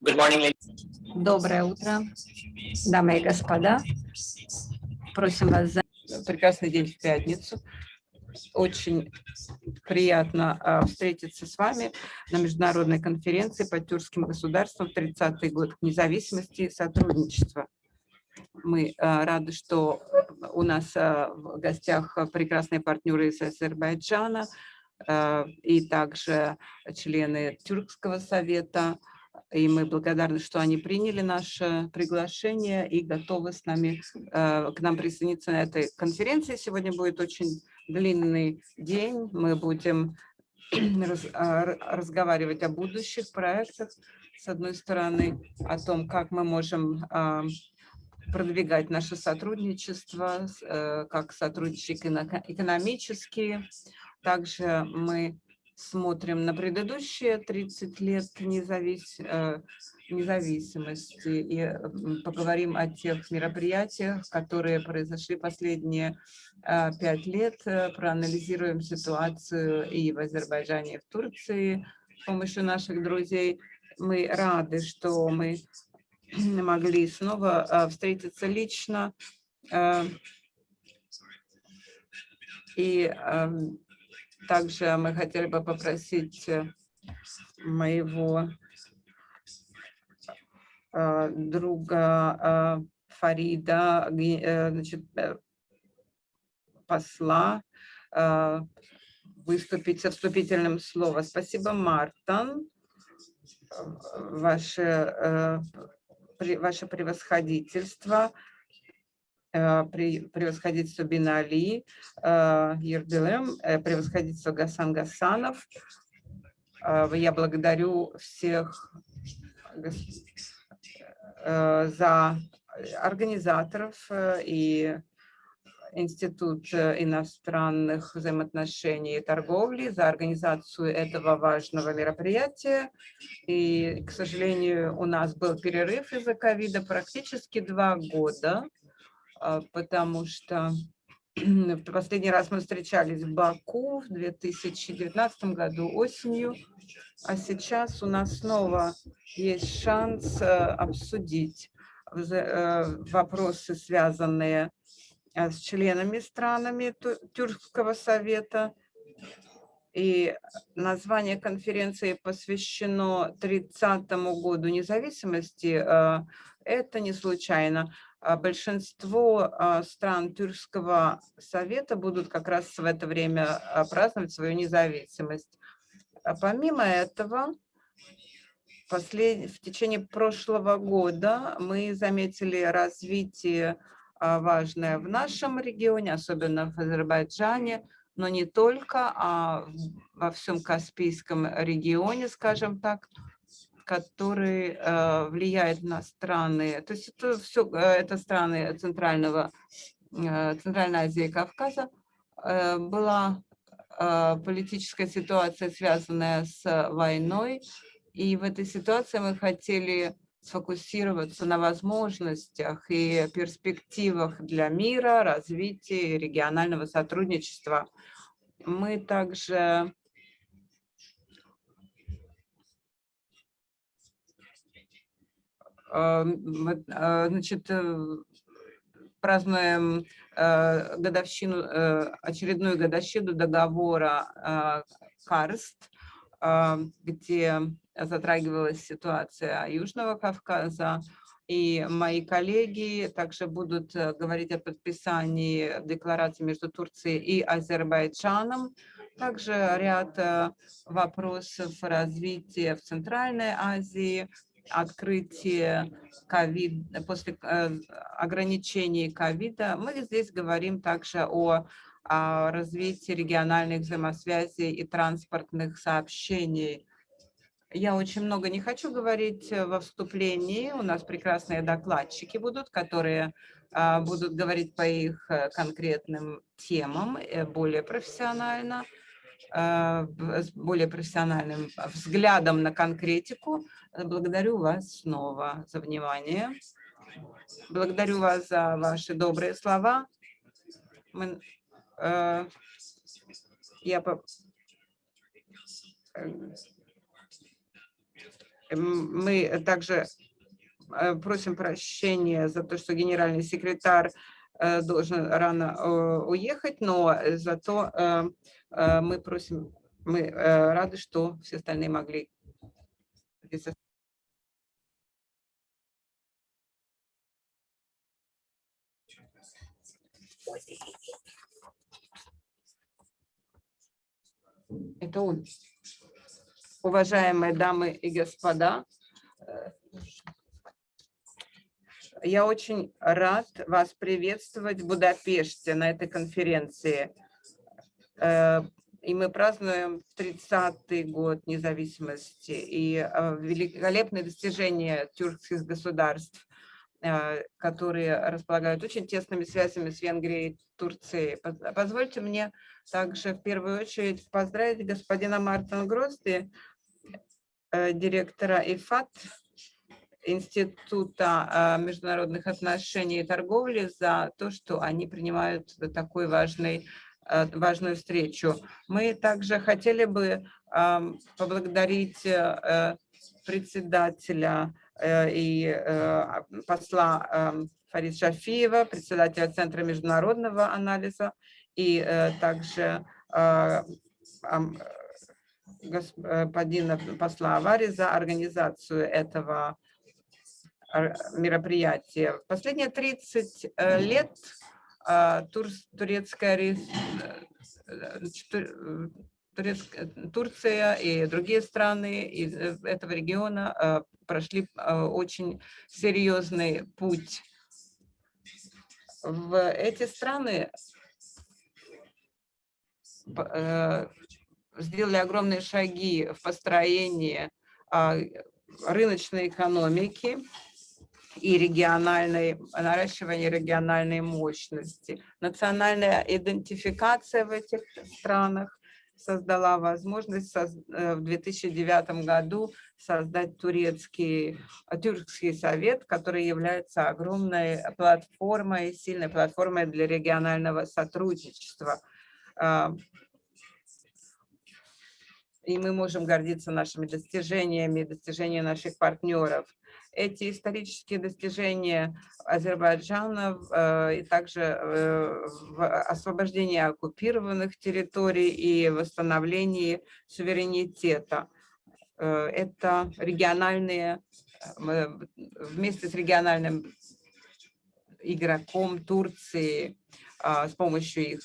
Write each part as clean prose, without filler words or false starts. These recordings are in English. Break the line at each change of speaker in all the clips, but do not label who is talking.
Доброе утро, дамы и господа. Просим вас за прекрасный день в пятницу. Очень приятно встретиться с вами на международной конференции по тюркским государствам в 30-й год независимости и сотрудничества. Мы рады, что у нас в гостях прекрасные партнеры из Азербайджана и также члены Тюркского совета. И мы благодарны, что они приняли наше приглашение и готовы к нам присоединиться на этой конференции. Сегодня будет очень длинный день. Мы будем разговаривать о будущих проектах, с одной стороны, о том, как мы можем продвигать наше сотрудничество, как сотрудничать экономически. Также мы смотрим на предыдущие 30 лет независимости и поговорим о тех мероприятиях, которые произошли последние 5 лет, проанализируем ситуацию и в Азербайджане, и в Турции с помощью наших друзей. Мы рады, что мы могли снова встретиться лично и также мы хотели бы попросить моего друга Фарида, посла, выступить со вступительным словом. Спасибо, Мárton, ваше превосходительство, превосходительство Binali, Yildirim, превосходительство Гасан Гасанов. Я благодарю всех за организаторов и Институт иностранных взаимоотношений и торговли за организацию этого важного мероприятия. И, к сожалению, у нас был перерыв из-за ковида практически 2 года, потому что в последний раз мы встречались в Баку в 2019 году осенью, а сейчас у нас снова есть шанс обсудить вопросы, связанные с членами странами Тюркского совета. И название конференции посвящено 30-му году независимости. Это не случайно. Большинство стран Тюркского совета будут как раз в это время праздновать свою независимость. Помимо этого, в течение прошлого года мы заметили развитие важное в нашем регионе, особенно в Азербайджане, но не только, а во всем Каспийском регионе, скажем так, который влияет на страны, то есть это страны Центральной Азии и Кавказа. Была политическая ситуация, связанная с войной, и в этой ситуации мы хотели сфокусироваться на возможностях и перспективах для мира, развития и регионального сотрудничества. Мы также празднуем очередную годовщину договора Карст, где затрагивалась ситуация Южного Кавказа. И мои коллеги также будут говорить о подписании декларации между Турцией и Азербайджаном. Также ряд вопросов развития в Центральной Азии, открытие после ограничений ковида. Мы здесь говорим также о развитии региональных взаимосвязей и транспортных сообщений. Я очень много не хочу говорить во вступлении. У нас прекрасные докладчики будут, которые будут говорить по их конкретным темам более профессионально, с более профессиональным взглядом на конкретику. Благодарю вас снова за внимание. Благодарю вас за ваши добрые слова. Мы также просим прощения за то, что генеральный секретарь должен рано уехать, но зато мы рады, что все остальные могли. Это он. Уважаемые дамы и господа, я очень рад вас приветствовать в Будапеште на этой конференции. И мы празднуем 30-й год независимости и великолепные достижения тюркских государств, которые располагают очень тесными связями с Венгрией и Турцией. Позвольте мне также в первую очередь поздравить господина Мárton Ugrósdy, директора IFAT, Института международных отношений и торговли, за то, что они принимают такой важную встречу. Мы также хотели бы поблагодарить председателя и посла Фарид Shafiyeва, председателя Центра международного анализа, и также господина посла Авари за организацию этого мероприятия. В последние 30 лет Турция и другие страны из этого региона прошли очень серьезный путь. В эти страны сделали огромные шаги в построении рыночной экономики и наращивание региональной мощности. Национальная идентификация в этих странах создала возможность в 2009 году создать Тюркский совет, который является огромной платформой, сильной платформой для регионального сотрудничества. И мы можем гордиться нашими достижениями, достижениями наших партнеров. Эти исторические достижения Азербайджана и также в освобождении оккупированных территорий и восстановлении суверенитета. Это региональные, вместе с региональным игроком Турции, с помощью их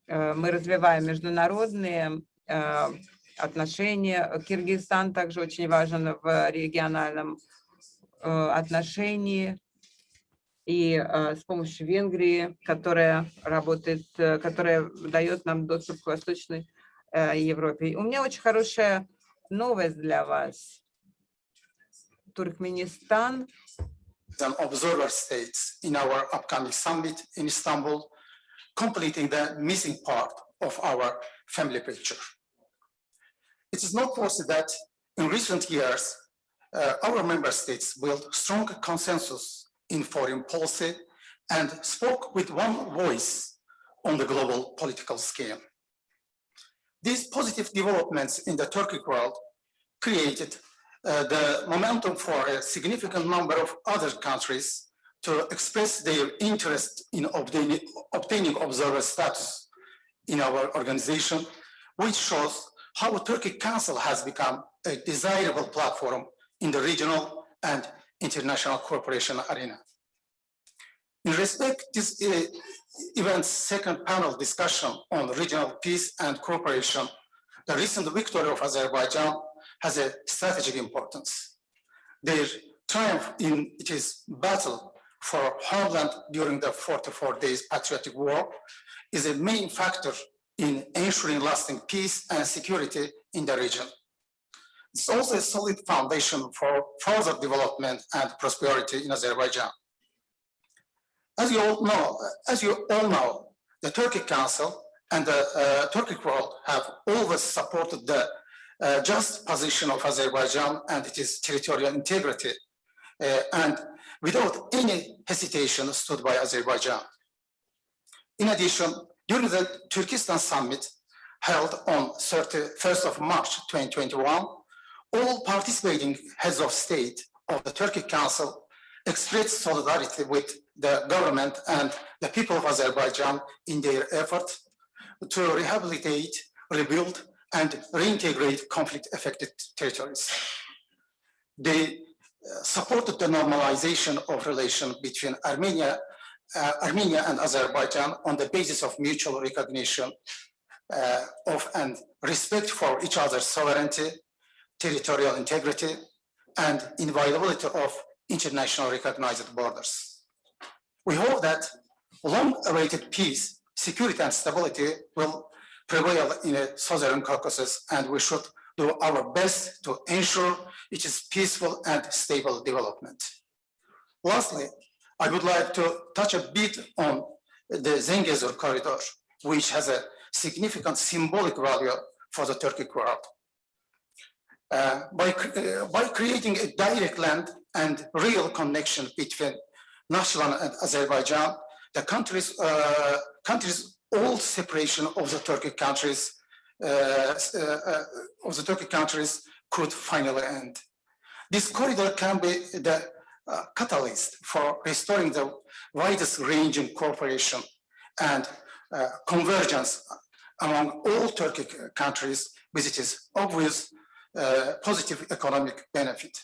мы развиваем международные отношения. Киргизстан также очень важен в региональном отношении. И с помощью Венгрии, которая дает нам доступ к Восточной Европе. У меня очень хорошая новость для вас. Туркменистан
observer states in our upcoming summit in Istanbul, completing the missing part of our family picture. It is noteworthy that in recent years, our member states built strong consensus in foreign policy and spoke with one voice on the global political scale. These positive developments in the Turkic world created the momentum for a significant number of other countries to express their interest in obtaining observer status in our organization, which shows how the Turkic Council has become a desirable platform in the regional and international cooperation arena. In respect to this event's second panel discussion on regional peace and cooperation, the recent victory of Azerbaijan has a strategic importance. Their triumph in its battle for homeland during the 44 days patriotic war is a main factor in ensuring lasting peace and security in the region. It's also a solid foundation for further development and prosperity in Azerbaijan. As you all know, the Turkic Council and the Turkic world have always supported the just position of Azerbaijan and its territorial integrity, and without any hesitation stood by Azerbaijan. In addition, during the Turkestan summit held on 31st of March 2021, all participating heads of state of the Turkic Council expressed solidarity with the government and the people of Azerbaijan in their effort to rehabilitate, rebuild, and reintegrate conflict-affected territories. They supported the normalization of relations between Armenia and Azerbaijan on the basis of mutual recognition of and respect for each other's sovereignty, territorial integrity, and inviolability of internationally recognized borders. We hope that long-awaited peace, security, and stability will prevail in the Southern Caucasus, and we should do our best to ensure its peaceful and stable development. Lastly, I would like to touch a bit on the Zengezur corridor, which has a significant symbolic value for the Turkic world. By creating a direct land and real connection between Nakhchivan and Azerbaijan, the country's old separation of the Turkic countries could finally end. This corridor can be the catalyst for restoring the widest ranging cooperation and convergence among all Turkic countries with its obvious positive economic benefit.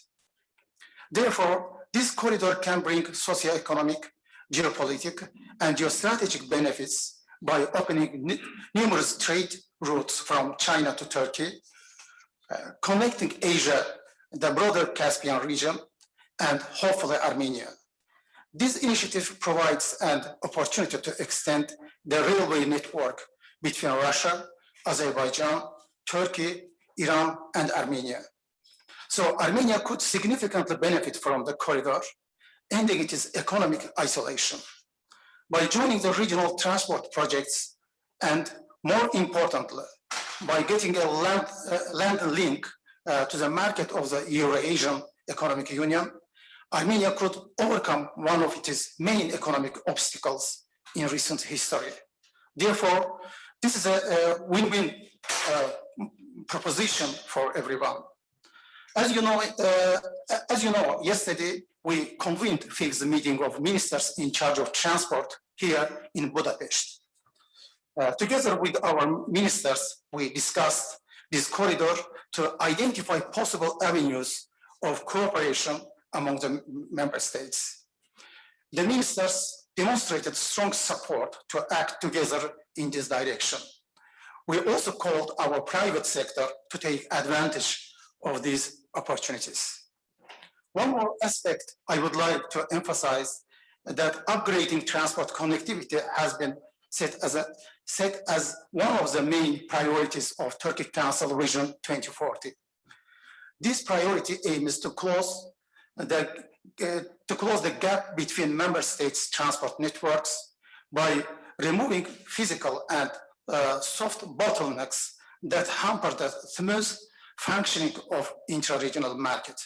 Therefore, this corridor can bring socioeconomic, geopolitical, and geostrategic benefits by opening numerous trade routes from China to Turkey, connecting Asia, the broader Caspian region, and hopefully Armenia. This initiative provides an opportunity to extend the railway network between Russia, Azerbaijan, Turkey, Iran, and Armenia. So Armenia could significantly benefit from the corridor, ending its economic isolation. By joining the regional transport projects, and more importantly, by getting a land link to the market of the Euro-Asian Economic Union, Armenia could overcome one of its main economic obstacles in recent history. Therefore, this is a win-win proposition for everyone. As you know, yesterday we convened a fifth meeting of ministers in charge of transport here in Budapest. Together with our ministers, we discussed this corridor to identify possible avenues of cooperation among the member states. The ministers demonstrated strong support to act together in this direction. We also called our private sector to take advantage of these opportunities. One more aspect I would like to emphasize that upgrading transport connectivity has been set as one of the main priorities of Turkic Council Vision 2040. This priority aims to close the gap between member states' transport networks by removing physical and soft bottlenecks that hamper the smooth functioning of intra-regional market.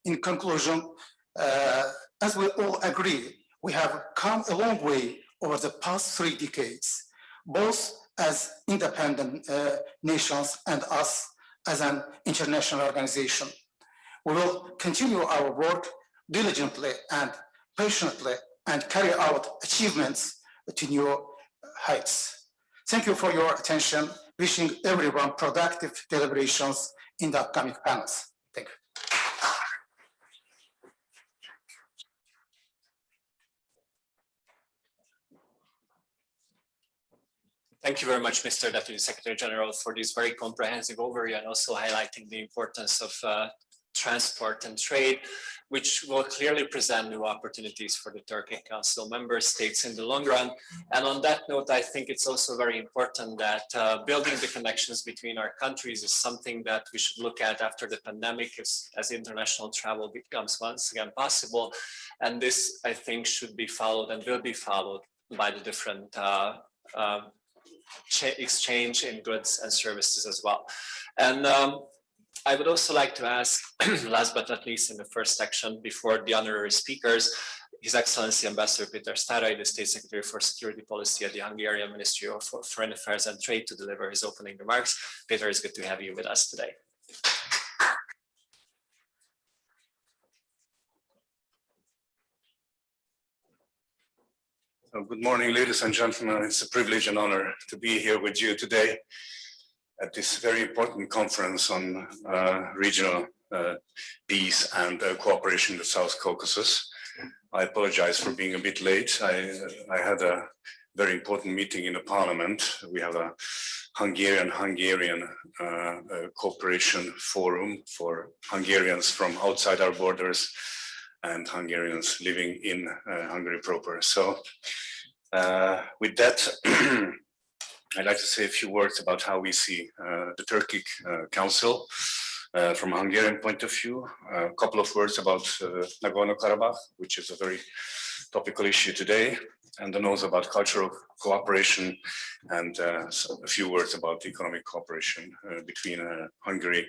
In conclusion, as we all agree, we have come a long way over the past 3 decades, both as independent nations and us as an international organization. We will continue our work diligently and passionately and carry out achievements to new heights. Thank you for your attention. Wishing everyone productive deliberations in the upcoming panels. Thank you.
Thank you very much, Mr. Deputy Secretary General, for this very comprehensive overview and also highlighting the importance of transport and trade, which will clearly present new opportunities for the Turkic Council member states in the long run. And on that note, I think it's also very important that building the connections between our countries is something that we should look at after the pandemic as international travel becomes once again possible. And this, I think, should be followed and will be followed by the different exchange in goods and services as well. And I would also like to ask, last but not least in the first section, before the honorary speakers, His Excellency Ambassador Péter Sztáray, the State Secretary for Security Policy at the Hungarian Ministry of Foreign Affairs and Trade, to deliver his opening remarks. Péter, it's good to have you with us today.
Good morning, ladies and gentlemen. It's a privilege and honor to be here with you today at this very important conference on regional peace and cooperation in the South Caucasus. I apologize for being a bit late. I had a very important meeting in the parliament. We have a Hungarian cooperation forum for Hungarians from outside our borders and Hungarians living in Hungary proper. So with that, I'd like to say a few words about how we see the Turkic Council from a Hungarian point of view. A couple of words about Nagorno-Karabakh, which is a very topical issue today, and then also about cultural cooperation, and a few words about economic cooperation between Hungary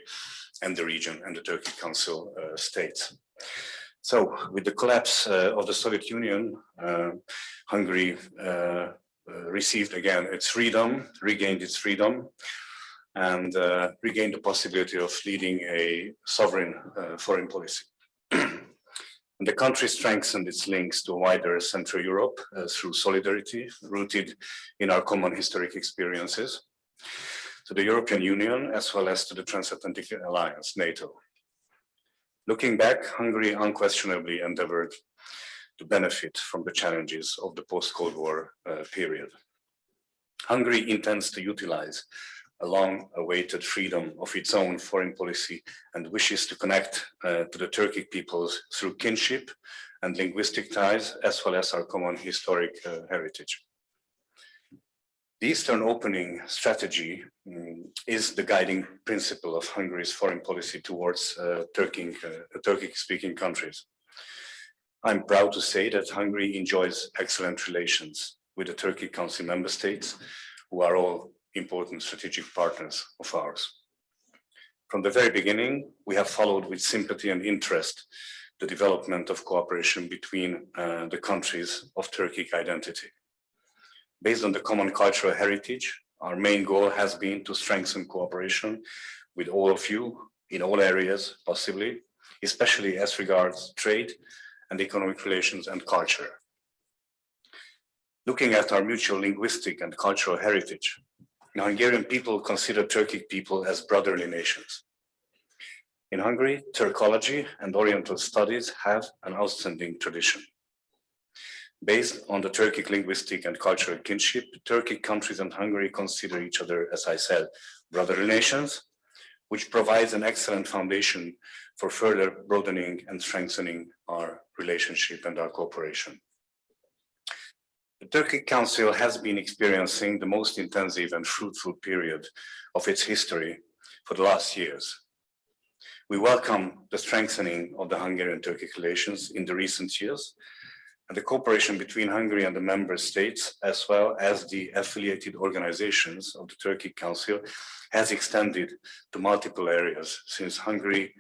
and the region and the Turkic Council states. So with the collapse of the Soviet Union, Hungary received again its freedom, regained its freedom, and regained the possibility of leading a sovereign foreign policy. And the country strengthened its links to wider Central Europe through solidarity rooted in our common historic experiences, to the European Union, as well as to the Transatlantic Alliance, NATO. Looking back, Hungary unquestionably endeavored to benefit from the challenges of the post-Cold War period. Hungary intends to utilize a long-awaited freedom of its own foreign policy and wishes to connect to the Turkic peoples through kinship and linguistic ties, as well as our common historic heritage. The Eastern opening strategy is the guiding principle of Hungary's foreign policy towards Turkic-speaking countries. I'm proud to say that Hungary enjoys excellent relations with the Turkic Council member states, who are all important strategic partners of ours. From the very beginning, we have followed with sympathy and interest the development of cooperation between the countries of Turkic identity. Based on the common cultural heritage, our main goal has been to strengthen cooperation with all of you in all areas possibly, especially as regards trade and economic relations and culture. Looking at our mutual linguistic and cultural heritage, the Hungarian people consider Turkic people as brotherly nations. In Hungary, Turkology and Oriental studies have an outstanding tradition. Based on the Turkic linguistic and cultural kinship, Turkic countries and Hungary consider each other, as I said, brotherly nations, which provides an excellent foundation for further broadening and strengthening our relationship and our cooperation. The Turkic Council has been experiencing the most intensive and fruitful period of its history for the last years. We welcome the strengthening of the Hungarian-Turkic relations in the recent years, and the cooperation between Hungary and the member states, as well as the affiliated organizations of the Turkic Council, has extended to multiple areas since Hungary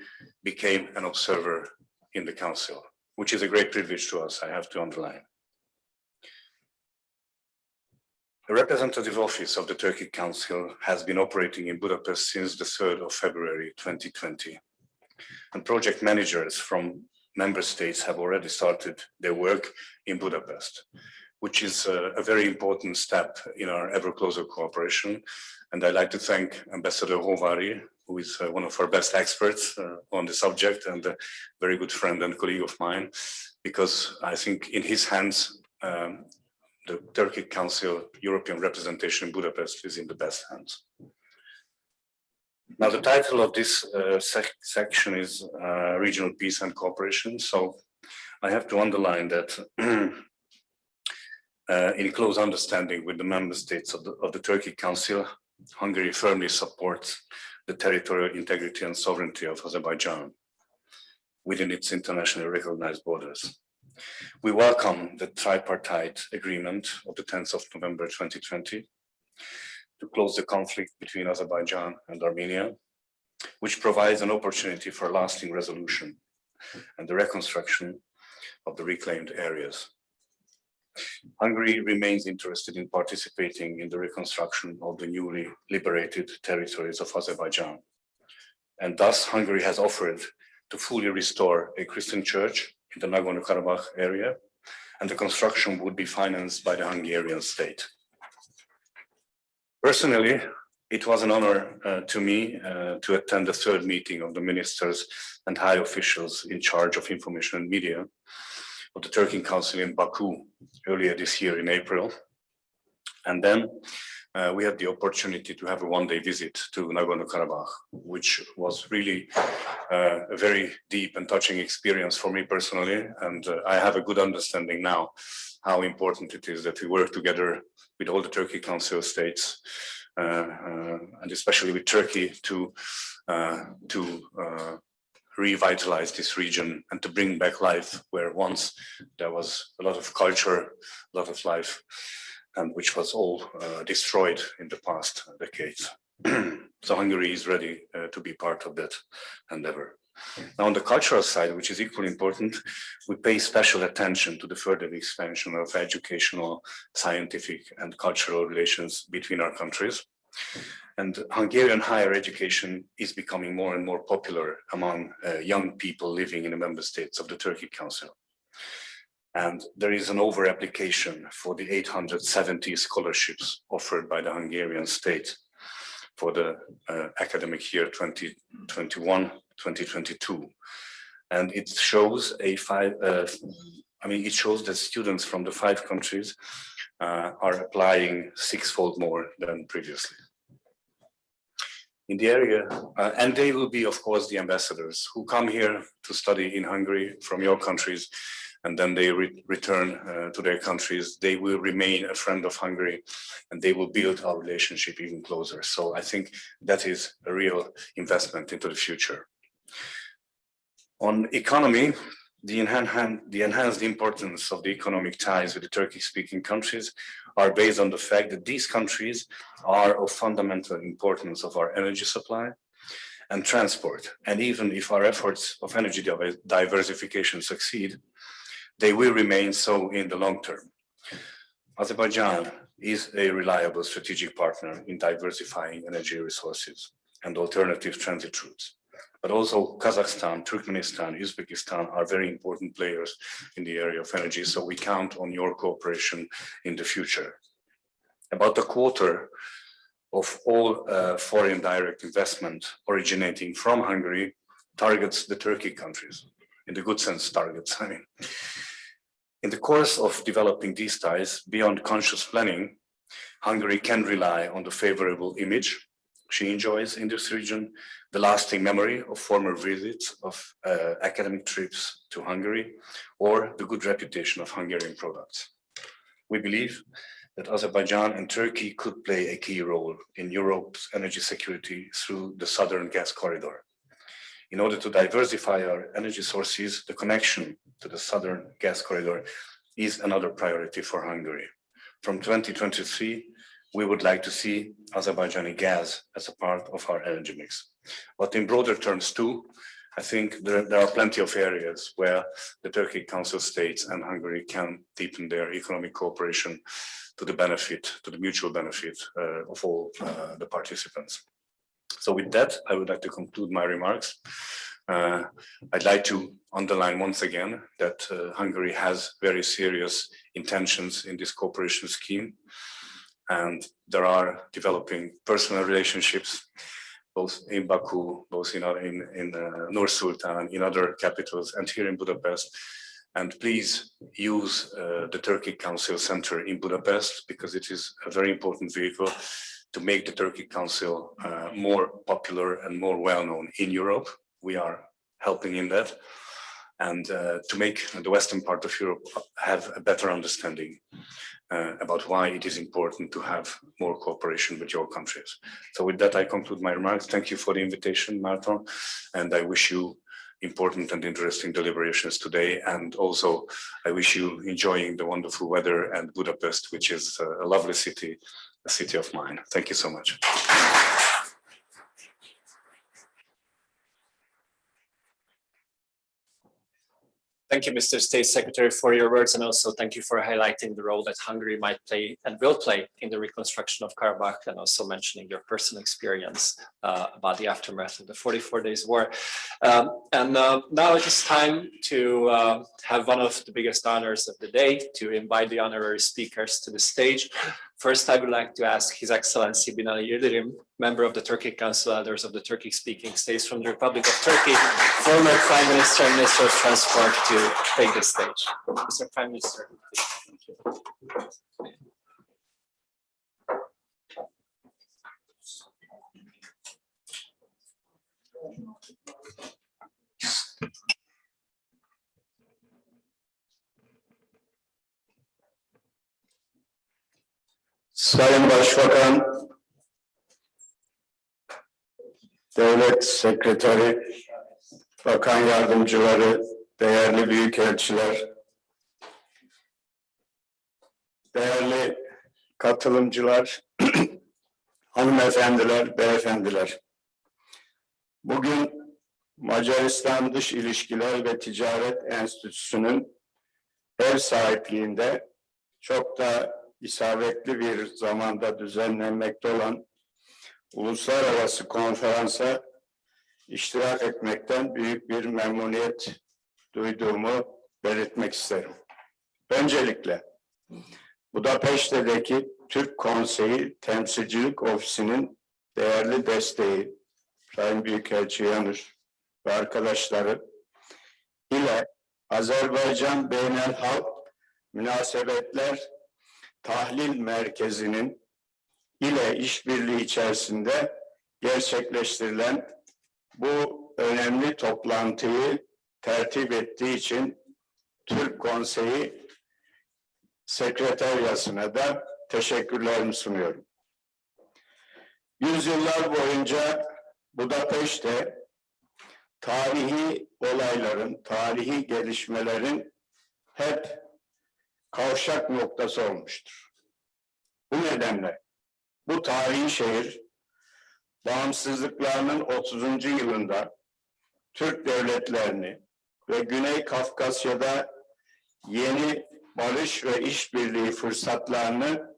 became an observer in the Council, which is a great privilege to us, I have to underline. The representative office of the Turkic Council has been operating in Budapest since the 3rd of February 2020, and project managers from member states have already started their work in Budapest, which is a very important step in our ever closer cooperation. And I'd like to thank Ambassador Hovary, who is one of our best experts on the subject and a very good friend and colleague of mine, because I think in his hands, the Turkic Council European representation in Budapest is in the best hands. Now, the title of this section is Regional Peace and Cooperation. So I have to underline that in close understanding with the member states of the Turkic Council, Hungary firmly supports the territorial integrity and sovereignty of Azerbaijan within its internationally recognized borders. We welcome the tripartite agreement of the 10th of November 2020 to close the conflict between Azerbaijan and Armenia, which provides an opportunity for lasting resolution and the reconstruction of the reclaimed areas. Hungary remains interested in participating in the reconstruction of the newly liberated territories of Azerbaijan. And thus, Hungary has offered to fully restore a Christian church in the Nagorno-Karabakh area and the construction would be financed by the Hungarian state. Personally, it was an honor to me to attend the third meeting of the ministers and high officials in charge of information and media of the Turkic Council in Baku earlier this year in April. And then we had the opportunity to have a one-day visit to Nagorno-Karabakh, which was really a very deep and touching experience for me personally. And I have a good understanding now how important it is that we work together with all the Turkic Council states, and especially with Turkey to revitalize this region and to bring back life where once there was a lot of culture, a lot of life, and which was all destroyed in the past decades. So Hungary is ready to be part of that endeavor. Now, on the cultural side, which is equally important, we pay special attention to the further expansion of educational, scientific, and cultural relations between our countries. And Hungarian higher education is becoming more and more popular among young people living in the member states of the Turkic Council. And there is an over-application for the 870 scholarships offered by the Hungarian state for the academic year 2021-2022. And it shows it shows that students from the 5 countries are applying 6-fold more than previously. In the area, and they will be, of course, the ambassadors who come here to study in Hungary from your countries, and then they return to their countries. They will remain a friend of Hungary, and they will build our relationship even closer. So I think that is a real investment into the future. On economy, the enhanced importance of the economic ties with the Turkic-speaking countries are based on the fact that these countries are of fundamental importance of our energy supply and transport. And even if our efforts of energy diversification succeed, they will remain so in the long term. Azerbaijan is a reliable strategic partner in diversifying energy resources and alternative transit routes. But also Kazakhstan, Turkmenistan, Uzbekistan are very important players in the area of energy, so we count on your cooperation in the future. About a quarter of all foreign direct investment originating from Hungary targets the Turkic countries, in the good sense targets, I mean. In the course of developing these ties, beyond conscious planning, Hungary can rely on the favorable image she enjoys in this region, the lasting memory of former visits of academic trips to Hungary, or the good reputation of Hungarian products. We believe that Azerbaijan and Turkey could play a key role in Europe's energy security through the Southern Gas Corridor. In order to diversify our energy sources, the connection to the Southern Gas Corridor is another priority for Hungary. From 2023, we would like to see Azerbaijani gas as a part of our energy mix. But in broader terms too, I think there are plenty of areas where the Turkic Council states and Hungary can deepen their economic cooperation to the mutual benefit of all the participants. So with that, I would like to conclude my remarks. I'd like to underline once again that Hungary has very serious intentions in this cooperation scheme, and there are developing personal relationships both in Baku, both in Nur Sultan, in other capitals, and here in Budapest. And please use the Turkic Council Center in Budapest, because it is a very important vehicle to make the Turkic Council more popular and more well-known in Europe. We are helping in that, and to make the western part of Europe have a better understanding about why it is important to have more cooperation with your countries. So with that, I conclude my remarks. Thank you for the invitation, Márton, and I wish you important and interesting deliberations today. And also, I wish you enjoying the wonderful weather and Budapest, which is a lovely city, a city of mine. Thank you so much.
Thank you, Mr. State Secretary, for your words, and also thank you for highlighting the role that Hungary might play and will play in the reconstruction of Karabakh, and also mentioning your personal experience about the aftermath of the 44 Days War. Now it is time to have one of the biggest honors of the day, to invite the honorary speakers to the stage. First, I would like to ask His Excellency Binali Yildirim, member of the Turkic Council, elders of the Turkic-speaking states from the Republic of Turkey, former Prime Minister and Minister of Transport, to take the stage. Mr. Prime Minister, thank you.
Sayın Başbakan, Devlet Sekreteri, Bakan Yardımcıları, değerli büyükelçiler, değerli katılımcılar, hanımefendiler, beyefendiler. Bugün Macaristan Dış İlişkiler ve Ticaret Enstitüsü'nün ev sahipliğinde çok da isabetli bir zamanda düzenlenmekte olan uluslararası konferansa iştirak etmekten büyük bir memnuniyet duyduğumu belirtmek isterim. Öncelikle Budapeşte'deki Türk Konseyi Temsilcilik Ofisi'nin değerli desteği, Sayın Büyükelçi Yanur ve arkadaşları ile Azerbaycan Beynelhalk Münasebetler Tahlil Merkezi'nin ile işbirliği içerisinde gerçekleştirilen bu önemli toplantıyı tertip ettiği için Türk Konseyi Sekreteriyası'na da teşekkürlerimi sunuyorum. Yüzyıllar boyunca Budapeşte tarihi olayların, tarihi gelişmelerin hep kavşak noktası olmuştur. Bu nedenle bu tarihi şehir bağımsızlıklarının 30. yılında Türk devletlerini ve Güney Kafkasya'da yeni barış ve işbirliği fırsatlarını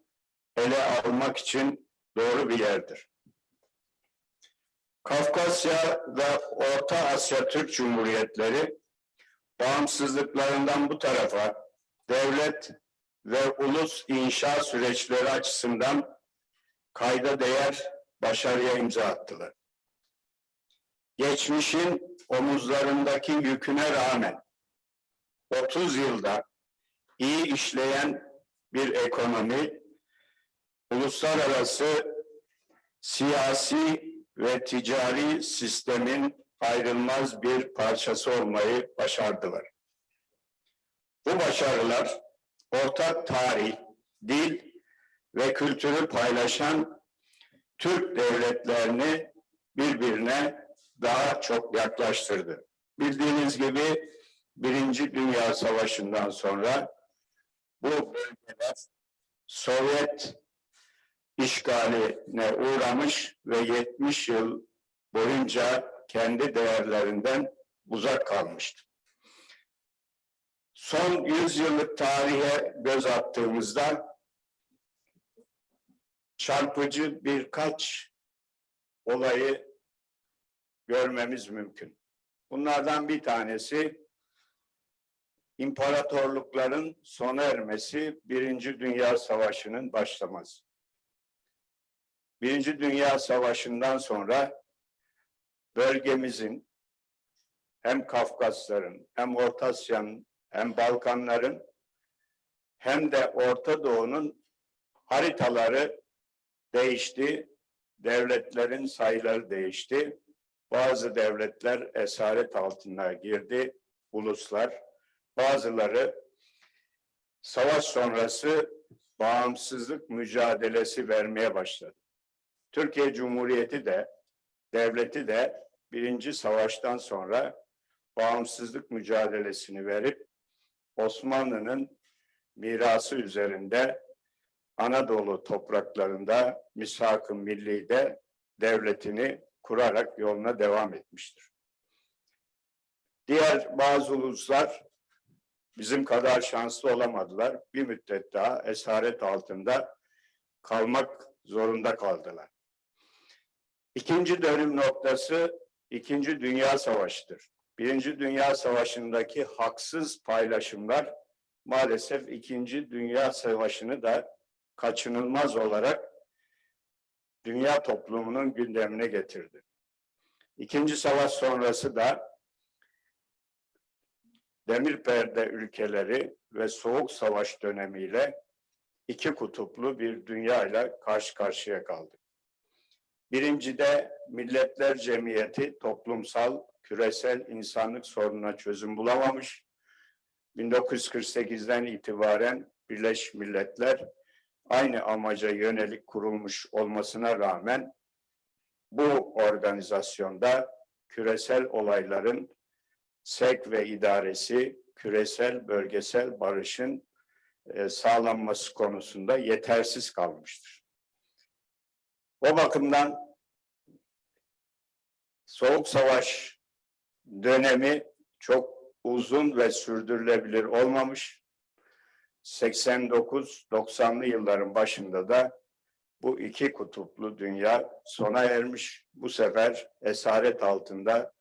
ele almak için doğru bir yerdir. Kafkasya ve Orta Asya Türk Cumhuriyetleri bağımsızlıklarından bu tarafa devlet ve ulus inşa süreçleri açısından kayda değer başarıya imza attılar. Geçmişin omuzlarındaki yüküne rağmen 30 yılda iyi işleyen bir ekonomi, uluslararası siyasi ve ticari sistemin ayrılmaz bir parçası olmayı başardılar. Bu başarılar ortak tarih, dil ve kültürü paylaşan Türk devletlerini birbirine daha çok yaklaştırdı. Bildiğiniz gibi Birinci Dünya Savaşı'ndan sonra bu bölgeler Sovyet işgaline uğramış ve 70 yıl boyunca kendi değerlerinden uzak kalmıştı. Son 100 yıllık tarihe göz attığımızda çarpıcı birkaç olayı görmemiz mümkün. Bunlardan bir tanesi imparatorlukların sona ermesi, Birinci Dünya Savaşı'nın başlaması. Birinci Dünya Savaşı'ndan sonra bölgemizin hem Kafkasların, hem Orta Asya'nın, hem Balkanların, hem de Orta Doğu'nun haritaları değişti, devletlerin sayıları değişti. Bazı devletler esaret altına girdi, uluslar. Bazıları savaş sonrası bağımsızlık mücadelesi vermeye başladı. Türkiye Cumhuriyeti de, devleti de Birinci Savaş'tan sonra bağımsızlık mücadelesini verip Osmanlı'nın mirası üzerinde Anadolu topraklarında Misak-ı Milli'de devletini kurarak yoluna devam etmiştir. Diğer bazı uluslar bizim kadar şanslı olamadılar. Bir müddet daha esaret altında kalmak zorunda kaldılar. İkinci dönüm noktası İkinci Dünya Savaşı'dır. Birinci Dünya Savaşı'ndaki haksız paylaşımlar maalesef İkinci Dünya Savaşı'nı da kaçınılmaz olarak dünya toplumunun gündemine getirdi. İkinci savaş sonrası da demir perde ülkeleri ve soğuk savaş dönemiyle iki kutuplu bir dünya ile karşı karşıya kaldı. Birincide Milletler Cemiyeti toplumsal, küresel insanlık sorununa çözüm bulamamış. 1948'den itibaren Birleşmiş Milletler aynı amaca yönelik kurulmuş olmasına rağmen bu organizasyonda küresel olayların sevk ve idaresi, küresel bölgesel barışın sağlanması konusunda yetersiz kalmıştır. O bakımdan Soğuk Savaş dönemi çok uzun ve sürdürülebilir olmamış. 89-90'lı yılların başında da bu iki kutuplu dünya sona ermiş. Bu sefer esaret altında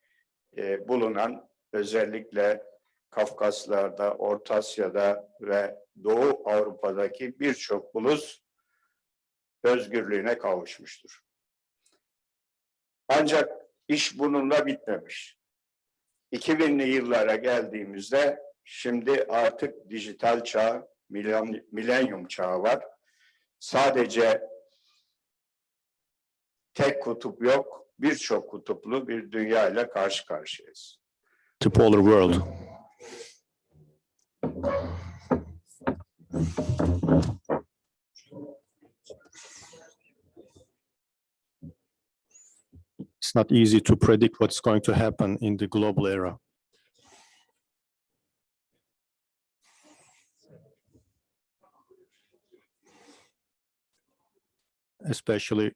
bulunan özellikle Kafkaslar'da, Orta Asya'da ve Doğu Avrupa'daki birçok ulus özgürlüğüne kavuşmuştur. Ancak iş bununla bitmemiş. 2000'li yıllara geldiğimizde şimdi artık dijital çağ, milenyum çağı var. Sadece tek kutup yok, birçok kutuplu bir dünya ile karşı karşıyayız.
To polar world. It's not easy to predict what's going to happen in the global era. Especially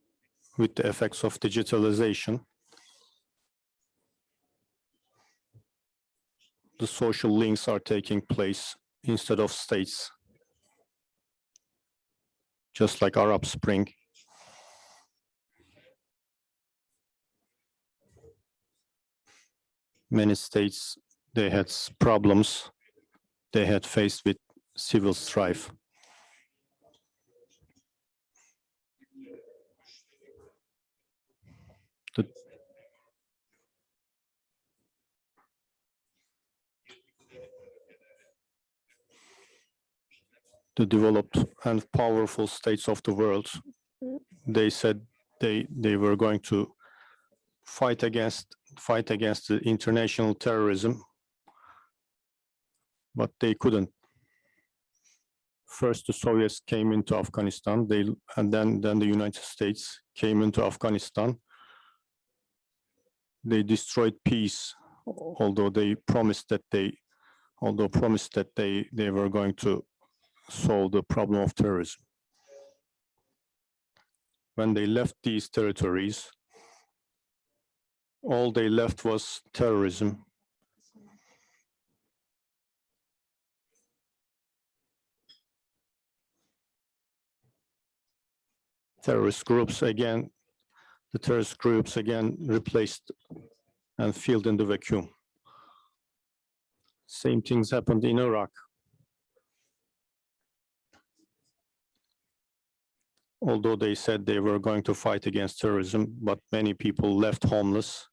with the effects of digitalization. The social links are taking place instead of states, just like Arab Spring. Many states, they had problems they had faced with civil strife. The developed and powerful states of the world, they said they were going to fight against the international terrorism, but they couldn't. First, the Soviets came into Afghanistan, and then the United States came into Afghanistan. They destroyed peace, although promised that they were going to solve the problem of terrorism. When they left these territories, all they left was terrorism. The terrorist groups again replaced and filled in the vacuum. Same things happened in Iraq. Although they said they were going to fight against terrorism, but many people left homeless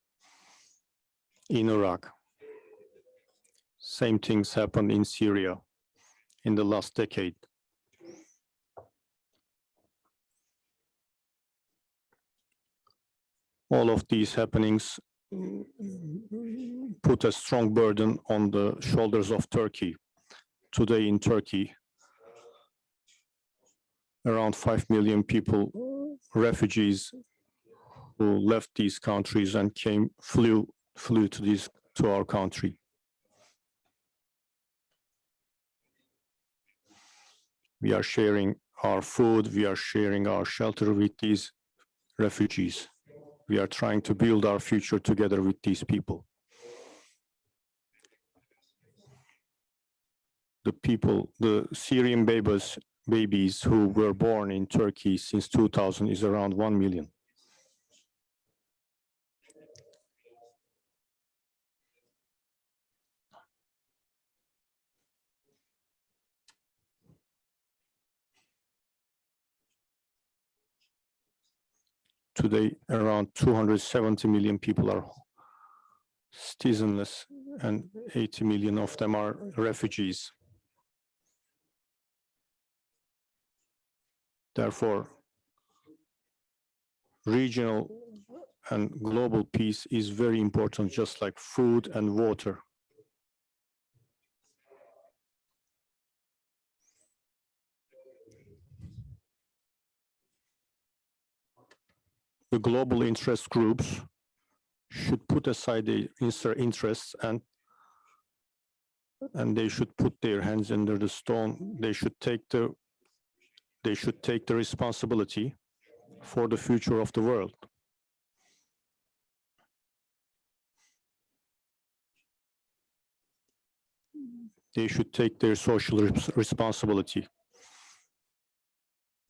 in Iraq. Same things happened in Syria in the last decade. All of these happenings put a strong burden on the shoulders of Turkey. Today in Turkey, around 5 million people, refugees who left these countries and flew to our country. We are sharing our food, we are sharing our shelter with these refugees. We are trying to build our future together with these people. the Syrian babies who were born in Turkey since 2000 is around 1 million. Today, around 270 million people are citizenless, and 80 million of them are refugees. Therefore, regional and global peace is very important, just like food and water. The global interest groups should put aside their interests and they should put their hands under the stone. They should take the responsibility for the future of the world. They should take their social responsibility.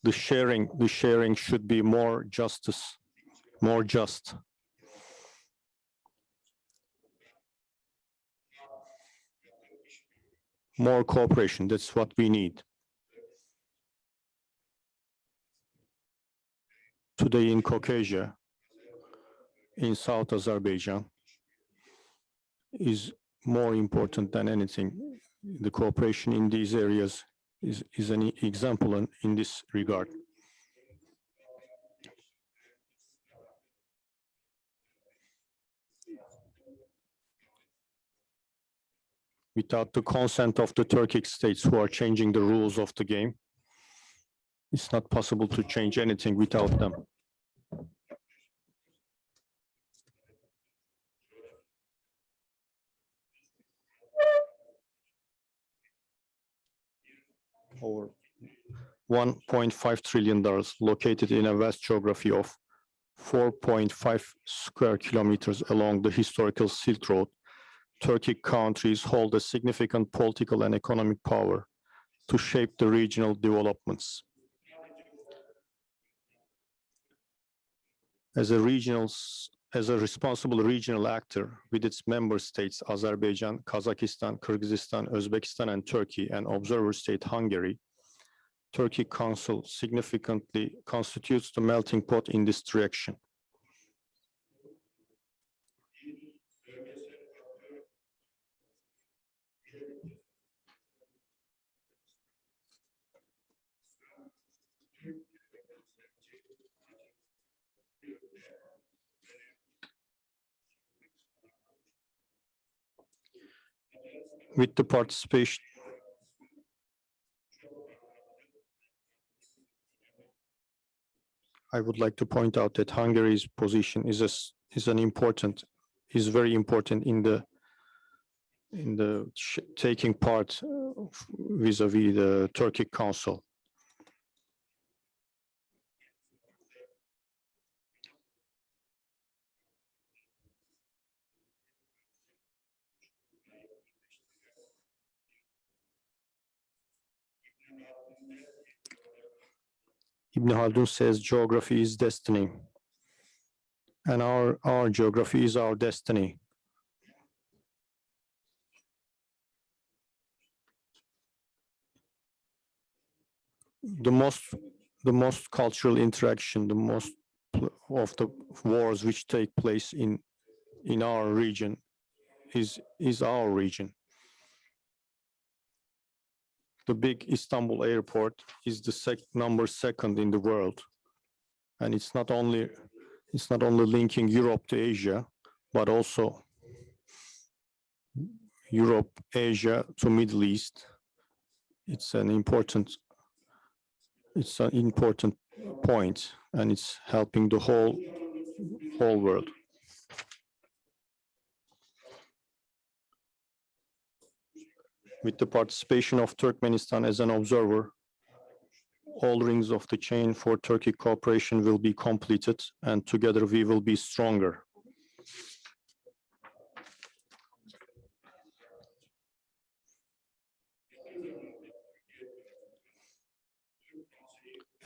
The sharing should be more just. More cooperation, that's what we need. Today in Caucasus, in South Azerbaijan, is more important than anything. The cooperation in these areas is an example in this regard. Without the consent of the Turkic States who are changing the rules of the game, it's not possible to change anything without them. Over $1.5 trillion located in a vast geography of 4.5 square kilometers along the historical Silk Road, Turkic countries hold a significant political and economic power to shape the regional developments. As a responsible regional actor with its member states, Azerbaijan, Kazakhstan, Kyrgyzstan, Uzbekistan, and Turkey, and observer state Hungary, Turkic Council significantly constitutes the melting pot in this direction. With the participation, I would like to point out that Hungary's position is very important in the taking part vis-a-vis the Turkic Council. Ibn Khaldun says geography is destiny, and our geography is our destiny. The most cultural interaction, the most of the wars which take place in our region is our region. The big Istanbul airport is the number 2nd in the world, and it's not only linking Europe to Asia, but also Europe, Asia to Middle East. It's an important point, and it's helping the whole world. With the participation of Turkmenistan as an observer, all rings of the chain for Turkic cooperation will be completed, and together we will be stronger.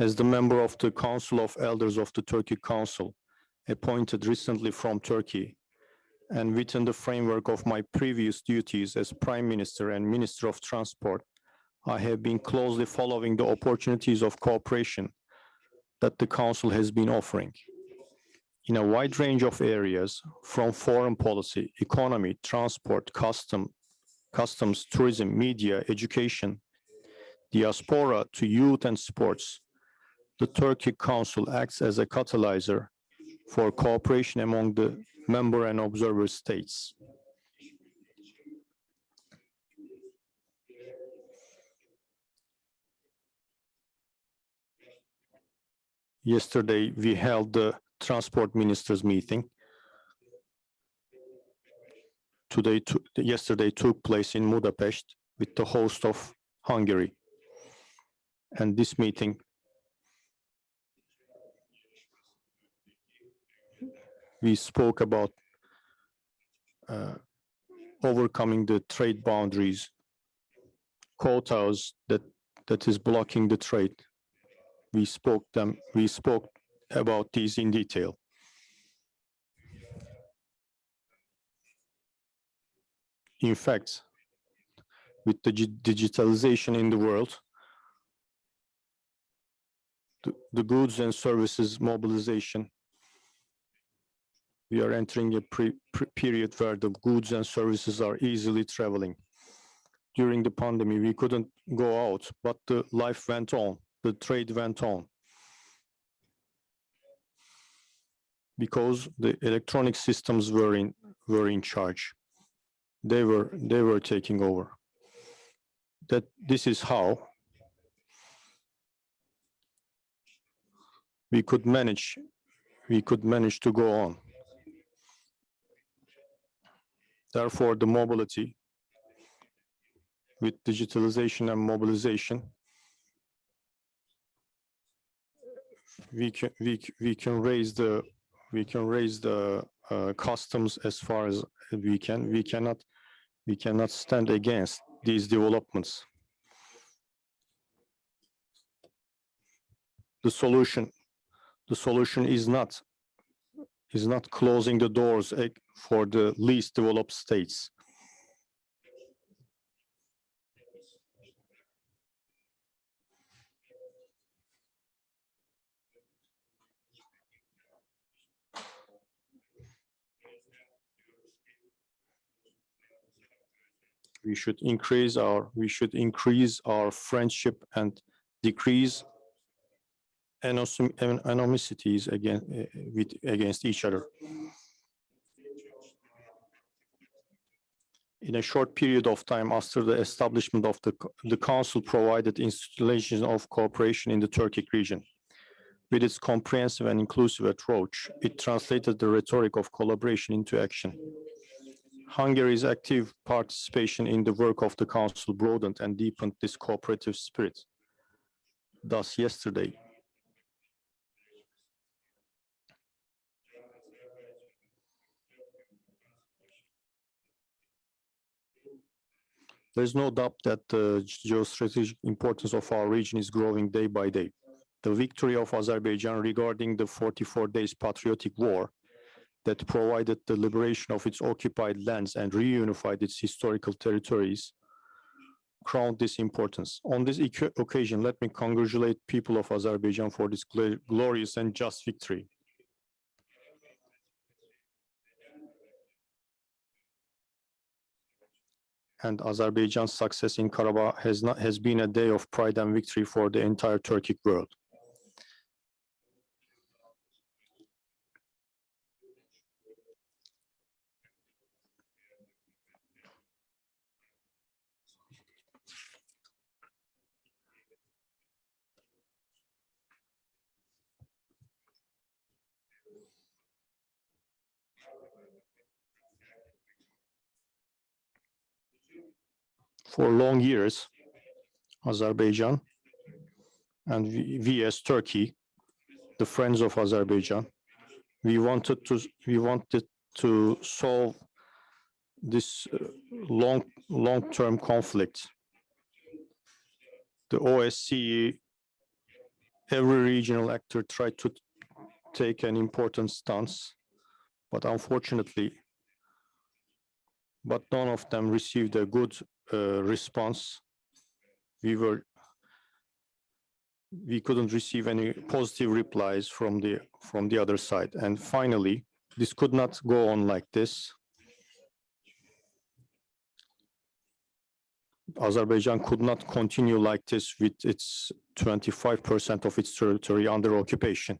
As the member of the Council of Elders of the Turkic Council, appointed recently from Turkey, and within the framework of my previous duties as Prime Minister and Minister of Transport, I have been closely following the opportunities of cooperation that the Council has been offering in a wide range of areas, from foreign policy, economy, transport, customs, tourism, media, education, diaspora to youth and sports. The Turkic Council acts as a catalyzer for cooperation among the member and observer states. Yesterday, we held the transport ministers meeting. Yesterday took place in Budapest with the host of Hungary. And this meeting we spoke about overcoming the trade boundaries, quotas that is blocking the trade. We spoke about these in detail. In fact, with the digitalization in the world, the goods and services mobilization, we are entering a period where the goods and services are easily traveling. During the pandemic, we couldn't go out, but the life went on, the trade went on. Because the electronic systems were in charge. They were taking over. This is how we could manage to go on. Therefore, the mobility with digitalization and mobilization, we can raise the customs as far as we can. We cannot stand against these developments. The solution is not closing the doors for the least developed states. We should increase our friendship and decrease animosities against each other. In a short period of time after the establishment of the Council provided installation of cooperation in the Turkic region. With its comprehensive and inclusive approach, it translated the rhetoric of collaboration into action. Hungary's active participation in the work of the Council broadened and deepened this cooperative spirit. Thus, yesterday, there is no doubt that the geostrategic importance of our region is growing day by day. The victory of Azerbaijan regarding the 44 days patriotic war that provided the liberation of its occupied lands and reunified its historical territories crowned this importance. On this occasion, let me congratulate people of Azerbaijan for this glorious and just victory. And Azerbaijan's success in Karabakh has been a day of pride and victory for the entire Turkic world. For long years, Azerbaijan and we as Turkey, the friends of Azerbaijan, we wanted to solve this long-term conflict. The OSCE every regional actor tried to take an important stance, but unfortunately, none of them received a good response. We couldn't receive any positive replies from the other side. And finally, this could not go on like this. Azerbaijan could not continue like this with its 25% of its territory under occupation.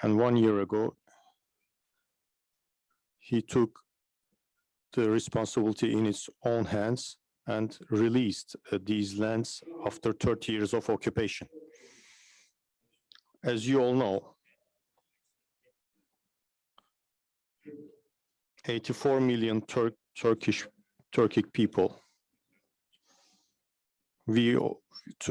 And 1 year ago, he took the responsibility in its own hands and released these lands after 30 years of occupation. As you all know, 84 million Turkic people,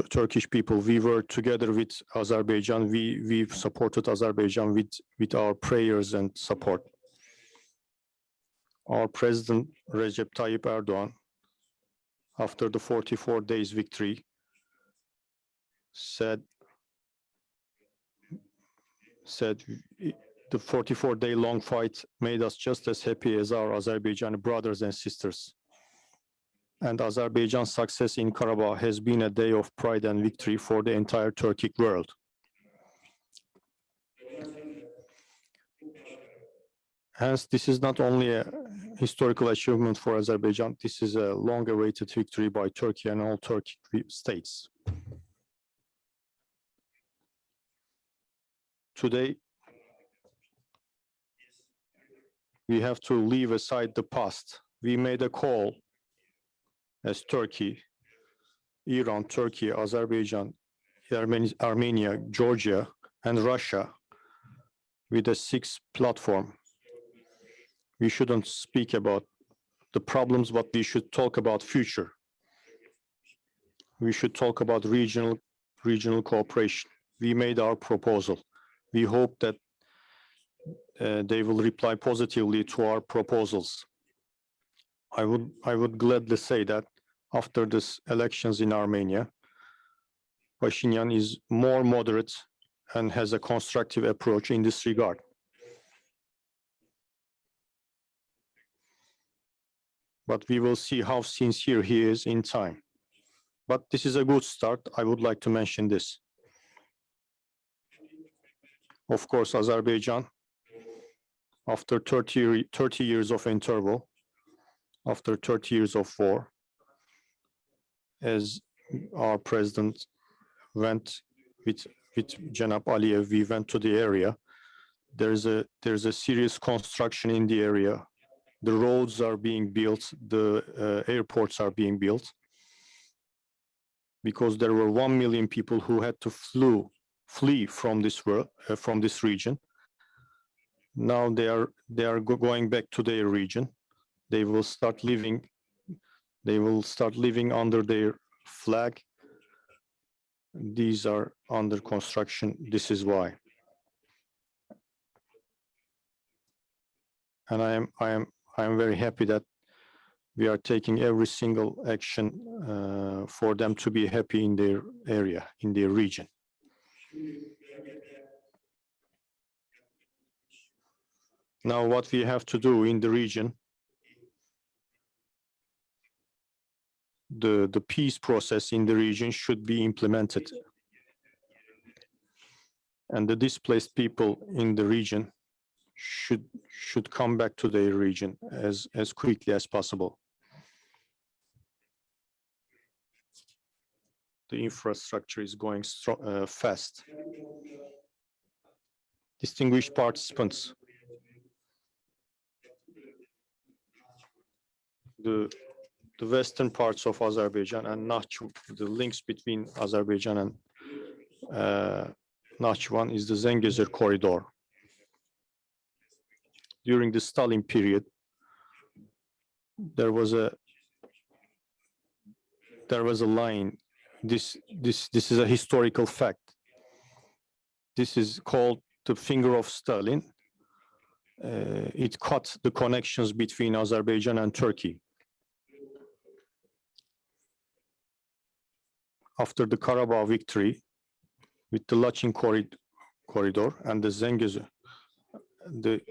Turkish people, we were together with Azerbaijan. We supported Azerbaijan with our prayers and support. Our President Recep Tayyip Erdogan, after the 44 days victory, said the 44-day long fight made us just as happy as our Azerbaijani brothers and sisters. And Azerbaijan's success in Karabakh has been a day of pride and victory for the entire Turkic world. Hence, this is not only a historical achievement for Azerbaijan, this is a long-awaited victory by Turkey and all Turkic states. Today, we have to leave aside the past. We made a call as Turkey, Iran, Turkey, Azerbaijan, Armenia, Georgia, and Russia with a sixth platform. We shouldn't speak about the problems, but we should talk about future. We should talk about regional cooperation. We made our proposal. We hope that they will reply positively to our proposals. I would gladly say that after this elections in Armenia, Pashinyan is more moderate and has a constructive approach in this regard. But we will see how sincere he is in time. But this is a good start. I would like to mention this. Of course, Azerbaijan, after 30 years of interval, after 30 years of war, as our president went with Janab Aliyev, we went to the area. There's a serious construction in the area. The roads are being built, the airports are being built, because there were 1 million people who had to flee from this region. Now they are going back to their region. They will start living under their flag. These are under construction. This is why. And I am very happy that we are taking every single action for them to be happy in their area, in their region. Now, what we have to do in the region, the peace process in the region should be implemented. And the displaced people in the region should come back to their region as quickly as possible. The infrastructure is going fast. Distinguished participants, the western parts of Azerbaijan and Nakhchivan, the links between Azerbaijan and Nakhchivan is the Zengezur corridor. During the Stalin period, there was a line. This is a historical fact. This is called the finger of Stalin. It cut the connections between Azerbaijan and Turkey. After the Karabakh victory, with the Lachin corridor and the Zengezur, the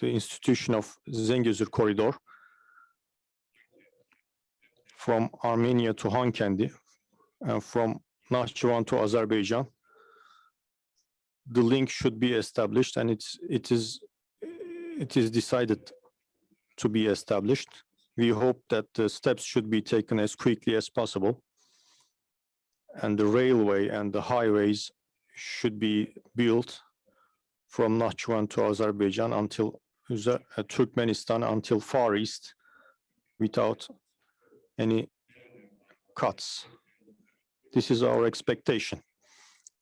institution of Zengezur corridor from Armenia to Hankendi and from Nakhchivan to Azerbaijan. The link should be established, and it is decided to be established. We hope that the steps should be taken as quickly as possible, and the railway and the highways should be built from Nakhchivan to Azerbaijan until Turkmenistan, until Far East, without any cuts. This is our expectation.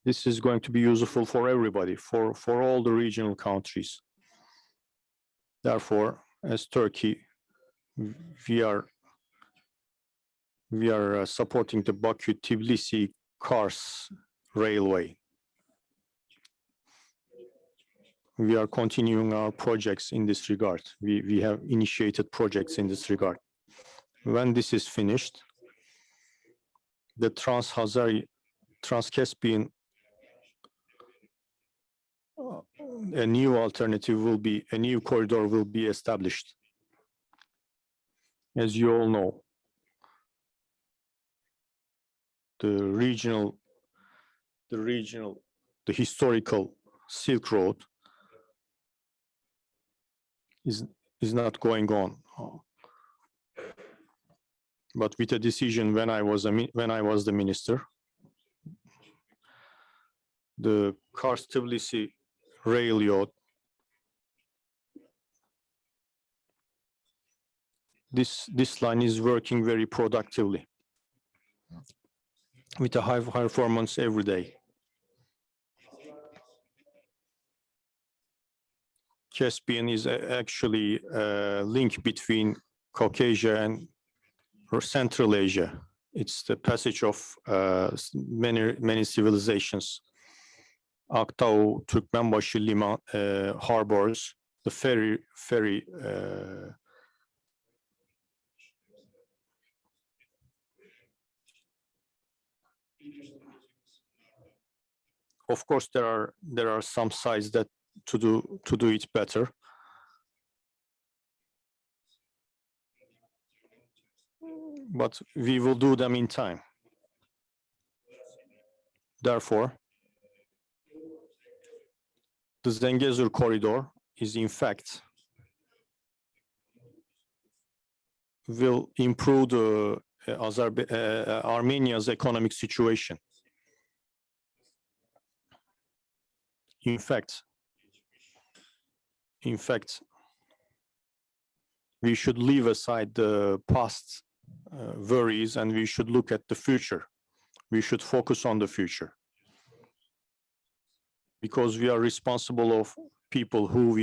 This is going to be useful for everybody, for all the regional countries. Therefore, as Turkey, we are supporting the Baku-Tbilisi-Kars railway. We are continuing our projects in this regard. We have initiated projects in this regard. When this is finished, the Trans-Caspian, a new alternative will be, a new corridor will be established. As you all know, the historical Silk Road is not going on. But with a decision when I was the minister, the Kars-Tbilisi rail yard, this line is working very productively with a high performance every day. Caspian is actually a link between Caucasia and Central Asia. It's the passage of many civilizations. Aktau, Turkmenbaşı liman harbors, the ferry. Of course, there are some sides that to do it better. But we will do them in time. Therefore, the Zengezur corridor is in fact will improve the Armenia's economic situation. In fact, we should leave aside the past worries, and we should look at the future. We should focus on the future, because we are responsible of people who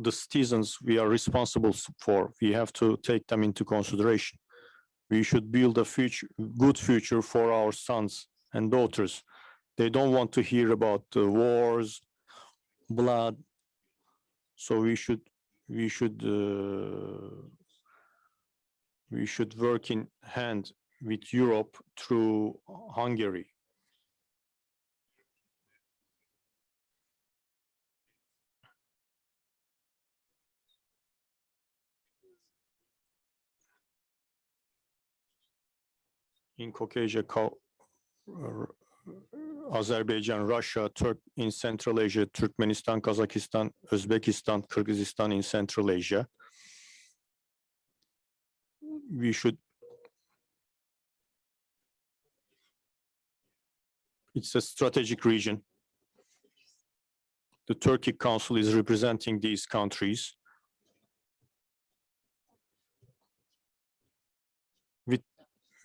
the citizens we are responsible for. We have to take them into consideration. We should build a good future for our sons and daughters. They don't want to hear about wars, blood. So we should work in hand with Europe through Hungary. In Caucasia, Azerbaijan, Russia, in Central Asia, Turkmenistan, Kazakhstan, Uzbekistan, Kyrgyzstan in Central Asia. It's a strategic region. The Turkic Council is representing these countries.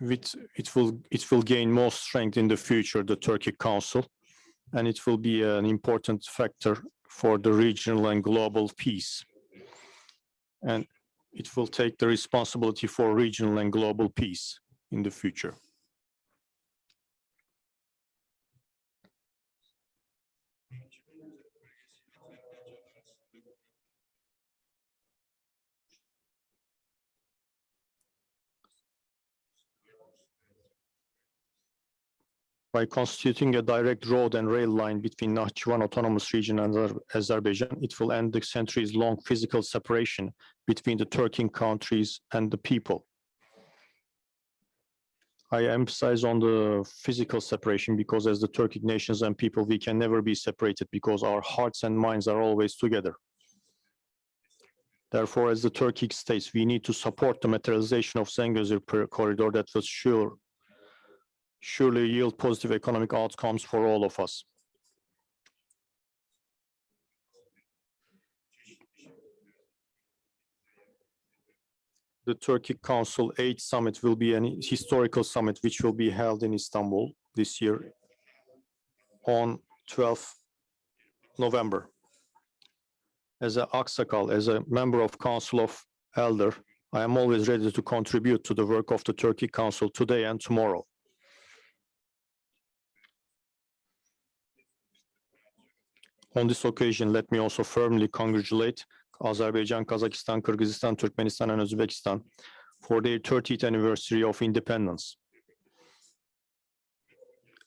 It will gain more strength in the future, the Turkic Council, and it will be an important factor for the regional and global peace. And it will take the responsibility for regional and global peace in the future. By constituting a direct road and rail line between Nakhchivan Autonomous Region and Azerbaijan, it will end the centuries-long physical separation between the Turkic countries and the people. I emphasize on the physical separation because as the Turkic nations and people, we can never be separated because our hearts and minds are always together. Therefore, as the Turkic states, we need to support the materialization of Zengezur corridor that will surely yield positive economic outcomes for all of us. The Turkic Council 8th summit will be an historical summit which will be held in Istanbul this year on 12th November. As an Aksakal, as a member of Council of Elder, I am always ready to contribute to the work of the Turkic Council today and tomorrow. On this occasion, let me also firmly congratulate Azerbaijan, Kazakhstan, Kyrgyzstan, Turkmenistan, and Uzbekistan for their 30th anniversary of independence.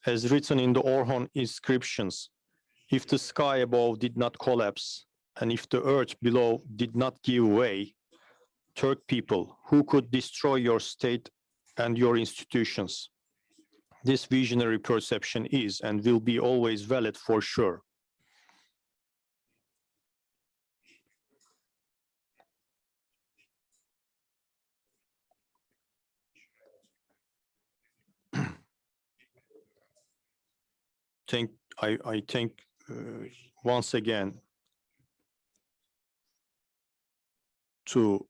As written in the Orhon inscriptions, if the sky above did not collapse, and if the earth below did not give way, Turk people, who could destroy your state and your institutions? This visionary perception is and will be always valid for sure. I thank once again to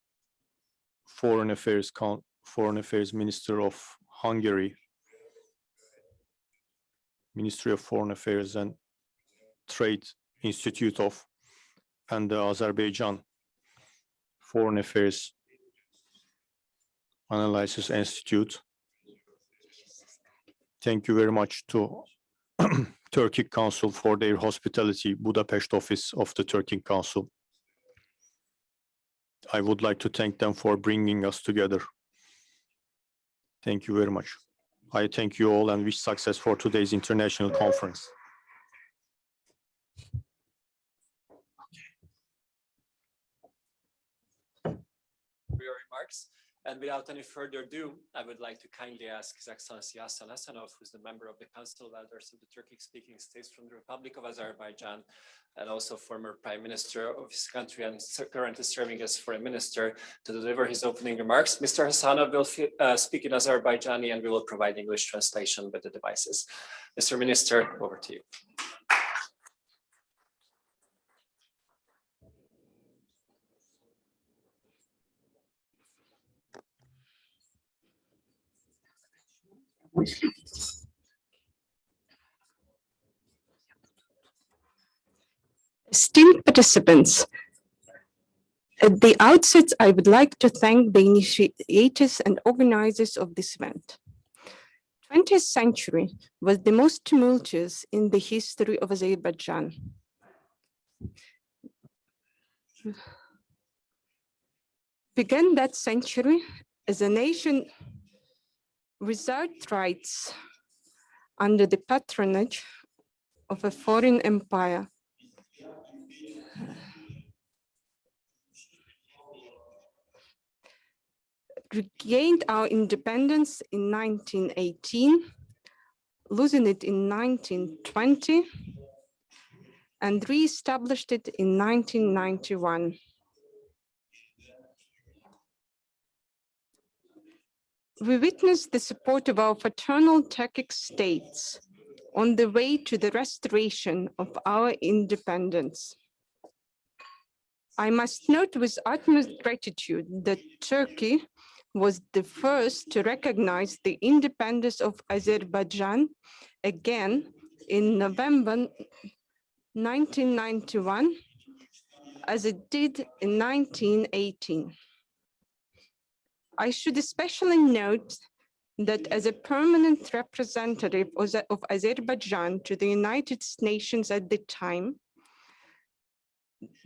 Foreign Affairs Minister of Hungary, Ministry of Foreign Affairs and Trade Institute of, and the Azerbaijan Foreign Affairs Analysis Institute. Thank you very much to Turkic Council for their hospitality, Budapest office of the Turkic Council. I would like to thank them for bringing us together. Thank you very much. I thank you all and wish success for today's international conference.
For your remarks. And without any further ado, I would like to kindly ask His Excellency Hasan Hasanov, who is the member of the Council of Elders of the Turkic-speaking states from the Republic of Azerbaijan, and also former Prime Minister of his country and currently serving as Foreign Minister, to deliver his opening remarks. Mr. Hasanov will speak in Azerbaijani and we will provide English translation with the devices. Mr. Minister, over to you.
Esteemed participants, at the outset, I would like to thank the initiators and organizers of this event. 20th century was the most tumultuous in the history of Azerbaijan. Began that century as a nation reserved rights under the patronage of a foreign empire. Regained our independence in 1918, losing it in 1920, and re-established it in 1991. We witnessed the support of our fraternal Turkic states on the way to the restoration of our independence. I must note with utmost gratitude that Turkey was the first to recognize the independence of Azerbaijan again in November 1991, as it did in 1918. I should especially note that as a permanent representative of Azerbaijan to the United Nations at the time,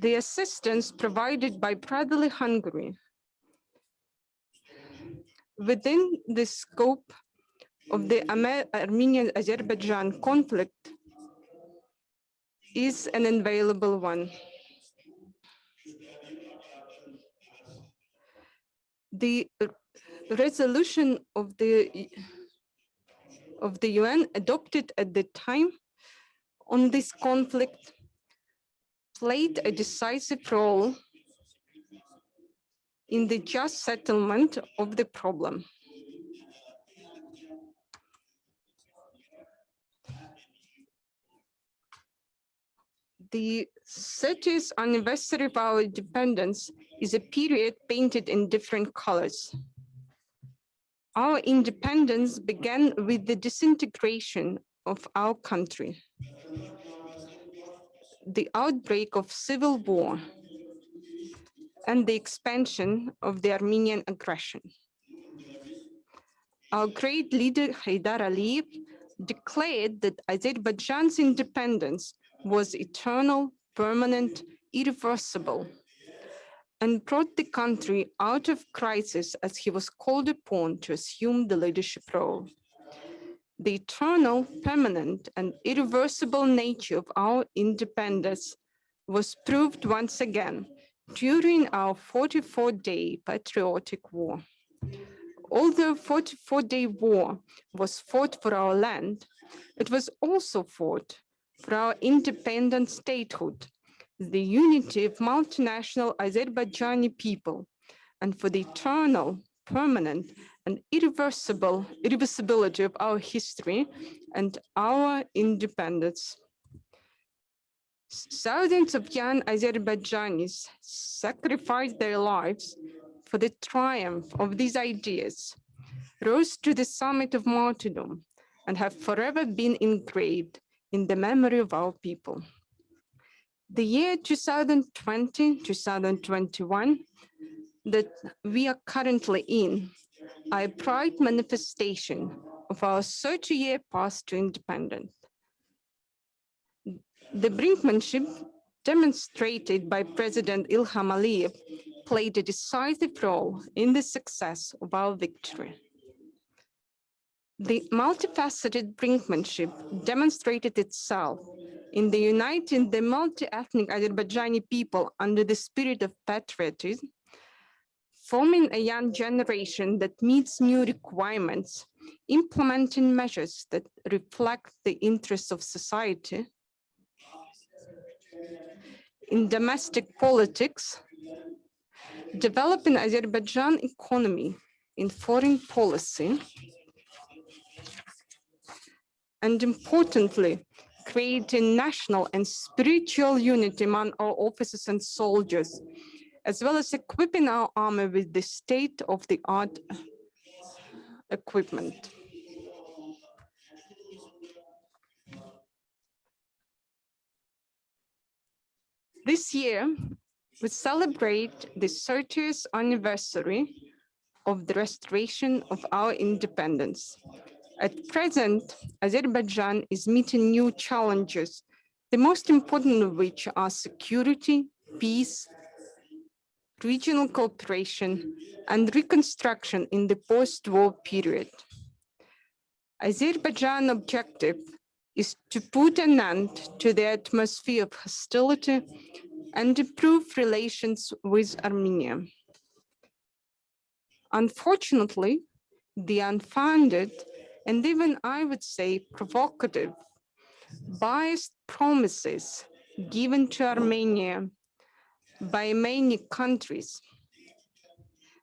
the assistance provided by brotherly Hungary within the scope of the Armenian-Azerbaijan conflict is an inviolable one. The resolution of the UN adopted at the time on this conflict played a decisive role in the just settlement of the problem. The 30th anniversary of our independence is a period painted in different colors. Our independence began with the disintegration of our country, the outbreak of civil war, and the expansion of the Armenian aggression. Our great leader, Heydar Aliyev, declared that Azerbaijan's independence was eternal, permanent, irreversible, and brought the country out of crisis as he was called upon to assume the leadership role. The eternal, permanent, and irreversible nature of our independence was proved once again during our 44-day patriotic war. Although 44-day war was fought for our land, it was also fought for our independent statehood, the unity of multinational Azerbaijani people, and for the eternal, permanent, and irreversibility of our history and our independence. Thousands of young Azerbaijanis sacrificed their lives for the triumph of these ideas, rose to the summit of martyrdom, and have forever been engraved in the memory of our people. The year 2020-2021 that we are currently in are a proud manifestation of our 30-year path to independence. The brinkmanship demonstrated by President Ilham Aliyev played a decisive role in the success of our victory. The multifaceted brinkmanship demonstrated itself in the uniting the multi-ethnic Azerbaijani people under the spirit of patriotism, forming a young generation that meets new requirements, implementing measures that reflect the interests of society. In domestic politics, developing Azerbaijan economy in foreign policy, and importantly, creating national and spiritual unity among our officers and soldiers, as well as equipping our army with the state-of-the-art equipment. This year, we celebrate the 30th anniversary of the restoration of our independence. At present, Azerbaijan is meeting new challenges, the most important of which are security, peace, regional cooperation, and reconstruction in the post-war period. Azerbaijan's objective is to put an end to the atmosphere of hostility and improve relations with Armenia. Unfortunately, the unfounded and even, I would say, provocative, biased promises given to Armenia by many countries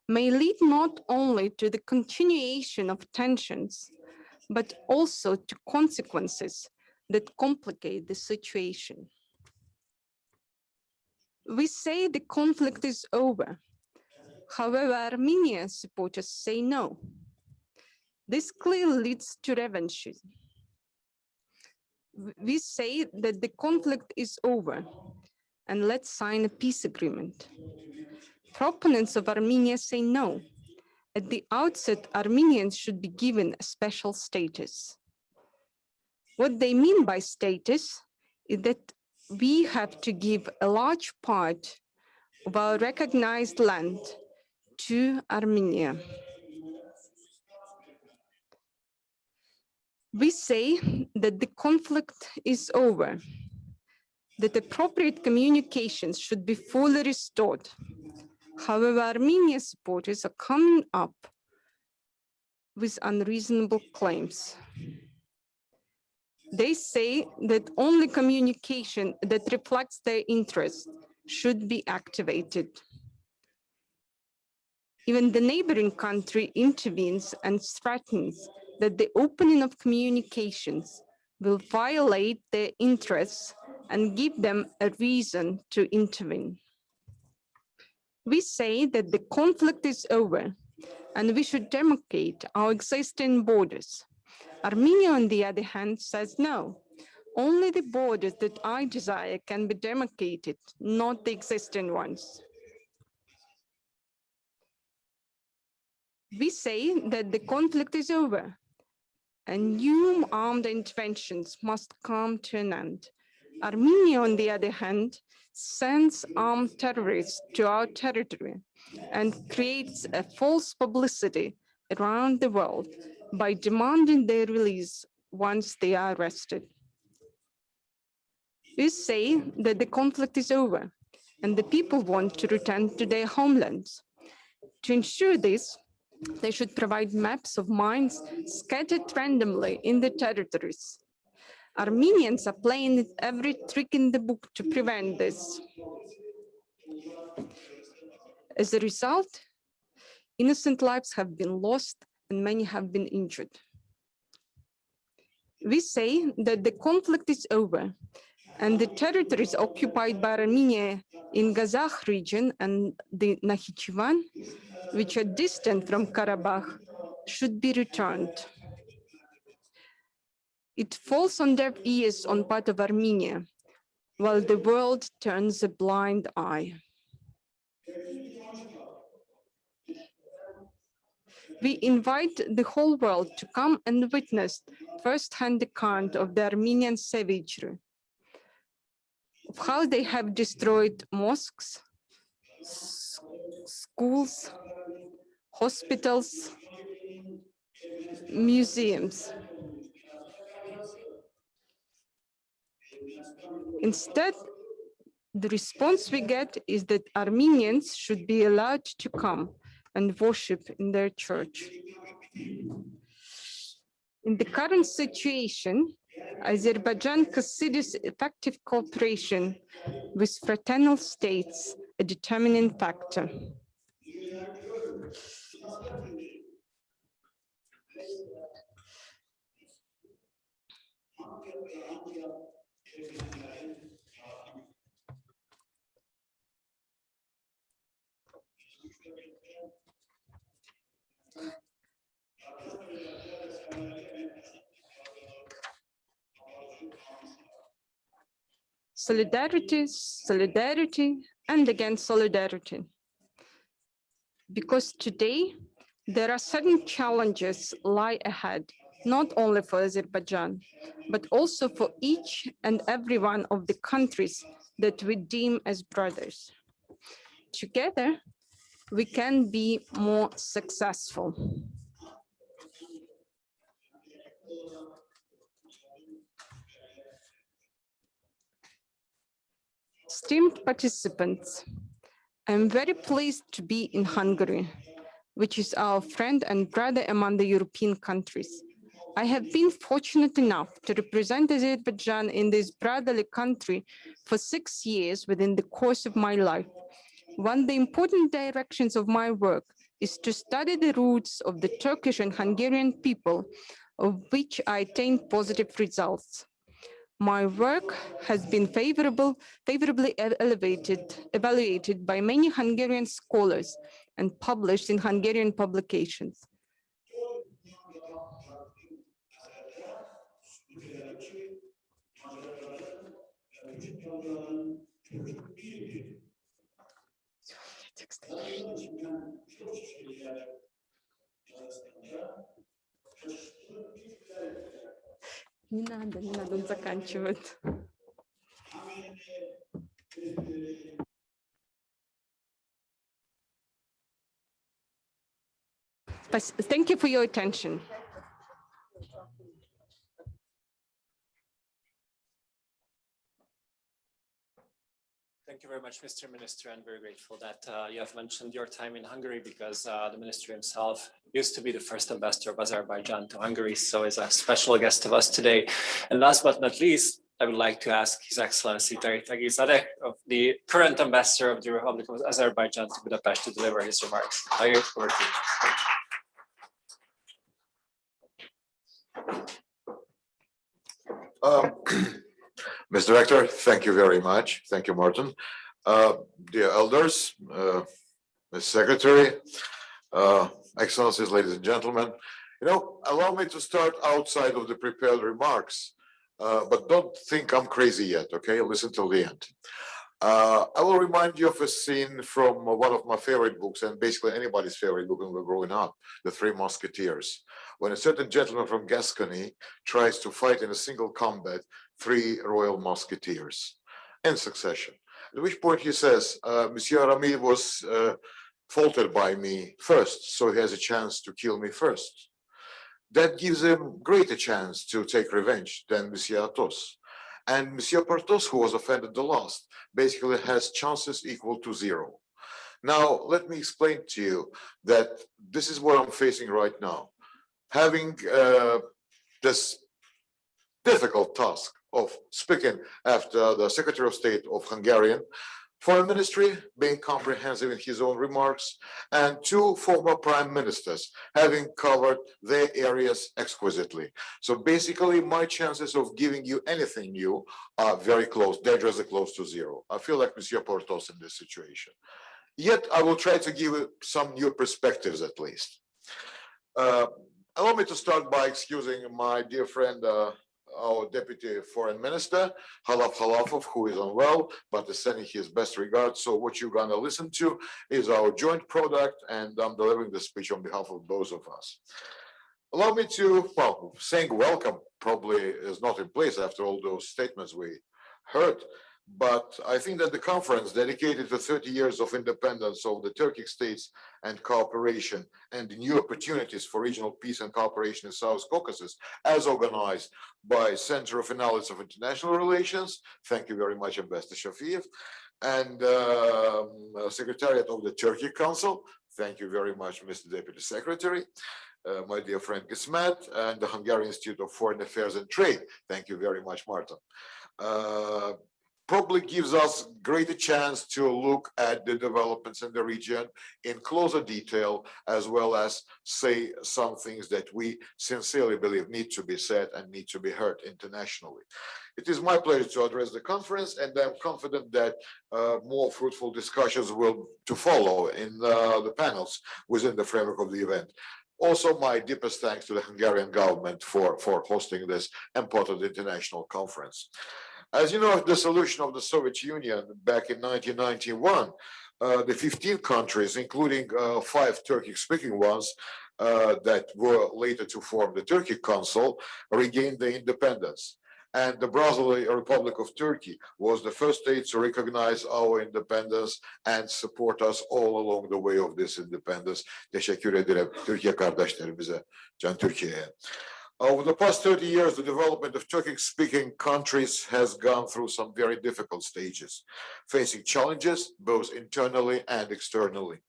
may lead not only to the continuation of tensions, but also to consequences that complicate the situation. We say the conflict is over. However, Armenian supporters say no. This clearly leads to revanchism. We say that the conflict is over and let's sign a peace agreement. Proponents of Armenia say no. At the outset, Armenians should be given a special status. What they mean by status is that we have to give a large part of our recognized land to Armenia. We say that the conflict is over, that appropriate communications should be fully restored. However, Armenian supporters are coming up with unreasonable claims. They say that only communication that reflects their interests should be activated. Even the neighboring country intervenes and threatens that the opening of communications will violate their interests and give them a reason to intervene. We say that the conflict is over and we should demarcate our existing borders. Armenia, on the other hand, says no. Only the borders that I desire can be demarcated, not the existing ones. We say that the conflict is over and new armed interventions must come to an end. Armenia, on the other hand, sends armed terrorists to our territory and creates a false publicity around the world by demanding their release once they are arrested. We say that the conflict is over and the people want to return to their homelands. To ensure this, they should provide maps of mines scattered randomly in the territories. Armenians are playing every trick in the book to prevent this. As a result, innocent lives have been lost and many have been injured. We say that the conflict is over and the territories occupied by Armenia in Kazakh region and the Nakhichevan, which are distant from Karabakh, should be returned. It falls on deaf ears on part of Armenia, while the world turns a blind eye. We invite the whole world to come and witness first-hand account of the Armenian savagery, of how they have destroyed mosques, schools, hospitals, museums. Instead, the response we get is that Armenians should be allowed to come and worship in their church. In the current situation, Azerbaijan considers effective cooperation with fraternal states a determining factor. Solidarity, solidarity, and again solidarity. Because today, there are certain challenges lie ahead, not only for Azerbaijan, but also for each and every one of the countries that we deem as brothers. Together, we can be more successful. Esteemed participants, I'm very pleased to be in Hungary, which is our friend and brother among the European countries. I have been fortunate enough to represent Azerbaijan in this brotherly country for 6 years within the course of my life. One of the important directions of my work is to study the roots of the Turkish and Hungarian people, of which I attained positive results. My work has been favorably evaluated by many Hungarian scholars and published in Hungarian publications. Не надо, он заканчивает. Thank you for your attention.
Thank you very much, Mr. Minister. I'm very grateful that you have mentioned your time in Hungary, because the minister himself used to be the first ambassador of Azerbaijan to Hungary, so is a special guest of us today. And last but not least, I would like to ask His Excellency Tarik Tagizadeh, of the current ambassador of the Republic of Azerbaijan to Budapest, to deliver his remarks. Tarik, over to you.
Mr. Director, thank you very much. Thank you, Márton. Dear elders, Ms. Secretary, Excellencies, ladies and gentlemen, allow me to start outside of the prepared remarks, but don't think I'm crazy yet, okay? Listen till the end. I will remind you of a scene from one of my favorite books, and basically anybody's favorite book when we're growing up, The Three Musketeers, when a certain gentleman from Gascony tries to fight in a single combat 3 royal musketeers in succession. At which point he says, Monsieur Rami was faulted by me first, so he has a chance to kill me first. That gives him greater chance to take revenge than Monsieur Athos. And Monsieur Porthos, who was offended the last, basically has chances equal to 0. Now, let me explain to you that this is what I'm facing right now. Having this difficult task of speaking after the Secretary of State of Hungarian Foreign Ministry, being comprehensive in his own remarks, and 2 former prime ministers having covered their areas exquisitely. So basically, my chances of giving you anything new are very close, dangerously close to 0. I feel like Monsieur Porthos in this situation. Yet, I will try to give you some new perspectives at least. Allow me to start by excusing my dear friend, our Deputy Foreign Minister, Khalaf Khalafov, who is unwell, but is sending his best regards. So what you're going to listen to is our joint product, and I'm delivering the speech on behalf of both of us. Allow me to, well, saying welcome probably is not in place after all those statements we heard, but I think that the conference dedicated to 30 years of independence of the Turkic States and cooperation and new opportunities for regional peace and cooperation in South Caucasus, as organized by Center of Analysis of International Relations, thank you very much, Ambassador Shafiyev, and Secretariat of the Turkic Council, thank you very much, Mr. Deputy Secretary, my dear friend Kismet, and the Hungarian Institute of Foreign Affairs and Trade, thank you very much, Márton. Probably gives us greater chance to look at the developments in the region in closer detail, as well as say some things that we sincerely believe need to be said and need to be heard internationally. It is my pleasure to address the conference, and I'm confident that more fruitful discussions will to follow in the panels within the framework of the event. Also, my deepest thanks to the Hungarian government for hosting this important international conference. As you know, the dissolution of the Soviet Union back in 1991, the 15 countries, including 5 Turkic-speaking ones that were later to form the Turkic Council, regained their independence. And the Brazilian Republic of Turkey was the first state to recognize our independence and support us all along the way of this independence. Teşekkür ederim Türkiye kardeşlerimize, Can Türkiye'ye. Over the past 30 years, the development of Turkic-speaking countries has gone through some very difficult stages, facing challenges both internally and externally.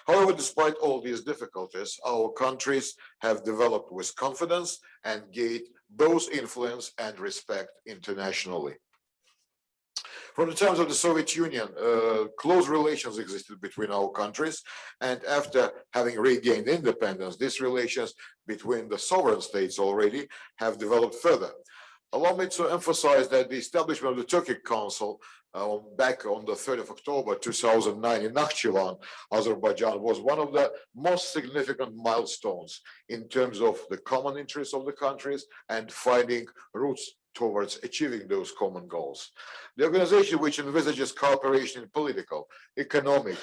However, despite all these difficulties, our countries have developed with confidence and gained both influence and respect internationally. From the times of the Soviet Union, close relations existed between our countries, and after having regained independence, these relations between the sovereign states already have developed further. Allow me to emphasize that the establishment of the Turkic Council back on the 3rd of October 2009 in Nakhchivan, Azerbaijan, was one of the most significant milestones in terms of the common interests of the countries and finding routes towards achieving those common goals. The organization, which envisages cooperation in political, economic,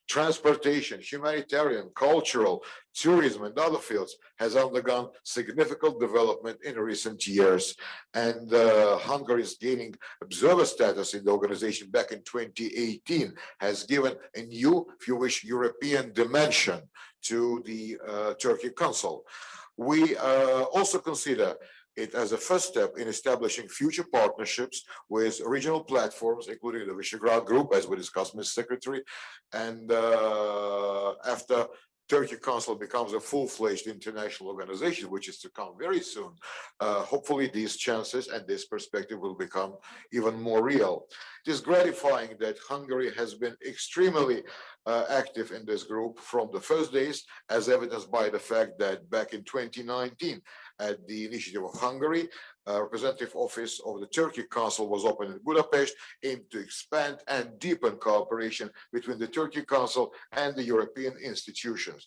transportation, humanitarian, cultural, tourism, and other fields, has undergone significant development in recent years. And Hungary's gaining observer status in the organization back in 2018 has given a new, if you wish, European dimension to the Turkic Council. We also consider it as a first step in establishing future partnerships with regional platforms, including the Visegrad Group, as we discussed, Ms. Secretary. And after Turkic Council becomes a full-fledged international organization, which is to come very soon, hopefully these chances and this perspective will become even more real. It is gratifying that Hungary has been extremely active in this group from the first days, as evidenced by the fact that back in 2019, at the initiative of Hungary, representative office of the Turkic Council was opened in Budapest, aimed to expand and deepen cooperation between the Turkic Council and the European institutions.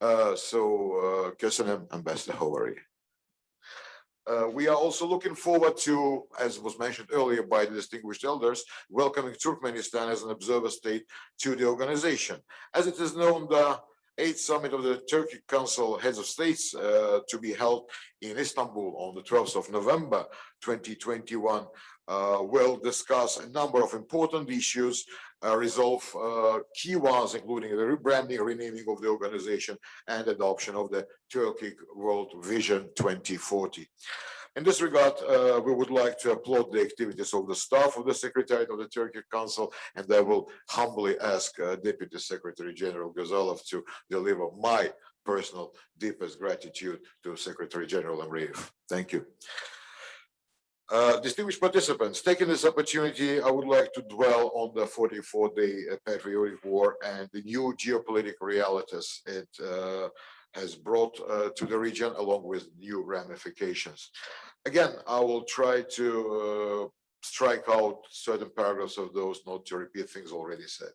Köszönöm, Ambassador Howard. We are also looking forward to, as was mentioned earlier by the distinguished elders, welcoming Turkmenistan as an observer state to the organization. As it is known, the 8th summit of the Turkic Council heads of states to be held in Istanbul on the 12th of November 2021 will discuss a number of important issues, resolve key ones, including the rebranding, renaming of the organization, and adoption of the Turkic World Vision 2040. In this regard, we would like to applaud the activities of the staff of the Secretariat of the Turkic Council, and I will humbly ask Deputy Secretary General Gazalov to deliver my personal deepest gratitude to Secretary General Amreyev. Thank you. Distinguished participants, taking this opportunity, I would like to dwell on the 44-day patriotic war and the new geopolitical realities it has brought to the region, along with new ramifications. Again, I will try to strike out certain paragraphs of those, not to repeat things already said.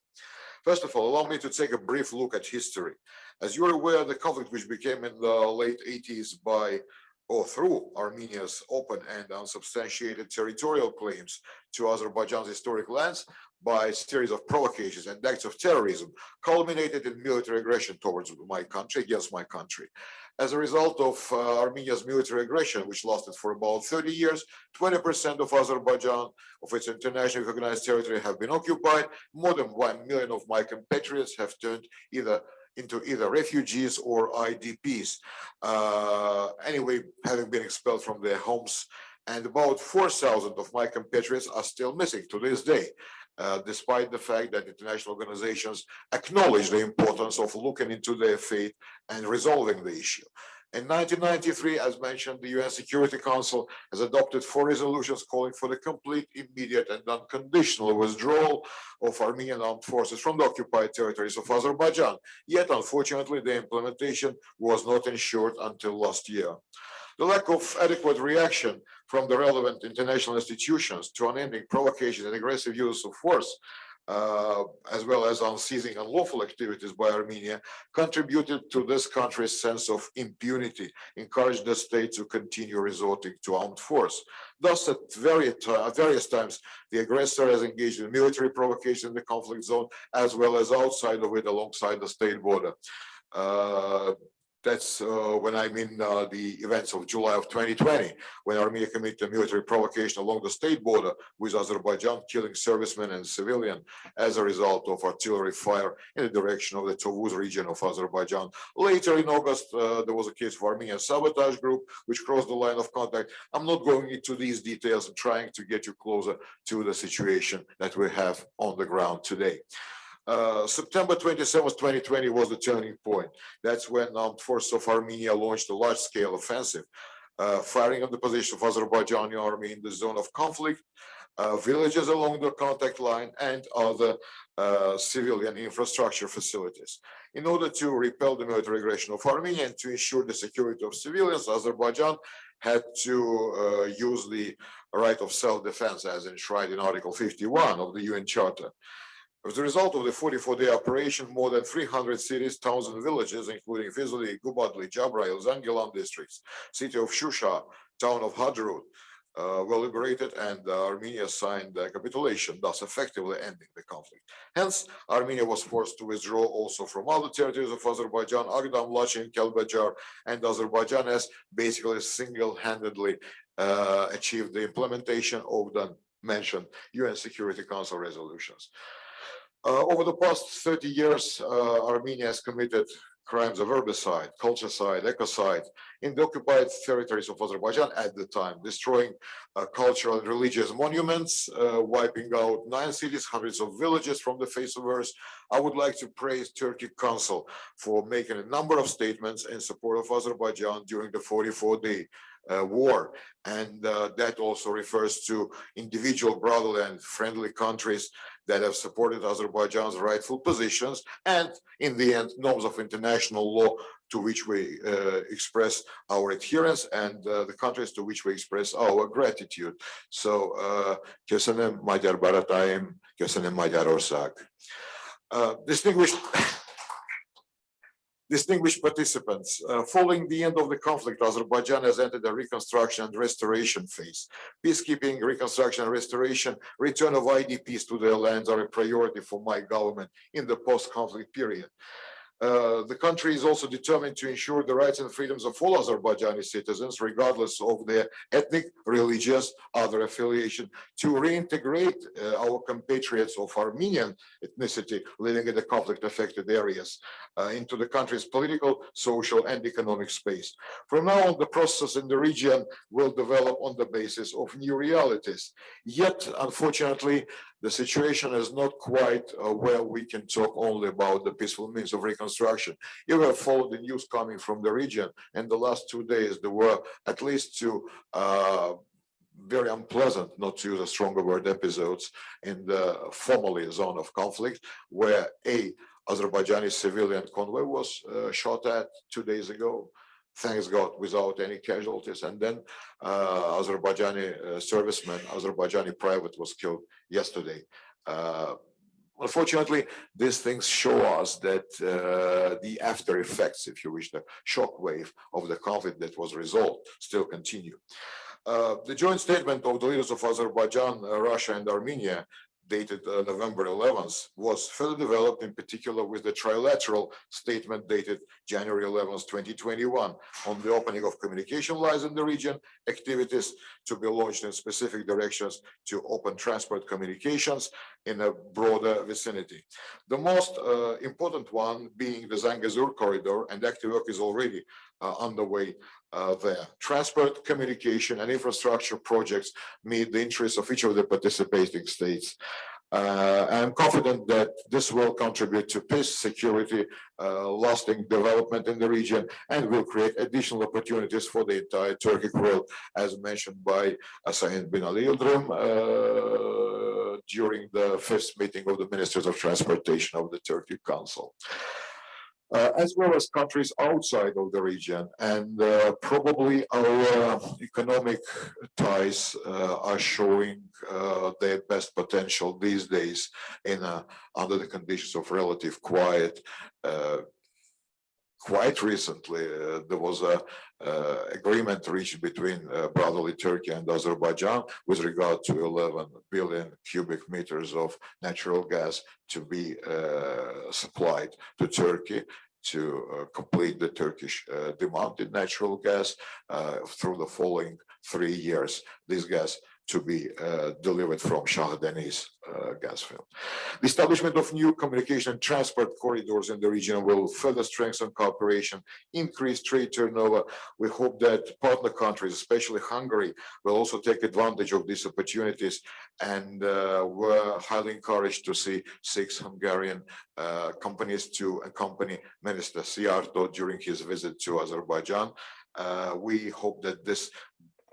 First of all, allow me to take a brief look at history. As you're aware, the conflict, which became in the late 80s by or through Armenia's open and unsubstantiated territorial claims to Azerbaijan's historic lands by a series of provocations and acts of terrorism, culminated in military aggression towards my country, against my country. As a result of Armenia's military aggression, which lasted for about 30 years, 20% of Azerbaijan, of its internationally recognized territory, have been occupied. More than 1 million of my compatriots have turned into either refugees or IDPs, anyway, having been expelled from their homes. And about 4,000 of my compatriots are still missing to this day, despite the fact that international organizations acknowledge the importance of looking into their fate and resolving the issue. In 1993, as mentioned, the UN Security Council has adopted 4 resolutions calling for the complete, immediate, and unconditional withdrawal of Armenian armed forces from the occupied territories of Azerbaijan. Yet, unfortunately, the implementation was not ensured until last year. The lack of adequate reaction from the relevant international institutions to unending provocation and aggressive use of force, as well as unceasing unlawful activities by Armenia, contributed to this country's sense of impunity, encouraged the state to continue resorting to armed force. Thus, at various times, the aggressor has engaged in military provocation in the conflict zone, as well as outside of it, alongside the state border. That's when I mean the events of July of 2020, when Armenia committed a military provocation along the state border with Azerbaijan, killing servicemen and civilians as a result of artillery fire in the direction of the Tovuz region of Azerbaijan. Later in August, there was a case of Armenian sabotage group, which crossed the line of contact. I'm not going into these details. I'm trying to get you closer to the situation that we have on the ground today. September 27, 2020 was the turning point. That's when armed forces of Armenia launched a large-scale offensive, firing on the position of Azerbaijani army in the zone of conflict, villages along the contact line, and other civilian infrastructure facilities. In order to repel the military aggression of Armenia and to ensure the security of civilians, Azerbaijan had to use the right of self-defense as enshrined in Article 51 of the UN Charter. As a result of the 44-day operation, more than 300 cities, towns, and villages, including Fizuli, Gubadli, Jabrayil, Zangilan districts, city of Shusha, town of Hadrut, were liberated, and Armenia signed a capitulation, thus effectively ending the conflict. Hence, Armenia was forced to withdraw also from other territories of Azerbaijan, Agdam, Lachin, Kelbajar, and Azerbaijan has basically single-handedly achieved the implementation of the mentioned UN Security Council resolutions. Over the past 30 years, Armenia has committed crimes of herbicide, culturicide, ecocide in the occupied territories of Azerbaijan at the time, destroying cultural and religious monuments, wiping out 9 cities, hundreds of villages from the face of earth. I would like to praise Turkic Council for making a number of statements in support of Azerbaijan during the 44-day war. And that also refers to individual brotherly and friendly countries that have supported Azerbaijan's rightful positions and, in the end, norms of international law to which we express our adherence and the countries to which we express our gratitude. So, köszönöm magyar barátaim, köszönöm Magyarország. Distinguished participants, following the end of the conflict, Azerbaijan has entered a reconstruction and restoration phase. Peacekeeping, reconstruction and restoration, return of IDPs to their lands are a priority for my government in the post-conflict period. The country is also determined to ensure the rights and freedoms of all Azerbaijani citizens, regardless of their ethnic, religious, other affiliation, to reintegrate our compatriots of Armenian ethnicity living in the conflict-affected areas into the country's political, social, and economic space. From now on, the process in the region will develop on the basis of new realities. Yet, unfortunately, the situation is not quite where we can talk only about the peaceful means of reconstruction. You have followed the news coming from the region, and the last 2 days there were at least 2 very unpleasant, not to use a stronger word, episodes in the formerly zone of conflict, where a Azerbaijani civilian convoy was shot at 2 days ago. Thanks God, without any casualties. And then Azerbaijani serviceman, Azerbaijani private was killed yesterday. Unfortunately, these things show us that the after effects, if you wish, the shock wave of the conflict that was resolved still continue. The joint statement of the leaders of Azerbaijan, Russia, and Armenia, dated November 11th, was further developed in particular with the trilateral statement dated January 11th, 2021 on the opening of communication lines in the region, activities to be launched in specific directions to open transport communications in a broader vicinity. The most important one being the Zangezur corridor, and active work is already underway there. Transport, communication, and infrastructure projects meet the interests of each of the participating states. I'm confident that this will contribute to peace, security, lasting development in the region, and will create additional opportunities for the entire Turkic world, as mentioned by Sayın Binali Yildirim during the 5th meeting of the Ministers of Transportation of the Turkic Council. As well as countries outside of the region, and probably our economic ties are showing their best potential these days in under the conditions of relative quiet. Quite recently, there was an agreement reached between brotherly Turkey and Azerbaijan with regard to 11 billion cubic meters of natural gas to be supplied to Turkey to complete the Turkish demand in natural gas through the following 3 years. This gas to be delivered from Shah Deniz gas field. The establishment of new communication and transport corridors in the region will further strengthen cooperation, increase trade turnover. We hope that partner countries, especially Hungary, will also take advantage of these opportunities, and we're highly encouraged to see 6 Hungarian companies to accompany Minister Szijjártó during his visit to Azerbaijan. We hope that this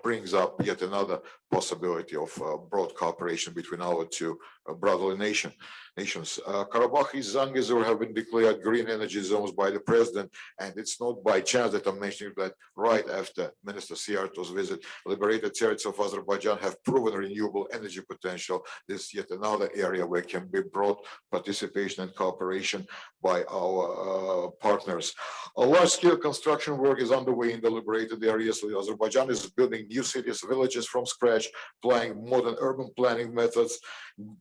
brings up yet another possibility of broad cooperation between our 2 brotherly nations. Karabakh and Zangezur have been declared green energy zones by the president, and it's not by chance that I'm mentioning that right after Minister Szijjártó's visit, liberated territories of Azerbaijan have proven renewable energy potential. This is yet another area where can be broad participation and cooperation by our partners. A large-scale construction work is underway in the liberated areas. Azerbaijan is building new cities, villages from scratch, applying modern urban planning methods,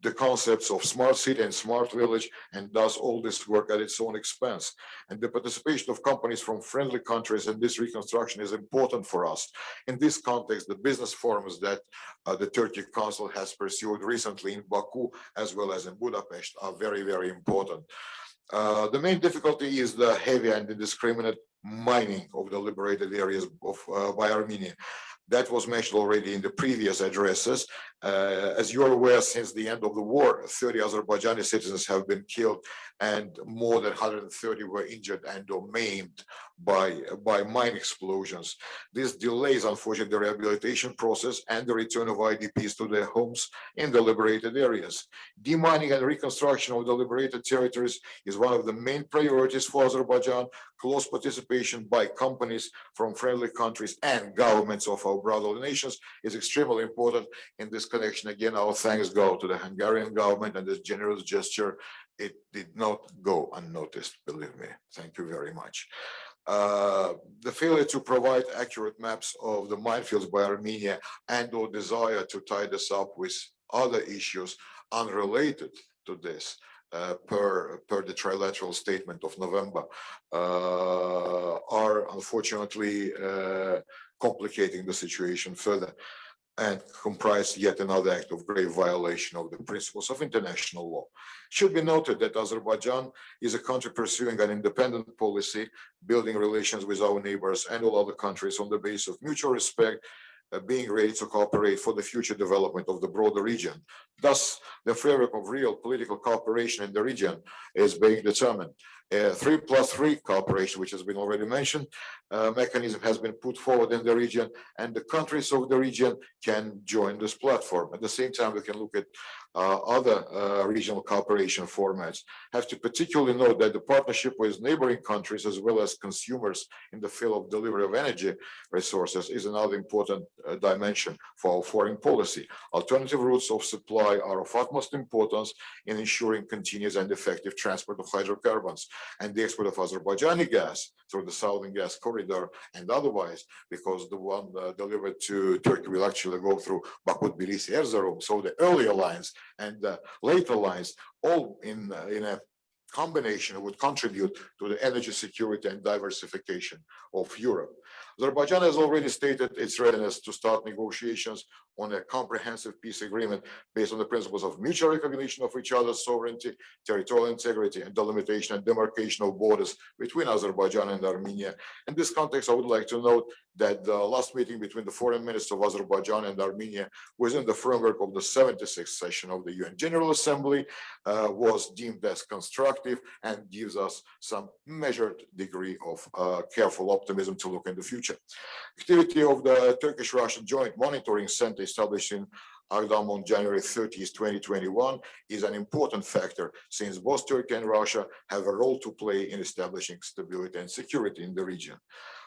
the concepts of smart city and smart village, and does all this work at its own expense. And the participation of companies from friendly countries in this reconstruction is important for us. In this context, the business forums that the Turkic Council has pursued recently in Baku as well as in Budapest are very, very important. The main difficulty is the heavy and indiscriminate mining of the liberated areas by Armenia. That was mentioned already in the previous addresses. As you're aware, since the end of the war, 30 Azerbaijani citizens have been killed and more than 130 were injured and or maimed by mine explosions. This delays, unfortunately, the rehabilitation process and the return of IDPs to their homes in the liberated areas. Demining and reconstruction of the liberated territories is one of the main priorities for Azerbaijan. Close participation by companies from friendly countries and governments of our brotherly nations is extremely important. In this connection, again, our thanks go to the Hungarian government and this generous gesture. It did not go unnoticed, believe me. Thank you very much. The failure to provide accurate maps of the minefields by Armenia and or desire to tie this up with other issues unrelated to this per the trilateral statement of November are unfortunately complicating the situation further and comprise yet another act of grave violation of the principles of international law. Should be noted that Azerbaijan is a country pursuing an independent policy, building relations with our neighbors and all other countries on the basis of mutual respect, being ready to cooperate for the future development of the broader region. Thus, the framework of real political cooperation in the region is being determined. 3+3 cooperation, which has been already mentioned, mechanism has been put forward in the region, and the countries of the region can join this platform. At the same time, we can look at other regional cooperation formats. Have to particularly note that the partnership with neighboring countries as well as consumers in the field of delivery of energy resources is another important dimension for our foreign policy. Alternative routes of supply are of utmost importance in ensuring continuous and effective transport of hydrocarbons, and the export of Azerbaijani gas through the Southern Gas Corridor and otherwise, because the one delivered to Turkey will actually go through Baku, Tbilisi, Erzurum. So the earlier lines and the later lines, all in a combination, would contribute to the energy security and diversification of Europe. Azerbaijan has already stated its readiness to start negotiations on a comprehensive peace agreement based on the principles of mutual recognition of each other's sovereignty, territorial integrity, and delimitation and demarcation of borders between Azerbaijan and Armenia. In this context, I would like to note that the last meeting between the foreign ministers of Azerbaijan and Armenia within the framework of the 76th session of the UN General Assembly was deemed as constructive and gives us some measured degree of careful optimism to look in the future. Activity of the Turkish-Russian Joint Monitoring Center established in Agdam on January 30, 2021 is an important factor, since both Turkey and Russia have a role to play in establishing stability and security in the region.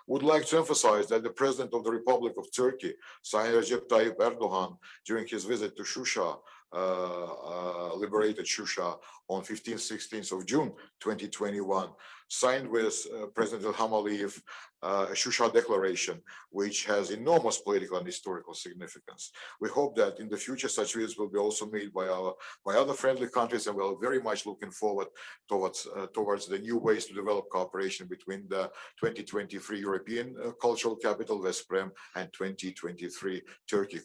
Would like to emphasize that the President of the Republic of Turkey, Sayın Recep Tayyip Erdogan, during his visit to Shusha, liberated Shusha on 15-16th of June 2021, signed with President Ilham Aliyev a Shusha Declaration, which has enormous political and historical significance. We hope that in the future such visits will be also made by other friendly countries, and we're very much looking forward towards the new ways to develop cooperation between the 2023 European Cultural Capital Vesprem and 2023 Turkic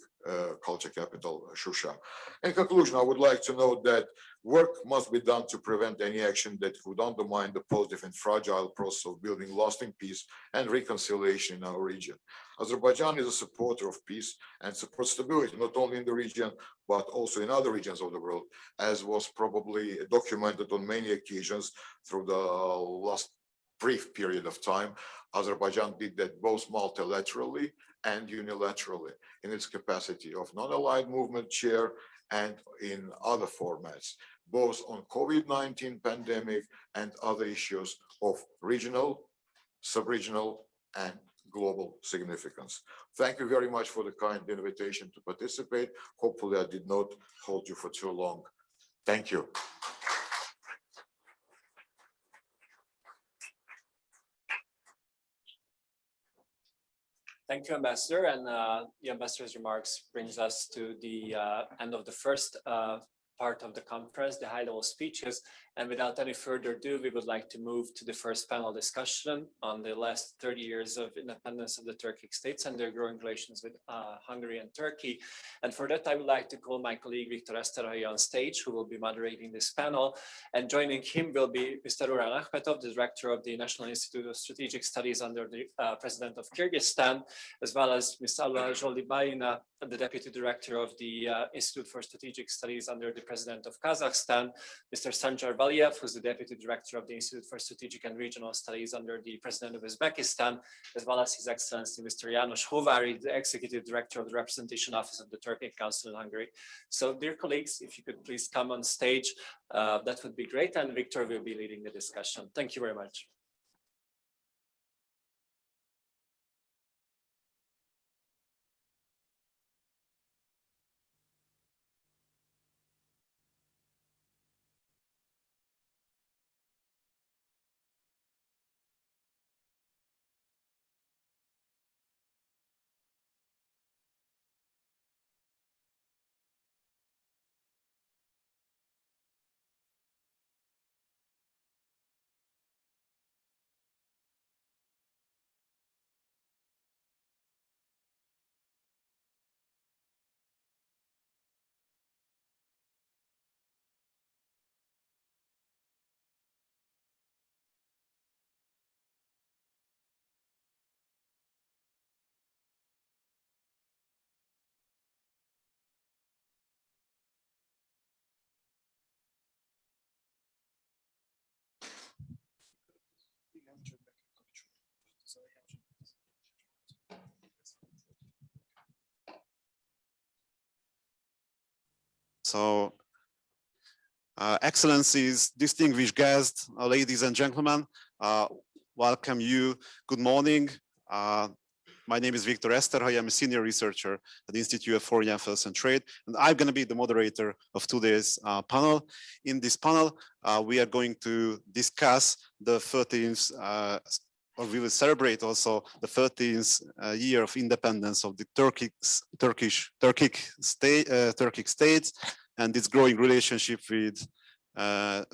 Culture Capital Shusha. In conclusion, I would like to note that work must be done to prevent any action that would undermine the positive and fragile process of building lasting peace and reconciliation in our region. Azerbaijan is a supporter of peace and supports stability, not only in the region, but also in other regions of the world, as was probably documented on many occasions through the last brief period of time. Azerbaijan did that both multilaterally and unilaterally in its capacity of non-aligned movement chair and in other formats, both on COVID-19 pandemic and other issues of regional, sub-regional, and global significance. Thank you very much for the kind invitation to participate. Hopefully I did not hold you for too long. Thank you.
Thank you, Ambassador. And the Ambassador's remarks brings us to the end of the first part of the conference, the high-level speeches. And without any further ado, we would like to move to the first panel discussion on the last 30 years of independence of the Turkic States and their growing relations with Hungary and Turkey. And for that, I would like to call my colleague Viktor Sztáray on stage, who will be moderating this panel. And joining him will be Mr. Orhan Akhmetov, the director of the National Institute of Strategic Studies under the President of Kyrgyzstan, as well as Ms. Alva Joldibayina, the deputy director of the Institute for Strategic Studies under the President of Kazakhstan, Mr. Sanjar Valiev, who's the deputy director of the Institute for Strategic and Regional Studies under the President of Uzbekistan, as well as His Excellency Mr. János Hóváry, the executive director of the Representation Office of the Turkic Council in Hungary. So, dear colleagues, if you could please come on stage, that would be great, and Viktor will be leading the discussion. Thank you very much.
So, Excellencies, distinguished guests, ladies and gentlemen, welcome you. Good morning. My name is Viktor Sztáray. I'm a senior researcher at the Institute of Foreign Affairs and Trade, and I'm going to be the moderator of today's panel. In this panel, we are going to discuss the 13th, or we will celebrate also the 13th year of independence of the Turkic States and its growing relationship with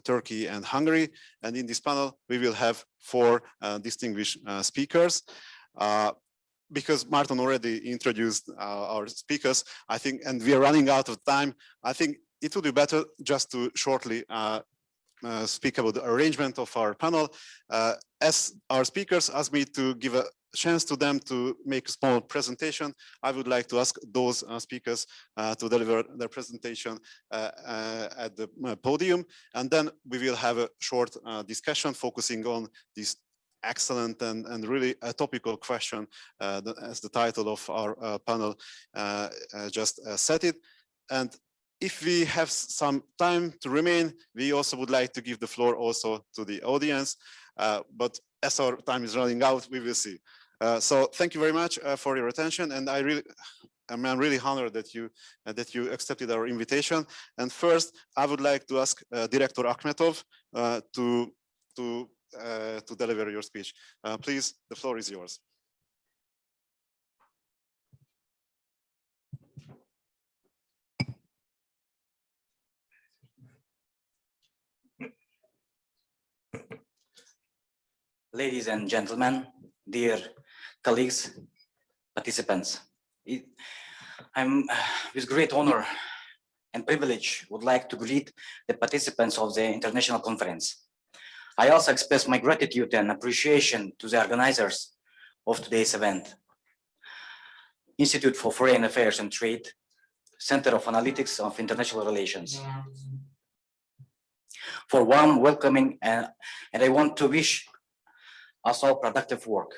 Turkey and Hungary. And in this panel, we will have 4 distinguished speakers. Because Márton already introduced our speakers, I think, and we are running out of time, I think it would be better just to shortly speak about the arrangement of our panel. As our speakers asked me to give a chance to them to make a small presentation, I would like to ask those speakers to deliver their presentation at the podium, and then we will have a short discussion focusing on this excellent and really a topical question, as the title of our panel just set it. And if we have some time to remain, we also would like to give the floor also to the audience, but as our time is running out, we will see. So thank you very much for your attention, and I'm really honored that you accepted our invitation. And first, I would like to ask Director Akhmetov to deliver your speech. Please, the floor is yours.
Ladies and gentlemen, dear colleagues, participants, I'm with great honor and privilege would like to greet the participants of the international conference. I also express my gratitude and appreciation to the organizers of today's event. Institute for Foreign Affairs and Trade, Center of Analytics of International Relations, for warm welcoming, and I want to wish us all productive work.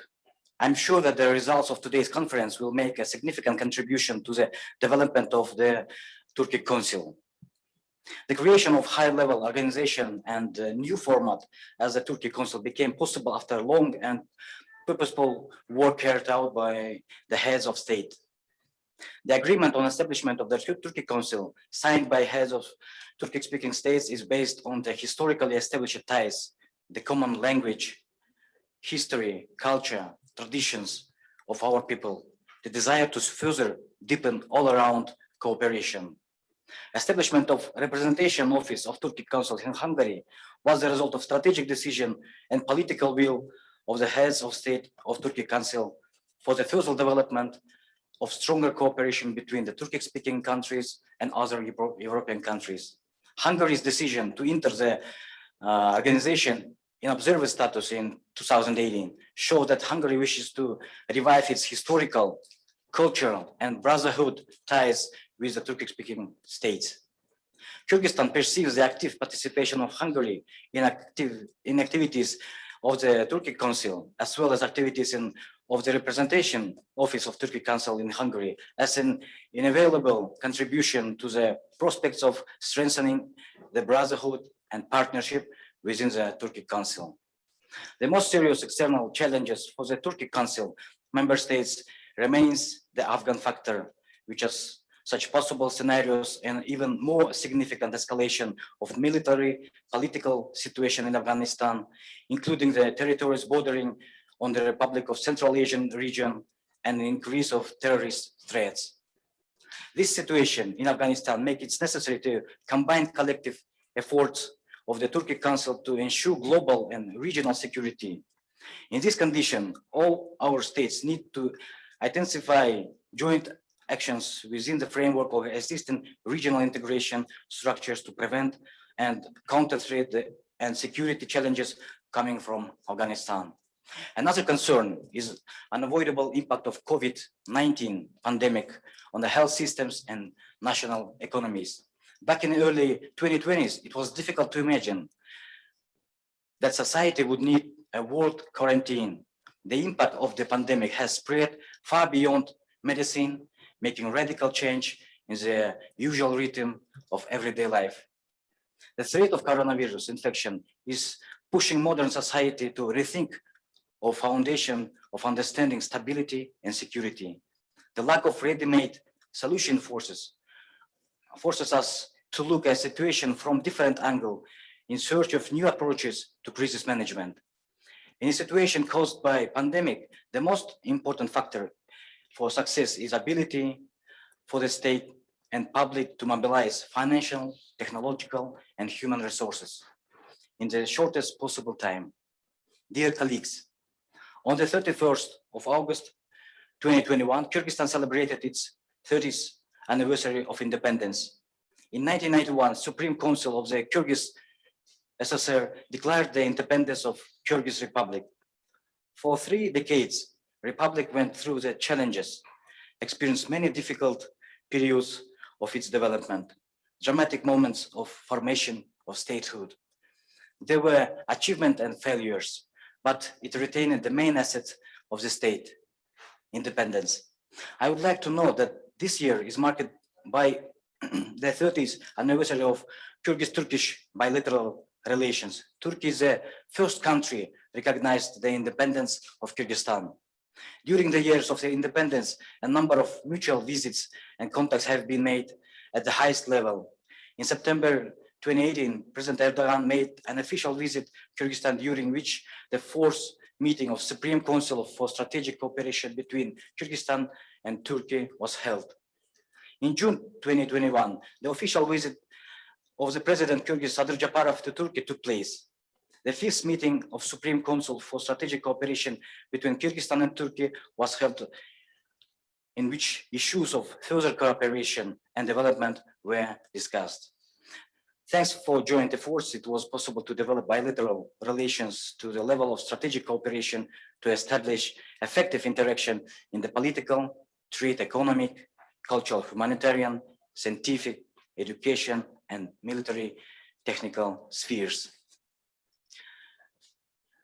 I'm sure that the results of today's conference will make a significant contribution to the development of the Turkic Council. The creation of high-level organization and a new format as the Turkic Council became possible after long and purposeful work carried out by the heads of state. The agreement on establishment of the Turkic Council, signed by heads of Turkic-speaking states, is based on the historically established ties, the common language, history, culture, traditions of our people, the desire to further deepen all-around cooperation. Establishment of representation office of Turkic Council in Hungary was the result of strategic decision and political will of the heads of state of Turkic Council for the further development of stronger cooperation between the Turkic-speaking countries and other European countries. Hungary's decision to enter the organization in observer status in 2018 showed that Hungary wishes to revive its historical, cultural, and brotherhood ties with the Turkic-speaking states. Kyrgyzstan perceives the active participation of Hungary in activities of the Turkic Council, as well as activities of the representation office of Turkic Council in Hungary, as an invaluable contribution to the prospects of strengthening the brotherhood and partnership within the Turkic Council. The most serious external challenges for the Turkic Council member states remains the Afghan factor, which has such possible scenarios and even more significant escalation of military political situation in Afghanistan, including the territories bordering on the Republic of Central Asian region and the increase of terrorist threats. This situation in Afghanistan makes it necessary to combine collective efforts of the Turkic Council to ensure global and regional security. In this condition, all our states need to intensify joint actions within the framework of existing regional integration structures to prevent and counter threat and security challenges coming from Afghanistan. Another concern is unavoidable impact of COVID-19 pandemic on the health systems and national economies. Back in the early 2020s, it was difficult to imagine that society would need a world quarantine. The impact of the pandemic has spread far beyond medicine, making radical change in the usual rhythm of everyday life. The threat of coronavirus infection is pushing modern society to rethink a foundation of understanding stability and security. The lack of ready-made solution forces us to look at a situation from different angles in search of new approaches to crisis management. In a situation caused by pandemic, the most important factor for success is ability for the state and public to mobilize financial, technological, and human resources in the shortest possible time. Dear colleagues, on the 31st of August 2021, Kyrgyzstan celebrated its 30th anniversary of independence. In 1991, Supreme Council of the Kyrgyz SSR declared the independence of Kyrgyz Republic. For 3 decades, Republic went through the challenges, experienced many difficult periods of its development, dramatic moments of formation of statehood. There were achievements and failures, but it retained the main asset of the state, independence. I would like to note that this year is marked by the 30th anniversary of Kyrgyz-Turkish bilateral relations. Turkey is the first country recognized the independence of Kyrgyzstan. During the years of the independence, a number of mutual visits and contacts have been made at the highest level. In September 2018, President Erdogan made an official visit to Kyrgyzstan, during which the 4th meeting of Supreme Council for Strategic Cooperation between Kyrgyzstan and Turkey was held. In June 2021, the official visit of the President Kyrgyz Sadyr Japarov to Turkey took place. The 5th meeting of Supreme Council for Strategic Cooperation between Kyrgyzstan and Turkey was held, in which issues of further cooperation and development were discussed. Thanks for joint efforts, it was possible to develop bilateral relations to the level of strategic cooperation to establish effective interaction in the political, trade, economic, cultural, humanitarian, scientific, education, and military technical spheres.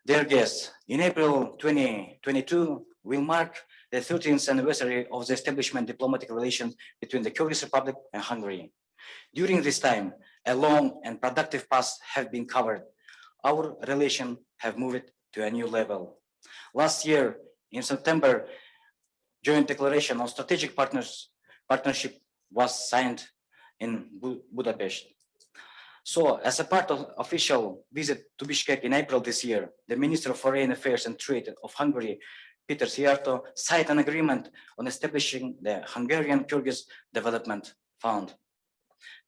Dear guests, in April 2022, we'll mark the 13th anniversary of the establishment of diplomatic relations between the Kyrgyz Republic and Hungary. During this time, a long and productive path have been covered. Our relations have moved to a new level. Last year, in September, joint declaration on strategic partnership was signed in Budapest. So, as a part of official visit to Bishkek in April this year, the Minister of Foreign Affairs and Trade of Hungary, Péter signed an agreement on establishing the Hungarian Kyrgyz Development Fund.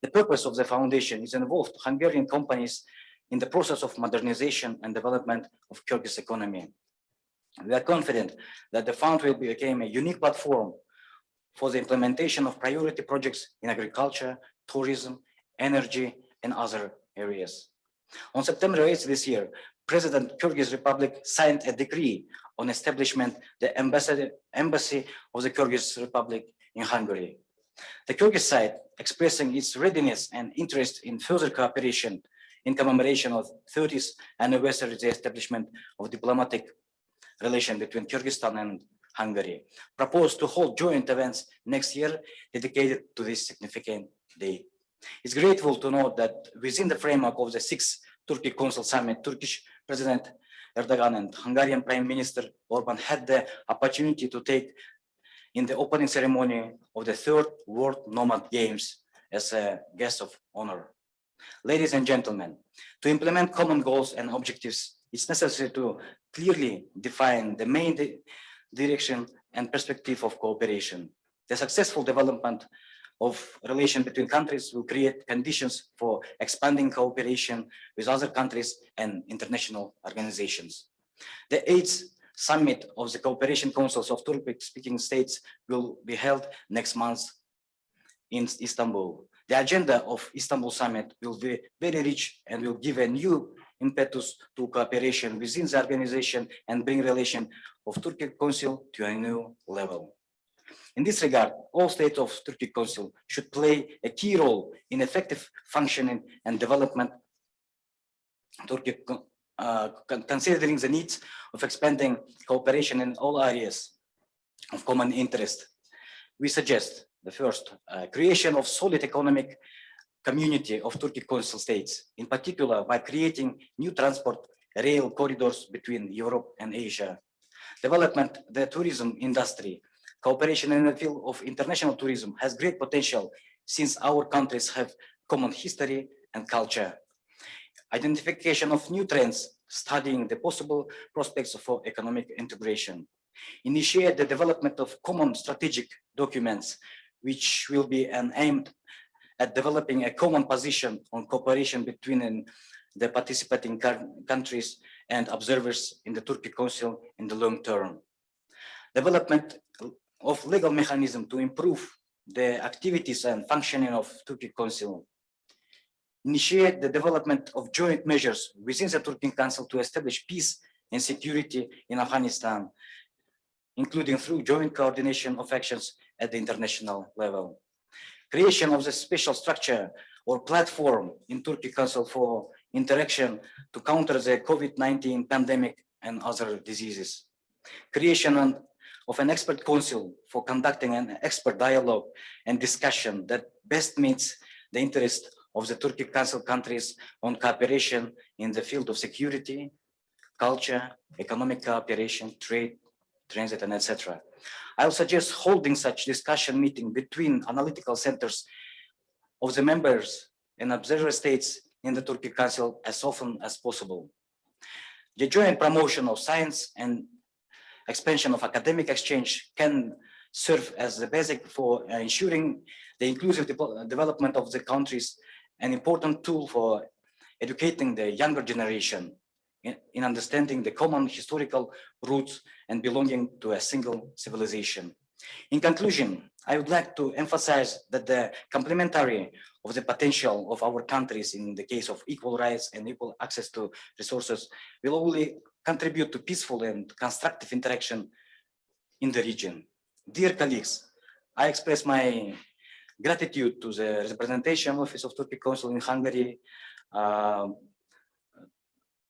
The purpose of the foundation is involved Hungarian companies in the process of modernization and development of Kyrgyz economy. We are confident that the fund will become a unique platform for the implementation of priority projects in agriculture, tourism, energy, and other areas. On September 8th this year, President Kyrgyz Republic signed a decree on establishment the embassy of the Kyrgyz Republic in Hungary. The Kyrgyz side, expressing its readiness and interest in further cooperation in commemoration of 30th anniversary of the establishment of diplomatic relation between Kyrgyzstan and Hungary, proposed to hold joint events next year dedicated to this significant day. It's grateful to note that within the framework of the 6th Turkic Council Summit, Turkish President Erdogan and Hungarian Prime Minister Orban had the opportunity to take in the opening ceremony of the 3rd World Nomad Games as a guest of honor. Ladies and gentlemen, to implement common goals and objectives, it's necessary to clearly define the main direction and perspective of cooperation. The successful development of relation between countries will create conditions for expanding cooperation with other countries and international organizations. The 8th Summit of the Cooperation Councils of Turkic-speaking states will be held next month in Istanbul. The agenda of Istanbul Summit will be very rich and will give a new impetus to cooperation within the organization and bring relation of Turkic Council to a new level. In this regard, all states of Turkic Council should play a key role in effective functioning and development, considering the needs of expanding cooperation in all areas of common interest. We suggest the first, creation of solid economic community of Turkic Council states, in particular by creating new transport rail corridors between Europe and Asia. Development the tourism industry. Cooperation in the field of international tourism has great potential since our countries have common history and culture. Identification of new trends, studying the possible prospects for economic integration. Initiate the development of common strategic documents, which will be aimed at developing a common position on cooperation between the participating countries and observers in the Turkic Council in the long term. Development of legal mechanism to improve the activities and functioning of Turkic Council. Initiate the development of joint measures within the Turkic Council to establish peace and security in Afghanistan, including through joint coordination of actions at the international level. Creation of the special structure or platform in Turkic Council for interaction to counter the COVID-19 pandemic and other diseases. Creation of an expert council for conducting an expert dialogue and discussion that best meets the interest of the Turkic Council countries on cooperation in the field of security, culture, economic cooperation, trade, transit, and etc. I will suggest holding such discussion meeting between analytical centers of the members and observer states in the Turkic Council as often as possible. The joint promotion of science and expansion of academic exchange can serve as the basic for ensuring the inclusive development of the countries, an important tool for educating the younger generation in understanding the common historical roots and belonging to a single civilization. In conclusion, I would like to emphasize that the complementary of the potential of our countries in the case of equal rights and equal access to resources will only contribute to peaceful and constructive interaction in the region. Dear colleagues, I express my gratitude to the Representation Office of Turkic Council in Hungary,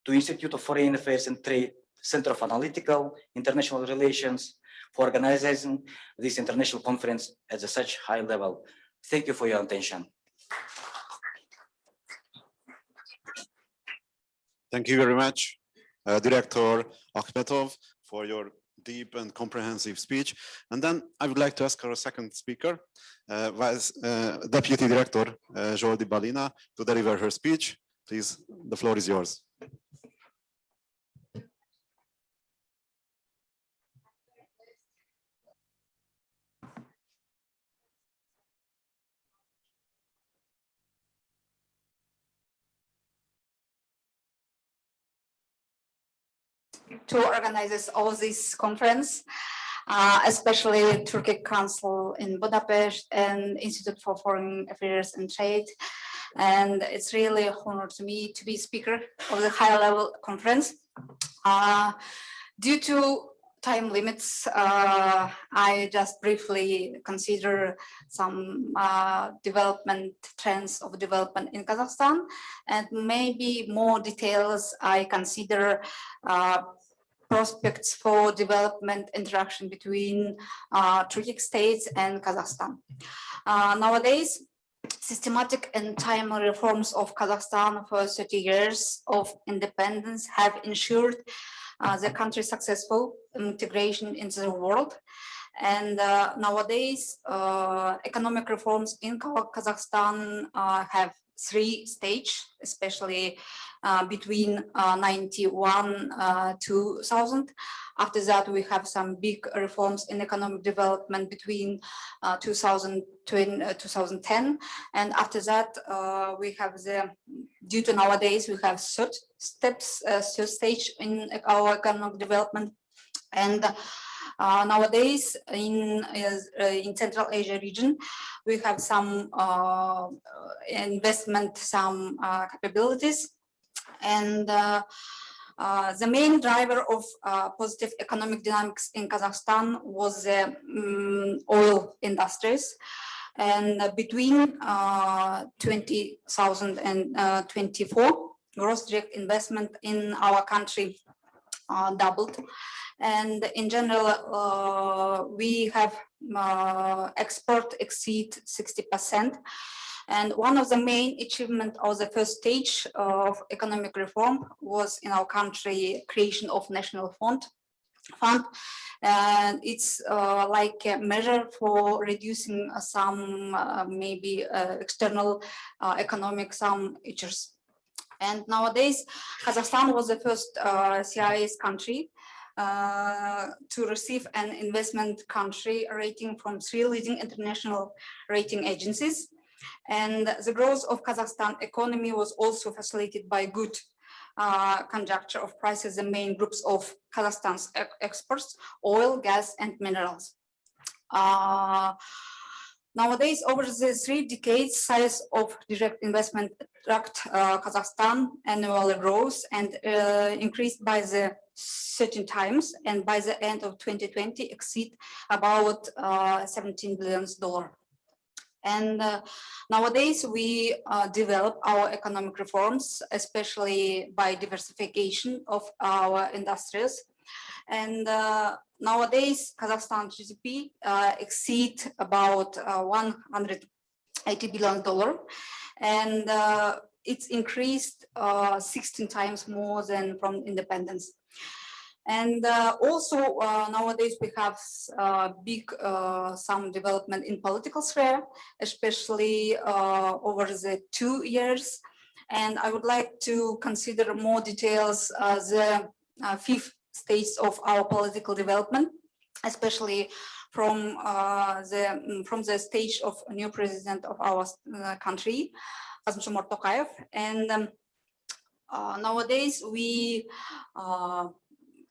to Institute of Foreign Affairs and Trade, Center of Analytical International Relations, for organizing this international conference at such high level. Thank you for your attention.
Thank you very much, Director Akhmetov, for your deep and comprehensive speech. And then I would like to ask our second speaker, Deputy Director Zsoldi Balina, to deliver her speech. Please, the floor is yours.
to organize all this conference, especially Turkic Council in Budapest and Institute for Foreign Affairs and Trade. And it's really an honor to me to be speaker of the high-level conference. Due to time limits, I just briefly consider some development trends of development in Kazakhstan, and maybe more details I consider prospects for development interaction between Turkic states and Kazakhstan. Nowadays, systematic and timely reforms of Kazakhstan for 30 years of independence have ensured the country's successful integration into the world. And nowadays, economic reforms in Kazakhstan have 3 stages, especially between 91 2000. After that, we have some big reforms in economic development between 2010. And after that, we have due to nowadays, we have third stage in our economic development. And nowadays in Central Asia region, we have some investment, some capabilities. And the main driver of positive economic dynamics in Kazakhstan was the oil industries. And between 2024, gross direct investment in our country doubled. And in general, we have export exceed 60%. And one of the main achievements of the first stage of economic reform was in our country creation of national fund. And it's like a measure for reducing some maybe external economic some issues. And nowadays, Kazakhstan was the first CIS country to receive an investment country rating from 3 leading international rating agencies. And the growth of Kazakhstan economy was also facilitated by good conjuncture of prices, the main groups of Kazakhstan's exports, oil, gas, and minerals. Nowadays, over the 3 decades, size of direct investment attract Kazakhstan annual growth and increased by the 13 times, and by the end of 2020 exceed about $17 billion. And nowadays we develop our economic reforms, especially by diversification of our industries. And nowadays Kazakhstan GDP exceed about $180 billion, and it's increased 16 times more than from independence. And also nowadays we have big some development in political sphere, especially over the 2 years. And I would like to consider more details the 5th stage of our political development, especially from the stage of a new president of our country, Kassym-Jomart Tokayev. And nowadays we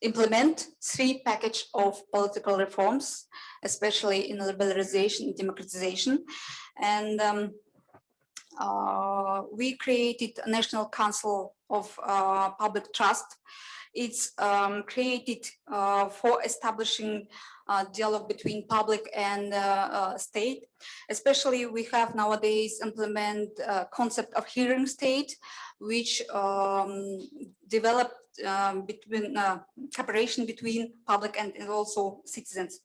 implement 3 packages of political reforms, especially in liberalization and democratization. And we created a National Council of Public Trust. It's created for establishing dialogue between public and state. Especially we have nowadays implement concept of hearing state, which developed between cooperation between public and also citizens.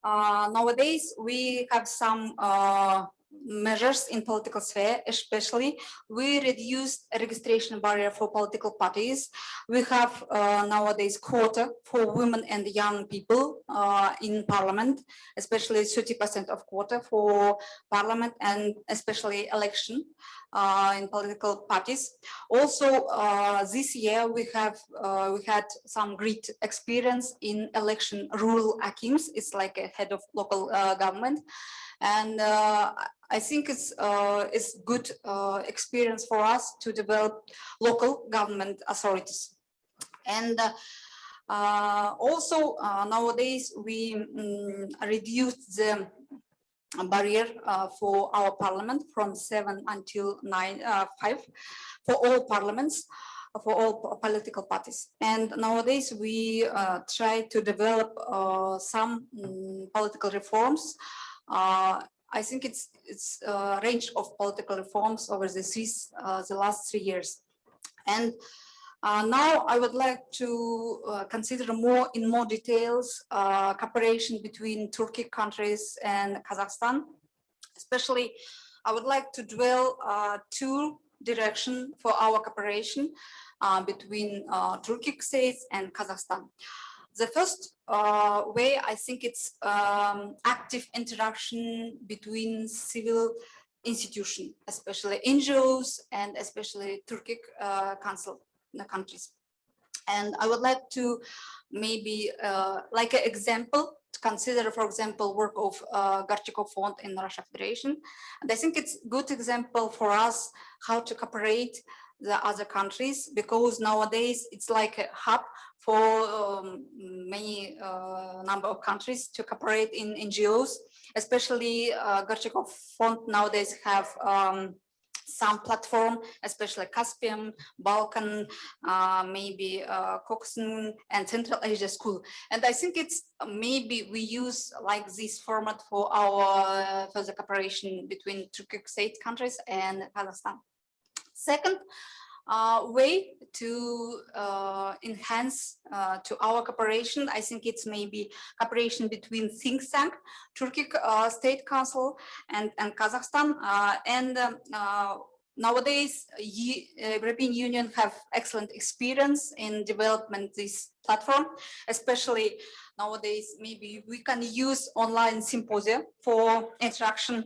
Nowadays we have some measures in political sphere, especially we reduced registration barrier for political parties. We have nowadays quota for women and young people in parliament, especially 30% of quota for parliament, and especially election in political parties. Also this year we had some great experience in election rural akims. It's like a head of local government. And I think it's good experience for us to develop local government authorities. And also nowadays we reduced the barrier for our parliament from 7 until 5 for all parliaments, for all political parties. And nowadays we try to develop some political reforms. I think it's a range of political reforms over the last 3 years. And now I would like to consider in more details cooperation between Turkic countries and Kazakhstan. Especially, I would like to dwell two directions for our cooperation between Turkic States and Kazakhstan. The first way, I think it's active interaction between civil institutions, especially NGOs and especially Turkic Council countries. And I would like to maybe like an example to consider, for example, work of Garchikov Fund in Russia Federation. And I think it's a good example for us how to cooperate the other countries, because nowadays it's like a hub for many number of countries to cooperate in NGOs, especially Garchikov Fund nowadays have some platform, especially Caspian, Balkan, maybe Caucasus and Central Asia School. And I think it's maybe we use like this format for our further cooperation between Turkic state countries and Kazakhstan. Second way to enhance to our cooperation, I think it's maybe cooperation between think tank, Turkic State Council and Kazakhstan. Nowadays, European Union have excellent experience in development this platform, especially nowadays, maybe we can use online symposia for interaction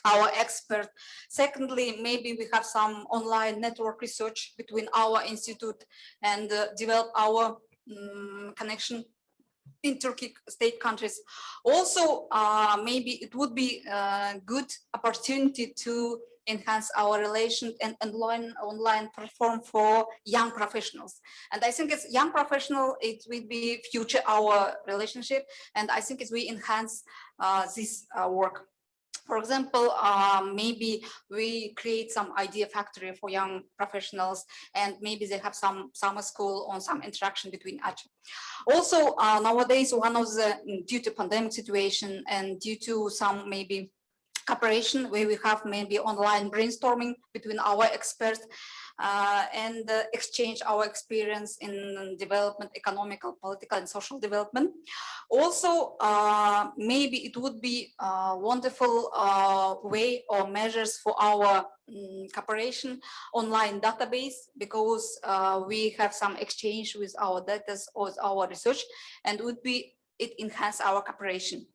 our expert. Secondly, maybe we have some online network research between our institute and develop our connection in Turkic state countries. Also, maybe it would be a good opportunity to enhance our relation and online platform for young professionals. And I think it's young professional, it will be future our relationship. And I think as we enhance this work. For example, maybe we create some idea factory for young professionals, and maybe they have some summer school on some interaction between each. Also, nowadays, one of the, due to pandemic situation and due to some maybe cooperation where we have maybe online brainstorming between our experts and exchange our experience in development, economical, political, and social development. Also, maybe it would be a wonderful way or measures for our cooperation online database, because we have some exchange with our data or our research, and would be it enhance our cooperation.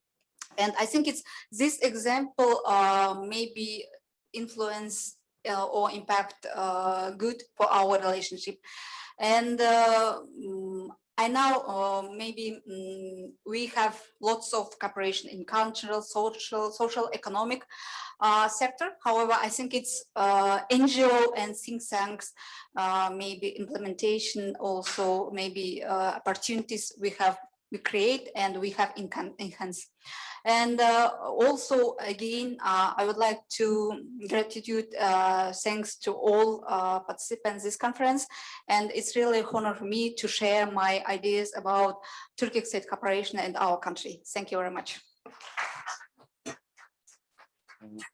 And I think it's this example maybe influence or impact good for our relationship. And I know maybe we have lots of cooperation in cultural, social, economic sector. However, I think it's NGO and think tanks, maybe implementation, also maybe opportunities we create and we have enhanced. And also, again, I would like to gratitude, thanks to all participants in this conference. And it's really an honor for me to share my ideas about Turkic state cooperation and our country. Thank you very much.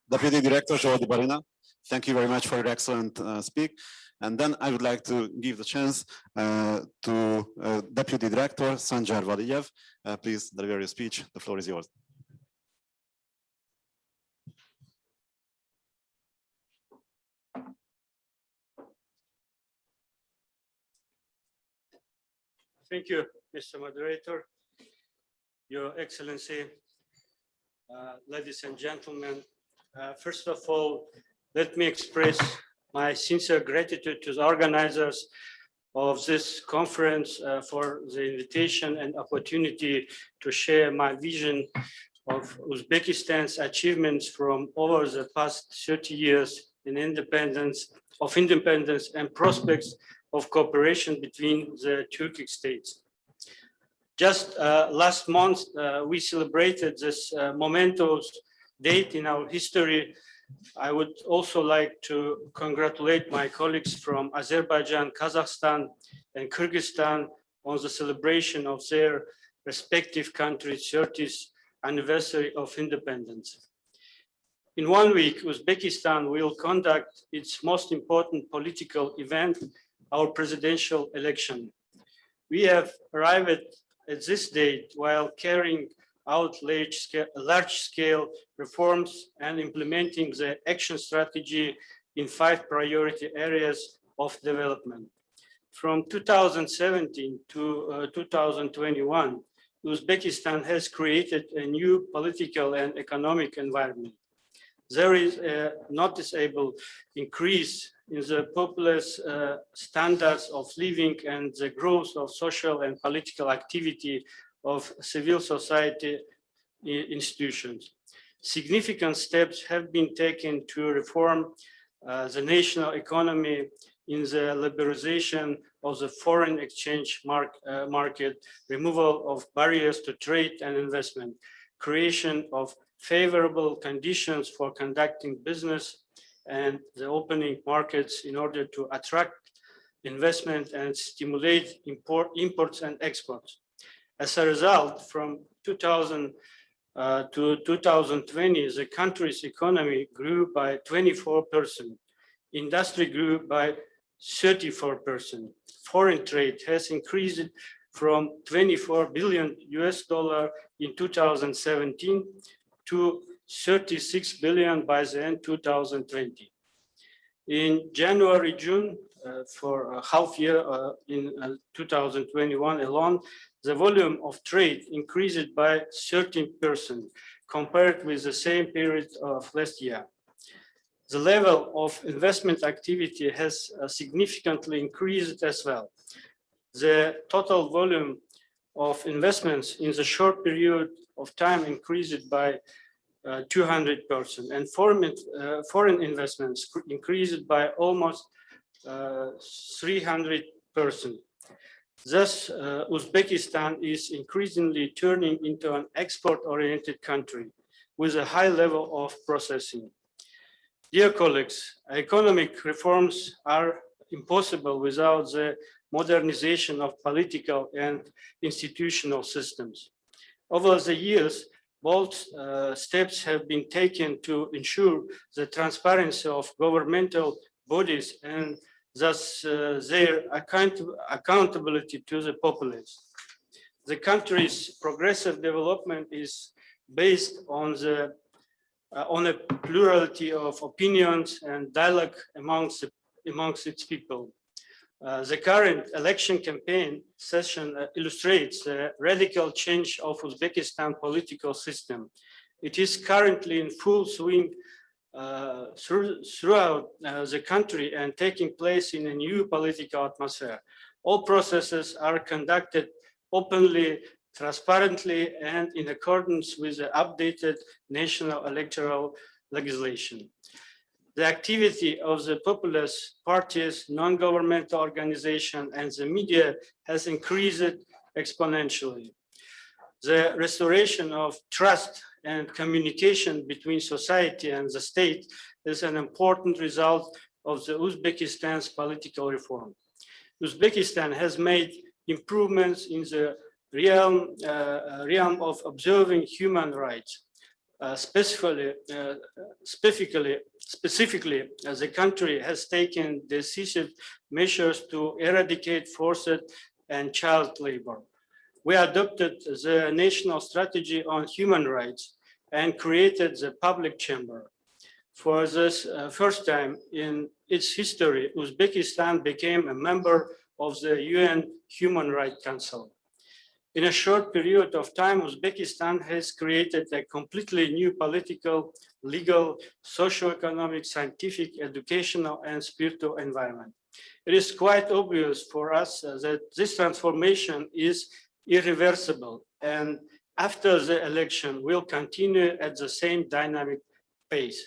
Deputy Director Jordi Barina, thank you very much for your excellent speak. And then I would like to give the chance to Deputy Director Sanjar Valiyev. Please deliver your speech. The floor is yours.
Thank you, Mr. Moderator, Your Excellency, ladies and gentlemen. First of all, let me express my sincere gratitude to the organizers of this conference for the invitation and opportunity to share my vision of Uzbekistan's achievements from over the past 30 years in independence and prospects of cooperation between the Turkic states. Just last month, we celebrated this momentous date in our history. I would also like to congratulate my colleagues from Azerbaijan, Kazakhstan, and Kyrgyzstan on the celebration of their respective countries' 30th anniversary of independence. In 1 week, Uzbekistan will conduct its most important political event, our presidential election. We have arrived at this date while carrying out large-scale reforms and implementing the action strategy in 5 priority areas of development. From 2017 to 2021, Uzbekistan has created a new political and economic environment. There is a noticeable increase in the populace standards of living and the growth of social and political activity of civil society institutions. Significant steps have been taken to reform the national economy in the liberalization of the foreign exchange market, removal of barriers to trade and investment, creation of favorable conditions for conducting business, and the opening markets in order to attract investment and stimulate imports and exports. As a result, from 2000 to 2020, the country's economy grew by 24%. Industry grew by 34%. Foreign trade has increased from $24 billion in 2017 to 36 billion by the end 2020. In January, June, for a half year in 2021 alone, the volume of trade increased by 13% compared with the same period of last year. The level of investment activity has significantly increased as well. The total volume of investments in the short period of time increased by 200%, and foreign investments increased by almost 300%. Thus, Uzbekistan is increasingly turning into an export-oriented country with a high level of processing. Dear colleagues, economic reforms are impossible without the modernization of political and institutional systems. Over the years, bold steps have been taken to ensure the transparency of governmental bodies and thus their accountability to the populace. The country's progressive development is based on a plurality of opinions and dialogue amongst its people. The current election campaign session illustrates the radical change of Uzbekistan political system. It is currently in full swing throughout the country and taking place in a new political atmosphere. All processes are conducted openly, transparently, and in accordance with the updated national electoral legislation. The activity of the populist parties, non-governmental organizations, and the media has increased exponentially. The restoration of trust and communication between society and the state is an important result of the Uzbekistan's political reform. Uzbekistan has made improvements in the realm of observing human rights. Specifically, the country has taken decisive measures to eradicate forced and child labor. We adopted the national strategy on human rights and created the public chamber. For this first time in its history, Uzbekistan became a member of the UN Human Rights Council. In a short period of time, Uzbekistan has created a completely new political, legal, socio-economic, scientific, educational, and spiritual environment. It is quite obvious for us that this transformation is irreversible, and after the election will continue at the same dynamic pace.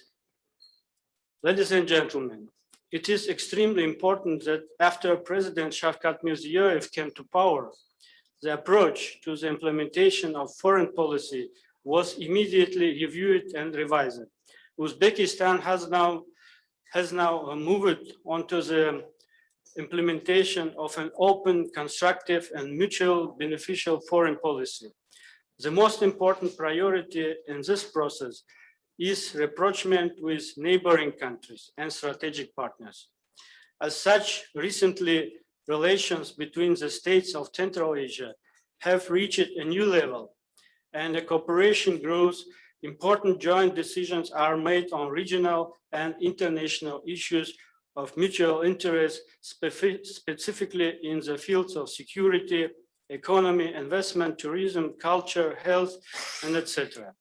Ladies and gentlemen, it is extremely important that after President Shavkat Mirziyoyev came to power, the approach to the implementation of foreign policy was immediately reviewed and revised. Uzbekistan has now moved on to the implementation of an open, constructive, and mutual beneficial foreign policy. The most important priority in this process is rapprochement with neighboring countries and strategic partners. As such, recently, relations between the states of Central Asia have reached a new level, and the cooperation grows. Important joint decisions are made on regional and international issues of mutual interest, specifically in the fields of security, economy, investment, tourism, culture, health, and etc.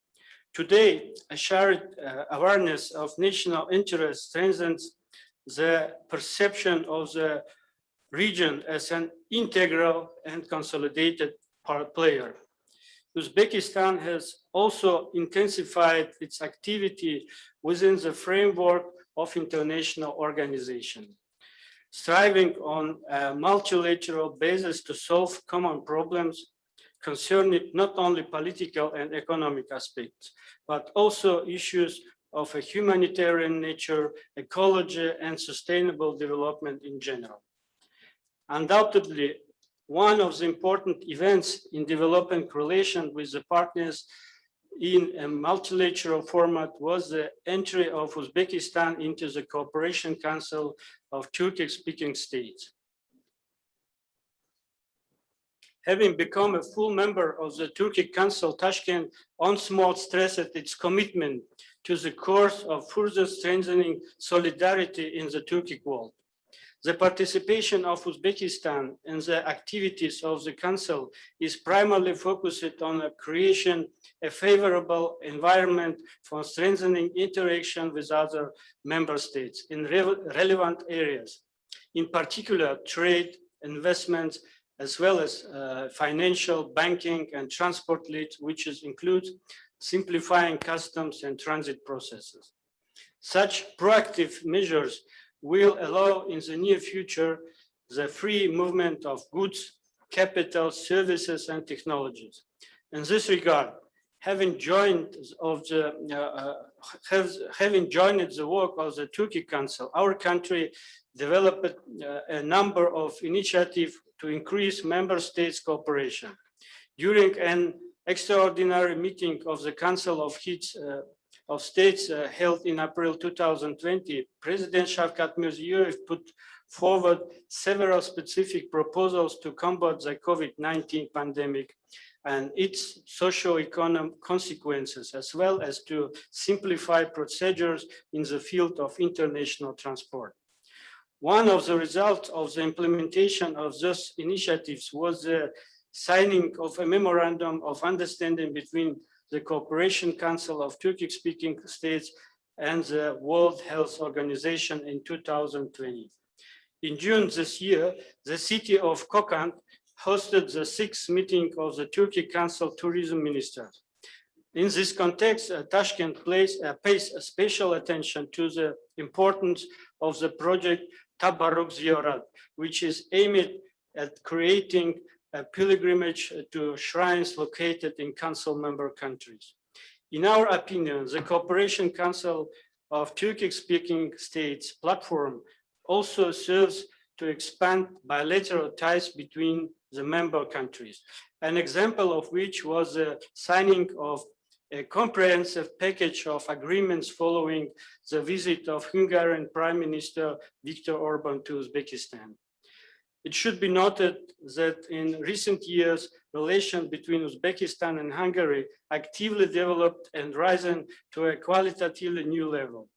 Today, a shared awareness of national interest strengthens the perception of the region as an integral and consolidated player. Uzbekistan has also intensified its activity within the framework of international organization, striving on a multilateral basis to solve common problems concerning not only political and economic aspects, but also issues of a humanitarian nature, ecology, and sustainable development in general. Undoubtedly, one of the important events in developing relations with the partners in a multilateral format was the entry of Uzbekistan into the Cooperation Council of Turkic-speaking states. Having become a full member of the Turkic Council, Tashkent once more stressed its commitment to the course of further strengthening solidarity in the Turkic world. The participation of Uzbekistan in the activities of the Council is primarily focused on the creation of a favorable environment for strengthening interaction with other member states in relevant areas, in particular trade, investments, as well as financial, banking, and transport leads, which includes simplifying customs and transit processes. Such proactive measures will allow in the near future the free movement of goods, capital, services, and technologies. In this regard, having joined the work of the Turkic Council, our country developed a number of initiatives to increase member states' cooperation. During an extraordinary meeting of the Council of States held in April 2020, President Shavkat Mirziyoyev put forward several specific proposals to combat the COVID-19 pandemic and its socio-economic consequences, as well as to simplify procedures in the field of international transport. One of the results of the implementation of those initiatives was the signing of a memorandum of understanding between the Cooperation Council of Turkic-speaking states and the World Health Organization in 2020. In June this year, the city of Kokand hosted the 6th meeting of the Turkic Council Tourism Ministers. In this context, Tashkent pays special attention to the importance of the project Tabarruk Ziyarat, which is aimed at creating a pilgrimage to shrines located in Council member countries. In our opinion, the Cooperation Council of Turkic-speaking states platform also serves to expand bilateral ties between the member countries, an example of which was the signing of a comprehensive package of agreements following the visit of Hungarian Prime Minister Viktor Orban to Uzbekistan. It should be noted that in recent years, relations between Uzbekistan and Hungary actively developed and risen to a qualitatively new level.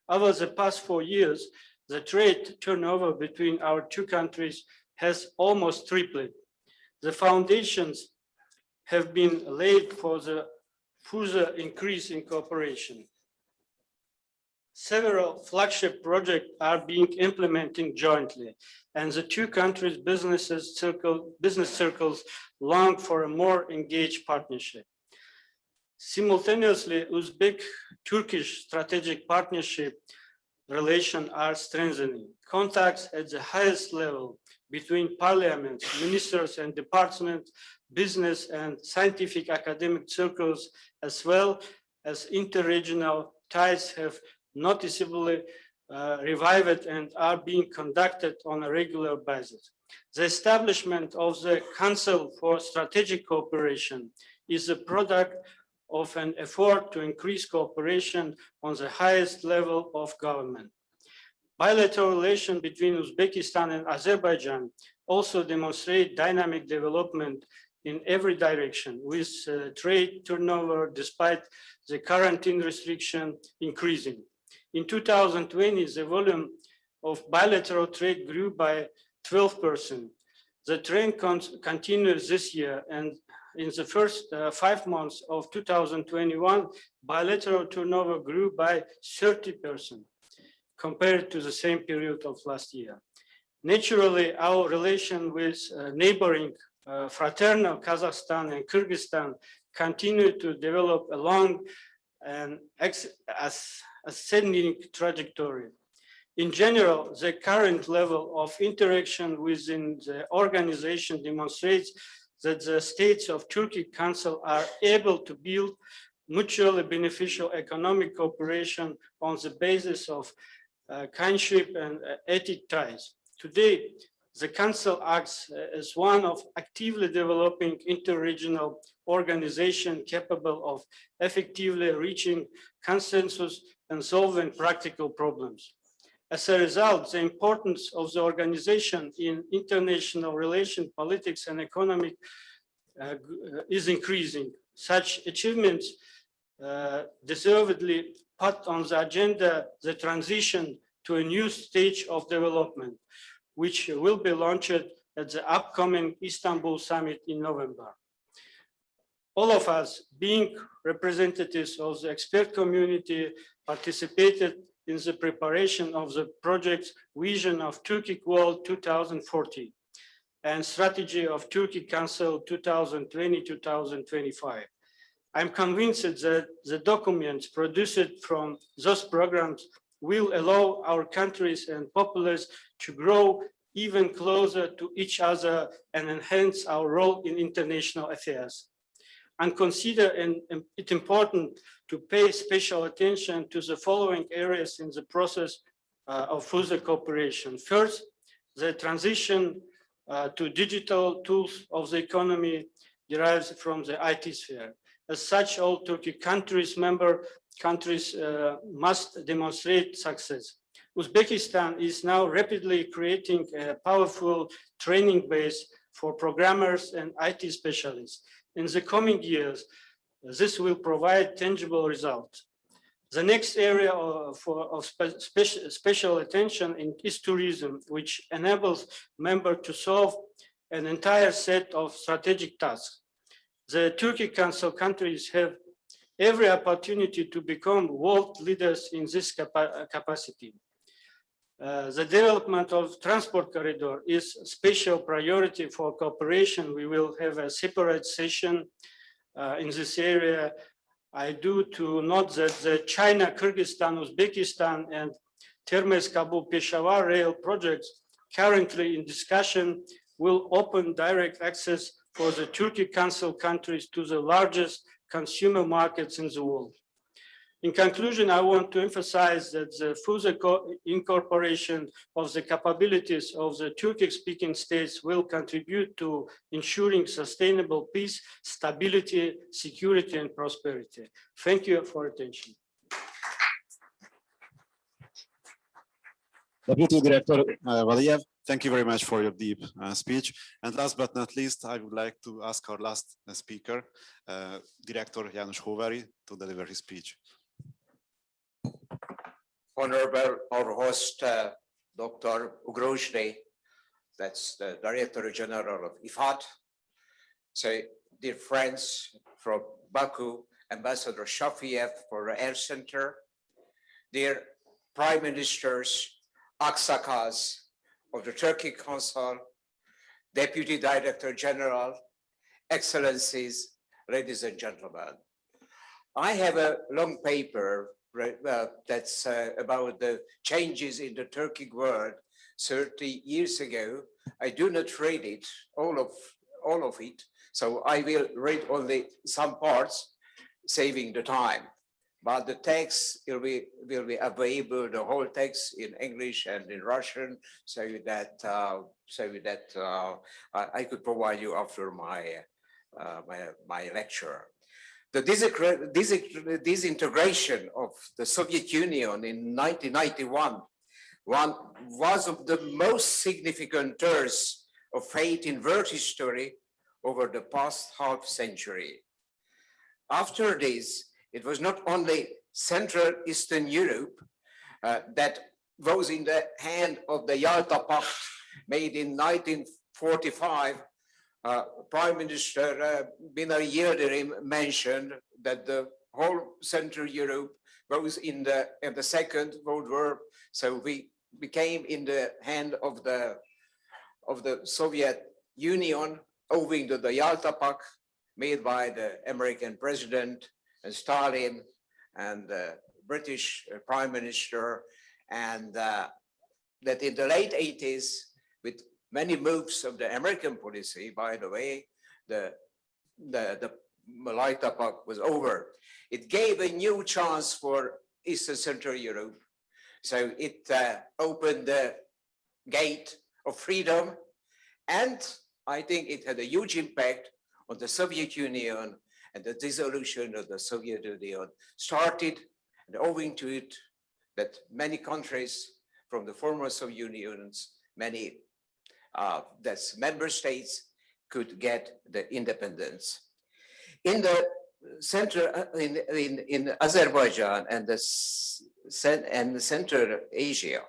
Over the past 4 years, the trade turnover between our two countries has almost tripled. The foundations have been laid for the further increase in cooperation. Several flagship projects are being implemented jointly, and the two countries' business circles long for a more engaged partnership. Simultaneously, Uzbek-Turkish strategic partnership relations are strengthening. Contacts at the highest level between parliaments, ministers and departments, business and scientific academic circles, as well as interregional ties have noticeably revived and are being conducted on a regular basis. The establishment of the Council for Strategic Cooperation is a product of an effort to increase cooperation on the highest level of government. Bilateral relations between Uzbekistan and Azerbaijan also demonstrate dynamic development in every direction, with trade turnover, despite the quarantine restriction, increasing. In 2020, the volume of bilateral trade grew by 12%. The trend continues this year, and in the first 5 months of 2021, bilateral turnover grew by 30% compared to the same period of last year. Naturally, our relation with neighboring fraternal Kazakhstan and Kyrgyzstan continue to develop along an ascending trajectory. In general, the current level of interaction within the organization demonstrates that the states of Turkic Council are able to build mutually beneficial economic cooperation on the basis of kindship and ethic ties. Today, the Council acts as one of actively developing interregional organization capable of effectively reaching consensus and solving practical problems. As a result, the importance of the organization in international relations, politics, and economic is increasing. Such achievements deservedly put on the agenda the transition to a new stage of development, which will be launched at the upcoming Istanbul summit in November. All of us, being representatives of the expert community, participated in the preparation of the project's vision of Turkic World 2040 and strategy of Turkic Council 2020-2025. I'm convinced that the documents produced from those programs will allow our countries and populace to grow even closer to each other and enhance our role in international affairs. And consider it important to pay special attention to the following areas in the process of further cooperation. First, the transition to digital tools of the economy derives from the IT sphere. As such, all Turkic countries, member countries must demonstrate success. Uzbekistan is now rapidly creating a powerful training base for programmers and IT specialists. In the coming years, this will provide tangible results. The next area of special attention is tourism, which enables members to solve an entire set of strategic tasks. The Turkic Council countries have every opportunity to become world leaders in this capacity. The development of transport corridor is a special priority for cooperation. We will have a separate session in this area. I do to note that the China, Kyrgyzstan, Uzbekistan, and Termez-Kabul-Peshawar rail projects currently in discussion will open direct access for the Turkic Council countries to the largest consumer markets in the world. In conclusion, I want to emphasize that the further incorporation of the capabilities of the Turkic-speaking states will contribute to ensuring sustainable peace, stability, security, and prosperity. Thank you for attention.
Deputy Director Valiyev, thank you very much for your deep speech. And last but not least, I would like to ask our last speaker, Director János Hóváry, to deliver his speech.
Honorable, our host, Dr. Ugrósdy, that's the Director General of IFAT. So, dear friends from Baku, Ambassador Shafiyev for the Air Center, dear Prime Ministers, Aksakas of the Turkic Council, Deputy Director General, Excellencies, ladies and gentlemen. I have a long paper that's about the changes in the Turkic world 30 years ago. I do not read it, all of it. So I will read only some parts, saving the time. But the text will be available, the whole text in English and in Russian, so that I could provide you after my lecture. The disintegration of the Soviet Union in 1991 was of the most significant turns of fate in world history over the past half century. After this, it was not only Central Eastern Europe that was in the hand of the Yalta Pact made in 1945. Prime Minister Binali Yildirim mentioned that the whole Central Europe was in the Second World War, so we became in the hand of the Soviet Union owing to the Yalta Pact made by the American president and Stalin and the British Prime Minister, and that in the late 80s, with many moves of the American policy, by the way, the Yalta Pact was over. It gave a new chance for Eastern Central Europe. So it opened the gate of freedom, and I think it had a huge impact on the Soviet Union, and the dissolution of the Soviet Union started, and owing to it, that many countries from the former Soviet unions, many that's member states, could get the independence. In the center, in Azerbaijan and the Central Asia,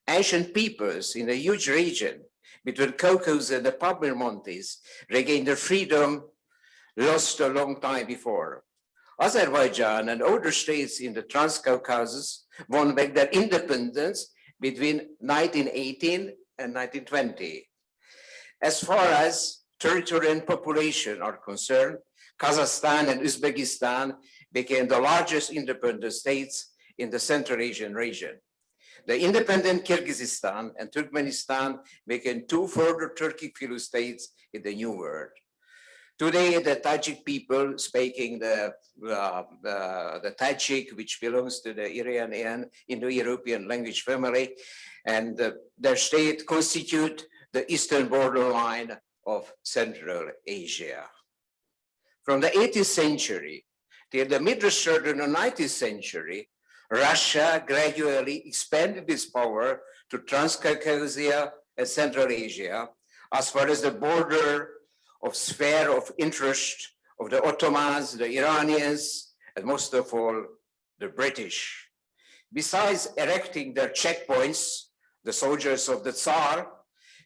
ancient peoples in a huge region between Caucasus and the Pamir Mountains regained their freedom lost a long time before. Azerbaijan and other states in the Trans-Caucasus won back their independence between 1918 and 1920. As far as territory and population are concerned, Kazakhstan and Uzbekistan became the largest independent states in the Central Asian region. The independent Kyrgyzstan and Turkmenistan became two further Turkic states in the New World. Today, the Tajik people speaking the Tajik, which belongs to the Iranian Indo-European language family, and their state constitute the eastern borderline of Central Asia. From the 18th century till the mid-30s and 19th century, Russia gradually expanded its power to Transcaucasia and Central Asia, as far as the border of sphere of interest of the Ottomans, the Iranians, and most of all, the British. Besides erecting their checkpoints, the soldiers of the Tsar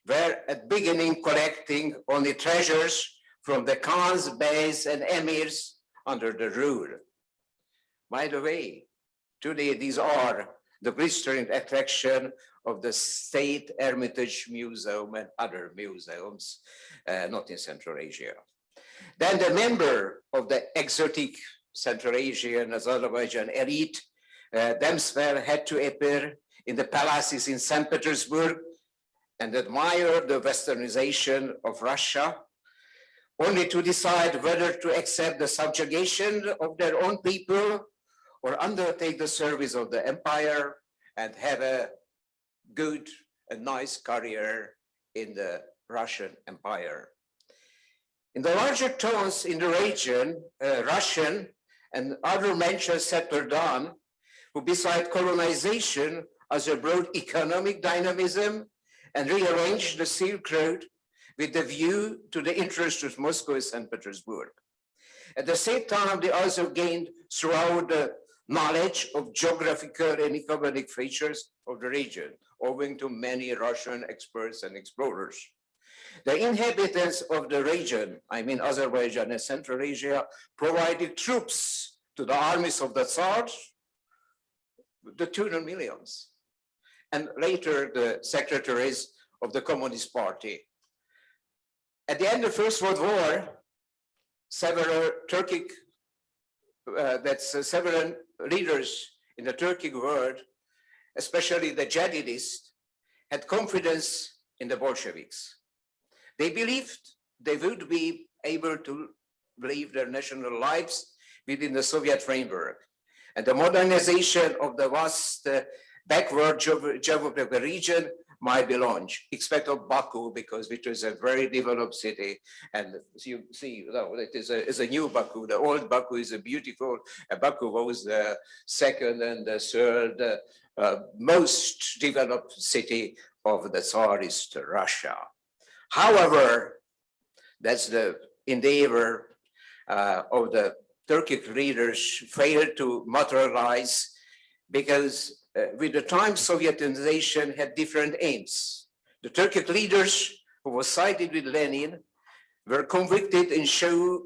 were at beginning collecting only treasures from the Khans, Beys, and Emirs under the rule. By the way, today these are the blistering attraction of the State Hermitage Museum and other museums, not in Central Asia. Then the member of the exotic Central Asian Azerbaijan elite themselves had to appear in the palaces in St. Petersburg and admire the westernization of Russia, only to decide whether to accept the subjugation of their own people or undertake the service of the empire and have a good and nice career in the Russian Empire. In the larger towns in the region, Russian and other mentioned settled down, who beside colonization as a broad economic dynamism and rearranged the Silk Road with the view to the interests of Moscow and St. Petersburg. At the same time, they also gained throughout the knowledge of geographical and economic features of the region, owing to many Russian experts and explorers. The inhabitants of the region, I mean Azerbaijan and Central Asia, provided troops to the armies of the Tsars, the 200 millions, and later the secretaries of the Communist Party. At the end of the First World War, several Turkic, several leaders in the Turkic world, especially the jihadists, had confidence in the Bolsheviks. They believed they would be able to live their national lives within the Soviet framework. And the modernization of the vast backward geographical region might be launched. Expect of Baku, because it is a very developed city. And you see, it is a new Baku. The old Baku is a beautiful, Baku was the second and the third most developed city of the Tsarist Russia. However, that's the endeavor of the Turkic leaders failed to materialize because with the time Sovietization had different aims. The Turkic leaders who were sided with Lenin were convicted in show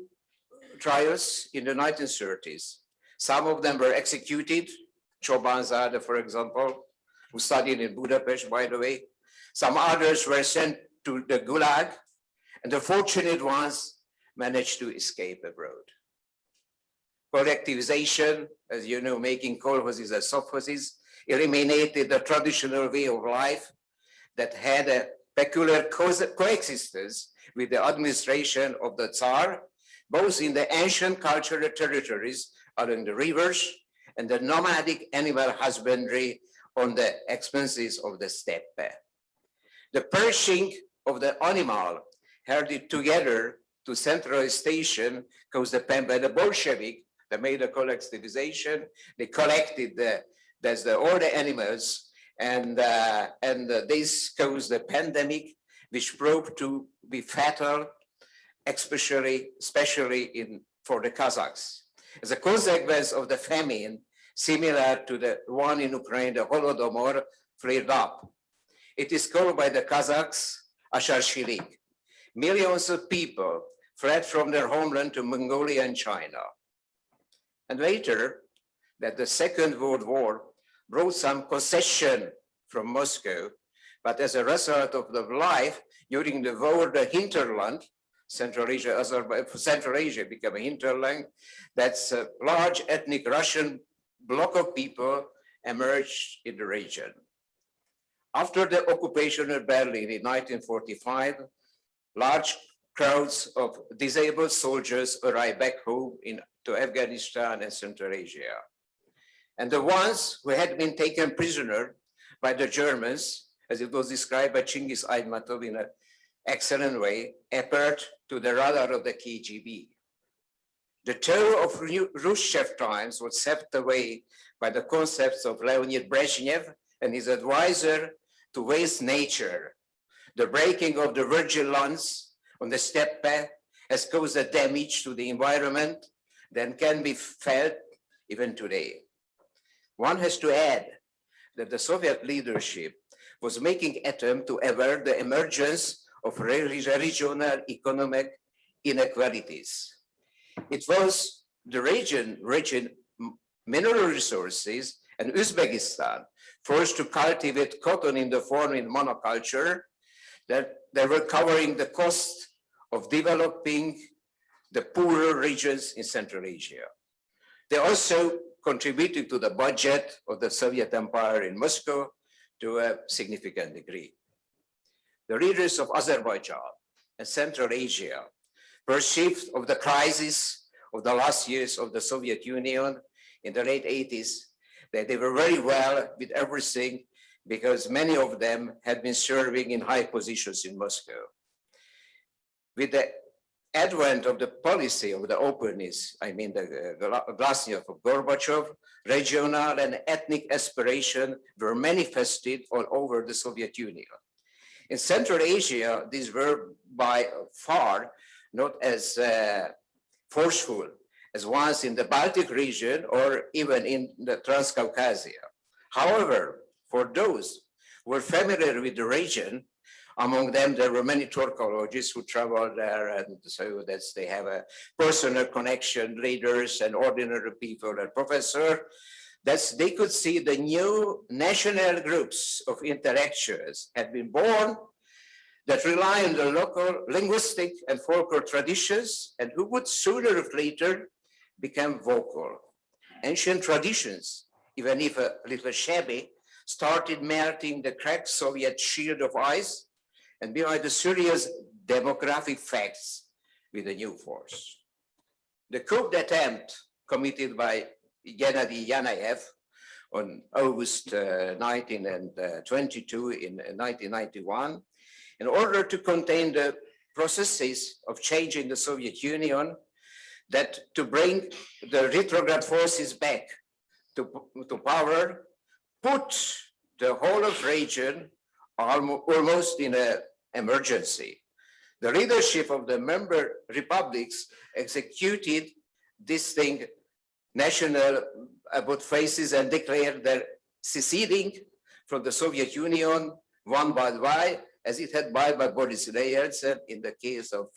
trials in the 1930s. Some of them were executed, Çobanzade, for example, who studied in Budapest, by the way. Some others were sent to the Gulag, and the fortunate ones managed to escape abroad. Collectivization, as you know, making kolkhozes and sovkhozes, eliminated the traditional way of life that had a peculiar coexistence with the administration of the Tsar, both in the ancient cultural territories along the rivers and the nomadic animal husbandry on the expenses of the steppe. The perishing of the animal held it together to centralized station caused by the Bolshevik. They made a collectivization. They collected all the animals, and this caused the pandemic, which proved to be fatal, especially for the Kazakhs. As a consequence of the famine, similar to the one in Ukraine, the Holodomor flared up. It is called by the Kazakhs Asharshilik. Millions of people fled from their homeland to Mongolia and China. And later, that the Second World War brought some concession from Moscow, but as a result of the life during the war, the hinterland, Central Asia became a hinterland, that's a large ethnic Russian bloc of people emerged in the region. After the occupation of Berlin in 1945, large crowds of disabled soldiers arrived back home to Afghanistan and Central Asia. And the ones who had been taken prisoner by the Germans, as it was described by Chingiz Aytmatov in an excellent way, appeared to the radar of the KGB. The terror of Khrushchev times was swept away by the concepts of Leonid Brezhnev and his advisor to waste nature. The breaking of the virgin lands on the steppe has caused a damage to the environment that can be felt even today. One has to add that the Soviet leadership was making attempt to avert the emergence of regional economic inequalities. It was the region rich in mineral resources and Uzbekistan forced to cultivate cotton in the form in monoculture that they were covering the cost of developing the poorer regions in Central Asia. They also contributed to the budget of the Soviet Empire in Moscow to a significant degree. The leaders of Azerbaijan and Central Asia perceived of the crisis of the last years of the Soviet Union in the late 80s, that they were very well with everything because many of them had been serving in high positions in Moscow. With the advent of the policy of the openness, I mean the glasnost of Gorbachev, regional and ethnic aspiration were manifested all over the Soviet Union. In Central Asia, these were by far not as forceful as ones in the Baltic region or even in the Transcaucasia. However, for those who were familiar with the region, among them, there were many Turkologists who traveled there, and so that they have a personal connection, leaders and ordinary people and professors, that they could see the new national groups of intellectuals had been born that rely on the local linguistic and folklore traditions and who would sooner or later become vocal. Ancient traditions even if a little shabby, started melting the cracked Soviet shield of ice and behind the serious demographic facts with a new force. The coup attempt committed by Gennady Yanayev on August 19 and 22 in 1991, in order to contain the processes of change in the Soviet Union, that to bring the retrograde forces back to power, put the whole of region almost in an emergency. The leadership of the member republics executed this thing national about faces and declared their seceding from the Soviet Union one by one, as it had by Boris Yeltsin in the case of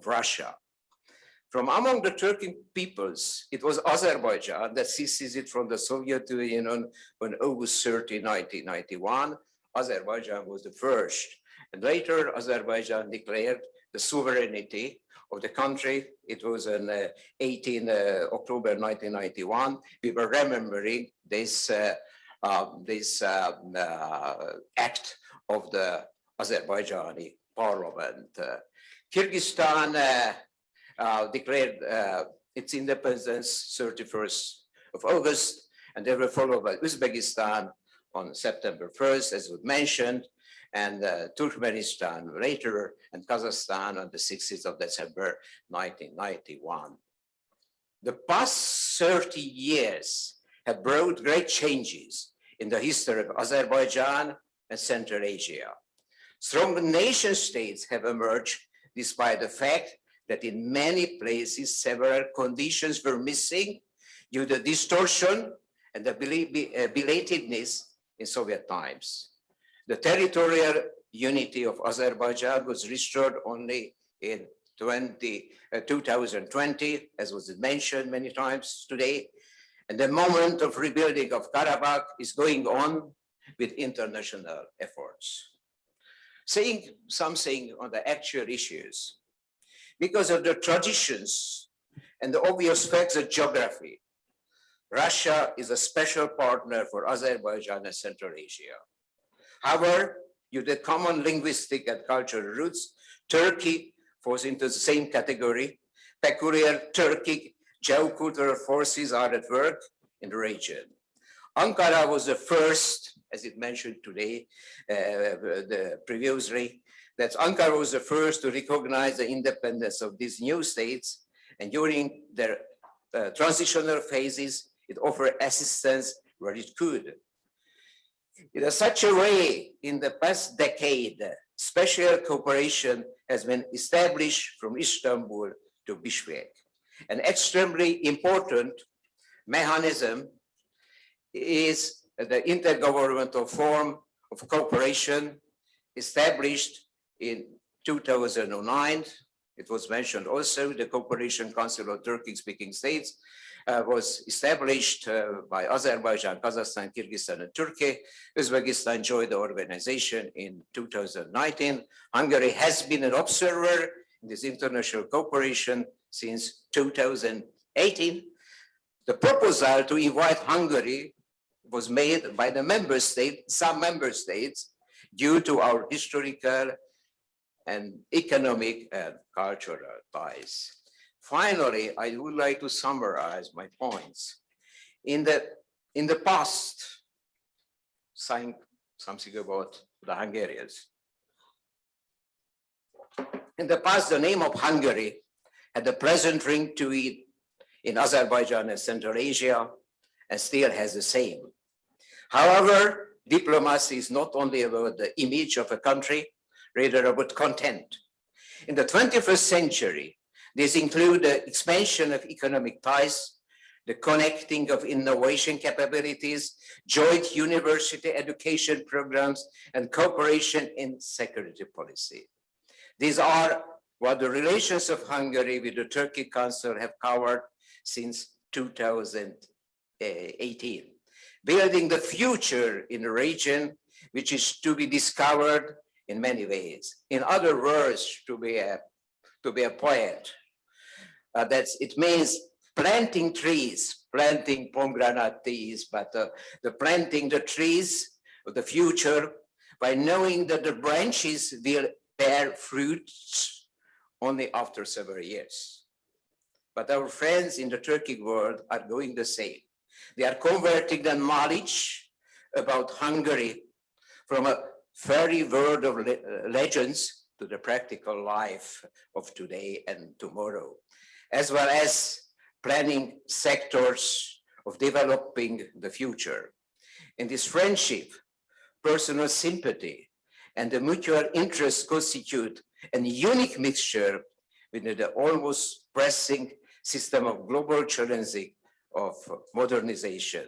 Russia. From among the Turkic peoples, it was Azerbaijan that seceded from the Soviet Union on August 30, 1991. Azerbaijan was the first. And later, Azerbaijan declared the sovereignty of the country. It was on 18 October 1991. We were remembering this, act of the Azerbaijani parliament. Kyrgyzstan declared its independence 31st of August, and they were followed by Uzbekistan on September 1st, as was mentioned, and Turkmenistan later, and Kazakhstan on the 16th of December 1991. The past 30 years have brought great changes in the history of Azerbaijan and Central Asia. Strong nation states have emerged despite the fact that in many places several conditions were missing due to distortion and the belatedness in Soviet times. The territorial unity of Azerbaijan was restored only in 2020, as was mentioned many times today, and the moment of rebuilding of Karabakh is going on with international efforts. Saying something on the actual issues, because of the traditions and the obvious facts of geography, Russia is a special partner for Azerbaijan and Central Asia. However, due to common linguistic and cultural roots, Turkey falls into the same category. Peculiar Turkic geocultural forces are at work in the region. Ankara was the first, as it mentioned today, previously, that Ankara was the first to recognize the independence of these new states, and during their transitional phases, it offered assistance where it could. In such a way, in the past decade, special cooperation has been established from Istanbul to Bishkek. An extremely important mechanism is the intergovernmental form of cooperation established in 2009. It was mentioned also, the Cooperation Council of Turkic-speaking states was established by Azerbaijan, Kazakhstan, Kyrgyzstan, and Turkey. Uzbekistan joined the organization in 2019. Hungary has been an observer in this international cooperation since 2018. The proposal to invite Hungary was made by the member state, some member states, due to our historical and economic and cultural ties. Finally, I would like to summarize my points. In the past, saying something about the Hungarians. In the past, the name of Hungary had a pleasant ring to it in Azerbaijan and Central Asia, and still has the same. However, diplomacy is not only about the image of a country, rather about content. In the 21st century, these include the expansion of economic ties, the connecting of innovation capabilities, joint university education programs, and cooperation in security policy. These are what the relations of Hungary with the Turkic Council have covered since 2018. Building the future in the region, which is to be discovered in many ways. In other words, to be a poet, it means planting trees, planting pomegranate trees, but the planting the trees of the future by knowing that the branches will bear fruits only after several years. But our friends in the Turkic world are doing the same. They are converting the knowledge about Hungary from a fairy world of legends to the practical life of today and tomorrow, as well as planning sectors of developing the future. In this friendship, personal sympathy and the mutual interest constitute a unique mixture within the almost pressing system of global challenges of modernization.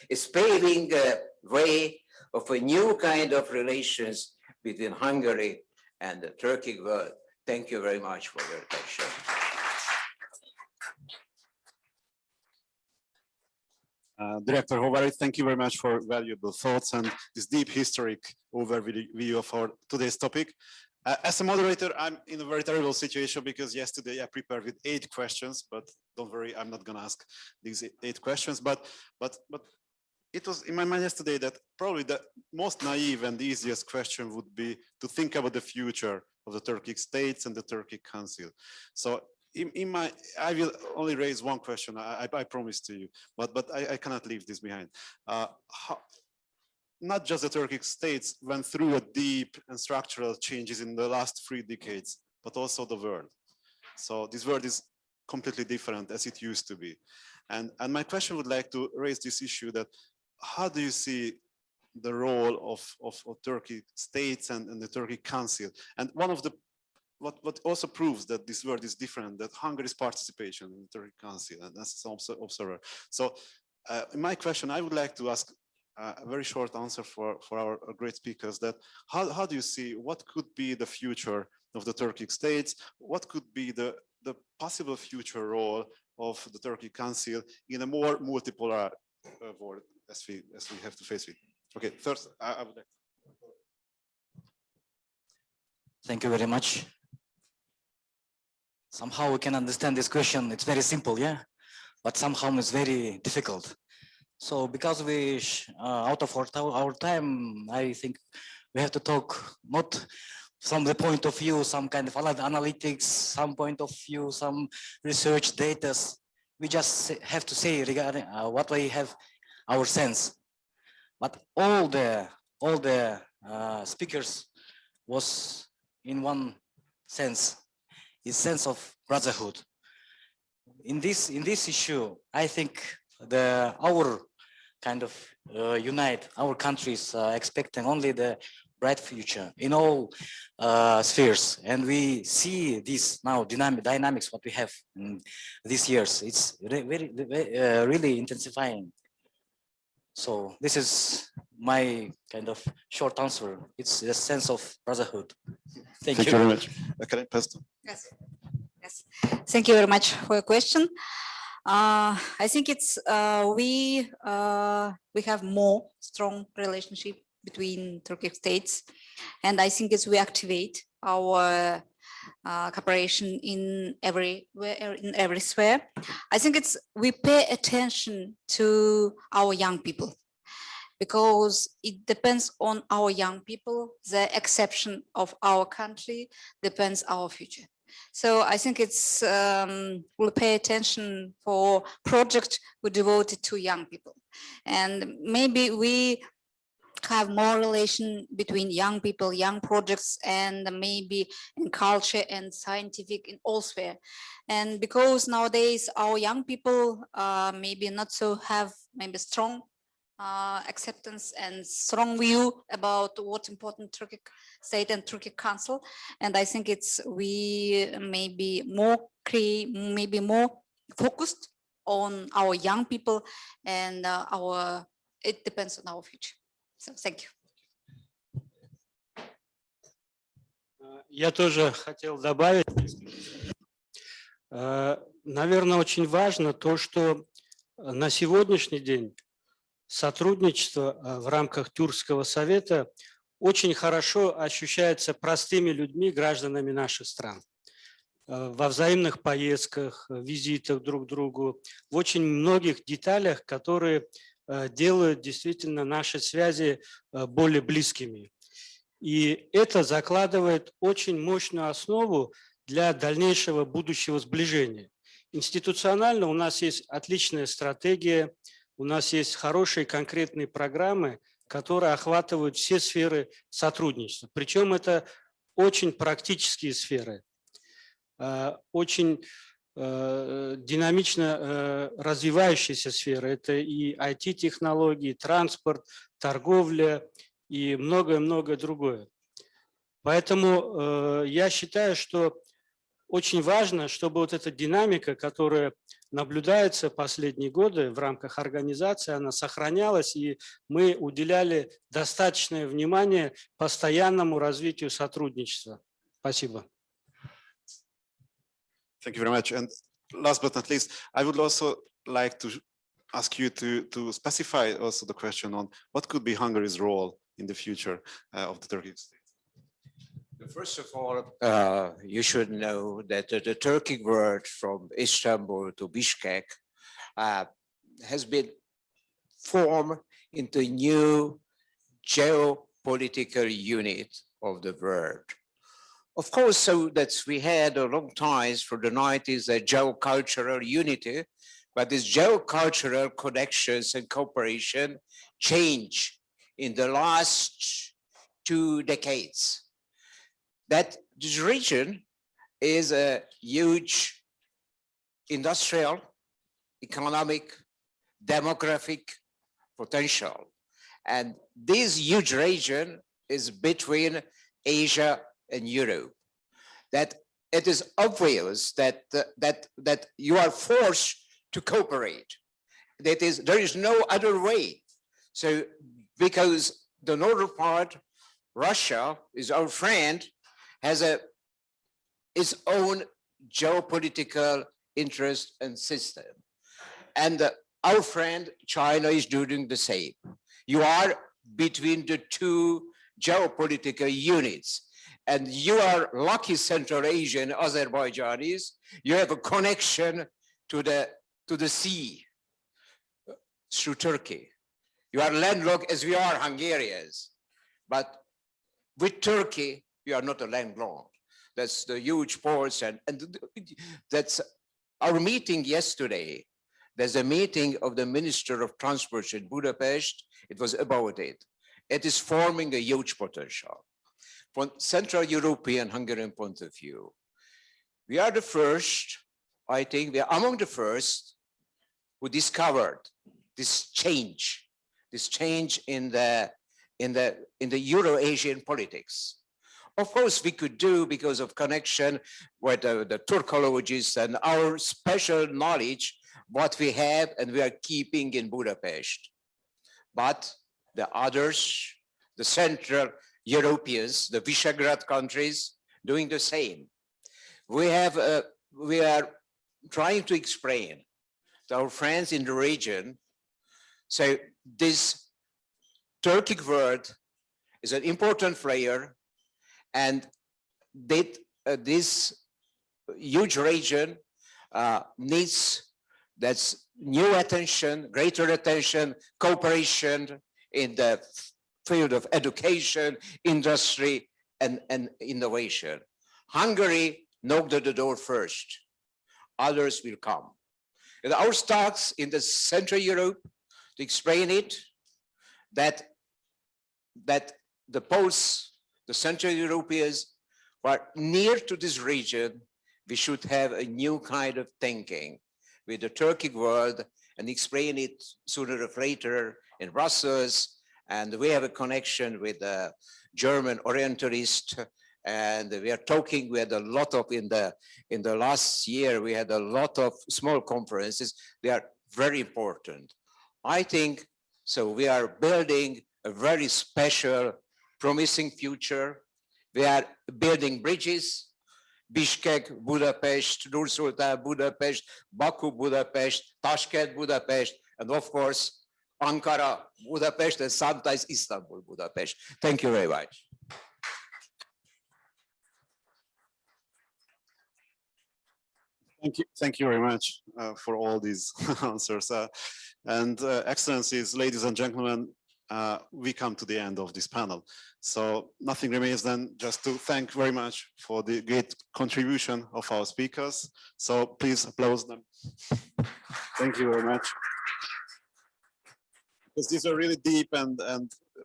It's paving the way of a new kind of relations between Hungary and the Turkic world. Thank you very much for your attention.
Director Honorary, thank you very much for valuable thoughts and this deep historic overview of our today's topic. As a moderator, I'm in a very terrible situation because yesterday I prepared with 8 questions, but don't worry, I'm not going to ask these 8 questions. But it was in my mind yesterday that probably the most naive and the easiest question would be to think about the future of the Turkic States and the Turkic Council. So I will only raise one question, I promise to you, but I cannot leave this behind. Not just the Turkic States went through a deep and structural changes in the last 3 decades, but also the world. So this world is completely different as it used to be. And my question would like to raise this issue that how do you see the role of Turkic States and the Turkic Council? And one of the what also proves that this world is different, that Hungary's participation in the Turkic Council, and that's an observer. So in my question, I would like to ask a very short answer for our great speakers, that how do you see, what could be the future of the Turkic States? What could be the possible future role of the Turkic Council in a more multipolar world as we have to face it? Okay, first, I would like.
Thank you very much. Somehow we can understand this question. It's very simple, yeah, but somehow it's very difficult. So because we out of our time, I think we have to talk not from the point of view, some kind of analytics, some point of view, some research data. We just have to say regarding what we have our sense. But all the speakers was in one sense, is sense of brotherhood. In this issue, I think our kind of unite our countries expecting only the bright future in all spheres, and we see this now dynamics what we have in these years. It's really intensifying. So this is my kind of short answer. It's a sense of brotherhood. Thank you
very much. Okay, Pastor.
Yes. Thank you very much for your question. I think it's we have more strong relationship between Turkic states, and I think it's we activate our cooperation in every sphere. I think it's we pay attention to our young people, because it depends on our young people. The exception of our country depends our future. So I think it's we'll pay attention for projects we devoted to young people, and maybe we have more relation between young people, young projects, and maybe in culture and scientific in all sphere. And because nowadays our young people maybe not so have maybe strong acceptance and strong view about what's important Turkic state and Turkic Council, and I think it's we maybe more focused on our young people, and it depends on our future. So thank you.
Я тоже хотел добавить. Наверное, очень важно то, что на сегодняшний день сотрудничество в рамках Тюркского совета очень хорошо ощущается простыми людьми, гражданами наших стран. во взаимных поездках, визитах друг к другу, в очень многих деталях, которые делают действительно наши связи более близкими. И это закладывает очень мощную основу для дальнейшего будущего сближения. Институционально у нас есть отличная стратегия, у нас есть хорошие конкретные программы, которые охватывают все сферы сотрудничества. Причем это очень практические сферы, очень динамично развивающиеся сферы. Это и IT-технологии, транспорт, торговля и многое-многое другое. Поэтому я считаю, что очень важно, чтобы вот эта динамика, которая наблюдается последние годы в рамках организации, она сохранялась, и мы уделяли достаточное внимание постоянному развитию сотрудничества. Спасибо.
Thank you very much. And last but not least, I would also like to ask you to specify also the question on what could be Hungary's role in the future of the Turkic States.
First of all, you should know that the Turkic word from Istanbul to Bishkek has been formed into a new geopolitical unit of the world. Of course, so that we had a long ties for the 90s, a geocultural unity, but this geocultural connections and cooperation changed in the last 2 decades. That this region is a huge industrial, economic, demographic potential. And this huge region is between Asia and Europe. That it is obvious that, that you are forced to cooperate. That is, there is no other way. So because the northern part, Russia is our friend, has its own geopolitical interest and system. And our friend China is doing the same. You are between the two geopolitical units. And you are lucky Central Asian Azerbaijanis, you have a connection to the sea through Turkey. You are landlocked as we are Hungarians, but with Turkey, you are not a landlocked. That's the huge ports, and that's our meeting yesterday. There's a meeting of the Minister of Transport in Budapest. It was about it. It is forming a huge potential. From Central European Hungarian point of view, we are the first, I think we are among the first who discovered this change in the Euro-Asian politics. Of course, we could do because of connection with the Turkologists and our special knowledge, what we have and we are keeping in Budapest. But the others, the Central Europeans, the Visegrad countries, doing the same. We are trying to explain to our friends in the region, so this Turkic word is an important player, and this huge region needs that's new attention, greater attention, cooperation in the field of education, industry, and innovation. Hungary knocked at the door first. Others will come. And our talks in the Central Europe to explain it, that the Poles, the Central Europeans who are near to this region, we should have a new kind of thinking with the Turkic world and explain it sooner or later in Brussels. And we have a connection with the German Orientalist, and we are talking. We had a lot of in the last year. We had a lot of small conferences. They are very important. I think so. We are building a very special, promising future. We are building bridges. Bishkek, Budapest, Nur-Sultan, Budapest, Baku, Budapest, Tashkent, Budapest, and of course, Ankara, Budapest, and sometimes Istanbul, Budapest. Thank you very much.
Thank you very much for all these answers. Excellencies, ladies and gentlemen, we come to the end of this panel. So nothing remains then just to thank very much for the great contribution of our speakers. So please applause them. Thank you very much. Because these are really deep and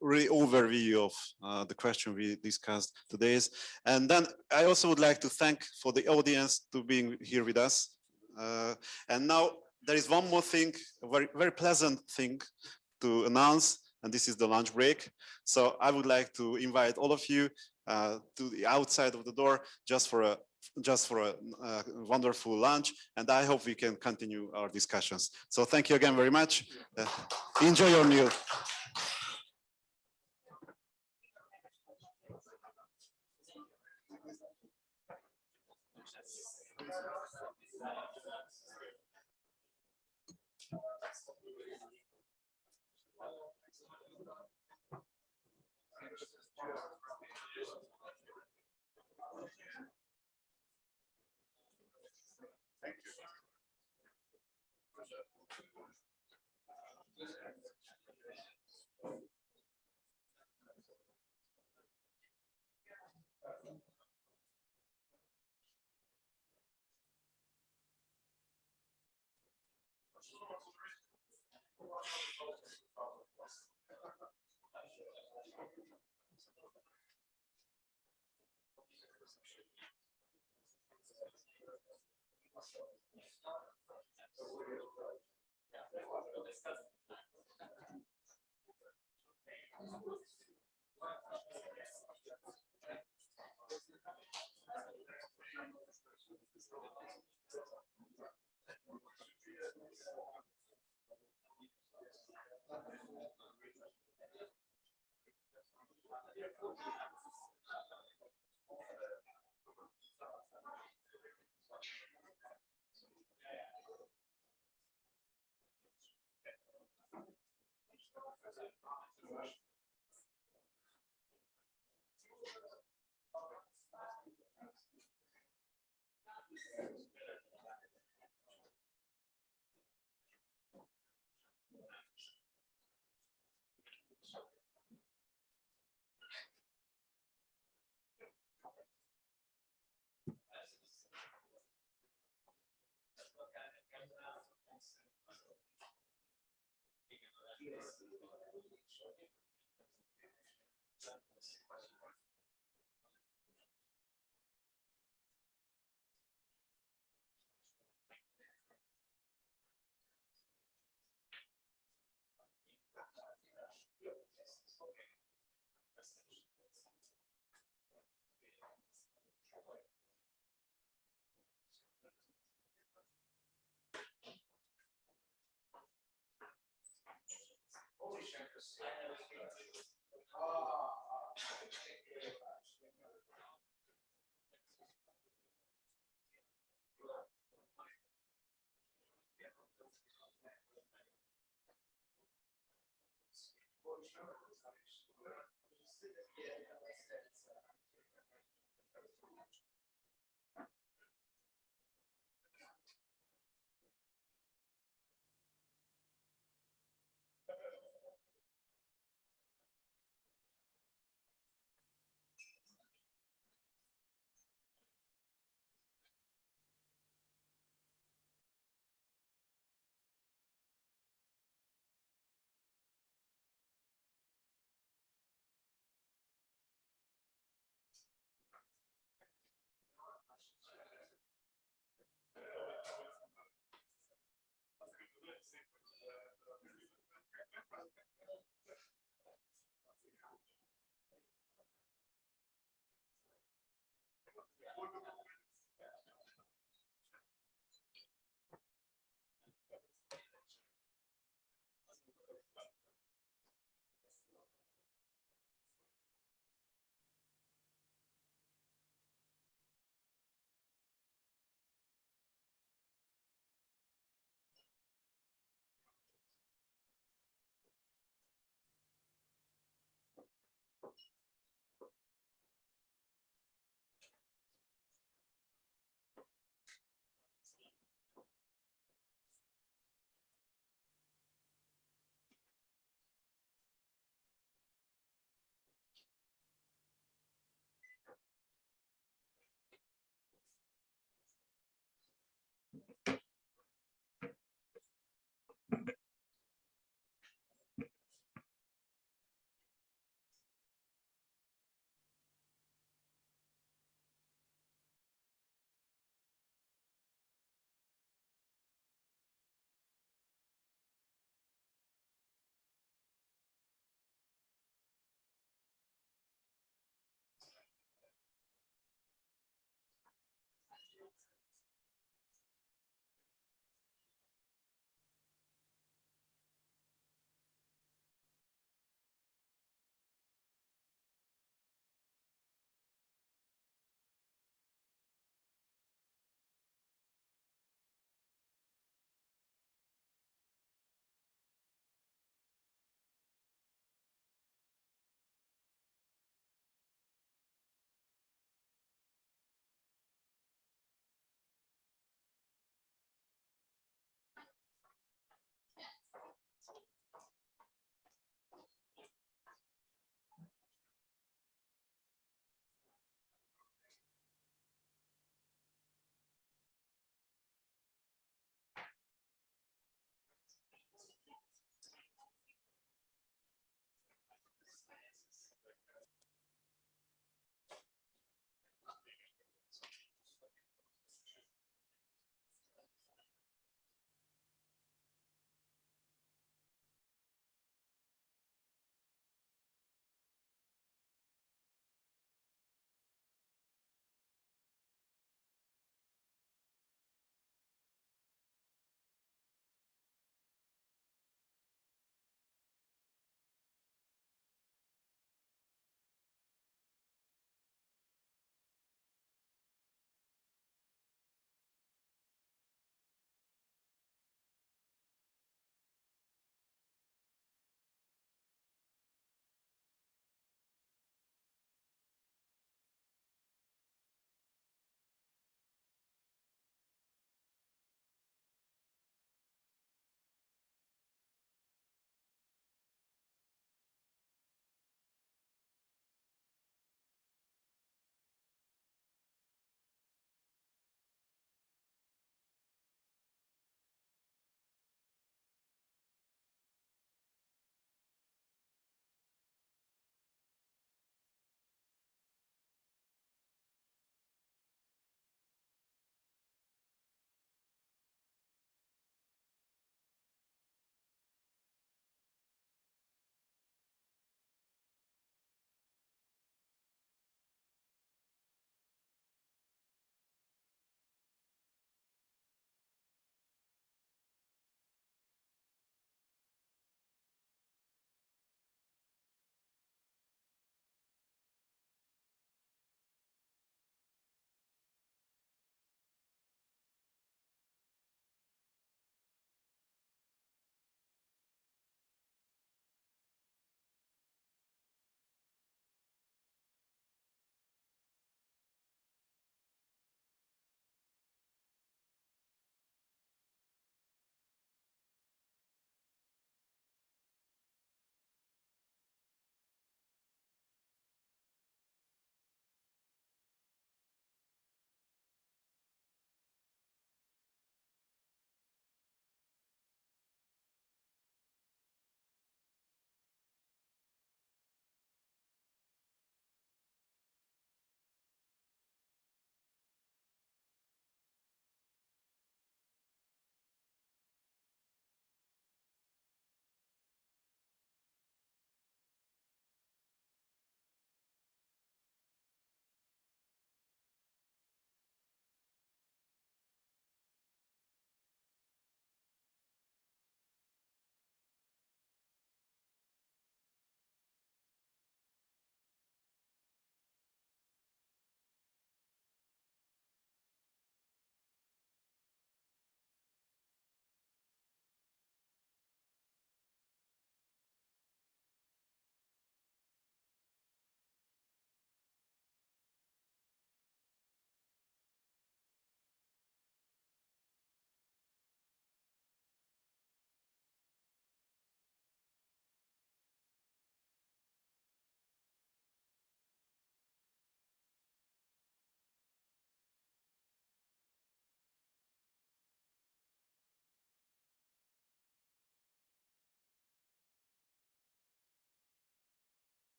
really overview of the question we discussed today. And then I also would like to thank for the audience to being here with us. And now there is one more thing, a very, very pleasant thing to announce, and this is the lunch break. So I would like to invite all of you to the outside of the door just for a wonderful lunch, and I hope we can continue our discussions. So thank you again very much. Enjoy your meal.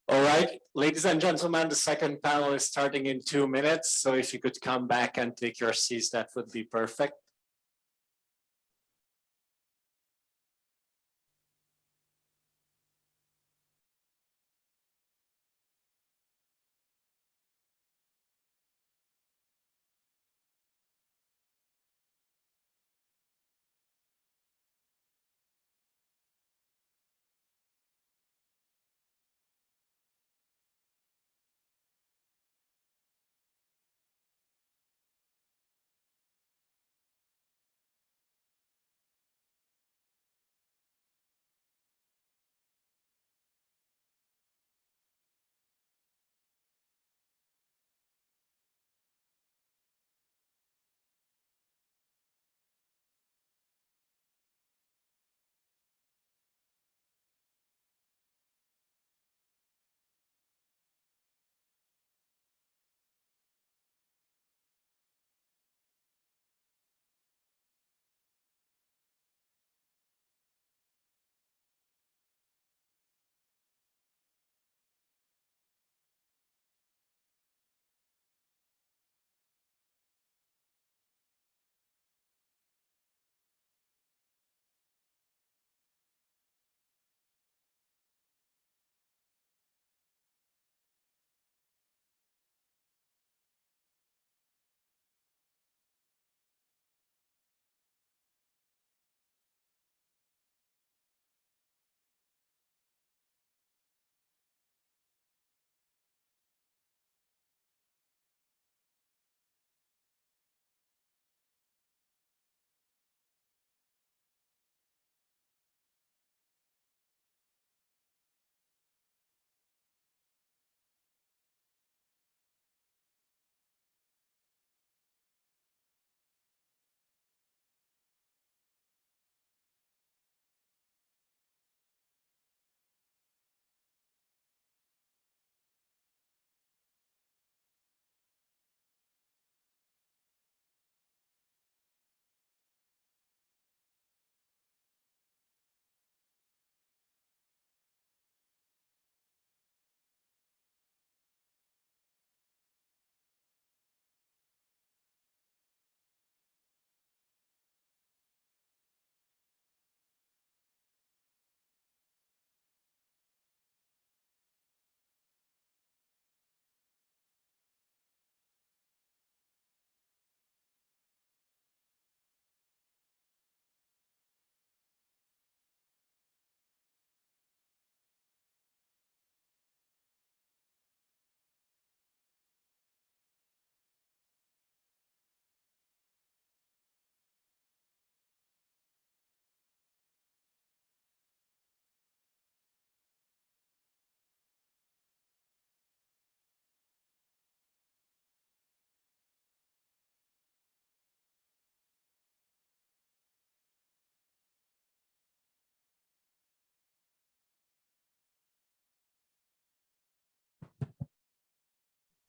All right, ladies and gentlemen, the second panel is starting in 2 minutes. So if you could come back and take your seats, that would be perfect.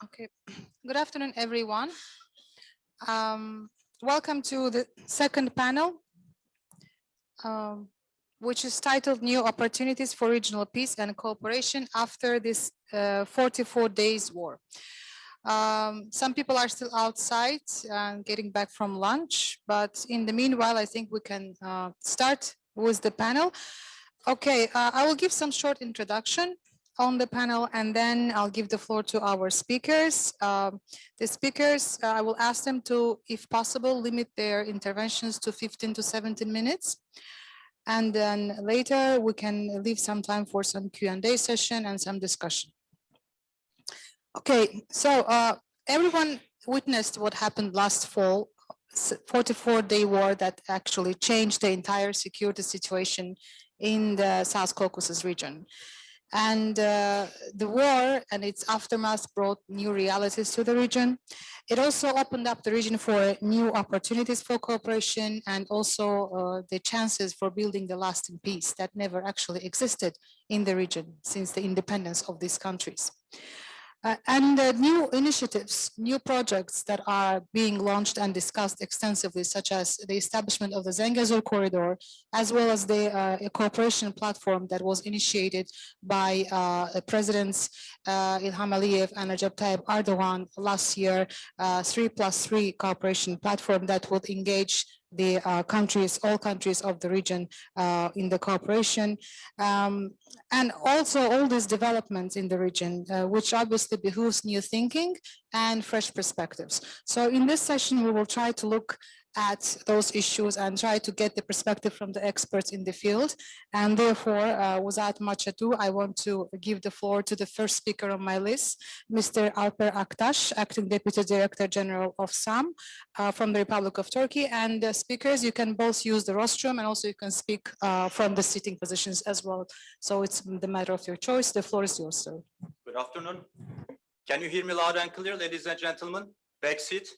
Okay, good afternoon, everyone. Welcome to the second panel, which is titled New Opportunities for Regional Peace and Cooperation After this 44 Days War. Some people are still outside and getting back from lunch, but in the meanwhile, I think we can start with the panel. Okay, I will give some short introduction on the panel, and then I'll give the floor to our speakers. The speakers, I will ask them to, if possible, limit their interventions to 15 to 17 minutes. And then later we can leave some time for some Q&A session and some discussion. Okay, so everyone witnessed what happened last fall, 44-day war that actually changed the entire security situation in the South Caucasus region. And the war and its aftermath brought new realities to the region. It also opened up the region for new opportunities for cooperation and also the chances for building the lasting peace that never actually existed in the region since the independence of these countries. And new initiatives, new projects that are being launched and discussed extensively, such as the establishment of the Zengezur corridor, as well as the cooperation platform that was initiated by Presidents Ilham Aliyev and Recep Tayyip Erdogan last year, 3+3 cooperation platform that would engage the all countries of the region in the cooperation. And also all these developments in the region, which obviously behooves new thinking and fresh perspectives. So in this session, we will try to look at those issues and try to get the perspective from the experts in the field. And therefore, without much ado, I want to give the floor to the first speaker on my list, Mr. Alper Aktaş, Acting Deputy Director General of SAM from the Republic of Turkey. And speakers, you can both use the rostrum and also you can speak from the sitting positions as well. So it's the matter of your choice. The floor is yours, sir.
Good afternoon. Can you hear me loud and clear, ladies and gentlemen? Back seat.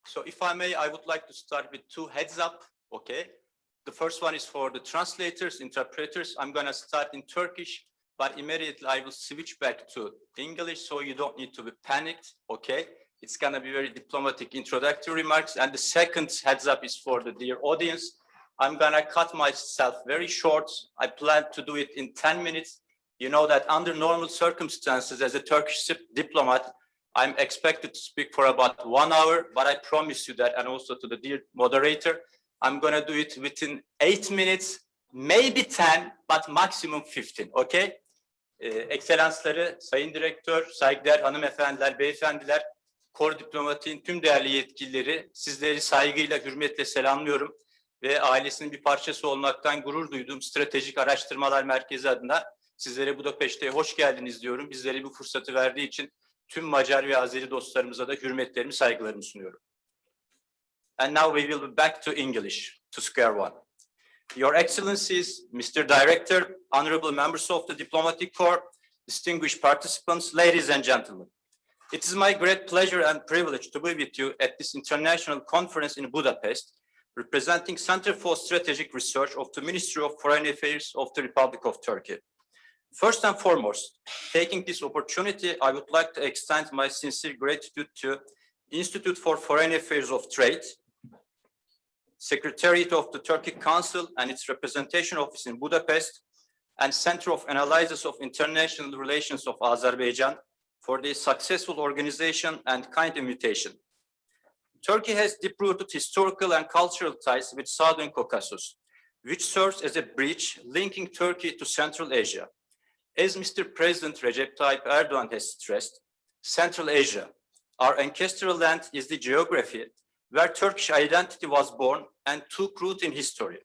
So if I may, I would like to start with 2 heads up, okay? The first one is for the translators, interpreters. I'm gonna start in Turkish, but immediately I will switch back to English, so you don't need to be panicked, okay? It's gonna be very diplomatic introductory remarks. And the second heads up is for the dear audience. I'm gonna cut myself very short. I plan to do it in 10 minutes. You know that under normal circumstances, as a Turkish diplomat, I'm expected to speak for about 1 hour, but I promise you that, and also to the dear moderator, I'm gonna do it within 8 minutes, maybe 10, but maximum 15, okay? Ekselansları, Sayın Direktör, saygıdeğer hanımefendiler, beyefendiler, Kor Diplomatiğin tüm değerli yetkilileri, sizleri saygıyla, hürmetle selamlıyorum ve ailesinin bir parçası olmaktan gurur duyduğum Stratejik Araştırmalar Merkezi adına sizlere Budapeşte'ye hoş geldiniz diyorum. Bizlere bu fırsatı verdiği için tüm Macar ve Azeri dostlarımıza da hürmetlerimi, saygılarımı sunuyorum. And now we will be back to English, to square one. Your Excellencies, Mr. Director, honorable members of the Diplomatic Corps, distinguished participants, ladies and gentlemen. It is my great pleasure and privilege to be with you at this international conference in Budapest, representing Center for Strategic Research of the Ministry of Foreign Affairs of the Republic of Turkey. First and foremost, taking this opportunity, I would like to extend my sincere gratitude to Institute for Foreign Affairs of Trade, Secretariat of the Turkic Council and its representation office in Budapest, and Center of Analysis of International Relations of Azerbaijan for the successful organization and kind invitation. Turkey has deep-rooted historical and cultural ties with Southern Caucasus, which serves as a bridge linking Turkey to Central Asia. As Mr. President Recep Tayyip Erdogan has stressed, Central Asia, our ancestral land, is the geography where Turkish identity was born and took root in history.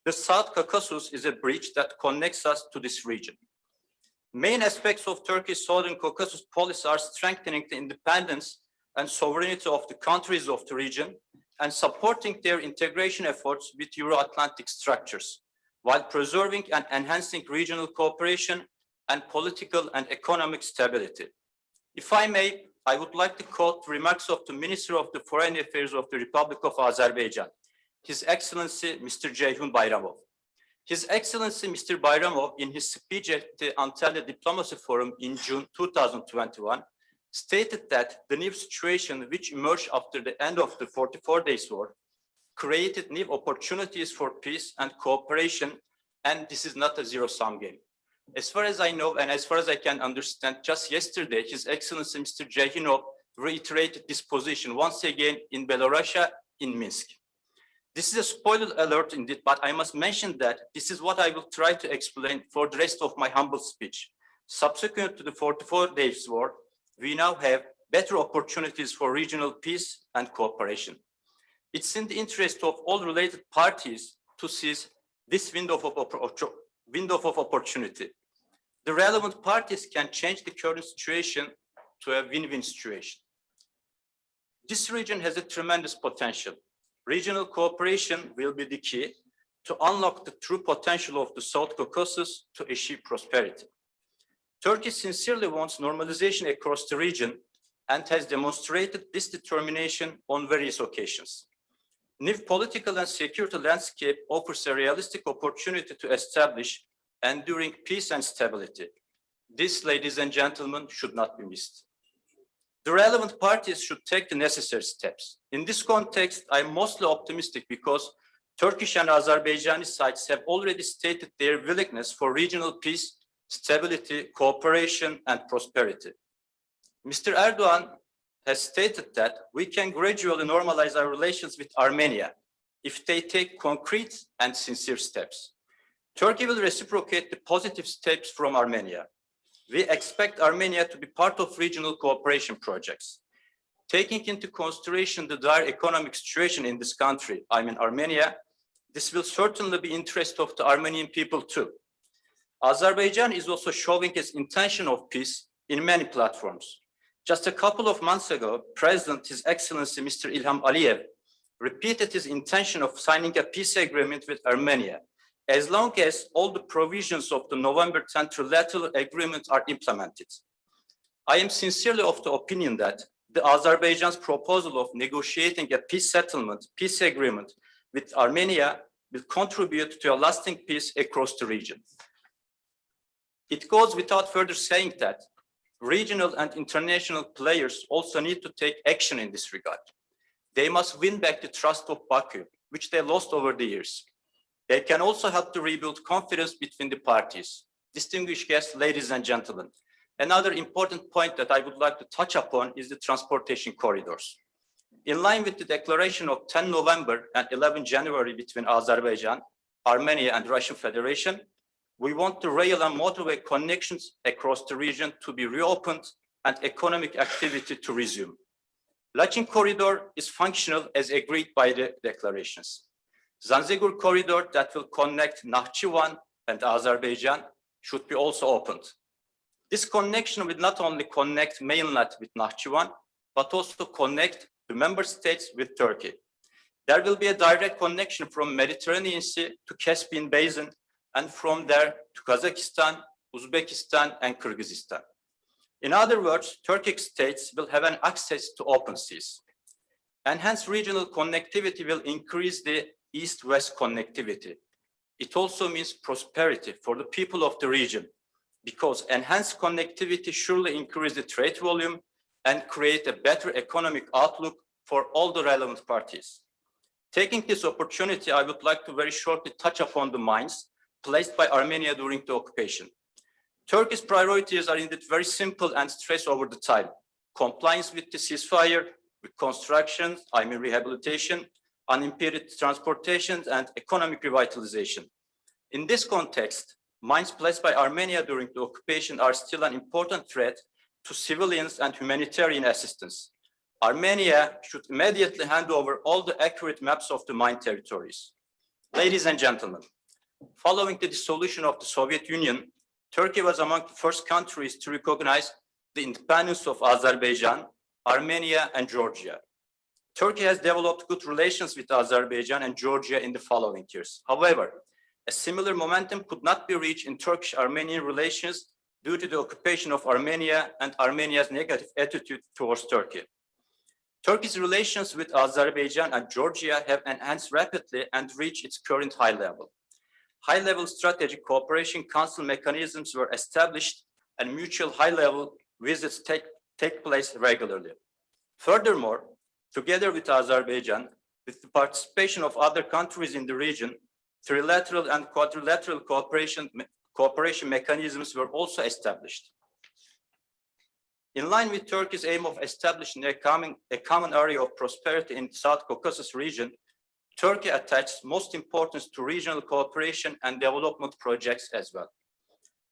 The South Caucasus is a bridge that connects us to this region. Main aspects of Turkey's Southern Caucasus policy are strengthening the independence and sovereignty of the countries of the region and supporting their integration efforts with Euro-Atlantic structures, while preserving and enhancing regional cooperation and political and economic stability. If I may, I would like to quote remarks of the Minister of the Foreign Affairs of the Republic of Azerbaijan, His Excellency Mr. Ceyhun Bayramov. His Excellency Mr. Bayramov, in his speech at the Antalya Diplomacy Forum in June 2021, stated that the new situation which emerged after the end of the 44 Days War created new opportunities for peace and cooperation, and this is not a zero-sum game. As far as I know, and as far as I can understand, just yesterday, His Excellency Mr. Ceyhunov reiterated this position once again in Belarusia, in Minsk. This is a spoiler alert indeed, but I must mention that this is what I will try to explain for the rest of my humble speech. Subsequent to the 44 Days War, we now have better opportunities for regional peace and cooperation. It's in the interest of all related parties to seize this window of opportunity. The relevant parties can change the current situation to a win-win situation. This region has a tremendous potential. Regional cooperation will be the key to unlock the true potential of the South Caucasus to achieve prosperity. Turkey sincerely wants normalization across the region and has demonstrated this determination on various occasions. New political and security landscape offers a realistic opportunity to establish enduring peace and stability. This, ladies and gentlemen, should not be missed. The relevant parties should take the necessary steps. In this context, I'm mostly optimistic because Turkish and Azerbaijani sides have already stated their willingness for regional peace, stability, cooperation, and prosperity. Mr. Erdogan has stated that we can gradually normalize our relations with Armenia if they take concrete and sincere steps. Turkey will reciprocate the positive steps from Armenia. We expect Armenia to be part of regional cooperation projects. Taking into consideration the dire economic situation in this country, I mean Armenia, this will certainly be interest of the Armenian people too. Azerbaijan is also showing its intention of peace in many platforms. Just a couple of months ago, President, His Excellency Mr. İlham Aliyev, repeated his intention of signing a peace agreement with Armenia, as long as all the provisions of the November 10th trilateral agreement are implemented. I am sincerely of the opinion that the Azerbaijan's proposal of negotiating a peace settlement, peace agreement with Armenia will contribute to a lasting peace across the region. It goes without further saying that regional and international players also need to take action in this regard. They must win back the trust of Baku, which they lost over the years. They can also help to rebuild confidence between the parties. Distinguished guests, ladies and gentlemen, another important point that I would like to touch upon is the transportation corridors. In line with the declaration of 10 November and 11 January between Azerbaijan, Armenia, and Russian Federation, we want the rail and motorway connections across the region to be reopened and economic activity to resume. Lachin Corridor is functional as agreed by the declarations. Zanzibar Corridor that will connect Nakhchivan and Azerbaijan should be also opened. This connection will not only connect mainland with Nakhchivan, but also connect the member states with Turkey. There will be a direct connection from Mediterranean Sea to Caspian Basin, and from there to Kazakhstan, Uzbekistan, and Kyrgyzstan. In other words, Turkic states will have an access to open seas. Enhanced regional connectivity will increase the east-west connectivity. It also means prosperity for the people of the region, because enhanced connectivity surely increase the trade volume and create a better economic outlook for all the relevant parties. Taking this opportunity, I would like to very shortly touch upon the mines placed by Armenia during the occupation. Turkey's priorities are indeed very simple and stressed over the time. Compliance with the ceasefire, reconstruction, I mean rehabilitation, unimpeded transportation, and economic revitalization. In this context, mines placed by Armenia during the occupation are still an important threat to civilians and humanitarian assistance. Armenia should immediately hand over all the accurate maps of the mine territories. Ladies and gentlemen, following the dissolution of the Soviet Union, Turkey was among the first countries to recognize the independence of Azerbaijan, Armenia, and Georgia. Turkey has developed good relations with Azerbaijan and Georgia in the following years. However, a similar momentum could not be reached in Turkish-Armenian relations due to the occupation of Armenia and Armenia's negative attitude towards Turkey. Turkey's relations with Azerbaijan and Georgia have enhanced rapidly and reached its current high level. High-level strategic cooperation council mechanisms were established and mutual high-level visits take place regularly. Furthermore, together with Azerbaijan, with the participation of other countries in the region, trilateral and quadrilateral cooperation mechanisms were also established. In line with Turkey's aim of establishing a common area of prosperity in the South Caucasus region, Turkey attaches most importance to regional cooperation and development projects as well.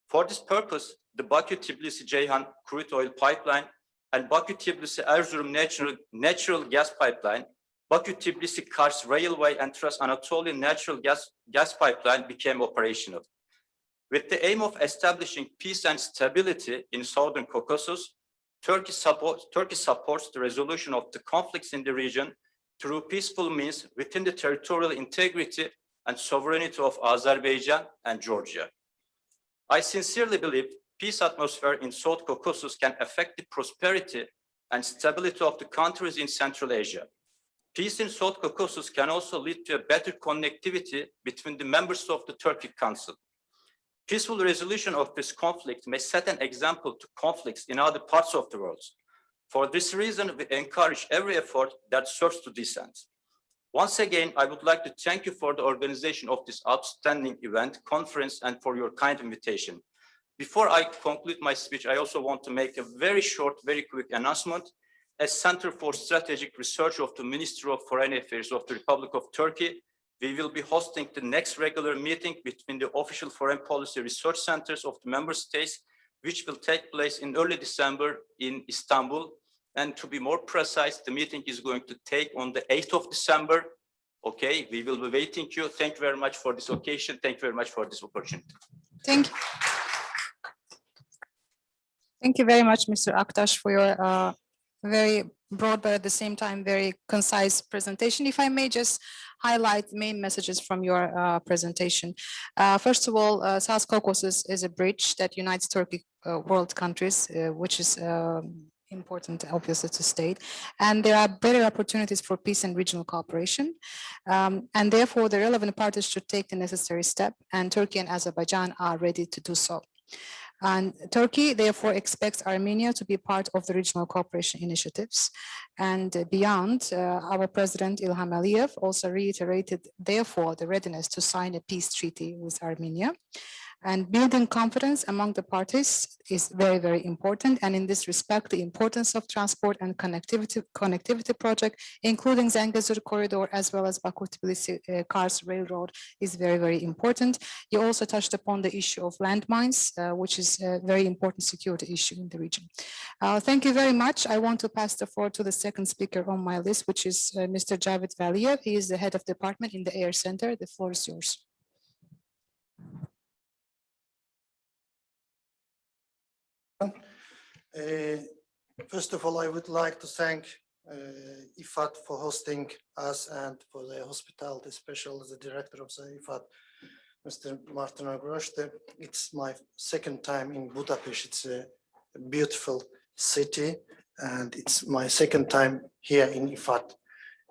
For this purpose, the Baku-Tbilisi-Ceyhan crude oil pipeline and Baku-Tbilisi-Erzurum natural gas pipeline, Baku-Tbilisi-Kars railway and Trans-Anatolian natural gas pipeline became operational. With the aim of establishing peace and stability in Southern Caucasus, Turkey supports the resolution of the conflicts in the region through peaceful means within the territorial integrity and sovereignty of Azerbaijan and Georgia. I sincerely believe peace atmosphere in South Caucasus can affect the prosperity and stability of the countries in Central Asia. Peace in South Caucasus can also lead to a better connectivity between the members of the Turkic Council. Peaceful resolution of this conflict may set an example to conflicts in other parts of the world. For this reason, we encourage every effort that serves to this end. Once again, I would like to thank you for the organization of this outstanding event, conference, and for your kind invitation. Before I conclude my speech, I also want to make a very short, very quick announcement. As Center for Strategic Research of the Ministry of Foreign Affairs of the Republic of Turkey, we will be hosting the next regular meeting between the official foreign policy research centers of the member states, which will take place in early December in Istanbul. And to be more precise, the meeting is going to take on the 8th of December. Okay, we will be waiting you. Thank you very much for this occasion. Thank you very much for this opportunity.
Thank you. Thank you very much, Mr. Aktaş, for your very broad, but at the same time, very concise presentation. If I may just highlight the main messages from your presentation. First of all, South Caucasus is a bridge that unites Turkic world countries, which is important, obviously, to state. And there are better opportunities for peace and regional cooperation. And therefore, the relevant parties should take the necessary step, and Turkey and Azerbaijan are ready to do so. And Turkey, therefore, expects Armenia to be part of the regional cooperation initiatives. And beyond, our President Ilham Aliyev also reiterated, therefore, the readiness to sign a peace treaty with Armenia. And building confidence among the parties is very, very important. And in this respect, the importance of transport and connectivity project, including Zengezur corridor, as well as Baku-Tbilisi-Kars railroad, is very, very important. You also touched upon the issue of landmines, which is a very important security issue in the region. Thank you very much. I want to pass the floor to the second speaker on my list, which is Mr. Javed Valiyev. He is the head of department in the Air Center. The floor is yours.
First of all, I would like to thank IFAT for hosting us and for the hospitality, especially the director of the IFAT, Mr. Márton Ugrósdy. It's my second time in Budapest. It's a beautiful city, and it's my second time here in IFAT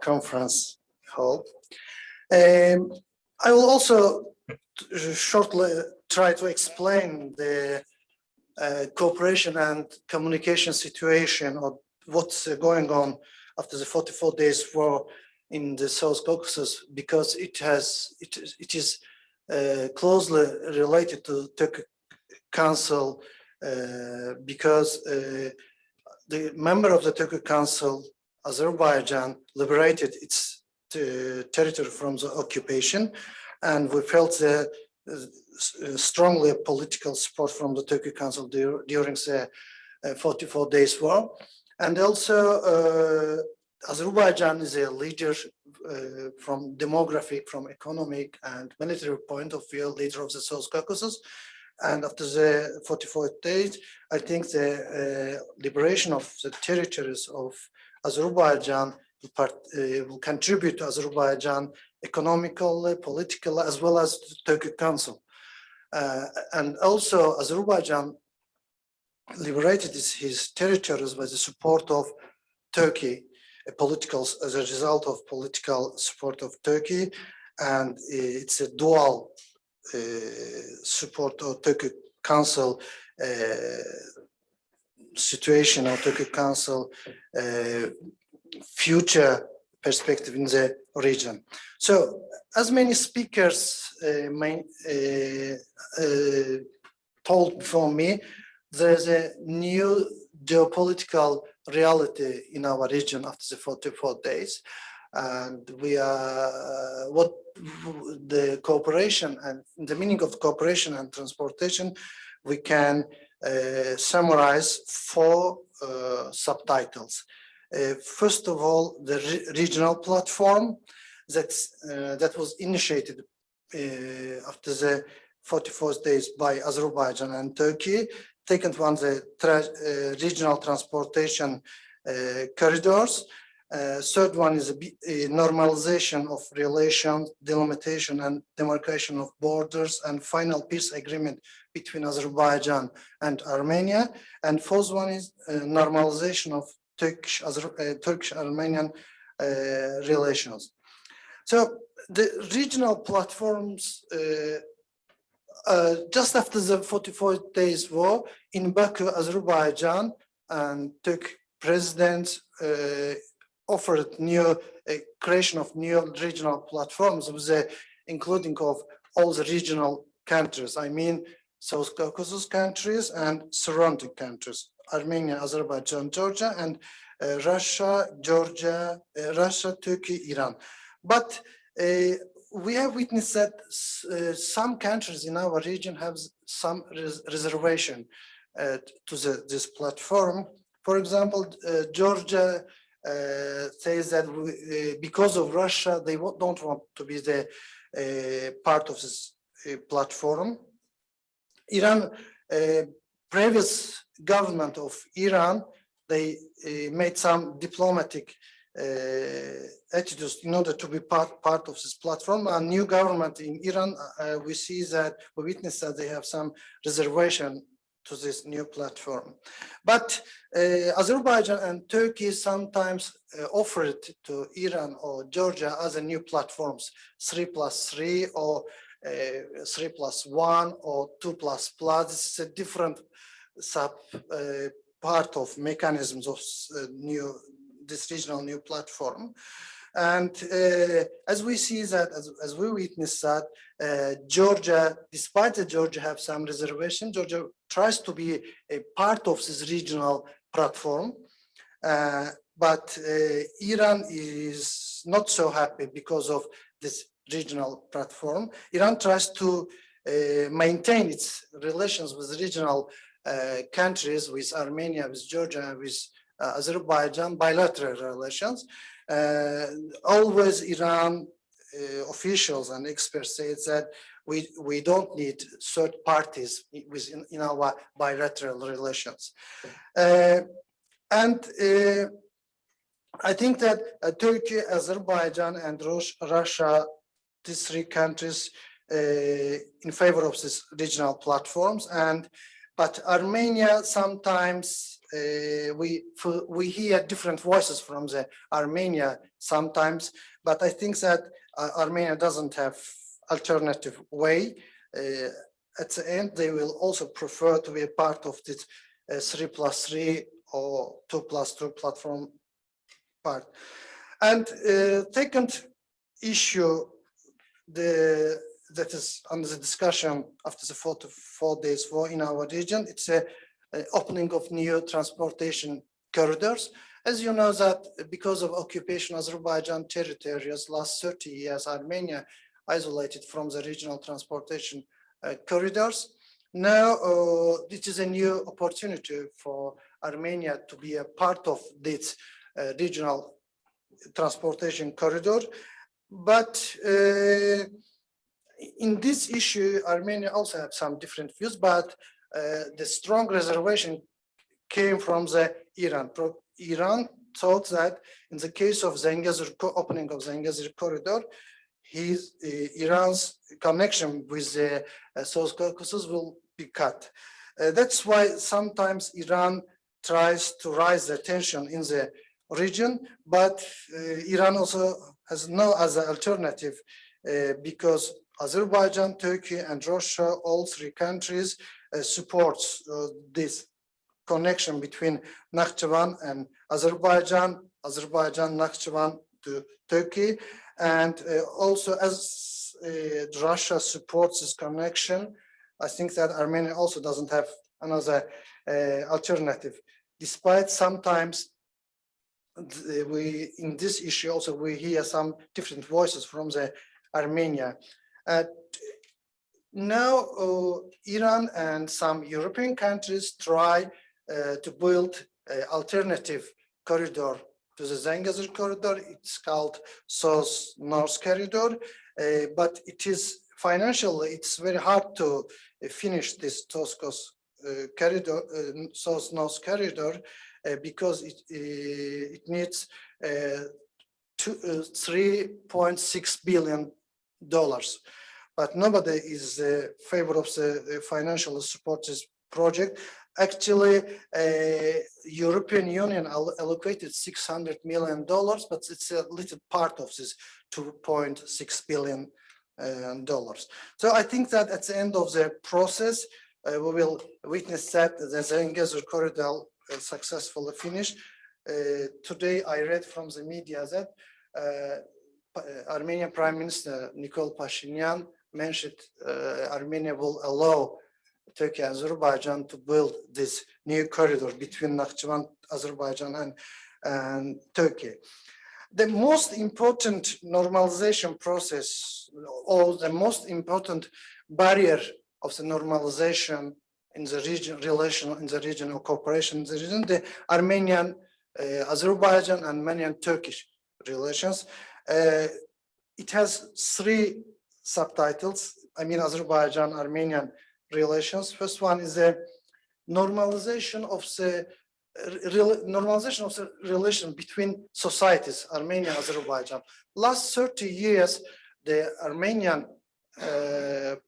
conference hall. I will also shortly try to explain the cooperation and communication situation, or what's going on after the 44 days war in the South Caucasus, because it is closely related to Turkic Council, because the member of the Turkic Council, Azerbaijan, liberated its territory from the occupation, and we felt the strongly political support from the Turkic Council during the 44 days war. And also Azerbaijan is a leader from demographic, from economic and military point of view, leader of the South Caucasus. And after the 44 days, I think the liberation of the territories of Azerbaijan will contribute to Azerbaijan economically, politically, as well as the Turkic Council. And also Azerbaijan liberated his territories with the support of Turkey, as a result of political support of Turkey. And it's a dual support of Turkic Council situation, or Turkic Council future perspective in the region. So, as many speakers told before me, there's a new geopolitical reality in our region after the 44 days. And we are, what the cooperation and the meaning of cooperation and transportation, we can summarize 4 subtitles. First of all, the regional platform that was initiated after the 44 days by Azerbaijan and Turkey. Second one, the regional transportation corridors. Third one is a normalization of relations, delimitation and demarcation of borders, and final peace agreement between Azerbaijan and Armenia. And fourth one is normalization of Turkish-Armenian relations. So the regional platforms, just after the 44 days war in Baku, Azerbaijan, and Turkic president offered new creation of new regional platforms with the including of all the regional countries. I mean, South Caucasus countries and surrounding countries, Armenia, Azerbaijan, Georgia, and Russia, Georgia, Russia, Turkey, Iran. But we have witnessed that some countries in our region have some reservation to this platform. For example, Georgia says that because of Russia, they don't want to be the part of this platform. Iran, previous government of Iran, they made some diplomatic attitudes in order to be part of this platform. A new government in Iran, we witness that they have some reservation to this new platform. But Azerbaijan and Turkey sometimes offer it to Iran or Georgia as a new platforms, 3+3 or 3+1 or 2++. This is a different part of mechanisms of this regional new platform. And as we see that, as we witness that, Georgia, despite that Georgia have some reservation, Georgia tries to be a part of this regional platform. But Iran is not so happy because of this regional platform. Iran tries to maintain its relations with regional countries, with Armenia, with Georgia, with Azerbaijan, bilateral relations. Always Iran officials and experts say that we don't need third parties in our bilateral relations. And I think that Turkey, Azerbaijan, and Russia, these three countries in favor of these regional platforms. But Armenia sometimes we hear different voices from the Armenia sometimes, but I think that Armenia doesn't have alternative way. At the end, they will also prefer to be a part of this 3+3 or 2+2 platform part. And second issue that is under the discussion after the 44 days war in our region, it's a opening of new transportation corridors. As you know that because of occupation Azerbaijan territories last 30 years, Armenia isolated from the regional transportation corridors. Now it is a new opportunity for Armenia to be a part of this regional transportation corridor. But in this issue, Armenia also have some different views, but the strong reservation came from the Iran. Iran thought that in the case of Zengezur opening of Zengezur corridor, Iran's connection with the South Caucasus will be cut. That's why sometimes Iran tries to raise the tension in the region, but Iran also has no other alternative because Azerbaijan, Turkey, and Russia, all three countries, supports this connection between Nakhchivan and Azerbaijan, Nakhchivan to Turkey, and also as Russia supports this connection, I think that Armenia also doesn't have another alternative. Despite sometimes in this issue also we hear some different voices from the Armenia. Now Iran and some European countries try to build an alternative corridor to the Zengezur corridor. It's called South-North corridor, but it is financially it's very hard to finish this South-North corridor because it needs $3.6 billion. But nobody is in favor of the financial support this project. Actually, European Union allocated $600 million, but it's a little part of this $2.6 billion. So I think that at the end of the process, we will witness that the Zengezur corridor successfully finished. today I read from the media that Armenian Prime Minister Nikol Pashinyan mentioned Armenia will allow Turkey and Azerbaijan to build this new corridor between Nakhchivan, Azerbaijan and Turkey. The most important normalization process, or the most important barrier of the normalization in the region, in the regional cooperation in the region, the Armenian, Azerbaijan, and Armenian Turkish relations. It has three subtitles. I mean, Azerbaijan, Armenian relations. First one is the normalization of the relation between societies, Armenia and Azerbaijan. Last 30 years, the Armenian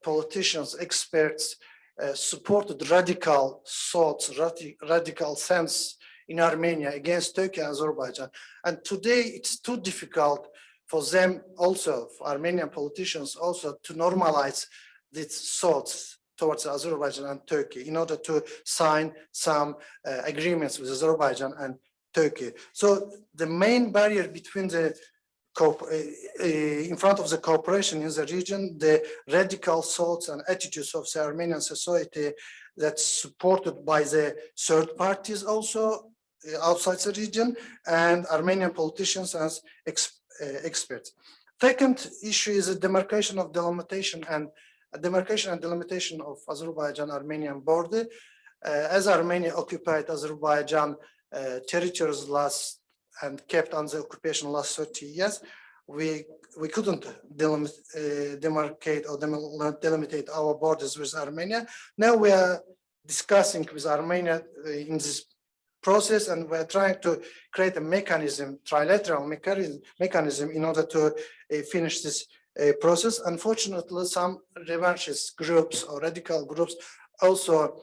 politicians, experts supported radical thoughts, radical sense in Armenia against Turkey and Azerbaijan. And today it's too difficult for them also, for Armenian politicians also, to normalize these thoughts towards Azerbaijan and Turkey in order to sign some agreements with Azerbaijan and Turkey. So the main barrier between the in front of the cooperation in the region, the radical thoughts and attitudes of the Armenian society that's supported by the third parties also outside the region, and Armenian politicians as experts. Second issue is the demarcation and delimitation of Azerbaijan-Armenian border. As Armenia occupied Azerbaijan territories and kept under occupation last 30 years, we couldn't demarcate or delimitate our borders with Armenia. Now we are discussing with Armenia in this process, and we're trying to create a mechanism, trilateral mechanism in order to finish this process. Unfortunately, some revanchist groups or radical groups also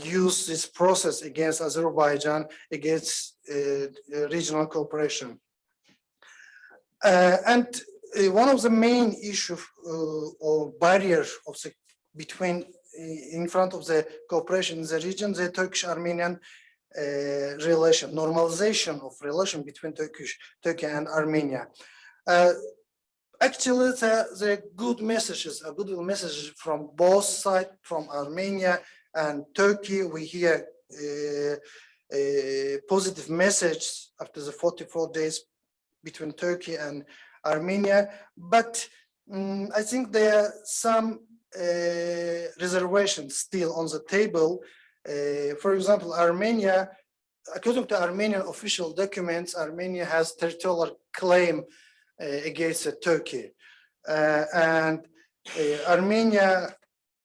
use this process against Azerbaijan, against regional cooperation. And one of the main issues or barriers of the in front of the cooperation in the region, the Turkish-Armenian relation, normalization of relation between Turkey and Armenia. Actually, the good messages, goodwill messages from both sides, from Armenia and Turkey. We hear a positive message after the 44 days between Turkey and Armenia, but I think there are some reservations still on the table. For example, Armenia, according to Armenian official documents, Armenia has territorial claim against Turkey, and Armenia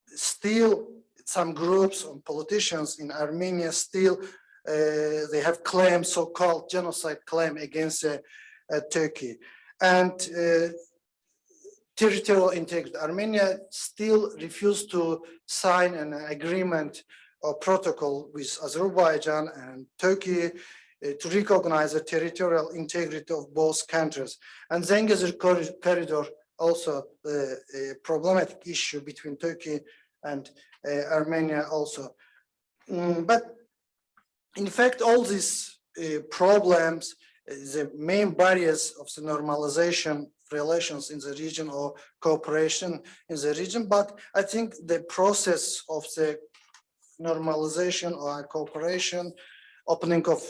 still, some groups and politicians in Armenia still they have claimed, so-called genocide claim against Turkey, and territorial integrity. Armenia still refused to sign an agreement or protocol with Azerbaijan and Turkey to recognize the territorial integrity of both countries. And Zengezur corridor, also a problematic issue between Turkey and Armenia also. But in fact, all these problems, the main barriers of the normalization relations in the region or cooperation in the region, but I think the process of the normalization or cooperation, opening of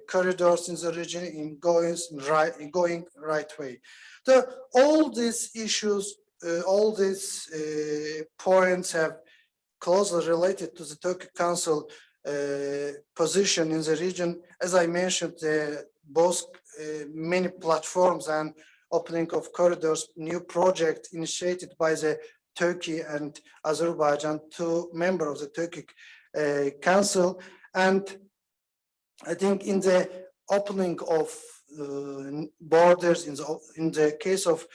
corridors in the region in going right way. So all these issues, all these points have closely related to the Turkic Council position in the region. As I mentioned, both many platforms and opening of corridors, new project initiated by the Turkey and Azerbaijan, two members of the Turkic Council. And I think in the opening of borders, in the case of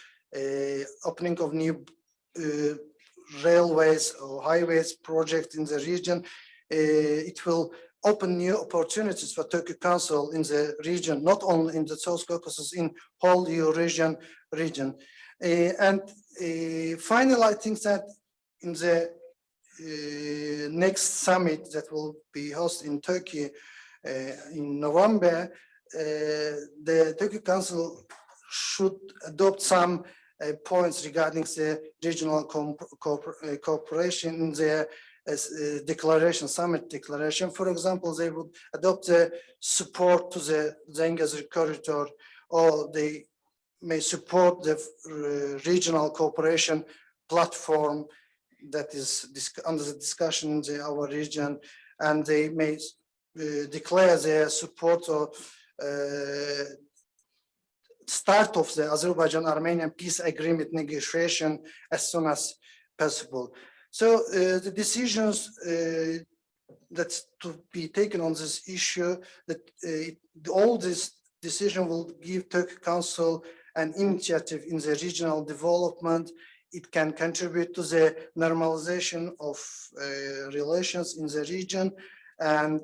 opening of new railways or highways project in the region, it will open new opportunities for Turkic Council in the region, not only in the South Caucasus, in whole Eurasian region. And finally, I think that in the next summit that will be hosted in Turkey in November, the Turkic Council should adopt some points regarding the regional cooperation in the declaration, summit declaration. For example, they would adopt the support to the Zengezur corridor, or they may support the regional cooperation platform that is under the discussion in our region, and they may declare their support of start of the Azerbaijan-Armenian peace agreement negotiation as soon as possible. So the decisions that's to be taken on this issue, that all this decision will give Turkic Council an initiative in the regional development. It can contribute to the normalization of relations in the region, and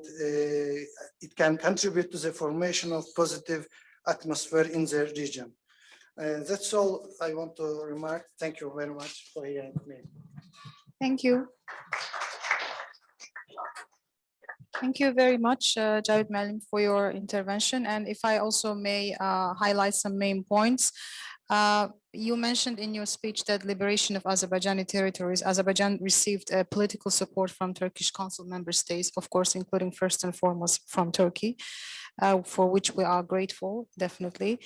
it can contribute to the formation of positive atmosphere in the region. That's all I want to remark. Thank you very much for hearing me.
Thank you. Thank you very much, Javed Malim, for your intervention. And if I also may highlight some main points. You mentioned in your speech that liberation of Azerbaijani territories, Azerbaijan received political support from Turkish Council member states, of course, including first and foremost from Turkey, for which we are grateful, definitely.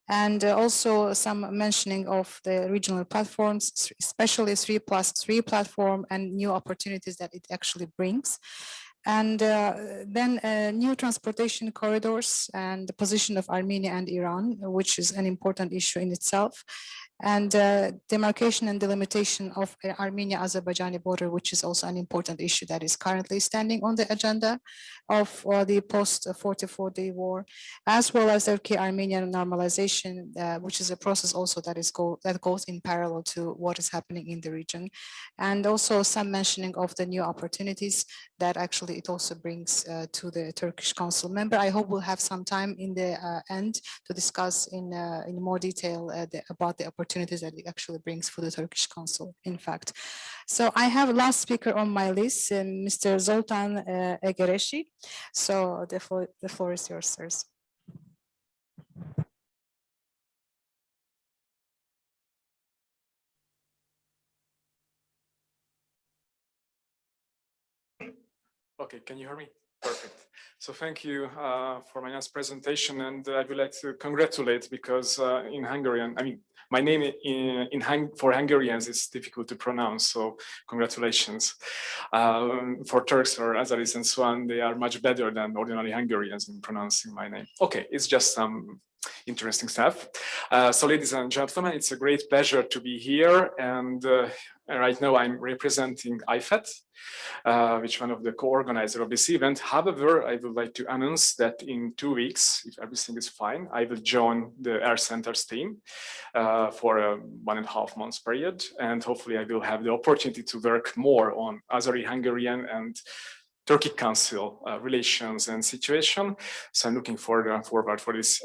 And also some mentioning of the regional platforms, especially 3+3 platform and new opportunities that it actually brings. And then new transportation corridors and the position of Armenia and Iran, which is an important issue in itself. And demarcation and delimitation of Armenia-Azerbaijani border, which is also an important issue that is currently standing on the agenda of the post-44-day war, as well as Turkey-Armenian normalization, which is a process also that goes in parallel to what is happening in the region. And also some mentioning of the new opportunities that actually it also brings to the Turkish Council member. I hope we'll have some time in the end to discuss in more detail about the opportunities that it actually brings for the Turkish Council, in fact. So I have last speaker on my list, Mr. Zoltan Egereshi. So the floor is yours, sirs.
Okay, can you hear me? Perfect. So thank you for my nice presentation, and I would like to congratulate, because in Hungarian, I mean, my name for Hungarians is difficult to pronounce, so congratulations. For Turks or Azeris and so on, they are much better than ordinary Hungarians in pronouncing my name. Okay, it's just some interesting stuff. So ladies and gentlemen, it's a great pleasure to be here, and right now I'm representing IFAT, which is one of the co-organizers of this event. However, I would like to announce that in 2 weeks, if everything is fine, I will join the Air Centers team for a 1.5 months period, and hopefully I will have the opportunity to work more on Azeri-Hungarian and Turkic Council relations and situation. So I'm looking forward for this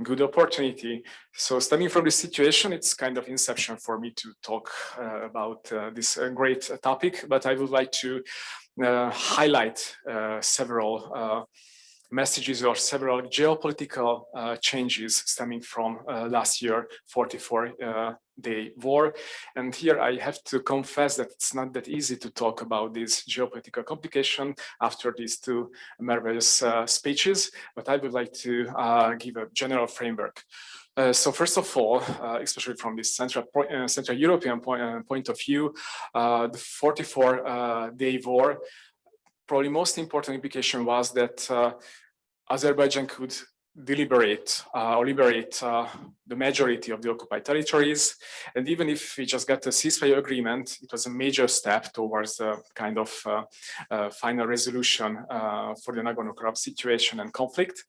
good opportunity. So starting from this situation, it's kind of inception for me to talk about this great topic, but I would like to highlight several messages or several geopolitical changes stemming from last year 44-day war. And here I have to confess that it's not that easy to talk about this geopolitical complication after these two marvelous speeches, but I would like to give a general framework. So first of all, especially from this Central European point of view, the 44-day war, probably most important implication was that Azerbaijan could deliberate or liberate the majority of the occupied territories. And even if we just got a ceasefire agreement, it was a major step towards the kind of final resolution for the Nagorno-Karabakh situation and conflict.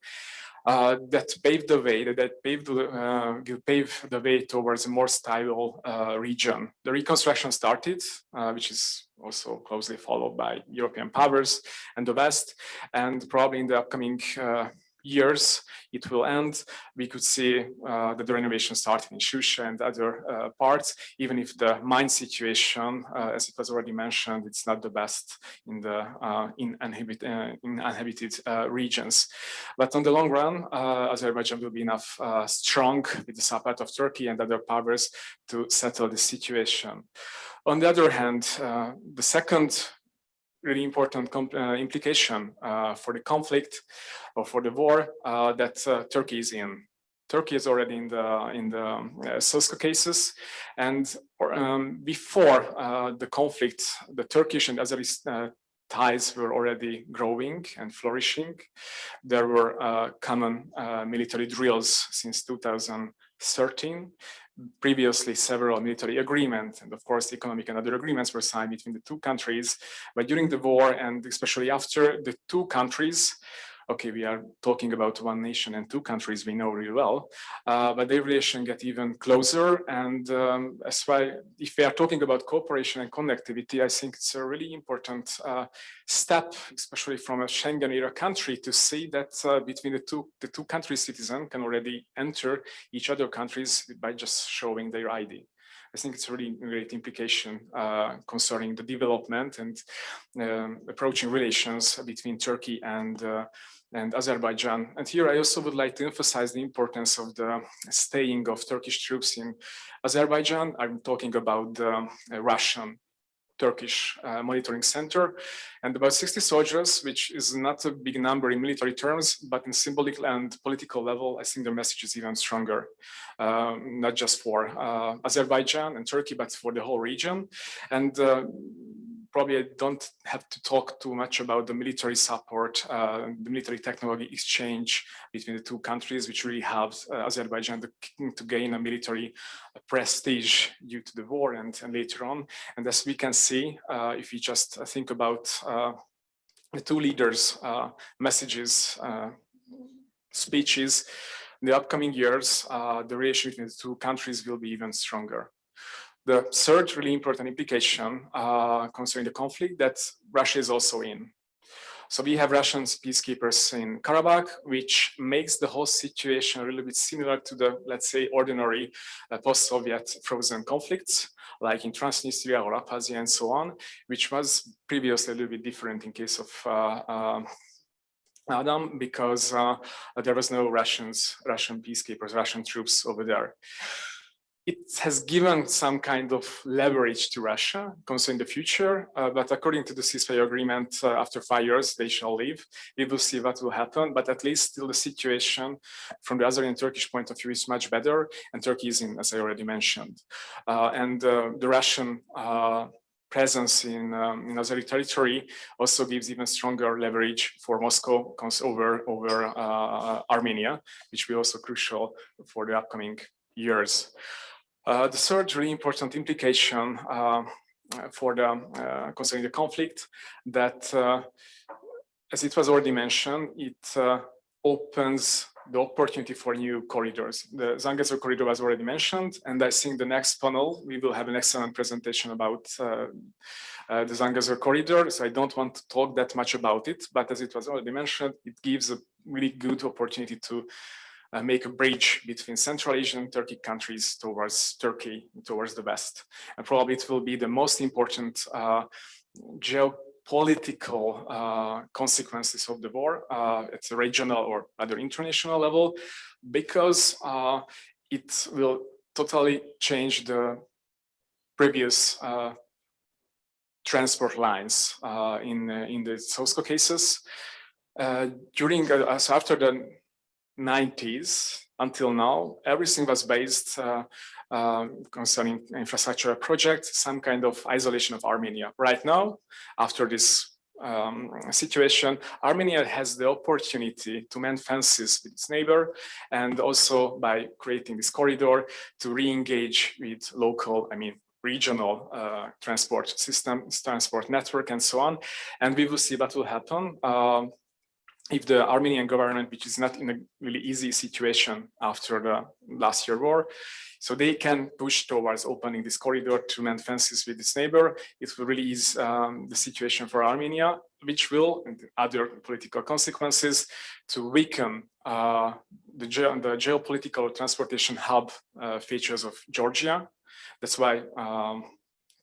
That paved the way, will pave the way towards a more stable region. The reconstruction started, which is also closely followed by European powers and the West, and probably in the upcoming years it will end. We could see that the renovation started in Shusha and other parts, even if the mine situation, as it was already mentioned, it's not the best in the uninhabited regions. But on the long run, Azerbaijan will be enough strong with the support of Turkey and other powers to settle the situation. On the other hand, the second really important implication for the conflict or for the war that Turkey is in. Turkey is already in the South Caucasus, and before the conflict, the Turkish and Azeri ties were already growing and flourishing. There were common military drills since 2013. Previously, several military agreements and of course economic and other agreements were signed between the two countries. But during the war and especially after, the two countries, okay, we are talking about one nation and two countries we know really well, but their relation get even closer. And as well, if we are talking about cooperation and connectivity, I think it's a really important step, especially from a Schengen era country, to see that between the two countries' citizens can already enter each other countries by just showing their ID. I think it's a really great implication concerning the development and approaching relations between Turkey and Azerbaijan. And here I also would like to emphasize the importance of the staying of Turkish troops in Azerbaijan. I'm talking about the Russian Turkish monitoring center, and about 60 soldiers, which is not a big number in military terms, but in symbolic and political level, I think the message is even stronger, not just for Azerbaijan and Turkey, but for the whole region. And probably I don't have to talk too much about the military support, the military technology exchange between the two countries, which really helps Azerbaijan to gain a military prestige due to the war and later on. And as we can see, if we just think about the two leaders' messages, speeches, in the upcoming years, the relation between the two countries will be even stronger. The third really important implication concerning the conflict that Russia is also in. So we have Russian peacekeepers in Karabakh, which makes the whole situation a little bit similar to the, let's say, ordinary post-Soviet frozen conflicts, like in Transnistria or Abkhazia and so on, which was previously a little bit different in case of Adam, because there was no Russian peacekeepers, Russian troops over there. It has given some kind of leverage to Russia concerning the future, but according to the ceasefire agreement, after 5 years, they shall leave. We will see what will happen, but at least still the situation from the Azeri and Turkish point of view is much better, and Turkey is in, as I already mentioned. And the Russian presence in Azeri territory also gives even stronger leverage for Moscow over Armenia, which will be also crucial for the upcoming years. The third really important implication for the concerning the conflict, that as it was already mentioned, it opens the opportunity for new corridors. The Zangezur corridor was already mentioned, and I think the next panel we will have an excellent presentation about the Zangezur corridor. So I don't want to talk that much about it, but as it was already mentioned, it gives a really good opportunity to make a bridge between Central Asian Turkic countries towards Turkey, towards the West. And probably it will be the most important geopolitical consequences of the war at the regional or other international level, because it will totally change the previous transport lines in the South Caucasus. So after the 90s until now, everything was based concerning infrastructure projects, some kind of isolation of Armenia. Right now, after this situation, Armenia has the opportunity to mend fences with its neighbor, and also by creating this corridor to re-engage with local, regional transport system, transport network, and so on. And we will see what will happen if the Armenian government, which is not in a really easy situation after the last year war, so they can push towards opening this corridor to mend fences with its neighbor. It will really ease the situation for Armenia. which will, and other political consequences, to weaken the geopolitical transportation hub features of Georgia. That's why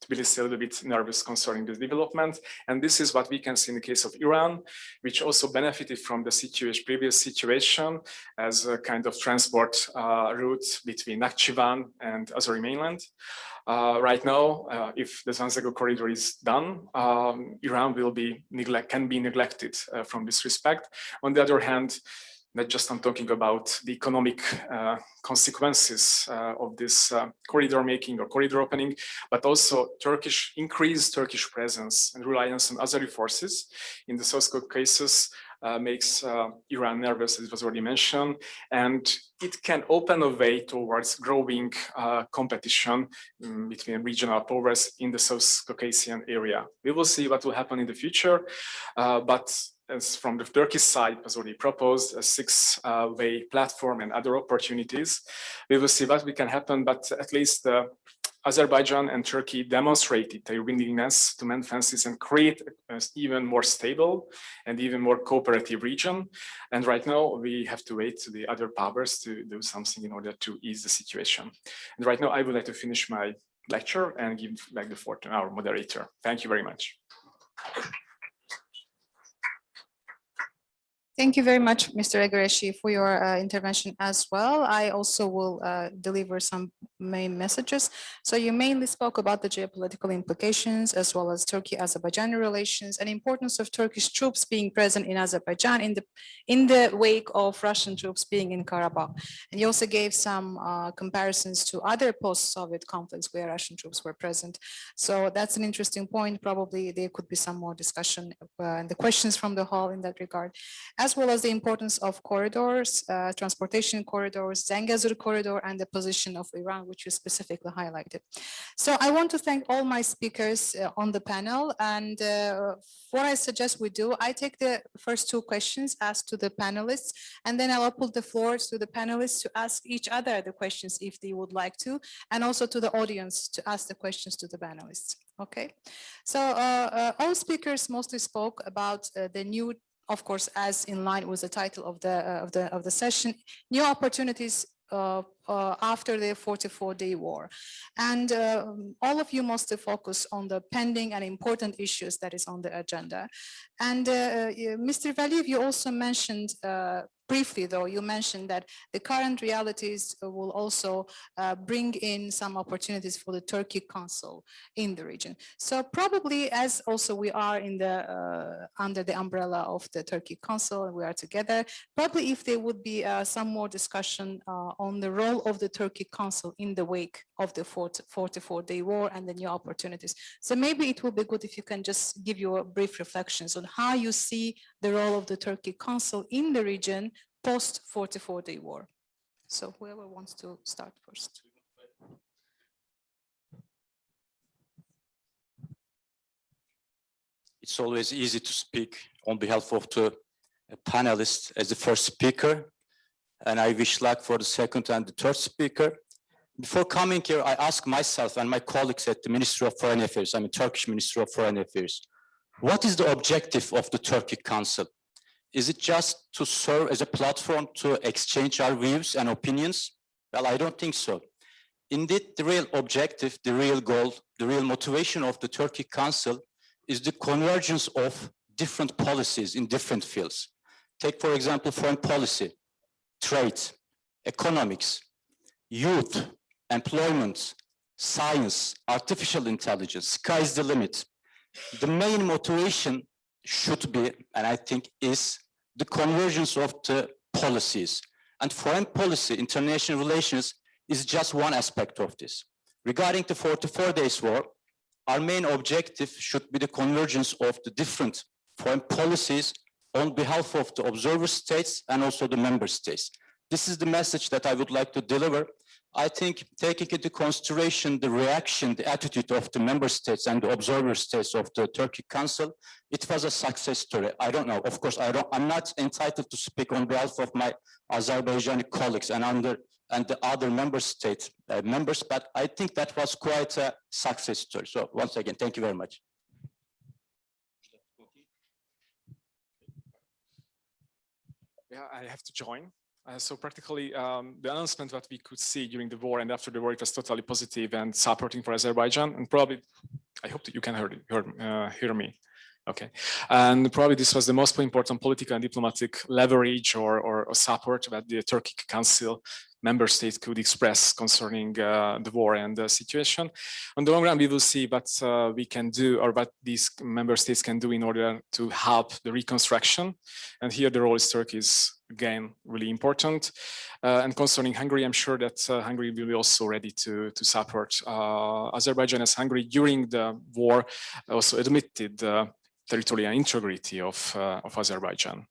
Tbilisi is a little bit nervous concerning this development. And this is what we can see in the case of Iran, which also benefited from the previous situation as a kind of transport route between Nakhchivan and Azeri mainland. Right now, if the Zanzago corridor is done, Iran will be can be neglected from this respect. On the other hand, not just I'm talking about the economic consequences of this corridor making or corridor opening, but also increased Turkish presence and reliance on Azeri forces in the South Caucasus makes Iran nervous, as was already mentioned, and it can open a way towards growing competition between regional powers in the South Caucasian area. We will see what will happen in the future, but as from the Turkish side was already proposed, a six-way platform and other opportunities. We will see what can happen, but at least Azerbaijan and Turkey demonstrated their willingness to mend fences and create an even more stable and even more cooperative region. And right now we have to wait to the other powers to do something in order to ease the situation. And right now I would like to finish my lecture and give back the floor to our moderator. Thank you very much.
Thank you very much, Mr. Egereshi, for your intervention as well. I also will deliver some main messages. So you mainly spoke about the geopolitical implications as well as Turkey-Azerbaijan relations and importance of Turkish troops being present in Azerbaijan in the wake of Russian troops being in Karabakh. And you also gave some comparisons to other post-Soviet conflicts where Russian troops were present. So that's an interesting point. Probably there could be some more discussion and the questions from the hall in that regard, as well as the importance of corridors, transportation corridors, Zangezur corridor, and the position of Iran, which you specifically highlighted. So I want to thank all my speakers on the panel. And what I suggest we do, I take the first two questions asked to the panelists, and then I'll open the floor to the panelists to ask each other the questions if they would like to, and also to the audience to ask the questions to the panelists. Okay, so all speakers mostly spoke about the new, of course, as in line with the title of the session, new opportunities after the 44-day war. And all of you mostly focus on the pending and important issues that is on the agenda. And Mr. Valiyev, you also mentioned, briefly though, you mentioned that the current realities will also bring in some opportunities for the Turkic Council in the region. So probably, as also we are in the under the umbrella of the Turkic Council and we are together, probably if there would be some more discussion on the role of the Turkic Council in the wake of the 44-day war and the new opportunities. So maybe it will be good if you can just give your brief reflections on how you see the role of the Turkic Council in the region post 44-day war. So whoever wants to start first.
It's always easy to speak on behalf of the panelists as the first speaker, and I wish luck for the second and the third speaker. Before coming here, I asked myself and my colleagues at the Ministry of Foreign Affairs, I'm a Turkish Ministry of Foreign Affairs, what is the objective of the Turkic Council? Is it just to serve as a platform to exchange our views and opinions? Well, I don't think so. Indeed, the real objective, the real goal, the real motivation of the Turkic Council is the convergence of different policies in different fields. Take, for example, foreign policy, trade, economics, youth, employment, science, artificial intelligence, sky's the limit. The main motivation should be, and I think is, the convergence of the policies. And foreign policy, international relations, is just one aspect of this. Regarding the 44 days war, our main objective should be the convergence of the different foreign policies on behalf of the observer states and also the member states. This is the message that I would like to deliver. I think taking into consideration the reaction, the attitude of the member states and the observer states of the Turkic Council, it was a success story. I don't know, of course, I'm not entitled to speak on behalf of my Azerbaijani colleagues and the other member state members, but I think that was quite a success story. So once again, thank you very much.
Yeah, I have to join. So practically, the announcement that we could see during the war and after the war, it was totally positive and supporting for Azerbaijan. And probably, I hope that you can hear me. Okay, and probably this was the most important political and diplomatic leverage or support that the Turkic Council member states could express concerning the war and the situation. On the long run, we will see what we can do or what these member states can do in order to help the reconstruction. And here the role of Turkey is again really important. And concerning Hungary, I'm sure that Hungary will be also ready to support Azerbaijan, as Hungary during the war also admitted the territorial integrity of Azerbaijan.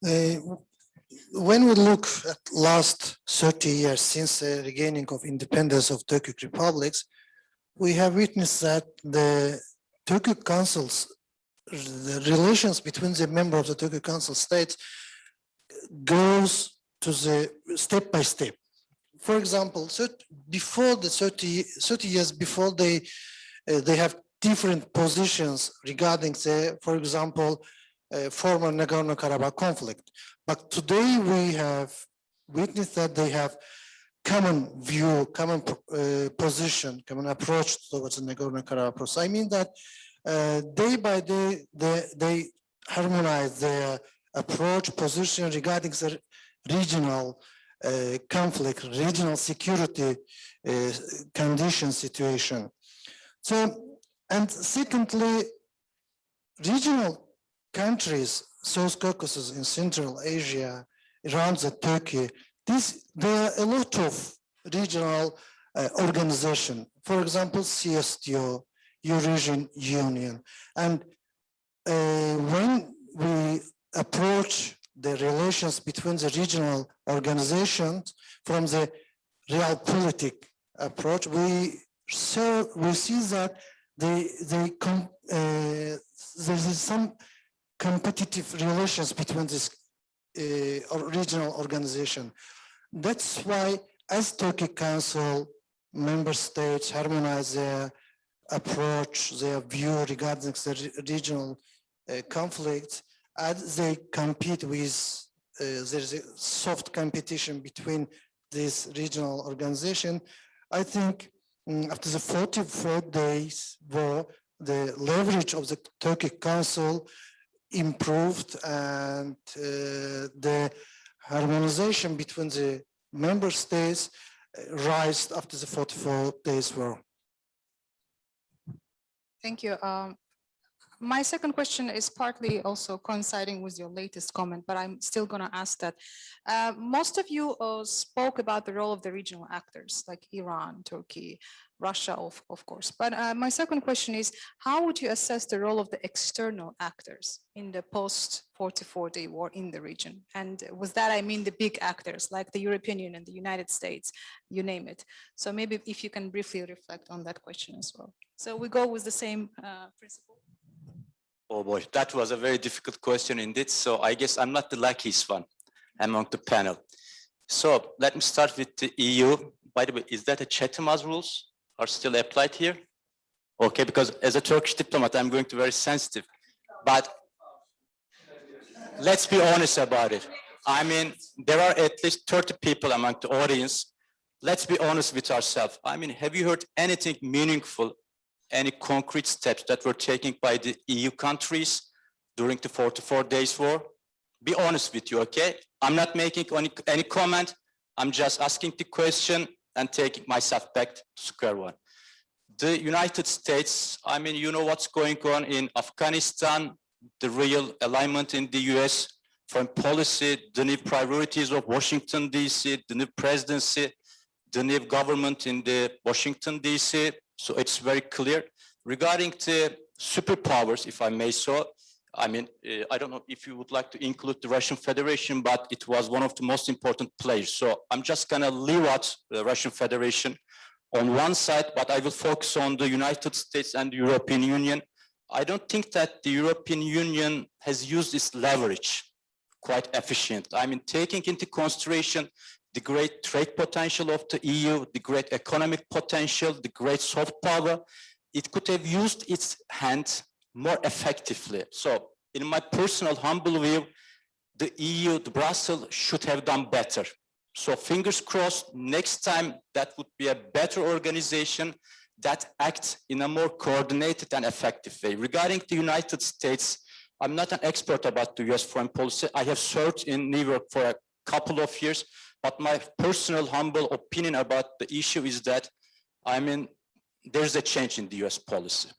When we look at last 30 years since the regaining of independence of Turkic republics, we have witnessed that the Turkic Council's the relations between the member of the Turkic Council states goes to the step by step. For example, before the 30 years before, they have different positions regarding the, for example, former Nagorno-Karabakh conflict. But today we have witnessed that they have common view, common position, common approach towards the Nagorno-Karabakh process. I mean that day by day, they harmonize their approach, position regarding the regional conflict, regional security condition situation. So, and secondly, regional countries, South Caucasus in Central Asia, around the Turkey, there are a lot of regional organization. For example, CSTO, Eurasian Union. And when we approach the relations between the regional organizations from the realpolitik approach, we see that there is some competitive relations between this regional organization. That's why, as Turkic Council member states harmonize their approach, their view regarding the regional conflicts, as they compete with, there's a soft competition between this regional organization. I think after the 44 days war, the leverage of the Turkic Council improved, and the harmonization between the member states rise after the 44 days war.
Thank you. My second question is partly also coinciding with your latest comment, but I'm still going to ask that. Most of you spoke about the role of the regional actors like Iran, Turkey, Russia, of course. But my second question is, how would you assess the role of the external actors in the post-44-day war in the region? And with that, I mean the big actors like the European Union, the United States, you name it. So maybe if you can briefly reflect on that question as well. So we go with the same principle.
Oh boy, that was a very difficult question indeed. So I guess I'm not the luckiest one among the panel. So let me start with the EU. By the way, is that a Chatham's rules are still applied here? Okay, because as a Turkish diplomat, I'm going to be very sensitive. But let's be honest about it. I mean, there are at least 30 people among the audience. Let's be honest with ourselves. I mean, have you heard anything meaningful, any concrete steps that were taken by the EU countries during the 44 days war? Be honest with you, okay? I'm not making any comment. I'm just asking the question and taking myself back to square one. The United States, I mean, you know what's going on in Afghanistan, the real alignment in the US, foreign policy, the new priorities of Washington, DC, the new presidency, the new government in the Washington, DC. So it's very clear. Regarding the superpowers, if I may so, I mean, I don't know if you would like to include the Russian Federation, but it was one of the most important players. So I'm just gonna leave out the Russian Federation on one side, but I will focus on the United States and the European Union. I don't think that the European Union has used its leverage quite efficient. I mean, taking into consideration the great trade potential of the EU, the great economic potential, the great soft power, it could have used its hand more effectively. So in my personal humble view, the EU, the Brussels should have done better. So fingers crossed, next time that would be a better organization that acts in a more coordinated and effective way. Regarding the United States, I'm not an expert about the US foreign policy. I have served in New York for a couple of years, but my personal humble opinion about the issue is that, I mean, there's a change in the US policy.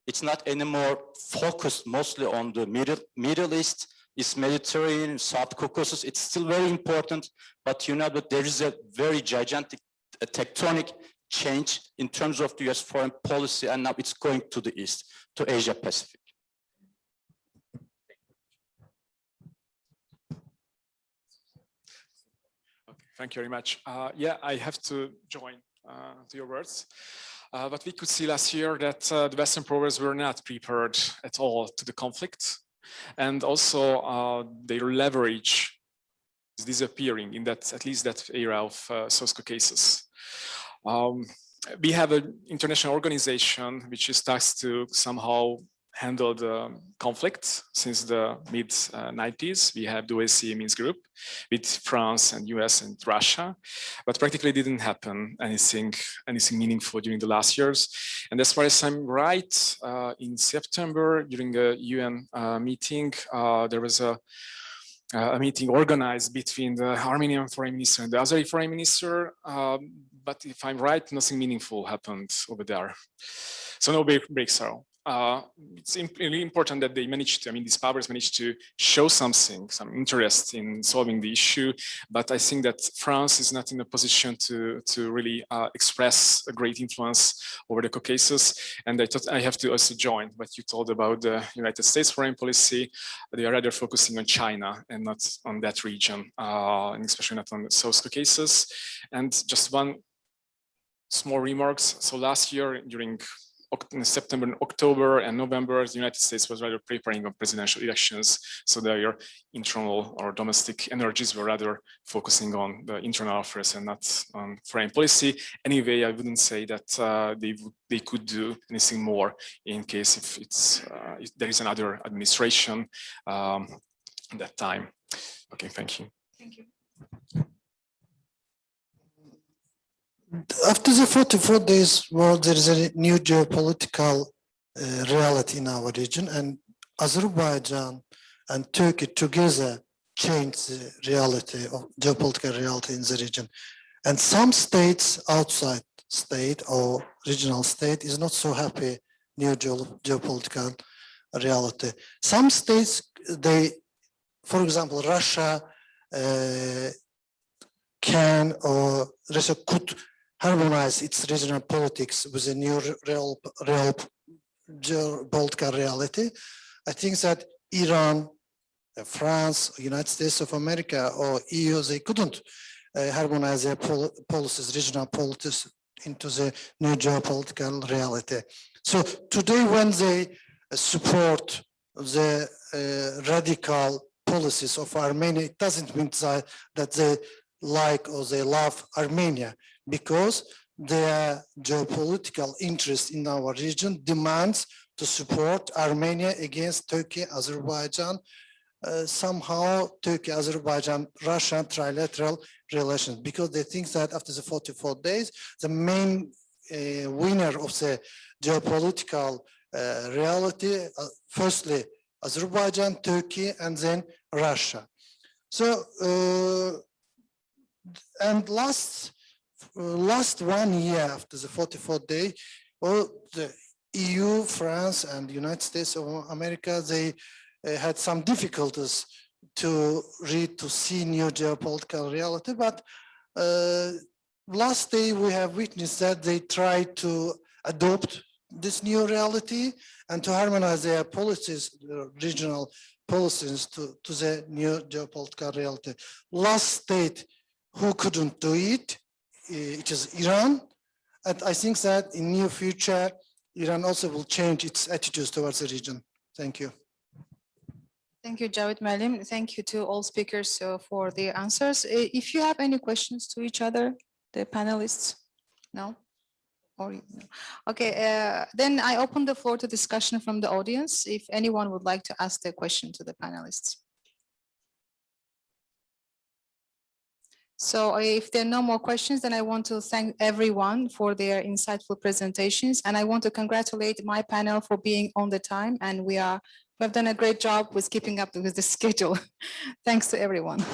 It's not anymore focused mostly on the Middle East, it's Mediterranean, South Caucasus. It's still very important, but you know that there is a very gigantic tectonic change in terms of the US foreign policy, and now it's going to the east, to Asia Pacific.
Okay, thank you very much. Yeah, I have to join to your words. But we could see last year that the Western powers were not prepared at all to the conflict. And also their leverage is disappearing in that, at least that area of South Caucasus. We have an international organization which is tasked to somehow handle the conflict since the mid-90s. We have the OSCE Minsk group with France and US and Russia, but practically didn't happen anything meaningful during the last years. And as far as I'm right, in September during a UN meeting, there was a meeting organized between the Armenian foreign minister and the Azeri foreign minister. But if I'm right, nothing meaningful happened over there. So no breakthrough. It's really important that they managed to, I mean, these powers managed to show some interest in solving the issue. But I think that France is not in a position to really express a great influence over the Caucasus. And I thought I have to also join what you told about the United States foreign policy. They are rather focusing on China and not on that region, and especially not on the South Caucasus. And just one small remarks. So last year during September, October, and November, the United States was rather preparing on presidential elections. So their internal or domestic energies were rather focusing on the internal affairs and not on foreign policy. Anyway, I wouldn't say that they could do anything more in case if there is another administration at that time. Okay, thank you.
Thank you.
After the 44 days war, there is a new geopolitical reality in our region, and Azerbaijan and Turkey together changed the reality of geopolitical reality in the region. And some states outside state or regional state is not so happy new geopolitical reality. Some states, for example, Russia Russia could harmonize its regional politics with a new real geopolitical reality. I think that Iran, France, United States of America, or EU, they couldn't harmonize their policies, regional policies, into the new geopolitical reality. So today, when they support the radical policies of Armenia, it doesn't mean that they like or they love Armenia, because their geopolitical interest in our region demands to support Armenia against Turkey, Azerbaijan, somehow Turkey, Azerbaijan, Russia trilateral relations, because they think that after the 44 days, the main winner of the geopolitical reality, firstly, Azerbaijan, Turkey, and then Russia. So, and last 1 year after the 44 day, well, the EU, France, and the United States of America, they had some difficulties to see new geopolitical reality. But last day we have witnessed that they tried to adopt this new reality and to harmonize their policies, regional policies to the new geopolitical reality. Last state who couldn't do it, it is Iran. And I think that in near future, Iran also will change its attitudes towards the region. Thank you.
Thank you, Javed Malim. Thank you to all speakers for their answers. If you have any questions to each other, the panelists, no? Or okay, then I open the floor to discussion from the audience. If anyone would like to ask a question to the panelists. So if there are no more questions, then I want to thank everyone for their insightful presentations. And I want to congratulate my panel for being on the time. And we have done a great job with keeping up with the schedule. Thanks to everyone.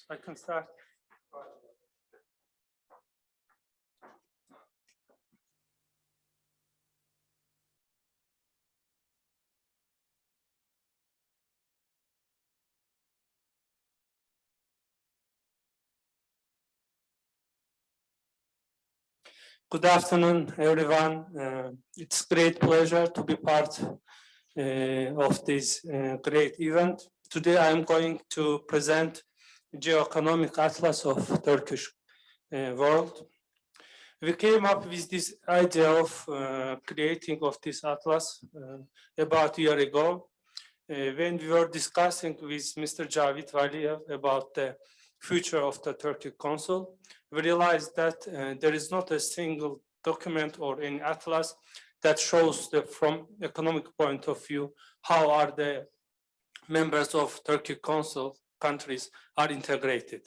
I can start. Good afternoon, everyone. It's great pleasure to be part of this great event. Today, I'm going to present Geoeconomic Atlas of Turkish world. We came up with this idea of creating of this atlas about a year ago when we were discussing with Mr. Cavit Valiyev about the future of the Turkic Council. We realized that there is not a single document or any atlas that shows from economic point of view how are the members of Turkic Council countries are integrated.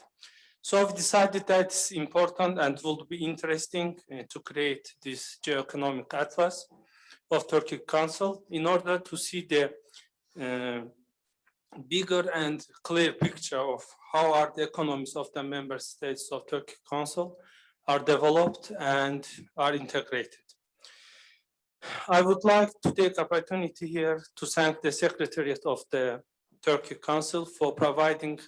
So we decided that it's important and would be interesting to create this geoeconomic atlas of Turkic Council in order to see the bigger and clear picture of how are the economies of the member states of Turkic Council are developed and are integrated. I would like to take opportunity here to thank the Secretariat of the Turkic Council for providing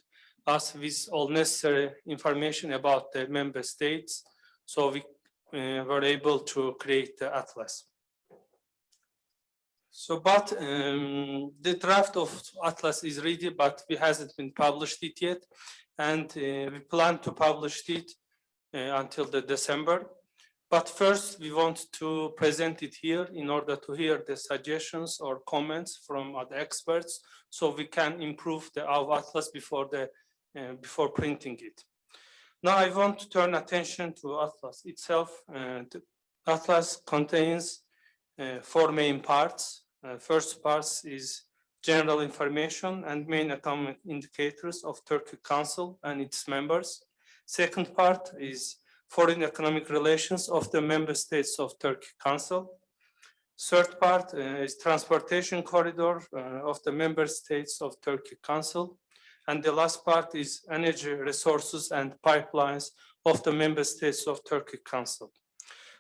us with all necessary information about the member states, so we were able to create the atlas. So, but the draft of atlas is ready, but we hasn't been published it yet, and we plan to publish it until the December. But first, we want to present it here in order to hear the suggestions or comments from other experts, so we can improve our atlas before printing it. Now, I want to turn attention to atlas itself. The atlas contains 4 main parts. First part is general information and main economic indicators of Turkic Council and its members. Second part is foreign economic relations of the member states of Turkic Council. Third part is transportation corridor of the member states of Turkic Council. And the last part is energy resources and pipelines of the member states of Turkic Council.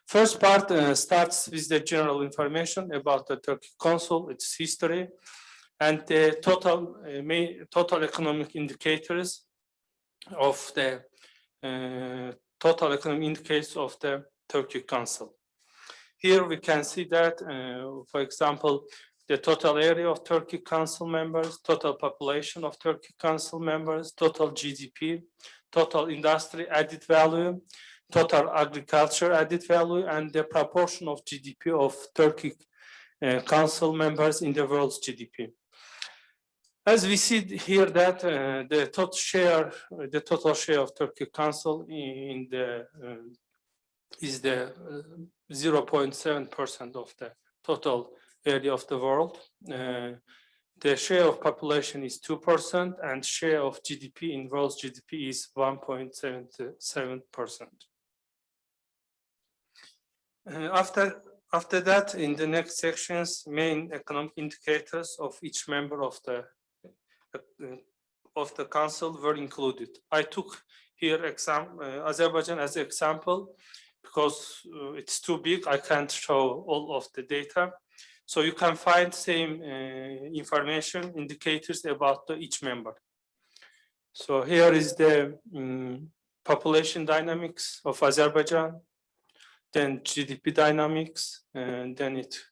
First part starts with the general information about the Turkic Council, its history, and the total economic indicators of the Turkic Council. Here we can see that, for example, the total area of Turkic Council members, total population of Turkic Council members, total GDP, total industry added value, total agriculture added value, and the proportion of GDP of Turkic Council members in the world's GDP. As we see here that the total share of Turkic Council is the 0.7% of the total area of the world. The share of population is 2%, and share of GDP in world's GDP is 1.77%. After that, in the next sections, main economic indicators of each member of the council were included. I took here Azerbaijan as an example because it's too big. I can't show all of the data. So you can find same information indicators about each member. So here is the population dynamics of Azerbaijan, then GDP dynamics, and then its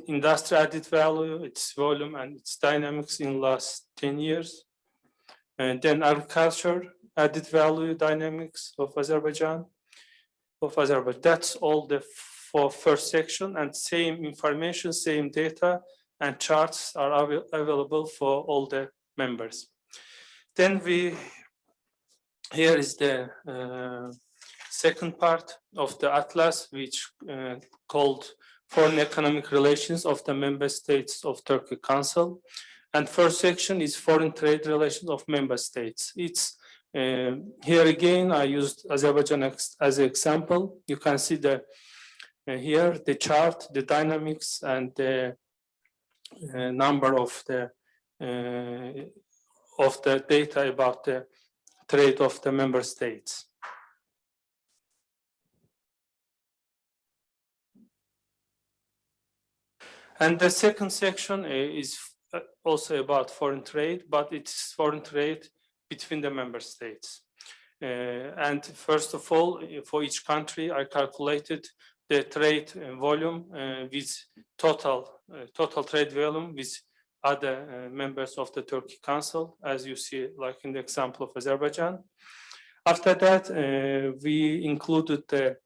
industry added value, its volume, and its dynamics in last 10 years. And then agriculture added value dynamics of Azerbaijan. That's all for first section, and same information, same data, and charts are available for all the members. Then here is the second part of the atlas, which called Foreign Economic Relations of the Member States of Turkic Council. And first section is Foreign Trade Relations of Member States. It's here again, I used Azerbaijan as an example. You can see here the chart, the dynamics, and the number of the data about the trade of the member states. And the second section is also about foreign trade, but it's foreign trade between the member states. And first of all, for each country, I calculated the trade volume with total trade volume with other members of the Turkic Council, as you see, like in the example of Azerbaijan. After that, we included the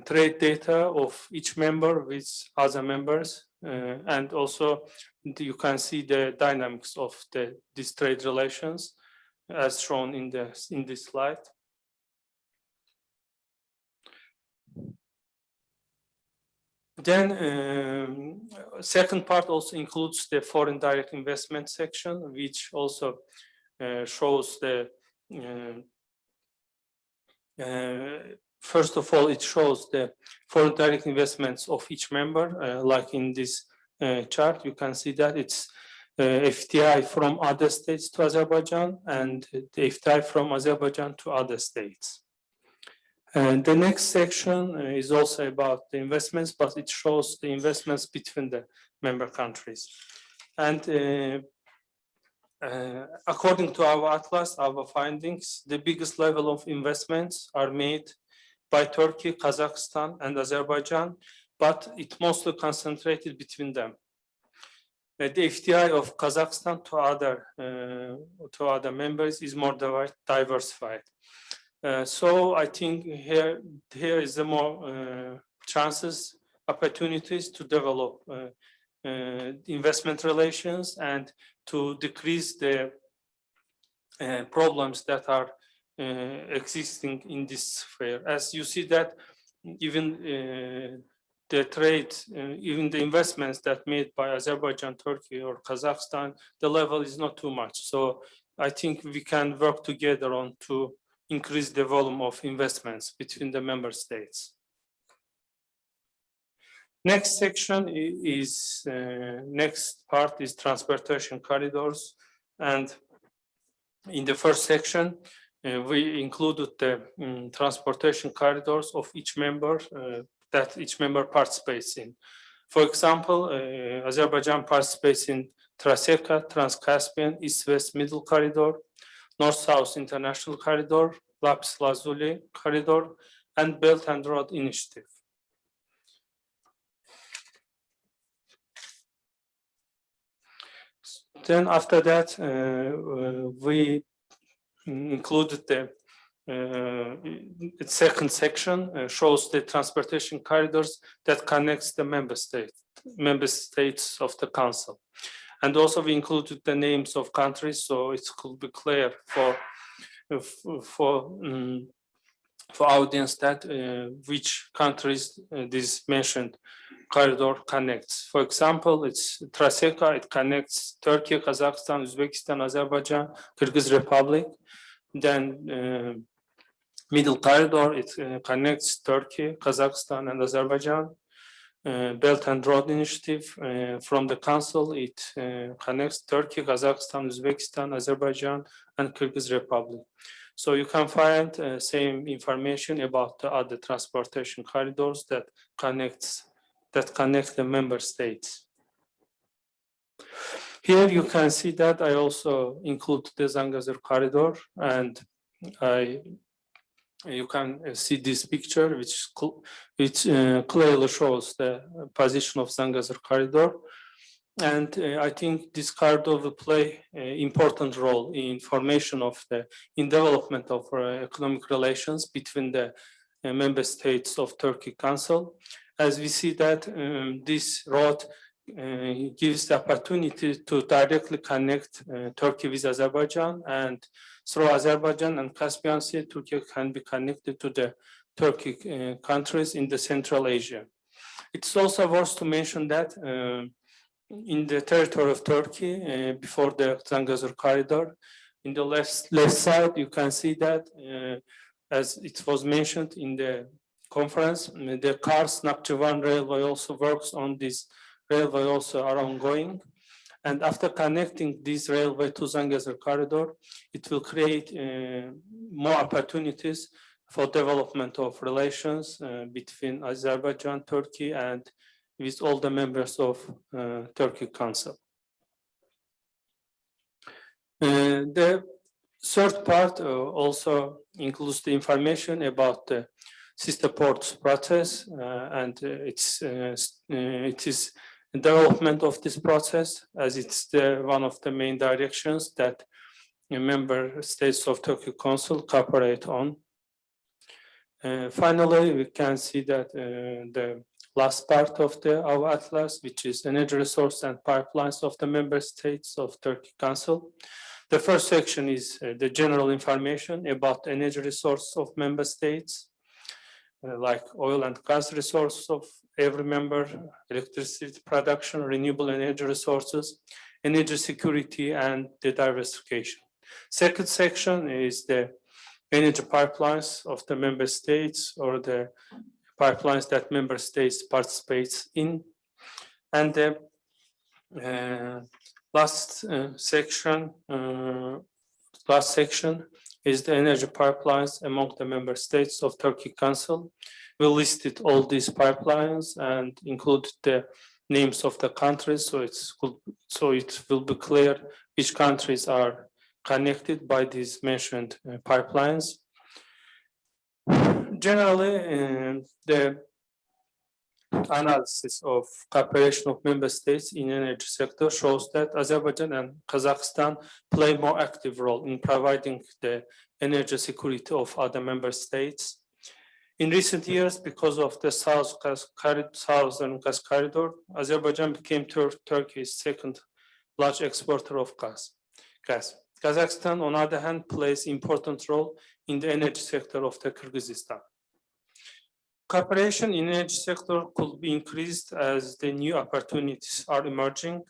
trade data of each member with other members, and also you can see the dynamics of these trade relations as shown in this slide. Then second part also includes the foreign direct investment section, which also shows the first of all, it shows the foreign direct investments of each member, like in this chart. You can see that it's FDI from other states to Azerbaijan and the FDI from Azerbaijan to other states. And the next section is also about the investments, but it shows the investments between the member countries. And according to our atlas, our findings, the biggest level of investments are made by Turkey, Kazakhstan, and Azerbaijan, but it mostly concentrated between them. The FDI of Kazakhstan to other members is more diversified. So I think here is the more opportunities to develop investment relations and to decrease the problems that are existing in this sphere. As you see that even the trade, even the investments that made by Azerbaijan, Turkey, or Kazakhstan, the level is not too much. So I think we can work together on to increase the volume of investments between the member states. Next section is, next part is transportation corridors. And in the first section, we included the transportation corridors of each member that each member participates in. For example, Azerbaijan participates in Traseka, Trans-Caspian, East-West Middle Corridor, North-South International Corridor, Lapis Lazuli Corridor, and Belt and Road Initiative. Then after that, we included the second section, shows the transportation corridors that connects the member states of the council. And also we included the names of countries, so it could be clear for audience that which countries this mentioned corridor connects. For example, it's Traseka, it connects Turkey, Kazakhstan, Uzbekistan, Azerbaijan, Kyrgyz Republic. Then Middle Corridor, it connects Turkey, Kazakhstan, and Azerbaijan. Belt and Road Initiative from the Council, it connects Turkey, Kazakhstan, Uzbekistan, Azerbaijan, and Kyrgyz Republic. So you can find same information about the other transportation corridors that connect the member states. Here you can see that I also include the Zangezur corridor, and you can see this picture, which clearly shows the position of Zangezur corridor. And I think this corridor will play an important role in formation of in development of economic relations between the member states of Turkic Council. As we see that this road gives the opportunity to directly connect Turkey with Azerbaijan, and through Azerbaijan and Caspian Sea, Turkey can be connected to the Turkic countries in the Central Asia. It's also worth to mention that in the territory of Turkey, before the Zangezur corridor, in the left side, you can see that, as it was mentioned in the conference, the Kars-Nakhchivan railway also works on this railway, also are ongoing.
And after connecting this railway to Zangezur corridor, it will create more opportunities for development of relations between Azerbaijan, Turkey, and with all the members of Turkic Council. The third part also includes the information about the sister ports process and it is development of this process, as it's one of the main directions that member states of Turkic Council cooperate on. Finally, we can see that the last part of our atlas, which is energy resource and pipelines of the member states of Turkic Council. The first section is the general information about the energy resource of member states, like oil and gas resources of every member, electricity production, renewable energy resources, energy security, and the diversification. Second section is the energy pipelines of the member states or the pipelines that member states participates in. And the last section is the energy pipelines among the member states of Turkic Council. We listed all these pipelines and included the names of the countries, so it will be clear which countries are connected by these mentioned pipelines. Generally, the analysis of cooperation of member states in energy sector shows that Azerbaijan and Kazakhstan play more active role in providing the energy security of other member states. In recent years, because of the Southern Gas Corridor, Azerbaijan became Turkey's second large exporter of gas. Kazakhstan, on the other hand, plays important role in the energy sector of the Kyrgyzstan. Cooperation in energy sector could be increased as the new opportunities are emerging.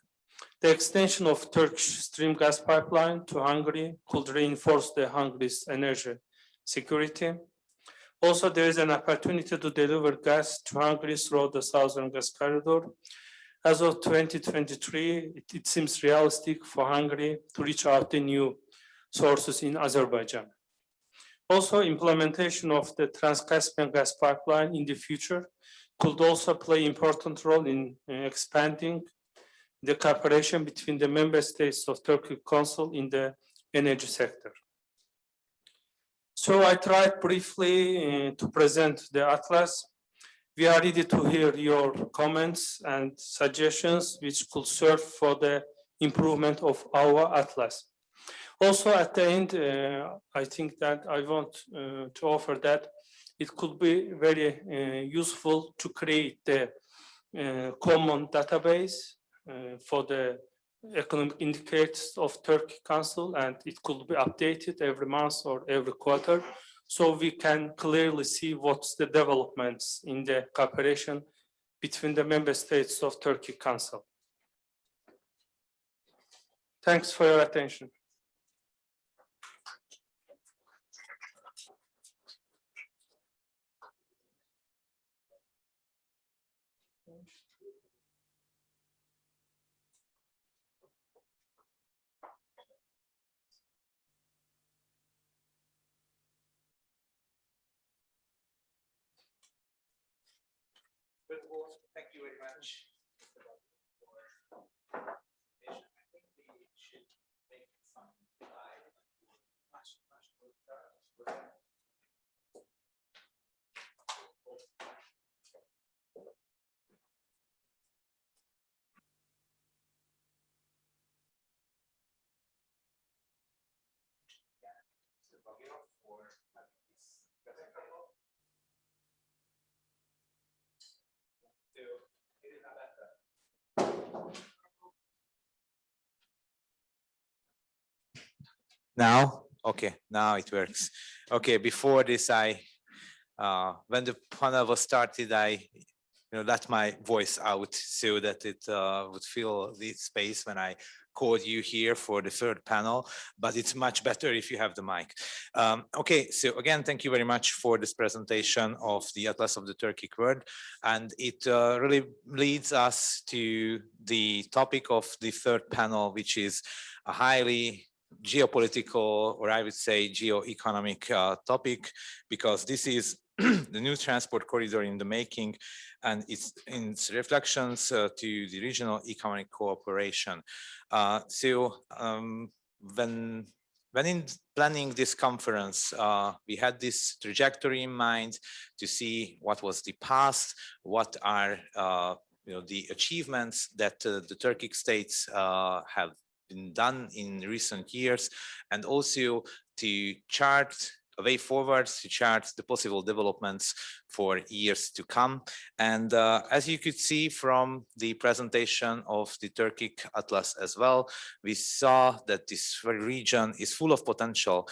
The extension of Turkish stream gas pipeline to Hungary could reinforce the Hungary's energy security. Also, there is an opportunity to deliver gas to Hungary through the Southern Gas Corridor. As of 2023, it seems realistic for Hungary to reach out to new sources in Azerbaijan. Also, implementation of the Trans-Caspian gas pipeline in the future could also play an important role in expanding the cooperation between the member states of Turkic Council in the energy sector. So I tried briefly to present the atlas. We are ready to hear your comments and suggestions which could serve for the improvement of our atlas. Also at the end, I think that I want to offer that it could be very useful to create the common database for the economic indicators of Turkic Council, and it could be updated every month or every quarter, so we can clearly see what's the developments in the cooperation between the member states of Turkic Council. Thanks for your attention.
Thank you very much.
Now, okay, now it works. Okay, before this, when the panel was started, I let my voice out so that it would fill the space when I called you here for the third panel, but it's much better if you have the mic. Okay, so again, thank you very much for this presentation of the Atlas of the Turkic World. And it really leads us to the topic of the third panel, which is a highly geopolitical, or I would say geo-economic topic, because this is the new transport corridor in the making, and it's in its reflections to the regional economic cooperation. When in planning this conference, we had this trajectory in mind to see what was the past, what are the achievements that the Turkic states have been done in recent years, and also to chart a way forward, to chart the possible developments for years to come. And as you could see from the presentation of the Turkic Atlas as well, we saw that this region is full of potential,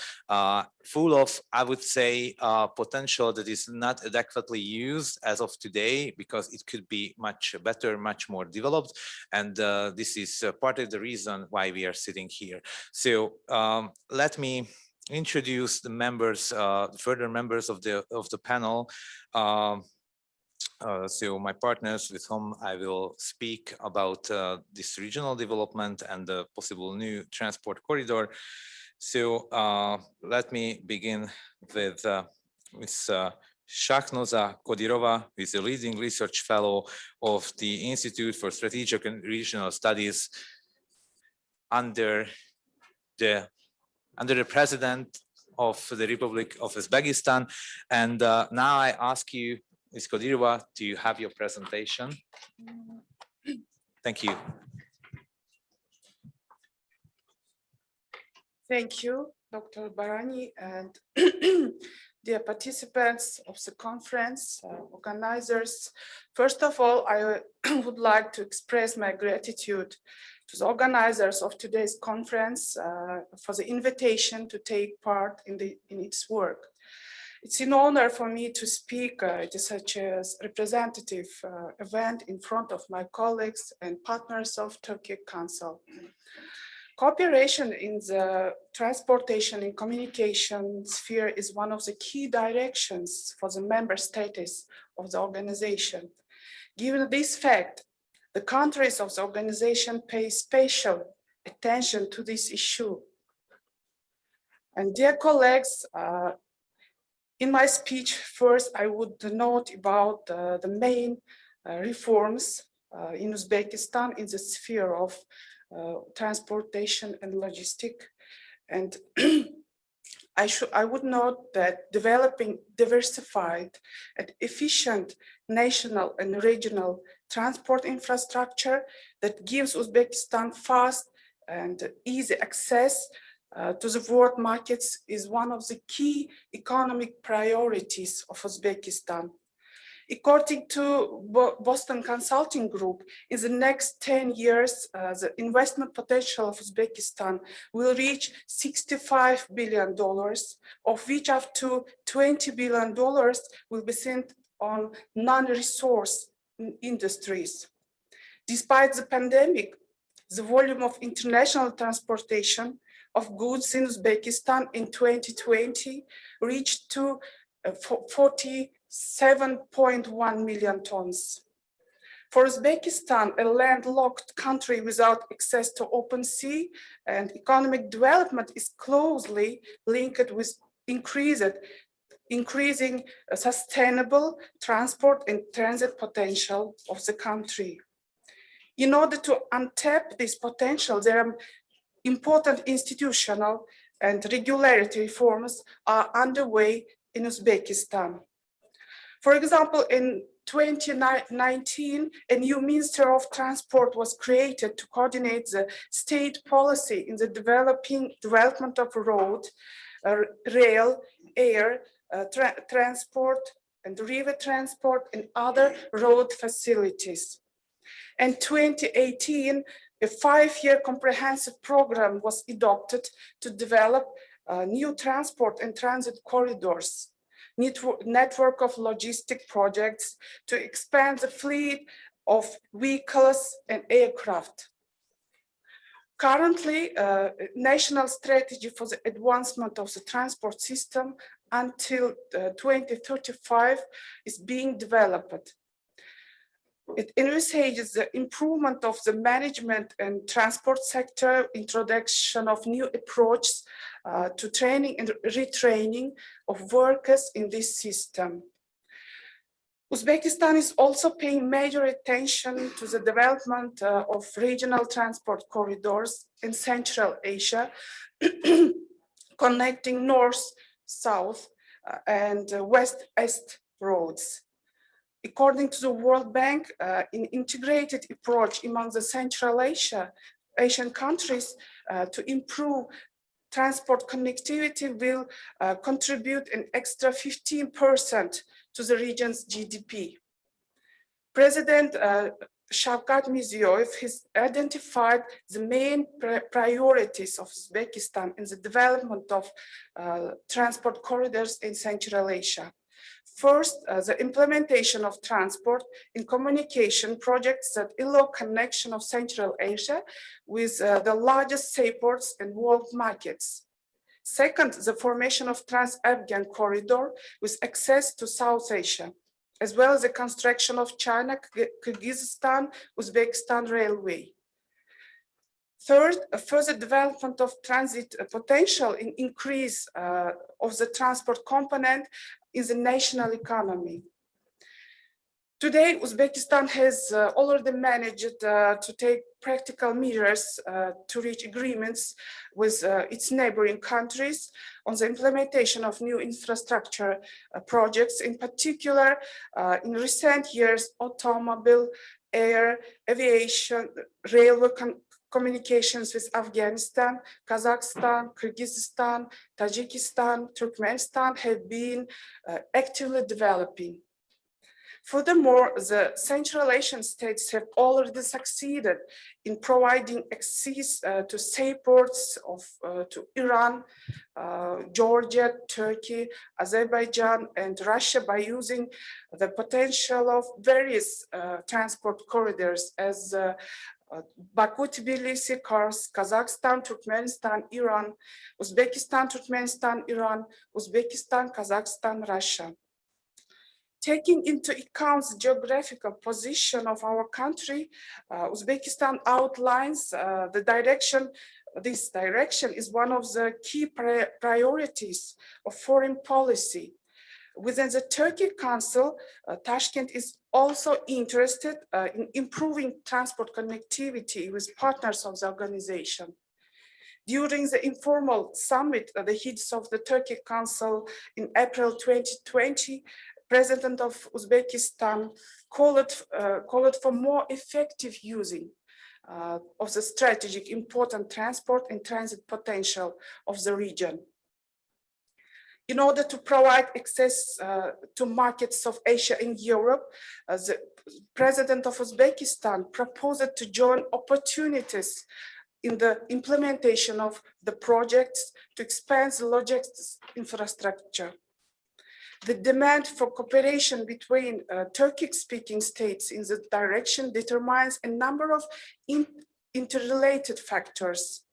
full of, I would say, potential that is not adequately used as of today, because it could be much better, much more developed. And this is part of the reason why we are sitting here. So let me introduce the members, further members of the panel. So my partners with whom I will speak about this regional development and the possible new transport corridor. So let me begin with Ms. Shahnoza Kodirova, who is a leading research fellow of the Institute for Strategic and Regional Studies under the President of the Republic of Uzbekistan. And now I ask you, Ms. Kodirova, to have your presentation. Thank you.
Thank you, Dr. Barani, and dear participants of the conference, organizers. First of all, I would like to express my gratitude to the organizers of today's conference for the invitation to take part in its work. It's an honor for me to speak at such a representative event in front of my colleagues and partners of Turkic Council. Cooperation in the transportation and communication sphere is one of the key directions for the member status of the organization. Given this fact, the countries of the organization pay special attention to this issue. And dear colleagues, in my speech, first I would note about the main reforms in Uzbekistan in the sphere of transportation and logistics. And I would note that developing diversified and efficient national and regional transport infrastructure that gives Uzbekistan fast and easy access to the world markets is one of the key economic priorities of Uzbekistan. According to Boston Consulting Group, in the next 10 years, the investment potential of Uzbekistan will reach $65 billion, of which up to $20 billion will be spent on non-resource industries. Despite the pandemic, the volume of international transportation of goods in Uzbekistan in 2020 reached to 47.1 million tons. For Uzbekistan, a landlocked country without access to open sea and economic development is closely linked with increasing sustainable transport and transit potential of the country. In order to untap this potential, there are important institutional and regulatory reforms are underway in Uzbekistan. For example, in 2019, a new Minister of Transport was created to coordinate the state policy in the development of road, rail, air, transport, and river transport, and other road facilities. In 2018, a 5-year comprehensive program was adopted to develop new transport and transit corridors, network of logistic projects to expand the fleet of vehicles and aircraft. Currently, national strategy for the advancement of the transport system until 2035 is being developed. It envisages the improvement of the management and transport sector, introduction of new approaches to training and retraining of workers in this system. Uzbekistan is also paying major attention to the development of regional transport corridors in Central Asia, connecting north, south, and west-east roads. According to the World Bank, an integrated approach among the Central Asian countries to improve transport connectivity will contribute an extra 15% to the region's GDP. President Shavkat Mirziyoyev has identified the main priorities of Uzbekistan in the development of transport corridors in Central Asia. First, the implementation of transport and communication projects that allow connection of Central Asia with the largest seaports and world markets. Second, the formation of Trans-Afghan corridor with access to South Asia, as well as the construction of China-Kyrgyzstan-Uzbekistan railway. Third, a further development of transit potential and increase of the transport component in the national economy. Today, Uzbekistan has already managed to take practical measures to reach agreements with its neighboring countries on the implementation of new infrastructure projects, in particular, in recent years, automobile, air, aviation, railway communications with Afghanistan, Kazakhstan, Kyrgyzstan, Tajikistan, Turkmenistan have been actively developing. Furthermore, the Central Asian states have already succeeded in providing access to seaports to Iran, Georgia, Turkey, Azerbaijan, and Russia by using the potential of various transport corridors as Baku-Tbilisi, Kars, Kazakhstan, Turkmenistan, Iran, Uzbekistan, Turkmenistan, Iran, Uzbekistan, Kazakhstan, Russia. Taking into account the geographical position of our country, Uzbekistan outlines the direction. This direction is one of the key priorities of foreign policy. Within the Turkic Council, Tashkent is also interested in improving transport connectivity with partners of the organization. During the informal summit, the heads of the Turkic Council in April 2020, President of Uzbekistan called for more effective using of the strategic important transport and transit potential of the region. In order to provide access to markets of Asia and Europe, the President of Uzbekistan proposed to join opportunities in the implementation of the projects to expand the logistics infrastructure. The demand for cooperation between Turkic-speaking states in this direction determines a number of interrelated factors.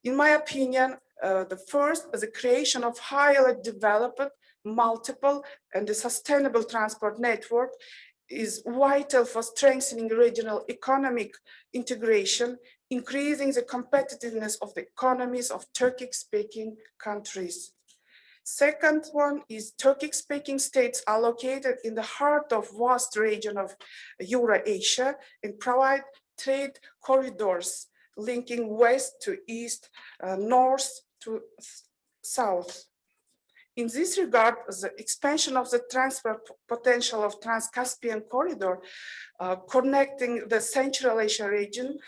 In my opinion, the first is the creation of highly developed, multiple, and a sustainable transport network is vital for strengthening regional economic integration, increasing the competitiveness of the economies of Turkic-speaking countries. Second one is Turkic-speaking states are located in the heart of vast region of Eurasia and provide trade corridors linking west to east, north to south. In this regard, the expansion of the transport potential of Trans-Caspian corridor connecting the Central Asia region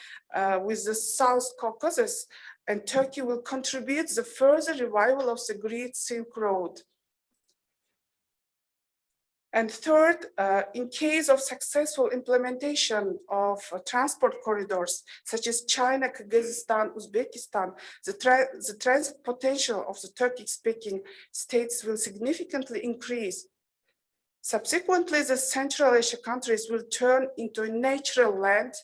with the South Caucasus and Turkey will contribute the further revival of the Great Silk Road. And third, in case of successful implementation of transport corridors, such as China, Kyrgyzstan, Uzbekistan, the transit potential of the Turkic-speaking states will significantly increase. Subsequently, the Central Asia countries will turn into a natural land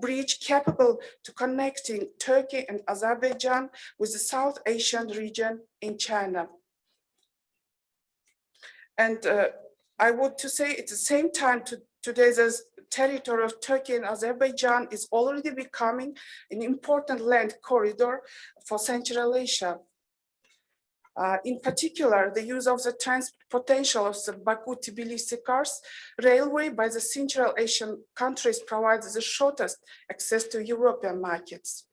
bridge capable to connecting Turkey and Azerbaijan with the South Asian region in China. And I would to say at the same time, today the territory of Turkey and Azerbaijan is already becoming an important land corridor for Central Asia. In particular, the use of the transport potential of the Baku-Tbilisi-Kars railway by the Central Asian countries provides the shortest access to European markets.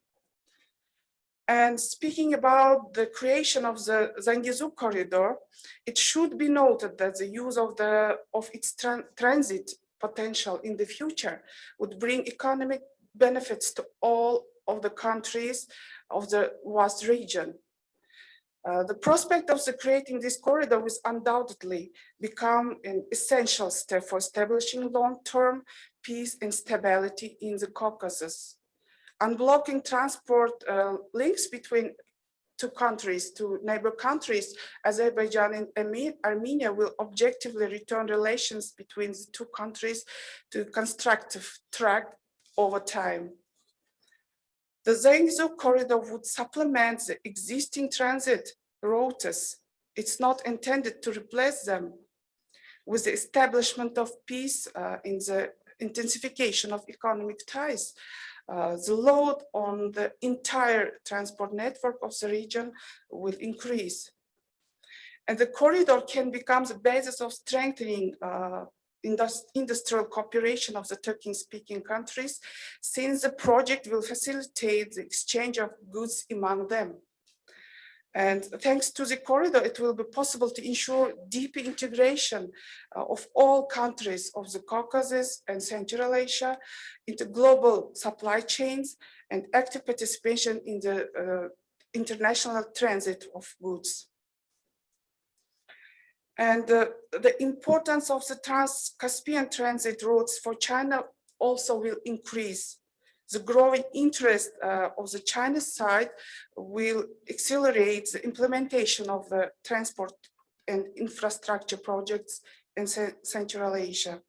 And speaking about the creation of the Zangezur corridor, it should be noted that the use of its transit potential in the future would bring economic benefits to all of the countries of the vast region. The prospect of creating this corridor will undoubtedly become an essential step for establishing long-term peace and stability in the Caucasus. Unblocking transport links between two countries, two neighbor countries, Azerbaijan and Armenia, will objectively return relations between the two countries to a constructive track over time. The Zangezur corridor would supplement the existing transit routes. It's not intended to replace them. With the establishment of peace in the intensification of economic ties, the load on the entire transport network of the region will increase. And the corridor can become the basis of strengthening industrial cooperation of the Turkic-speaking countries, since the project will facilitate the exchange of goods among them. And thanks to the corridor, it will be possible to ensure deep integration of all countries of the Caucasus and Central Asia into global supply chains and active participation in the international transit of goods. And the importance of the Trans-Caspian transit routes for China also will increase. The growing interest of the Chinese side will accelerate the implementation of the transport and infrastructure projects in Central Asia.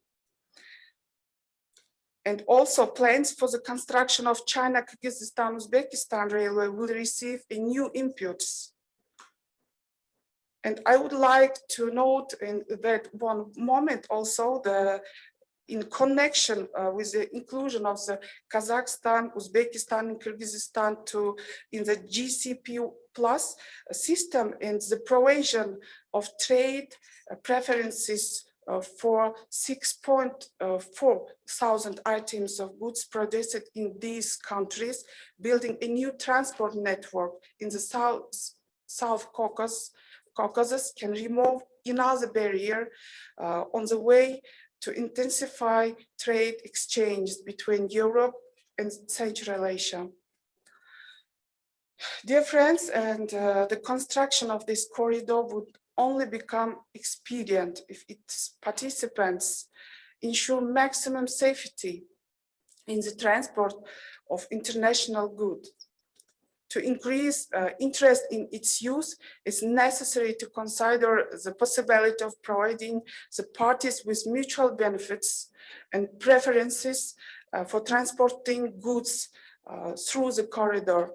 And also plans for the construction of China-Kyrgyzstan-Uzbekistan railway will receive a new impetus. And I would like to note in that one moment also in connection with the inclusion of the Kazakhstan, Uzbekistan, and Kyrgyzstan in the GCP plus system and the provision of trade preferences for 6.4 thousand items of goods produced in these countries, building a new transport network in the South Caucasus can remove another barrier on the way to intensify trade exchanges between Europe and Central Asia. Dear friends, and the construction of this corridor would only become expedient if its participants ensure maximum safety in the transport of international goods. To increase interest in its use, it's necessary to consider the possibility of providing the parties with mutual benefits and preferences for transporting goods through the corridor.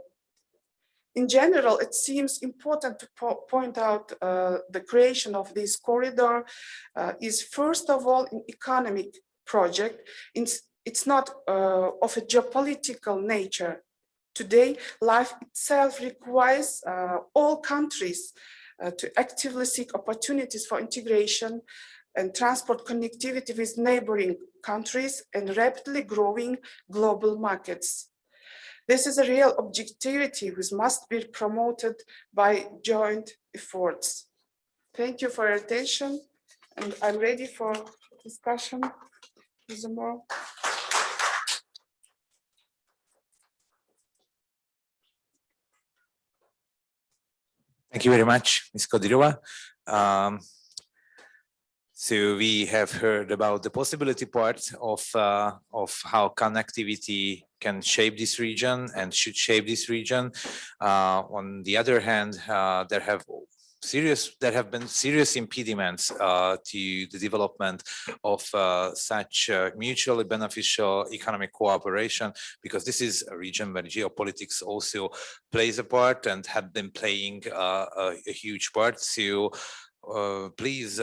In general, it seems important to point out the creation of this corridor is first of all an economic project. It's not of a geopolitical nature. Today, life itself requires all countries to actively seek opportunities for integration and transport connectivity with neighboring countries and rapidly growing global markets. This is a real objectivity which must be promoted by joint efforts. Thank you for your attention, and I'm ready for discussion.
Thank you very much, Ms. Kodirova. So we have heard about the possibility part of how connectivity can shape this region and should shape this region. On the other hand, there have there have been serious impediments to the development of such mutually beneficial economic cooperation, because this is a region where geopolitics also plays a part and have been playing a huge part. So please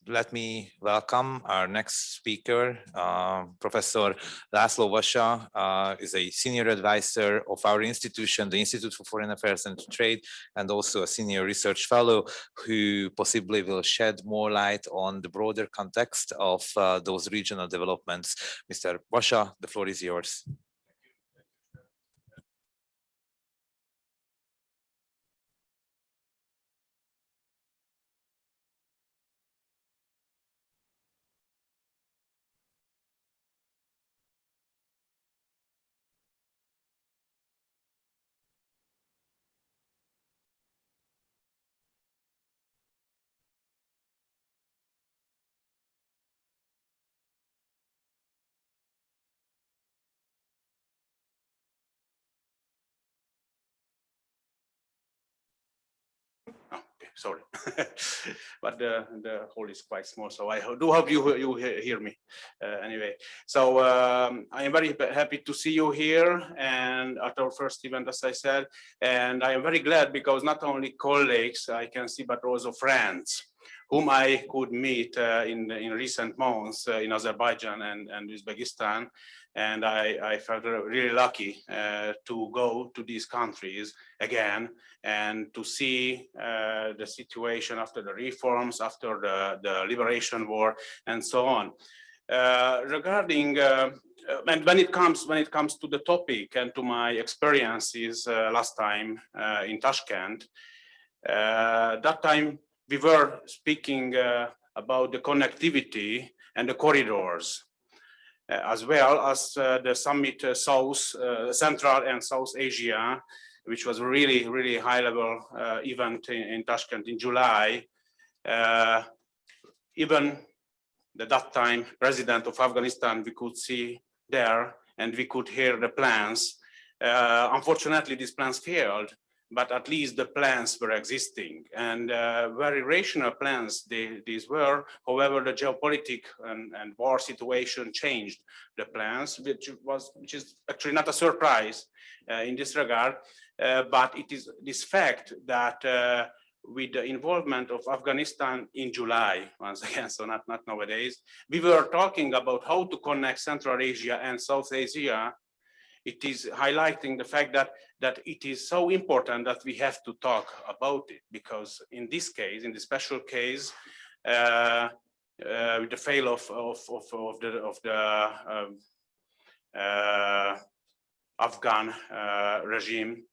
let me welcome our next speaker. Professor László Vasa is a senior advisor of our institution, the Institute for Foreign Affairs and Trade, and also a senior research fellow who possibly will shed more light on the broader context of those regional developments. Mr. Vasa, the floor is yours.
Sorry, but the hall is quite small, so I do hope you hear me anyway. So I am very happy to see you here and at our first event, as I said, and I am very glad because not only colleagues I can see, but also friends whom I could meet in recent months in Azerbaijan and Uzbekistan. And I felt really lucky to go to these countries again and to see the situation after the reforms, after the liberation war, and so on. Regarding and when it comes to the topic and to my experiences last time in Tashkent, that time we were speaking about the connectivity and the corridors, as well as the summit Central and South Asia, which was a really high-level event in Tashkent in July. Even at that time, President of Afghanistan, we could see there and we could hear the plans. Unfortunately, these plans failed, but at least the plans were existing, and very rational plans these were. However, the geopolitical and war situation changed the plans, which is actually not a surprise in this regard, but it is this fact that with the involvement of Afghanistan in July, once again, so not nowadays, we were talking about how to connect Central Asia and South Asia. It is highlighting the fact that it is so important that we have to talk about it, because in this case, in the special case, with the fail of the Afghan regime,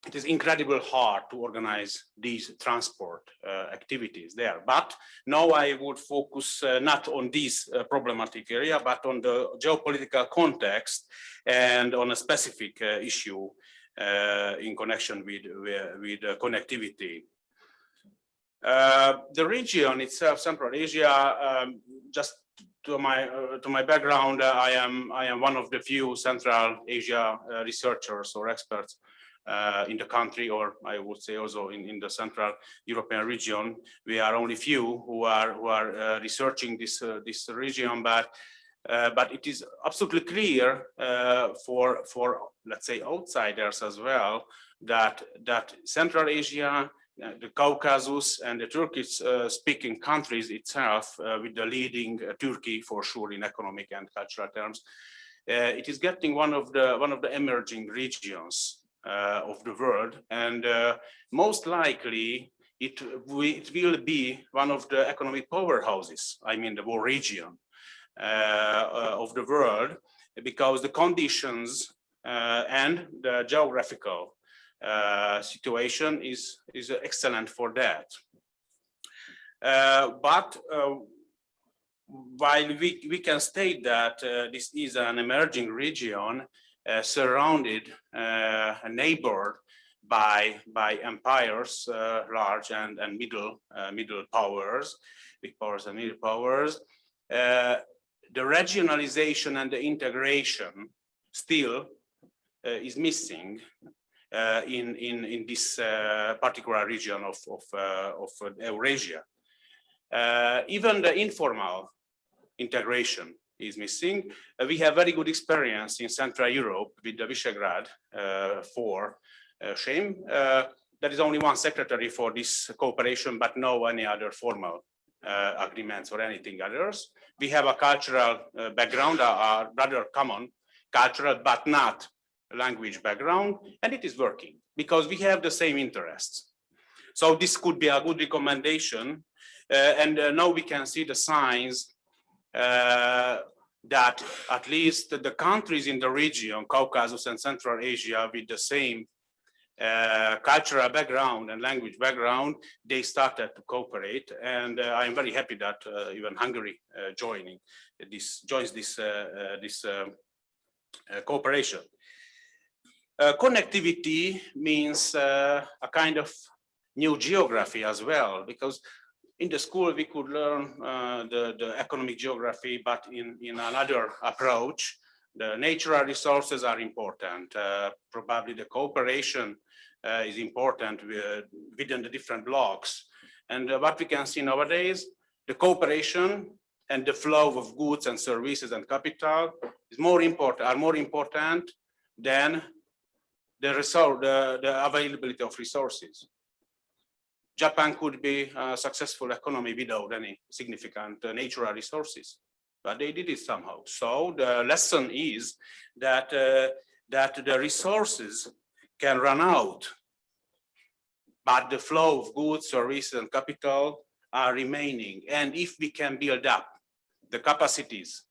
it is incredibly hard to organize these transport activities there. But now I would focus not on this problematic area, but on the geopolitical context and on a specific issue in connection with connectivity. The region itself, Central Asia, just to my background, I am one of the few Central Asia researchers or experts in the country, or I would say also in the Central European region. We are only few who are researching this region, but it is absolutely clear for let's say outsiders as well that Central Asia, the Caucasus, and the Turkic speaking countries itself, with the leading Turkey for sure in economic and cultural terms, it is getting one of the emerging regions of the world, and most likely it will be one of the economic powerhouses, I mean the whole region of the world, because the conditions and the geographical situation is excellent for that. But while we can state that this is an emerging region, surrounded and neighbored by empires, large and middle powers, big powers and middle powers, the regionalization and the integration still is missing, in this particular region of Eurasia. Even the informal integration is missing. We have very good experience in Central Europe with the Visegrad for shame. There is only one secretary for this cooperation, but no any other formal agreements or anything others. We have a cultural background, a rather common cultural, but not language background, and it is working because we have the same interests. So this could be a good recommendation. And now we can see the signs that at least the countries in the region, Caucasus and Central Asia, with the same cultural background and language background, they started to cooperate. And I'm very happy that even Hungary joins this cooperation. Connectivity means a kind of new geography as well, because in the school we could learn the economic geography, but in another approach. The natural resources are important. Probably the cooperation is important within the different blocks. And what we can see nowadays, the cooperation and the flow of goods and services and capital is more important than the availability of resources. Japan could be a successful economy without any significant natural resources, but they did it somehow. So the lesson is that the resources can run out, but the flow of goods, services, and capital are remaining. And if we can build up the capacities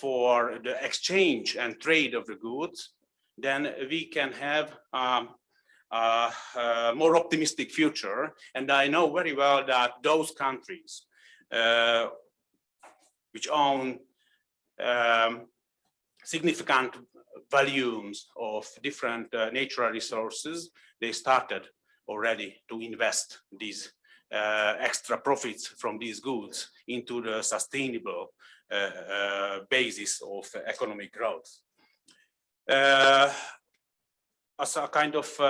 for the exchange and trade of the goods, then we can have a more optimistic future. And I know very well that those countries which own significant volumes of different natural resources, they started already to invest these extra profits from these goods into the sustainable basis of economic growth. As a kind of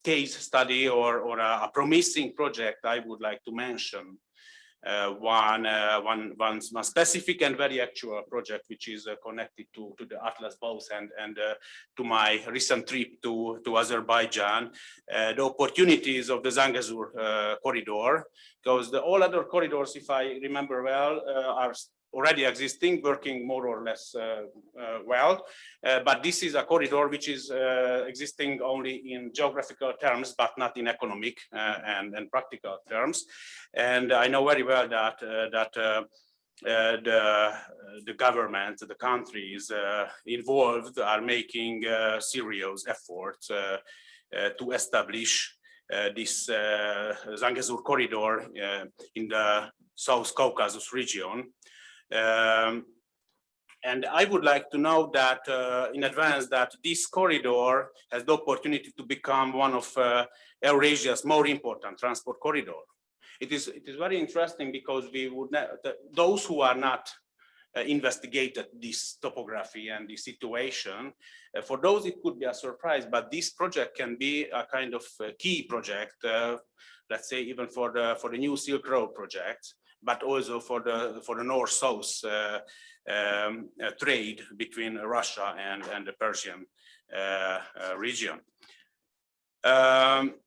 case study or a promising project, I would like to mention one specific and very actual project, which is connected to the Atlas both and to my recent trip to Azerbaijan, the opportunities of the Zangezur corridor, because all other corridors, if I remember well, are already existing, working more or less well, but this is a corridor which is existing only in geographical terms, but not in economic and practical terms. And I know very well that the government, the countries involved are making serious efforts to establish this Zangezur corridor in the South Caucasus region. And I would like to know that in advance that this corridor has the opportunity to become one of Eurasia's more important transport corridor. It is very interesting because we would those who are not investigated this topography and the situation, for those it could be a surprise, but this project can be a kind of key project, let's say even for the new Silk Road project, but also for the north-south trade between Russia and the Persian region.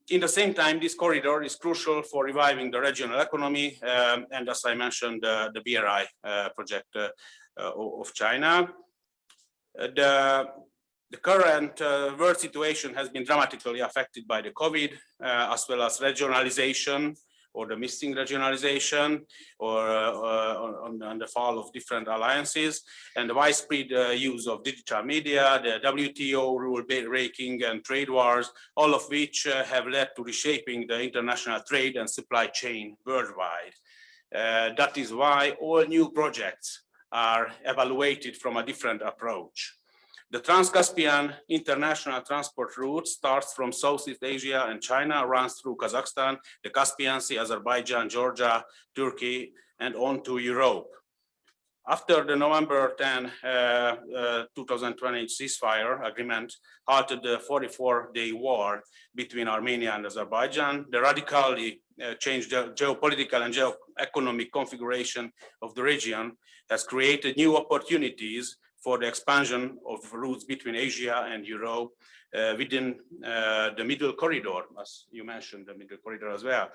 In the same time, this corridor is crucial for reviving the regional economy, and as I mentioned, the BRI project of China. The current world situation has been dramatically affected by the COVID, as well as regionalization, or the missing regionalization, or on the fall of different alliances, and the widespread use of digital media, the WTO rule breaking and trade wars, all of which have led to reshaping the international trade and supply chain worldwide. That is why all new projects are evaluated from a different approach. The Trans-Caspian international transport route starts from Southeast Asia and China, runs through Kazakhstan, the Caspian Sea, Azerbaijan, Georgia, Turkey, and on to Europe. After the November 10, 2020 ceasefire agreement halted the 44-day war between Armenia and Azerbaijan, the radically changed the geopolitical and geo-economic configuration of the region has created new opportunities for the expansion of routes between Asia and Europe within the Middle Corridor, as you mentioned, the Middle Corridor as well.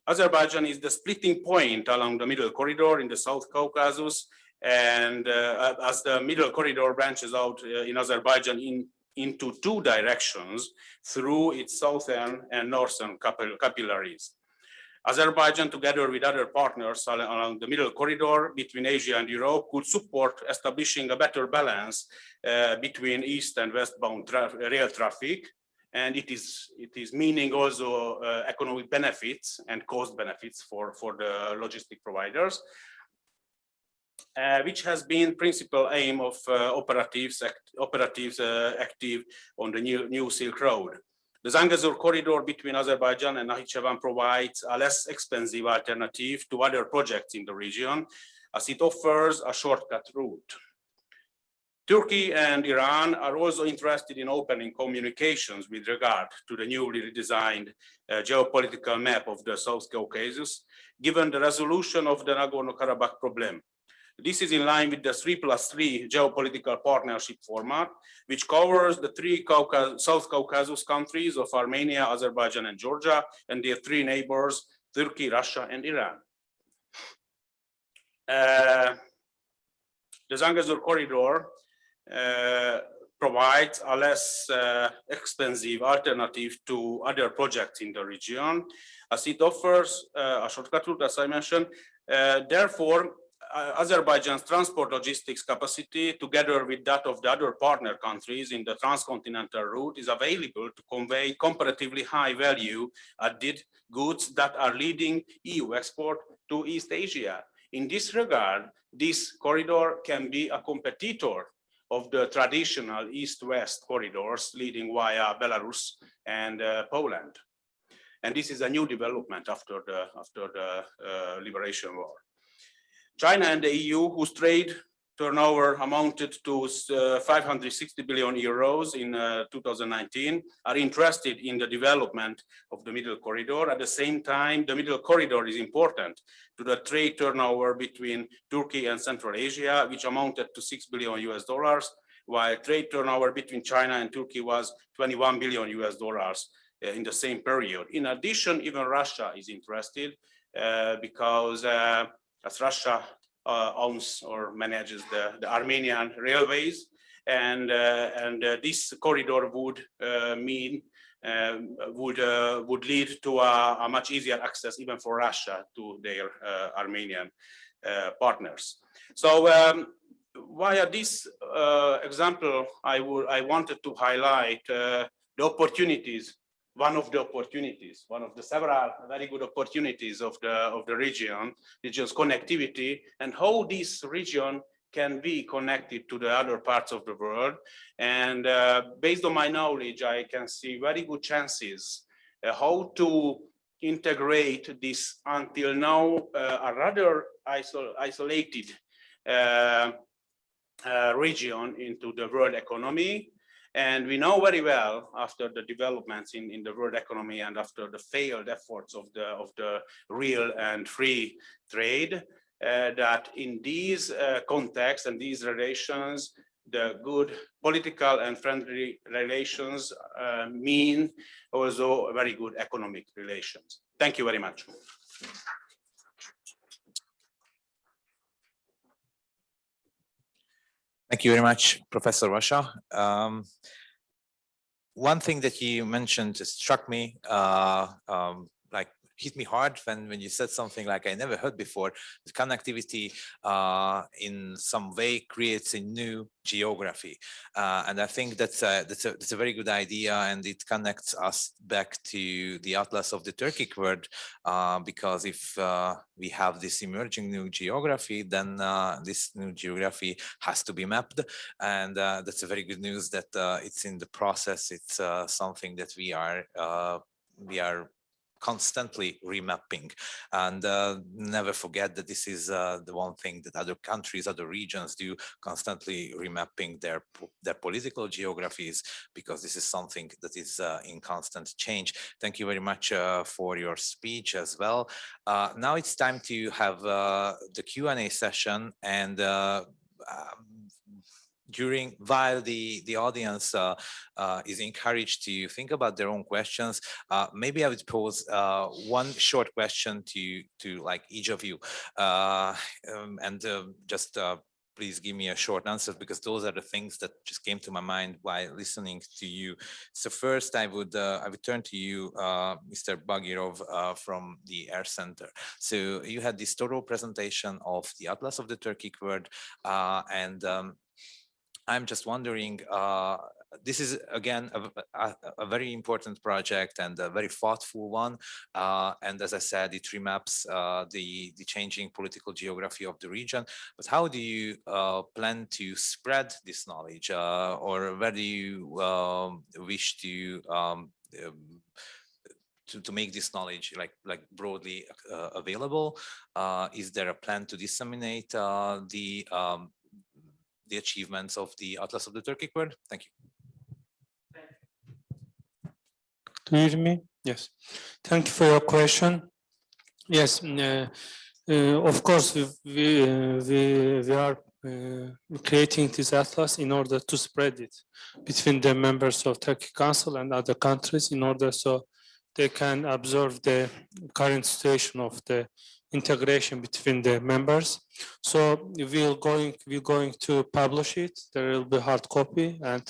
Azerbaijan is the splitting point along the Middle Corridor in the South Caucasus, and as the Middle Corridor branches out in Azerbaijan into two directions through its southern and northern capillaries. Azerbaijan, together with other partners along the Middle Corridor between Asia and Europe, could support establishing a better balance between east and westbound rail traffic. And it is meaning also economic benefits and cost benefits for the logistic providers, which has been principal aim of operatives active on the new Silk Road. The Zangezur corridor between Azerbaijan and Nakhchivan provides a less expensive alternative to other projects in the region, as it offers a shortcut route. Turkey and Iran are also interested in opening communications with regard to the newly redesigned geopolitical map of the South Caucasus, given the resolution of the Nagorno-Karabakh problem. This is in line with the 3+3 geopolitical partnership format, which covers the three South Caucasus countries of Armenia, Azerbaijan, and Georgia, and their three neighbors, Turkey, Russia, and Iran. The Zangezur corridor provides a less expensive alternative to other projects in the region, as it offers a shortcut route, as I mentioned. Therefore, Azerbaijan's transport logistics capacity, together with that of the other partner countries in the transcontinental route, is available to convey comparatively high value added goods that are leading EU export to East Asia. In this regard, this corridor can be a competitor of the traditional east-west corridors leading via Belarus and Poland. And this is a new development after the Liberation War. China and the EU, whose trade turnover amounted to 560 billion euros in 2019, are interested in the development of the Middle Corridor. At the same time, the Middle Corridor is important to the trade turnover between Turkey and Central Asia, which amounted to $6 billion US, while trade turnover between China and Turkey was $21 billion US in the same period. In addition, even Russia is interested because as Russia owns or manages the Armenian railways, and this corridor would would lead to a much easier access even for Russia to their Armenian partners. So via this example, I wanted to highlight the opportunities. One of the several very good opportunities of the region's connectivity, and how this region can be connected to the other parts of the world. And based on my knowledge, I can see very good chances how to integrate this until now a rather isolated region into the world economy. And we know very well, after the developments in the world economy and after the failed efforts of the real and free trade, that in these contexts and these relations, the good political and friendly relations mean also very good economic relations. Thank you very much.
Thank you very much, Professor Vasha. One thing that you mentioned struck me, like hit me hard when you said something like I never heard before. The connectivity in some way creates a new geography, and I think that's a very good idea, and it connects us back to the atlas of the Turkic world, because if we have this emerging new geography, then this new geography has to be mapped, and that's a very good news that it's in the process. It's something that we are constantly remapping, and never forget that this is the one thing that other countries, other regions do, constantly remapping their political geographies, because this is something that is in constant change. Thank you very much for your speech as well. Now it's time to have the Q&A session, and while the audience is encouraged to think about their own questions, maybe I would pose one short question to like each of you, and just please give me a short answer, because those are the things that just came to my mind while listening to you. So first, I would turn to you, Mr. Bagirov, from the Air Center. So you had this thorough presentation of the Atlas of the Turkic World, and I'm just wondering, this is again a very important project and a very thoughtful one. And as I said, it remaps the changing political geography of the region. But how do you plan to spread this knowledge, or where do you wish to make this knowledge like broadly available? Is there a plan to disseminate the achievements of the Atlas of the Turkic World? Thank you.
Do you hear me? Yes. Thank you for your question. Yes, of course, we are creating this atlas in order to spread it between the members of Turkic Council and other countries, in order so they can observe the current situation of the integration between the members. So we're going to publish it. There will be hard copy, and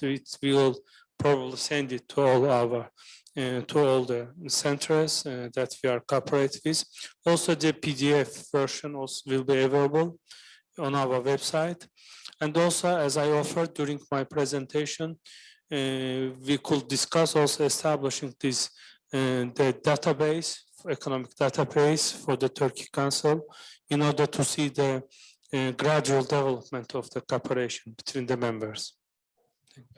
we will probably send it to all the centers that we are cooperating with. Also, the PDF version also will be available on our website. And also, as I offered during my presentation, we could discuss also establishing this the database, economic database for the Turkic Council, in order to see the gradual development of the cooperation between the members.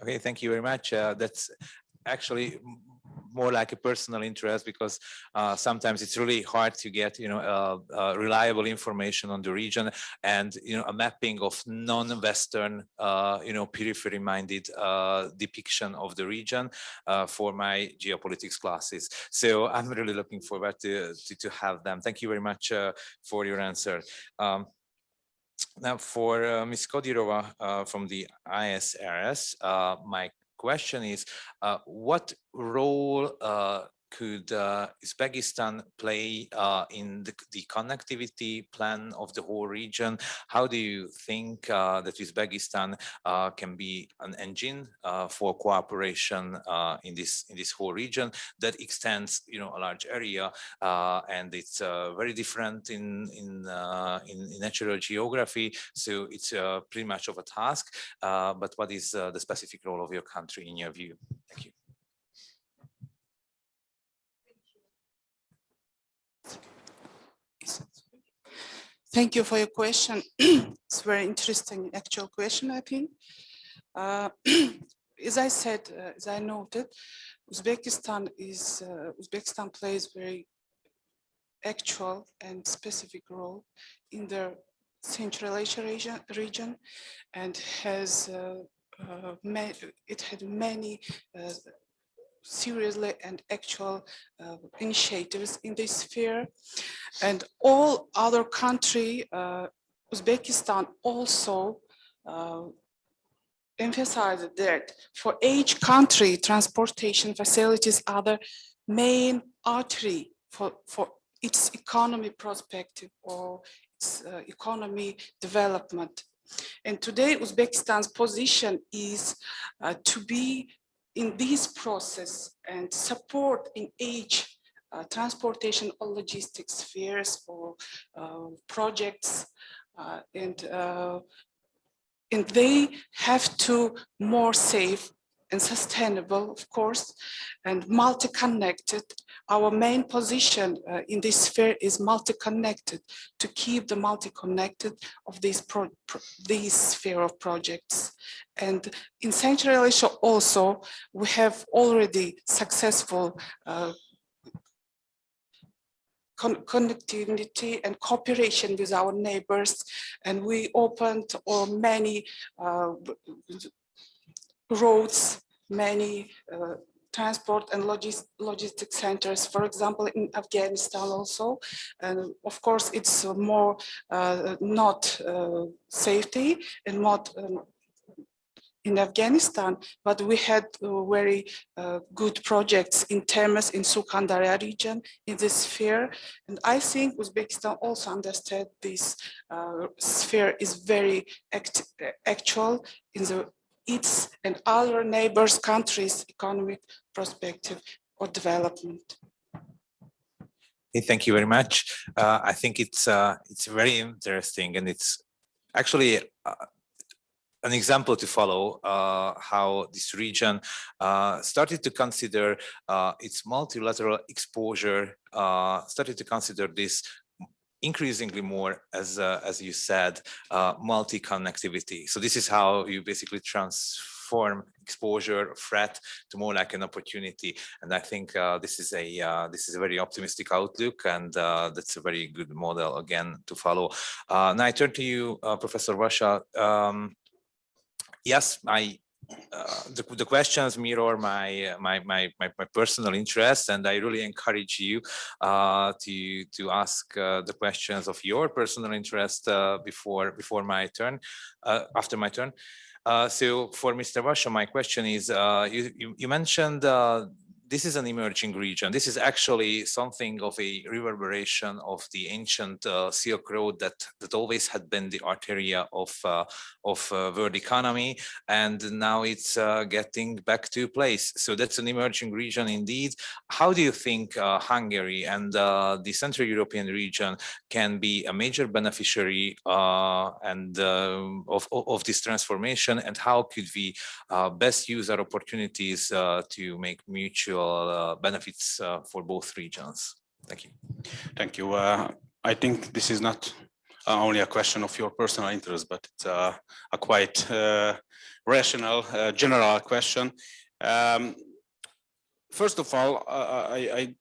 Okay, thank you very much. That's actually more like a personal interest, because sometimes it's really hard to get reliable information on the region, and a mapping of non-Western periphery-minded depiction of the region for my geopolitics classes. So I'm really looking forward to have them. Thank you very much for your answer. Now for Ms. Kodirova from the ISRS, my question is, what role could Uzbekistan play in the connectivity plan of the whole region? How do you think that Uzbekistan can be an engine for cooperation in this whole region that extends, a large area, and it's very different in natural geography, so it's pretty much of a task. But what is the specific role of your country in your view? Thank you.
Thank you for your question. It's very interesting, actual question, I think. As I said, as I noted, Uzbekistan plays very actual and specific role in the Central Asia region, and has it had many seriously and actual initiatives in this sphere. And all other countries, Uzbekistan also emphasized that for each country, transportation facilities are the main artery for its economy perspective or its economy development. And today, Uzbekistan's position is to be in this process and support in each transportation or logistics spheres or projects, and they have to more safe and sustainable, of course, and multi-connected. Our main position in this sphere is multi-connected, to keep the multi-connected of this sphere of projects. And in Central Asia also, we have already successful connectivity and cooperation with our neighbors. And we opened many roads, many transport and logistic centers, for example, in Afghanistan also. And of course, it's more not safety and not in Afghanistan, but we had very good projects in Termes, in Surkhandarya region, in this sphere. And I think Uzbekistan also understood this sphere is very actual in its and other neighbors countries' economic perspective or development.
Hey, thank you very much. I think it's very interesting, and it's actually an example to follow how this region started to consider its multilateral exposure, started to consider this increasingly more as you said, multi-connectivity. So this is how you basically transform exposure, threat to more like an opportunity. And I think this is a very optimistic outlook, and that's a very good model again to follow. Now I turn to you, Professor Vasha. Yes, the questions mirror my personal interest, and I really encourage you to ask the questions of your personal interest before my turn, after my turn. So for Mr. Vasha, my question is, you mentioned this is an emerging region. This is actually something of a reverberation of the ancient Silk Road that always had been the arteria of world economy, and now it's getting back to place. So that's an emerging region indeed. How do you think Hungary and the Central European region can be a major beneficiary and of this transformation, and how could we best use our opportunities to make mutual benefits for both regions? Thank you.
Thank you. I think this is not only a question of your personal interest, but it's a quite rational, general question. First of all, I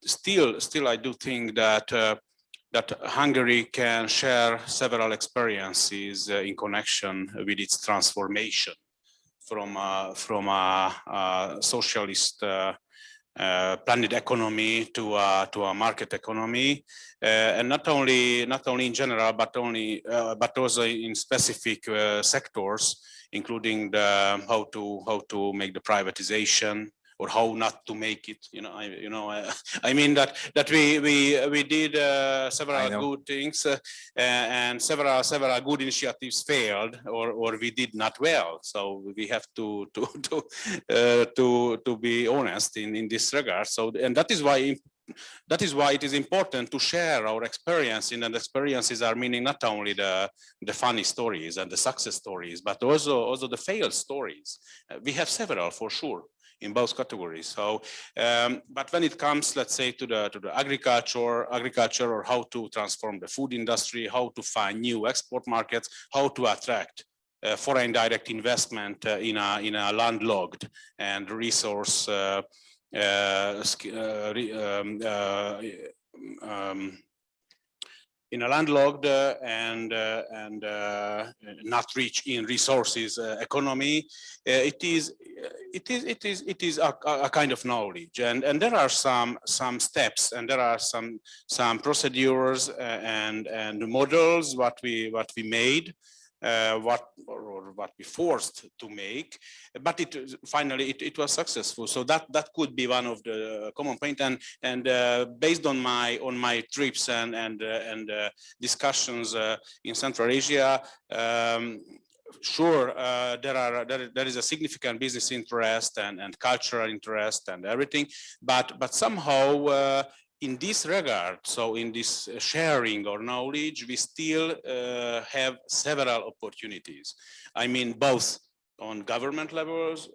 do think that Hungary can share several experiences in connection with its transformation from a socialist planned economy to a market economy, and not only in general, but also in specific sectors, including how to make the privatization or how not to make it. I mean that we did several good things, and several good initiatives failed or we did not well. So we have to be honest in this regard. So, and that is why it is important to share our experience, and experiences are meaning not only the funny stories and the success stories, but also the failed stories. We have several for sure in both categories. So, but when it comes, let's say, to the agriculture, or how to transform the food industry, how to find new export markets, how to attract foreign direct investment in a landlocked and resource in a landlocked and not rich in resources economy, it is a kind of knowledge, and there are some steps, and there are some procedures and models what we made. What we forced to make, but finally it was successful. So that could be one of the common point, and based on my trips and discussions in Central Asia, sure, there is a significant business interest and cultural interest and everything, but somehow in this regard, so in this sharing or knowledge, we still have several opportunities. I mean, both on government levels,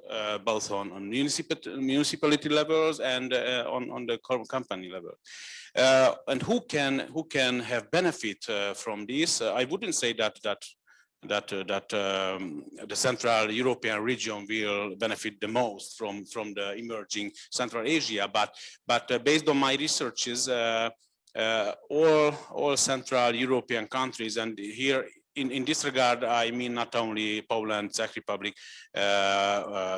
both on municipality levels, and on the company level. And who can have benefit from this? I wouldn't say that the Central European region will benefit the most from the emerging Central Asia, but based on my researches, all Central European countries, and here in this regard, I mean not only Poland, Czech Republic,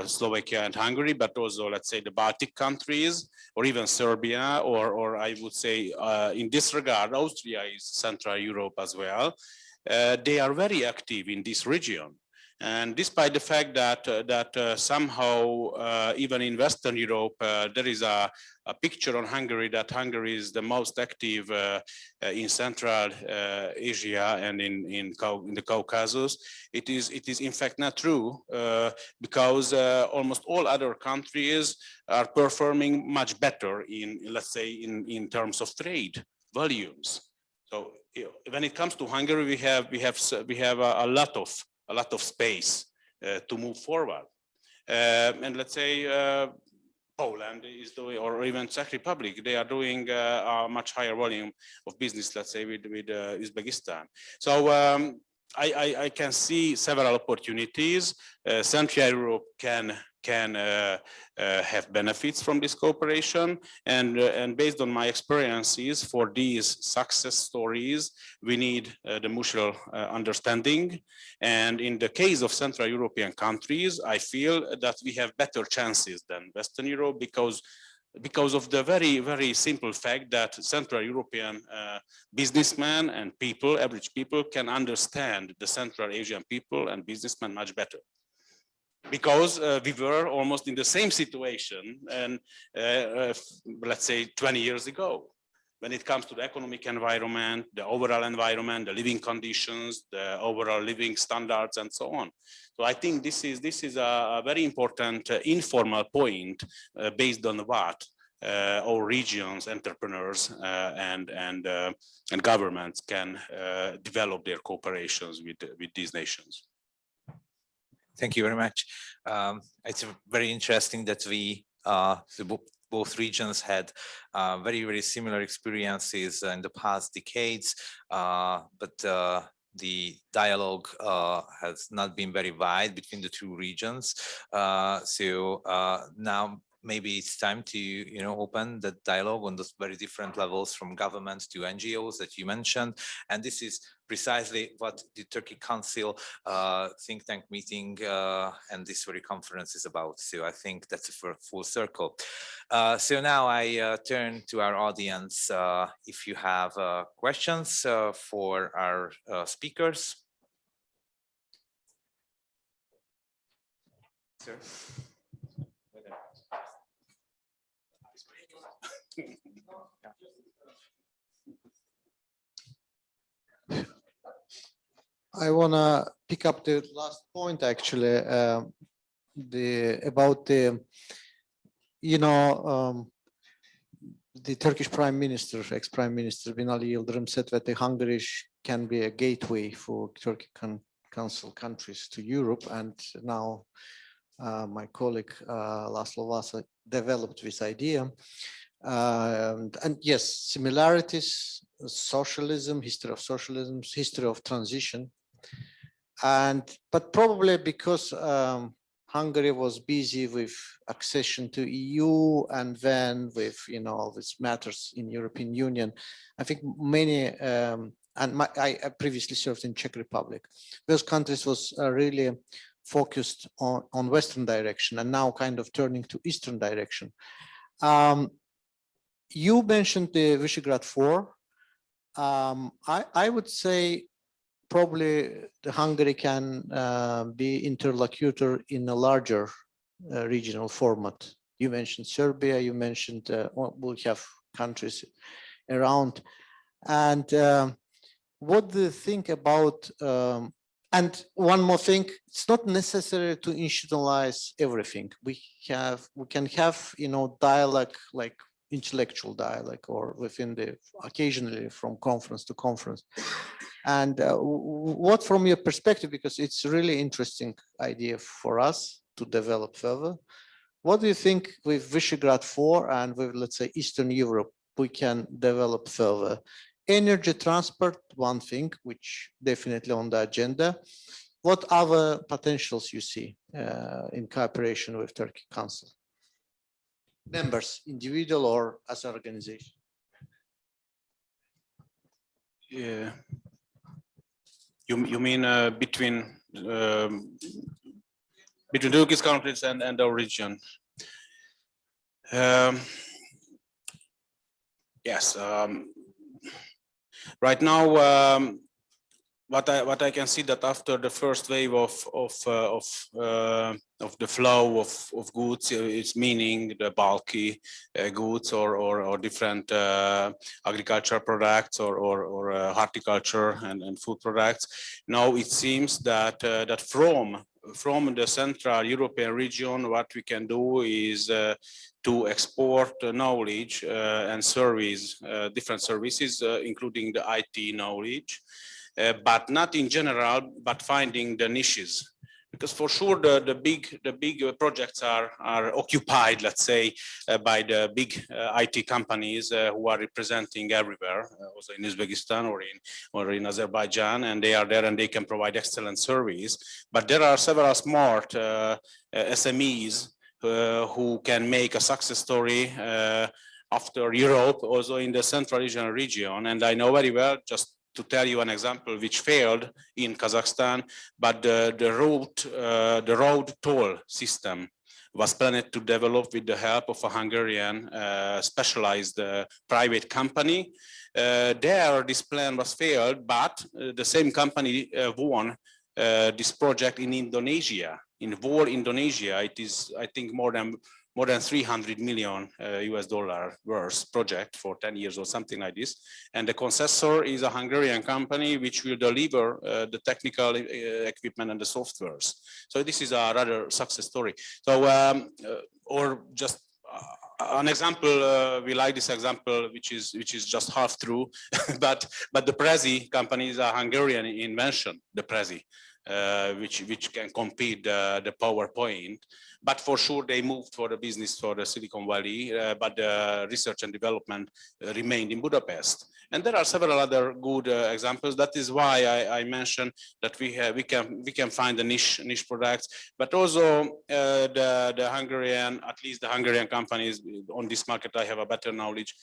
Slovakia and Hungary, but also, let's say, the Baltic countries, or even Serbia, or I would say in this regard, Austria is Central Europe as well. They are very active in this region. And despite the fact that somehow even in Western Europe there is a picture on Hungary that Hungary is the most active in Central Asia and in the Caucasus, it is in fact not true because almost all other countries are performing much better in, let's say, in terms of trade volumes. So when it comes to Hungary, we have a lot of space to move forward. And let's say Poland is doing, or even Czech Republic, they are doing a much higher volume of business, let's say, with Uzbekistan. So I can see several opportunities. Central Europe can have benefits from this cooperation, and based on my experiences for these success stories, we need the mutual understanding. And in the case of Central European countries, I feel that we have better chances than Western Europe because of the very simple fact that Central European businessmen and people, average people, can understand the Central Asian people and businessmen much better. Because we were almost in the same situation, and let's say 20 years ago, when it comes to the economic environment, the overall environment, the living conditions, the overall living standards, and so on. So I think this is a very important informal point based on what our regions, entrepreneurs, and governments can develop their cooperations with these nations.
Thank you very much. It's very interesting that we, both regions had very similar experiences in the past decades, but the dialogue has not been very wide between the two regions. So now maybe it's time to open the dialogue on those very different levels, from governments to NGOs that you mentioned. And this is precisely what the Turkic Council think tank meeting and this very conference is about. So I think that's a full circle. So now I turn to our audience. If you have questions for our speakers. Sir.
I want to pick up the last point, actually, about the, the Turkish Prime Minister, ex-Prime Minister Binali Yildirim said that the Hungary can be a gateway for Turkic Council countries to Europe, and now my colleague Laszlo Vasa developed this idea. And yes, similarities, socialism, history of socialism, history of transition. But probably because Hungary was busy with accession to EU and then with all these matters in European Union, I think many I previously served in Czech Republic. Those countries was really focused on Western direction and now kind of turning to Eastern direction. You mentioned the Visegrad 4. I would say probably the Hungary can be interlocutor in a larger regional format. You mentioned Serbia, you mentioned we'll have countries around. And what do you think about, and one more thing, it's not necessary to institutionalize everything. We can have, dialogue, like intellectual dialogue, or within the, occasionally from conference to conference. And what from your perspective, because it's a really interesting idea for us to develop further, what do you think with Visegrad 4 and with, let's say, Eastern Europe, we can develop further? Energy transport, one thing, which definitely on the agenda. What other potentials you see in cooperation with Turkic Council? Members, individual or as an organization?
you mean between Turkish countries and our region? Yes. Right now, what I can see that after the first wave of the flow of goods, it's meaning the bulky goods or different agricultural products or horticulture and food products. Now it seems that that from the Central European region, what we can do is to export knowledge and service, different services, including the IT knowledge. But not in general, but finding the niches. Because for sure the big projects are occupied, let's say, by the big IT companies who are representing everywhere, also in Uzbekistan or in Azerbaijan, and they are there and they can provide excellent service. But there are several smart SMEs who can make a success story after Europe, also in the Central Asian region. And I know very well, just to tell you an example which failed in Kazakhstan, but the road toll system was planned to develop with the help of a Hungarian specialized private company. There, this plan was failed, but the same company won this project in Indonesia. In Vor, Indonesia, it is, I think, more than 300 million US dollar worth project for 10 years or something like this. And the concessor is a Hungarian company which will deliver the technical equipment and the softwares. So this is a rather success story. So, or just an example, we like this example, which is just half true, but the Prezi company is a Hungarian invention, the Prezi, which can compete the PowerPoint. But for sure, they moved for the business for the Silicon Valley, but the research and development remained in Budapest. And there are several other good examples. That is why I mentioned that we can find the niche products, but also the Hungarian, at least the Hungarian companies on this market, I have a better knowledge,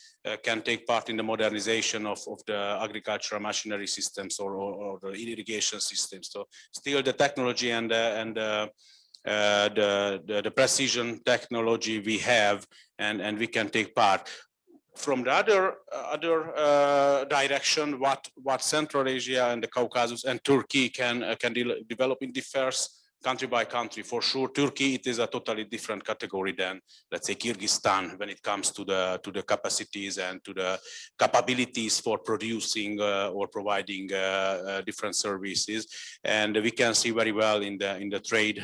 can take part in the modernization of the agricultural machinery systems or the irrigation systems. So still the technology and the precision technology we have, and we can take part. From the other direction, what Central Asia and the Caucasus and Turkey can develop in differs country by country. For sure, Turkey, it is a totally different category than, let's say, Kyrgyzstan when it comes to the capacities and to the capabilities for producing or providing different services. And we can see very well in the trade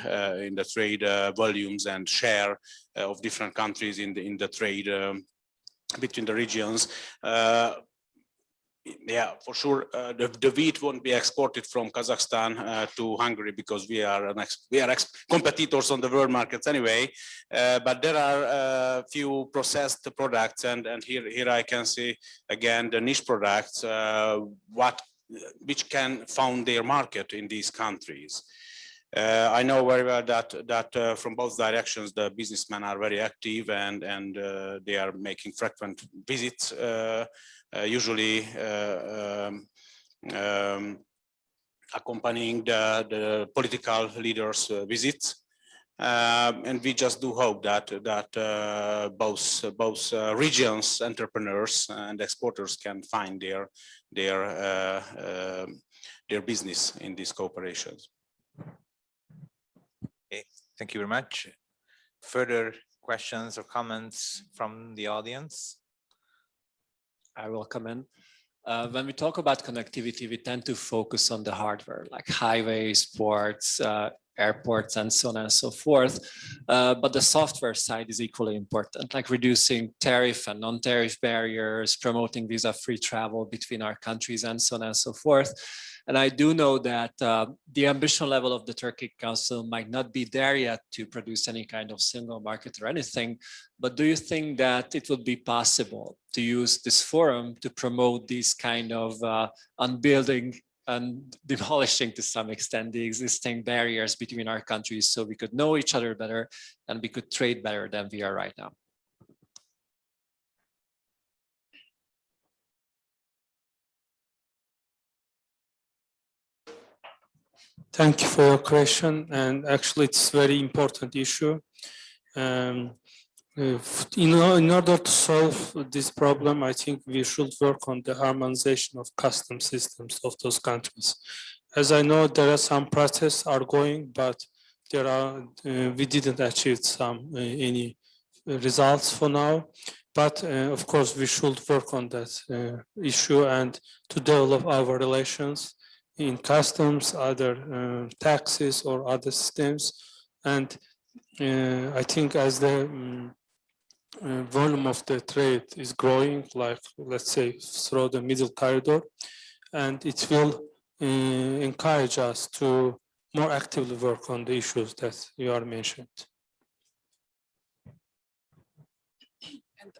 volumes and share of different countries in the trade between the regions. Yeah, for sure, the wheat won't be exported from Kazakhstan to Hungary because we are competitors on the world markets anyway. But there are a few processed products, and here I can see again the niche products, which can found their market in these countries. I know very well that from both directions the businessmen are very active and they are making frequent visits. Usually accompanying the political leaders' visits, and we just do hope that both regions, entrepreneurs and exporters can find their business in these cooperations.
Okay, thank you very much. Further questions or comments from the audience?
I will come in. When we talk about connectivity, we tend to focus on the hardware, like highways, ports, airports, and so on and so forth. But the software side is equally important, like reducing tariff and non-tariff barriers, promoting visa-free travel between our countries, and so on and so forth. And I do know that the ambition level of the Turkic Council might not be there yet to produce any kind of single market or anything, but do you think that it would be possible to use this forum to promote these kind of unbuilding and demolishing to some extent the existing barriers between our countries so we could know each other better and we could trade better than we are right now?
Thank you for your question, and actually it's very important issue. In order to solve this problem, I think we should work on the harmonization of custom systems of those countries. As I know, there are some protests are going, but there are we didn't achieve any results for now. But of course, we should work on that issue and to develop our relations in customs, other taxes or other systems. And I think as the volume of the trade is growing, like let's say through the middle corridor, and it will encourage us to more actively work on the issues that you are mentioned.
And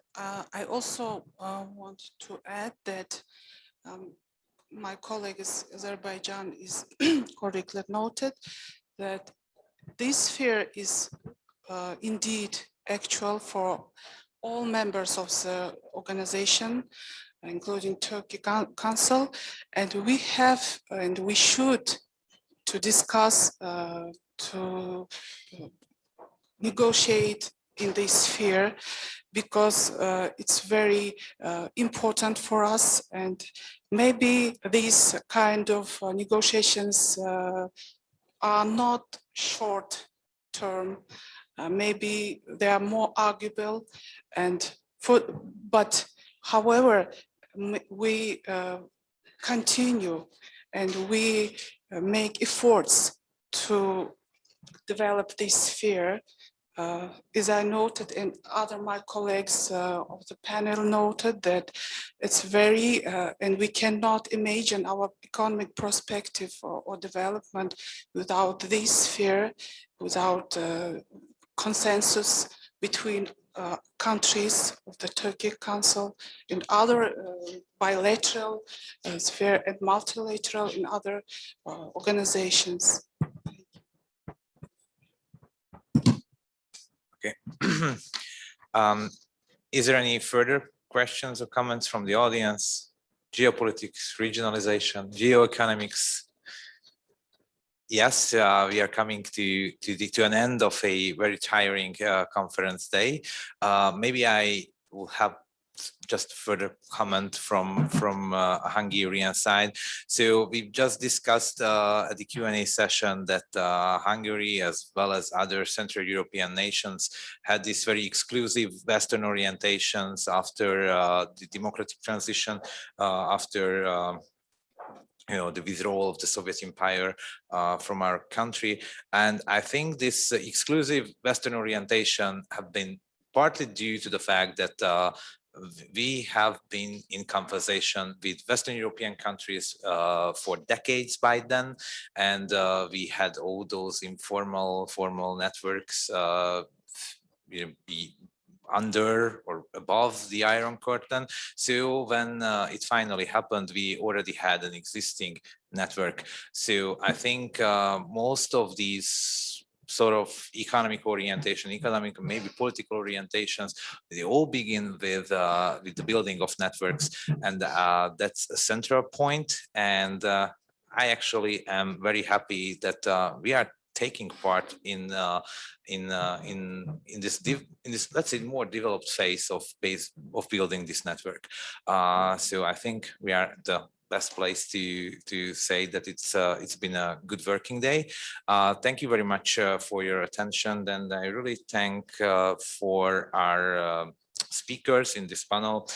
I also want to add that my colleague is Azerbaijan is correctly noted that this sphere is indeed actual for all members of the organization, including Turkic Council, and we have and we should to discuss to negotiate in this sphere because it's very important for us, and maybe these kind of negotiations are not short term. Maybe they are more arguable, but however, we continue and we make efforts to develop this sphere. As I noted and other my colleagues of the panel noted that it's very, and we cannot imagine our economic perspective or development without this sphere, without consensus between countries of the Turkic Council and other bilateral sphere and multilateral in other organizations.
Okay. Is there any further questions or comments from the audience? Geopolitics, regionalization, geoeconomics. Yes, we are coming to an end of a very tiring conference day. Maybe I will have just further comment from a Hungarian side. So we've just discussed at the Q&A session that Hungary, as well as other Central European nations, had these very exclusive Western orientations after the democratic transition, after the withdrawal of the Soviet Empire from our country. And I think this exclusive Western orientation have been partly due to the fact that we have been in conversation with Western European countries for decades by then, and we had all those formal networks be under or above the Iron Curtain. So when it finally happened, we already had an existing network. So I think most of these sort of economic orientation, economic, maybe political orientations, they all begin with the building of networks, and that's a central point. And I actually am very happy that we are taking part in this let's say more developed phase of building this network. So I think we are the best place to say that it's been a good working day. Thank you very much for your attention, and I really thank for our speakers in this panel,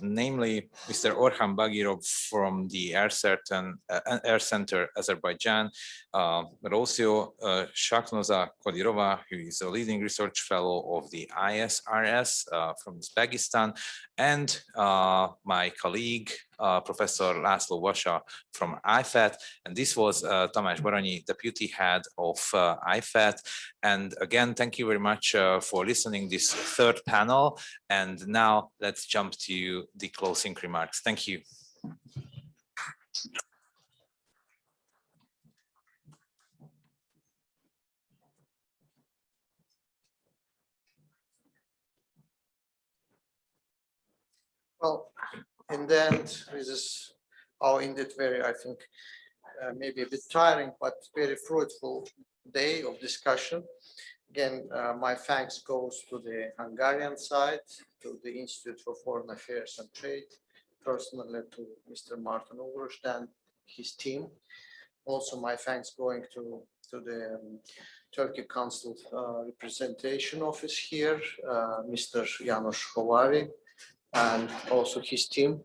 namely Mr. Orhan Bagirov from the Air Center Azerbaijan, but also Shaknoza Kodirova, who is a leading research fellow of the ISRS from Uzbekistan, and my colleague, Professor László Vasa from IFAT. And this was Tamás Baranyi, Deputy Head of IFAT. And again, thank you very much for listening this third panel. And now let's jump to the closing remarks. Thank you.
Well, in the end, this is all indeed very, I think,
maybe a bit tiring, but very fruitful day of discussion. Again, my thanks goes to the Hungarian side, to the Institute for Foreign Affairs and Trade, personally to Mr. Márton Ugrósdy and his team. Also, my thanks going to the Turkic Council representation office here, Mr. János Hovary, and also his team.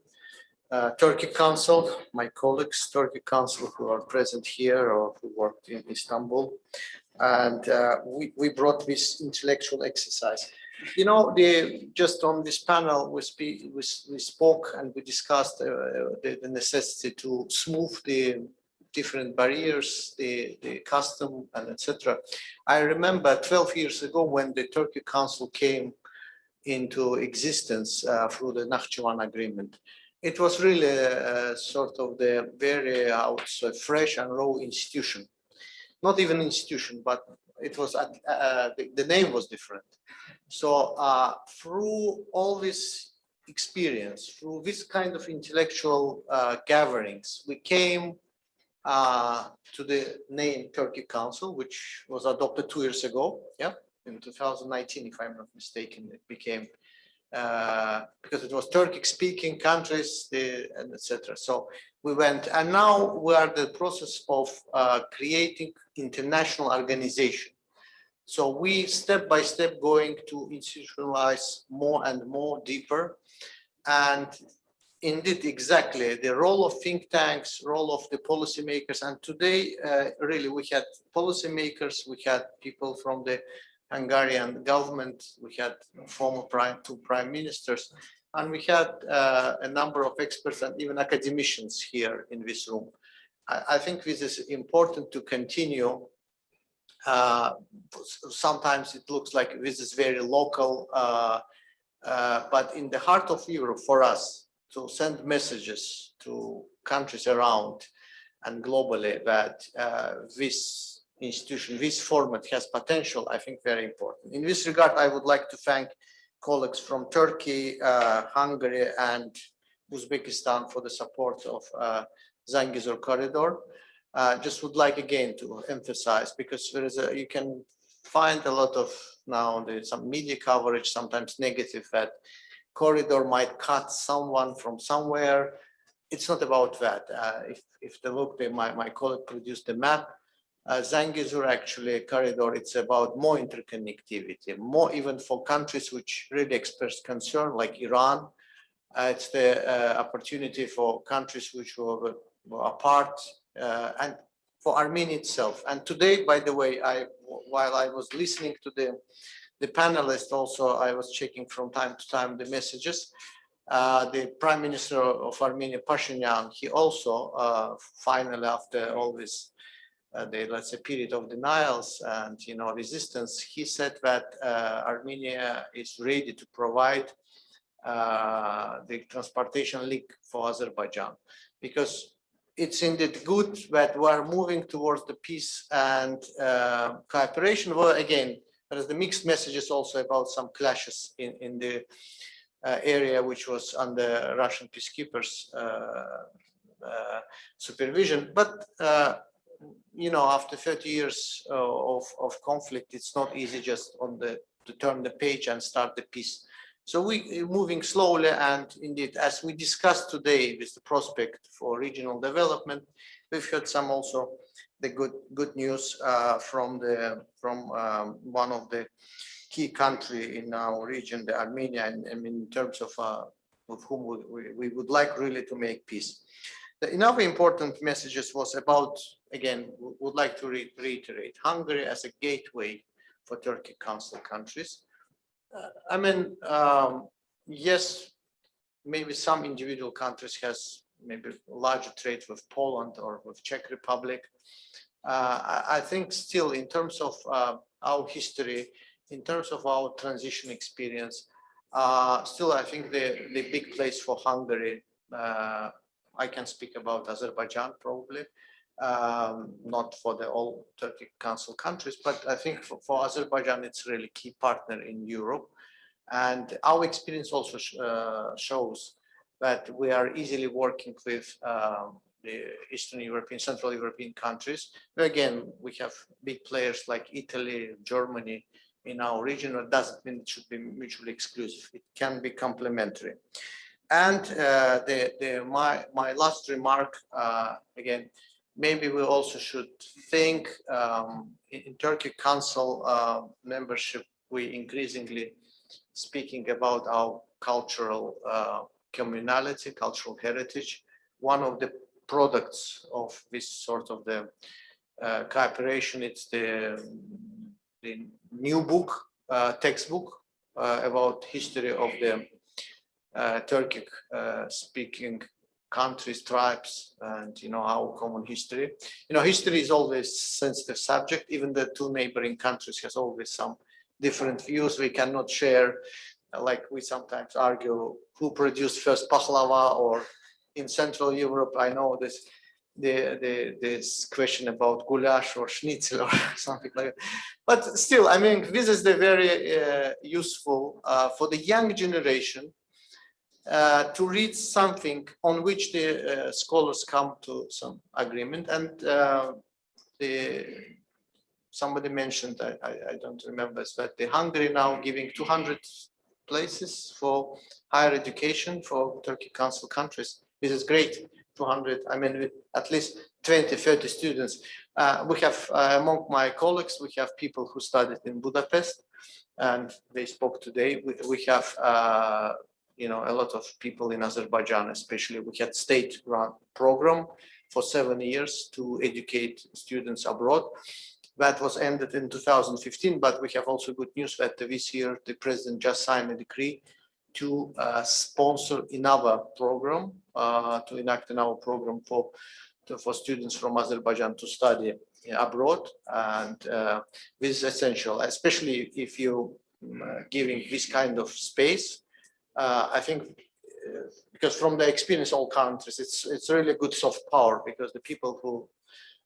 Turkic Council, my colleagues, Turkic Council who are present here or who worked in Istanbul. And we brought this intellectual exercise. You know, just on this panel, we spoke and we discussed the necessity to smooth the different barriers, the custom and etc. I remember 12 years ago when the Turkic Council came into existence through the Nakhchivan Agreement. It was really sort of the very fresh and raw institution. Not even institution, but it was the name was different. So through all this experience, through this kind of intellectual gatherings, we came to the name Turkic Council, which was adopted 2 years ago. Yeah, in 2019, if I'm not mistaken, it became because it was Turkic-speaking countries, and etc. So we went, and now we are in the process of creating international organization. So we step by step going to institutionalize more and more deeper, and indeed, exactly the role of think tanks, role of the policymakers. And today, really, we had policymakers, we had people from the Hungarian government, we had former two prime ministers, and we had a number of experts and even academicians here in this room. I think this is important to continue. Sometimes it looks like this is very local, but in the heart of Europe, for us, to send messages to countries around and globally that this institution, this format has potential, I think very important. In this regard, I would like to thank colleagues from Turkey, Hungary, and Uzbekistan for the support of Zangezur corridor. Just would like again to emphasize, because there is you can find a lot of now some media coverage, sometimes negative, that corridor might cut someone from somewhere. It's not about that. If they look, my colleague produced the map. Zangezur actually corridor, it's about more interconnectivity, more even for countries which really express concern, like Iran. It's the opportunity for countries which were apart, and for Armenia itself. And today, by the way, while I was listening to the panelists, also I was checking from time to time the messages. The Prime Minister of Armenia, Pashinyan, he also finally, after all this, let's say, period of denials and resistance, he said that Armenia is ready to provide the transportation link for Azerbaijan, because it's indeed good that we are moving towards the peace and cooperation. Well, again, there is the mixed messages also about some clashes in the area which was under Russian peacekeepers supervision. But after 30 years of conflict, it's not easy just to turn the page and start the peace. So we're moving slowly, and indeed, as we discussed today with the prospect for regional development, we've heard some also the good news from one of the key country in our region, the Armenia, and in terms of with whom we would like really to make peace. Another important messages was about, again, would like to reiterate, Hungary as a gateway for Turkic Council countries. I mean, yes, maybe some individual countries has maybe larger trade with Poland or with Czech Republic. I think still in terms of our history, in terms of our transition experience, still I think the big place for Hungary, I can speak about Azerbaijan probably, not for the all Turkic Council countries, but I think for Azerbaijan, it's really key partner in Europe. And our experience also shows that we are easily working with the Eastern European, Central European countries. Again, we have big players like Italy, Germany in our region. It doesn't mean it should be mutually exclusive. It can be complementary. And my last remark, again, maybe we also should think in Turkic Council membership, we increasingly speaking about our cultural communality, cultural heritage. One of the products of this sort of the cooperation, it's the new book, textbook about history of the Turkic speaking countries, tribes, and our common history. History is always a sensitive subject. Even the two neighboring countries has always some different views we cannot share. Like we sometimes argue who produced first pahlava, or in Central Europe, I know this question about goulash or schnitzel or something like that. But still, I mean, this is the very useful for the young generation to read something on which the scholars come to some agreement. And somebody mentioned, I don't remember, but the Hungary now giving 200 places for higher education for Turkic Council countries. This is great. 200, I mean, with at least 20, 30 students. We have, among my colleagues, we have people who studied in Budapest, and they spoke today. We have, a lot of people in Azerbaijan, especially. We had state-run program for 7 years to educate students abroad. That was ended in 2015, but we have also good news that this year the president just signed a decree to sponsor another program, to enact another program for students from Azerbaijan to study abroad. And this is essential, especially if you're giving this kind of space. I think, because from the experience of all countries, it's really good soft power, because the people who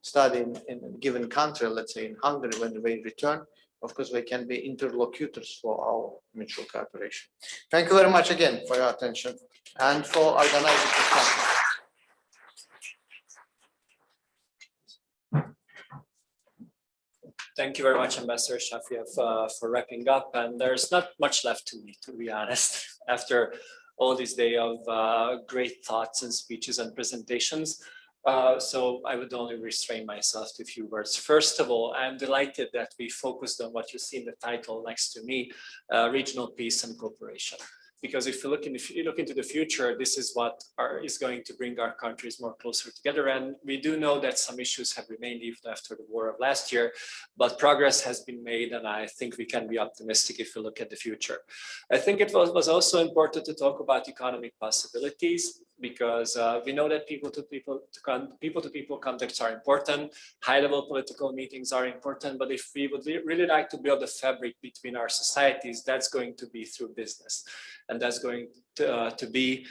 study in a given country, let's say in Hungary, when they return, of course, they can be interlocutors for our mutual cooperation. Thank you very much again for your attention and for organizing this conference.
Thank you very much, Ambassador Shafiyev, for wrapping up. And there's not much left to be honest, after all this day of great thoughts and speeches and presentations. So I would only restrain myself to a few words. First of all, I'm delighted that we focused on what you see in the title next to me, regional peace and cooperation. Because if you look into the future, this is what is going to bring our countries more closer together. And we do know that some issues have remained even after the war of last year, but progress has been made, and I think we can be optimistic if we look at the future. I think it was also important to talk about economic possibilities, because we know that people-to-people contacts are important, high-level political meetings are important, but if we would really like to build a fabric between our societies, that's going to be through business. And that's going to be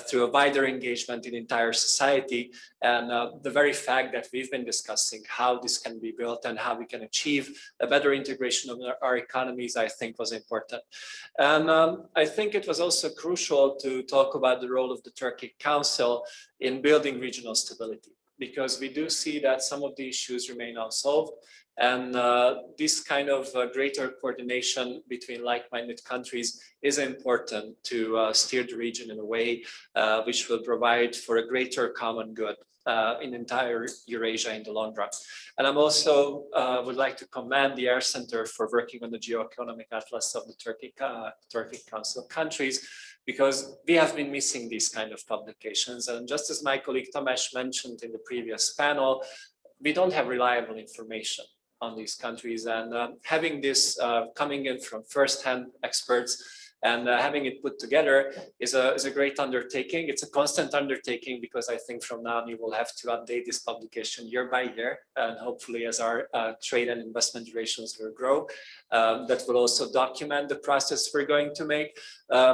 through a wider engagement in entire society. And the very fact that we've been discussing how this can be built and how we can achieve a better integration of our economies, I think was important. And I think it was also crucial to talk about the role of the Turkic Council in building regional stability, because we do see that some of the issues remain unsolved. And this kind of greater coordination between like-minded countries is important to steer the region in a way which will provide for a greater common good in entire Eurasia in the long run. And I'm also would like to commend the Air Center for working on the Geoeconomic Atlas of the Turkic Council countries, because we have been missing these kind of publications. And just as my colleague Tamás mentioned in the previous panel, we don't have reliable information on these countries, and having this coming in from first-hand experts and having it put together is a great undertaking. It's a constant undertaking, because I think from now on you will have to update this publication year by year, and hopefully as our trade and investment relations will grow, that will also document the process we're going to make.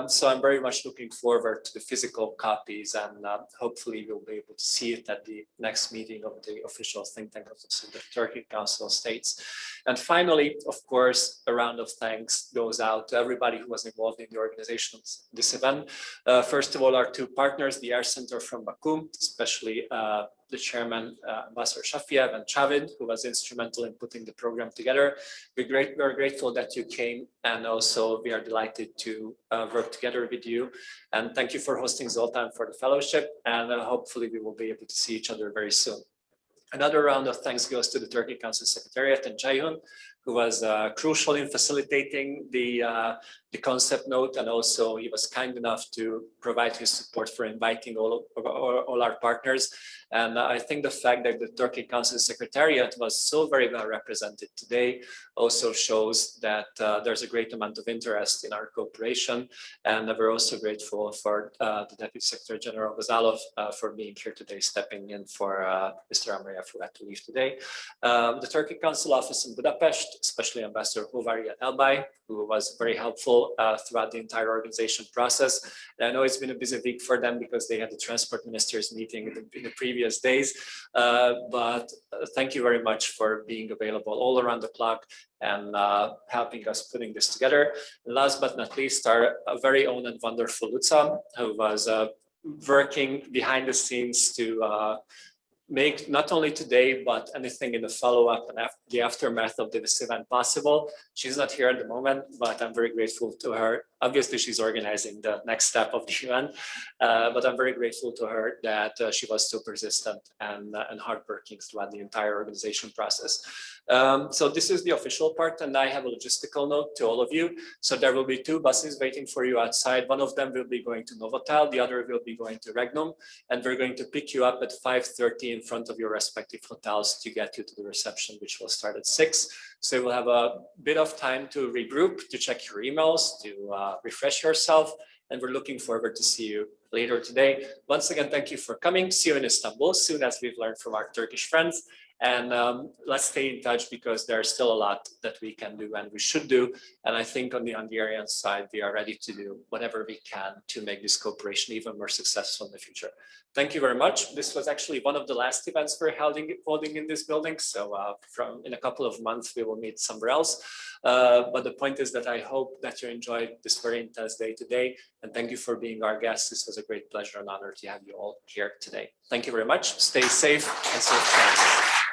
So I'm very much looking forward to the physical copies, and hopefully we'll be able to see it at the next meeting of the official think tank of the Turkic Council of States. And finally, of course, a round of thanks goes out to everybody who was involved in the organization of this event. First of all, our two partners, the Air Center from Baku, especially the chairman, Ambassador Shafiyev, and Farid, who was instrumental in putting the program together. We're grateful that you came, and also we are delighted to work together with you. And thank you for hosting Zoltan for the fellowship, and hopefully we will be able to see each other very soon. Another round of thanks goes to the Turkic Council Secretariat and Ceyhun, who was crucial in facilitating the concept note, and also he was kind enough to provide his support for inviting all our partners. And I think the fact that the Turkic Council Secretariat was so very well represented today also shows that there's a great amount of interest in our cooperation. And we're also grateful for the Deputy Secretary General Bazalov for being here today, stepping in for Mr. Amreyev, who had to leave today. The Turkic Council office in Budapest, especially Ambassador Hovari and Elbay, who was very helpful throughout the entire organization process. And I know it's been a busy week for them because they had the transport ministers meeting in the previous days, but thank you very much for being available all around the clock and helping us putting this together. And last but not least, our very own and wonderful Luca, who was working behind the scenes to make not only today, but anything in the follow-up and the aftermath of this event possible. She's not here at the moment, but I'm very grateful to her. Obviously, she's organizing the next step of the event, but I'm very grateful to her that she was so persistent and hardworking throughout the entire organization process. So this is the official part, and I have a logistical note to all of you. So there will be 2 buses waiting for you outside. One of them will be going to Novotel, the other will be going to Regnum, and we're going to pick you up at 5:30 in front of your respective hotels to get you to the reception, which will start at 6. So you will have a bit of time to regroup, to check your emails, to refresh yourself, and we're looking forward to see you later today. Once again, thank you for coming. See you in Istanbul soon, as we've learned from our Turkish friends. And let's stay in touch, because there's still a lot that we can do and we should do. And I think on the Hungarian side, we are ready to do whatever we can to make this cooperation even more successful in the future. Thank you very much. This was actually one of the last events we're holding in this building. So in a couple of months, we will meet somewhere else. But the point is that I hope that you enjoyed this very intense day today. And thank you for being our guests. This was a great pleasure and honor to have you all here today. Thank you very much. Stay safe and safe travels.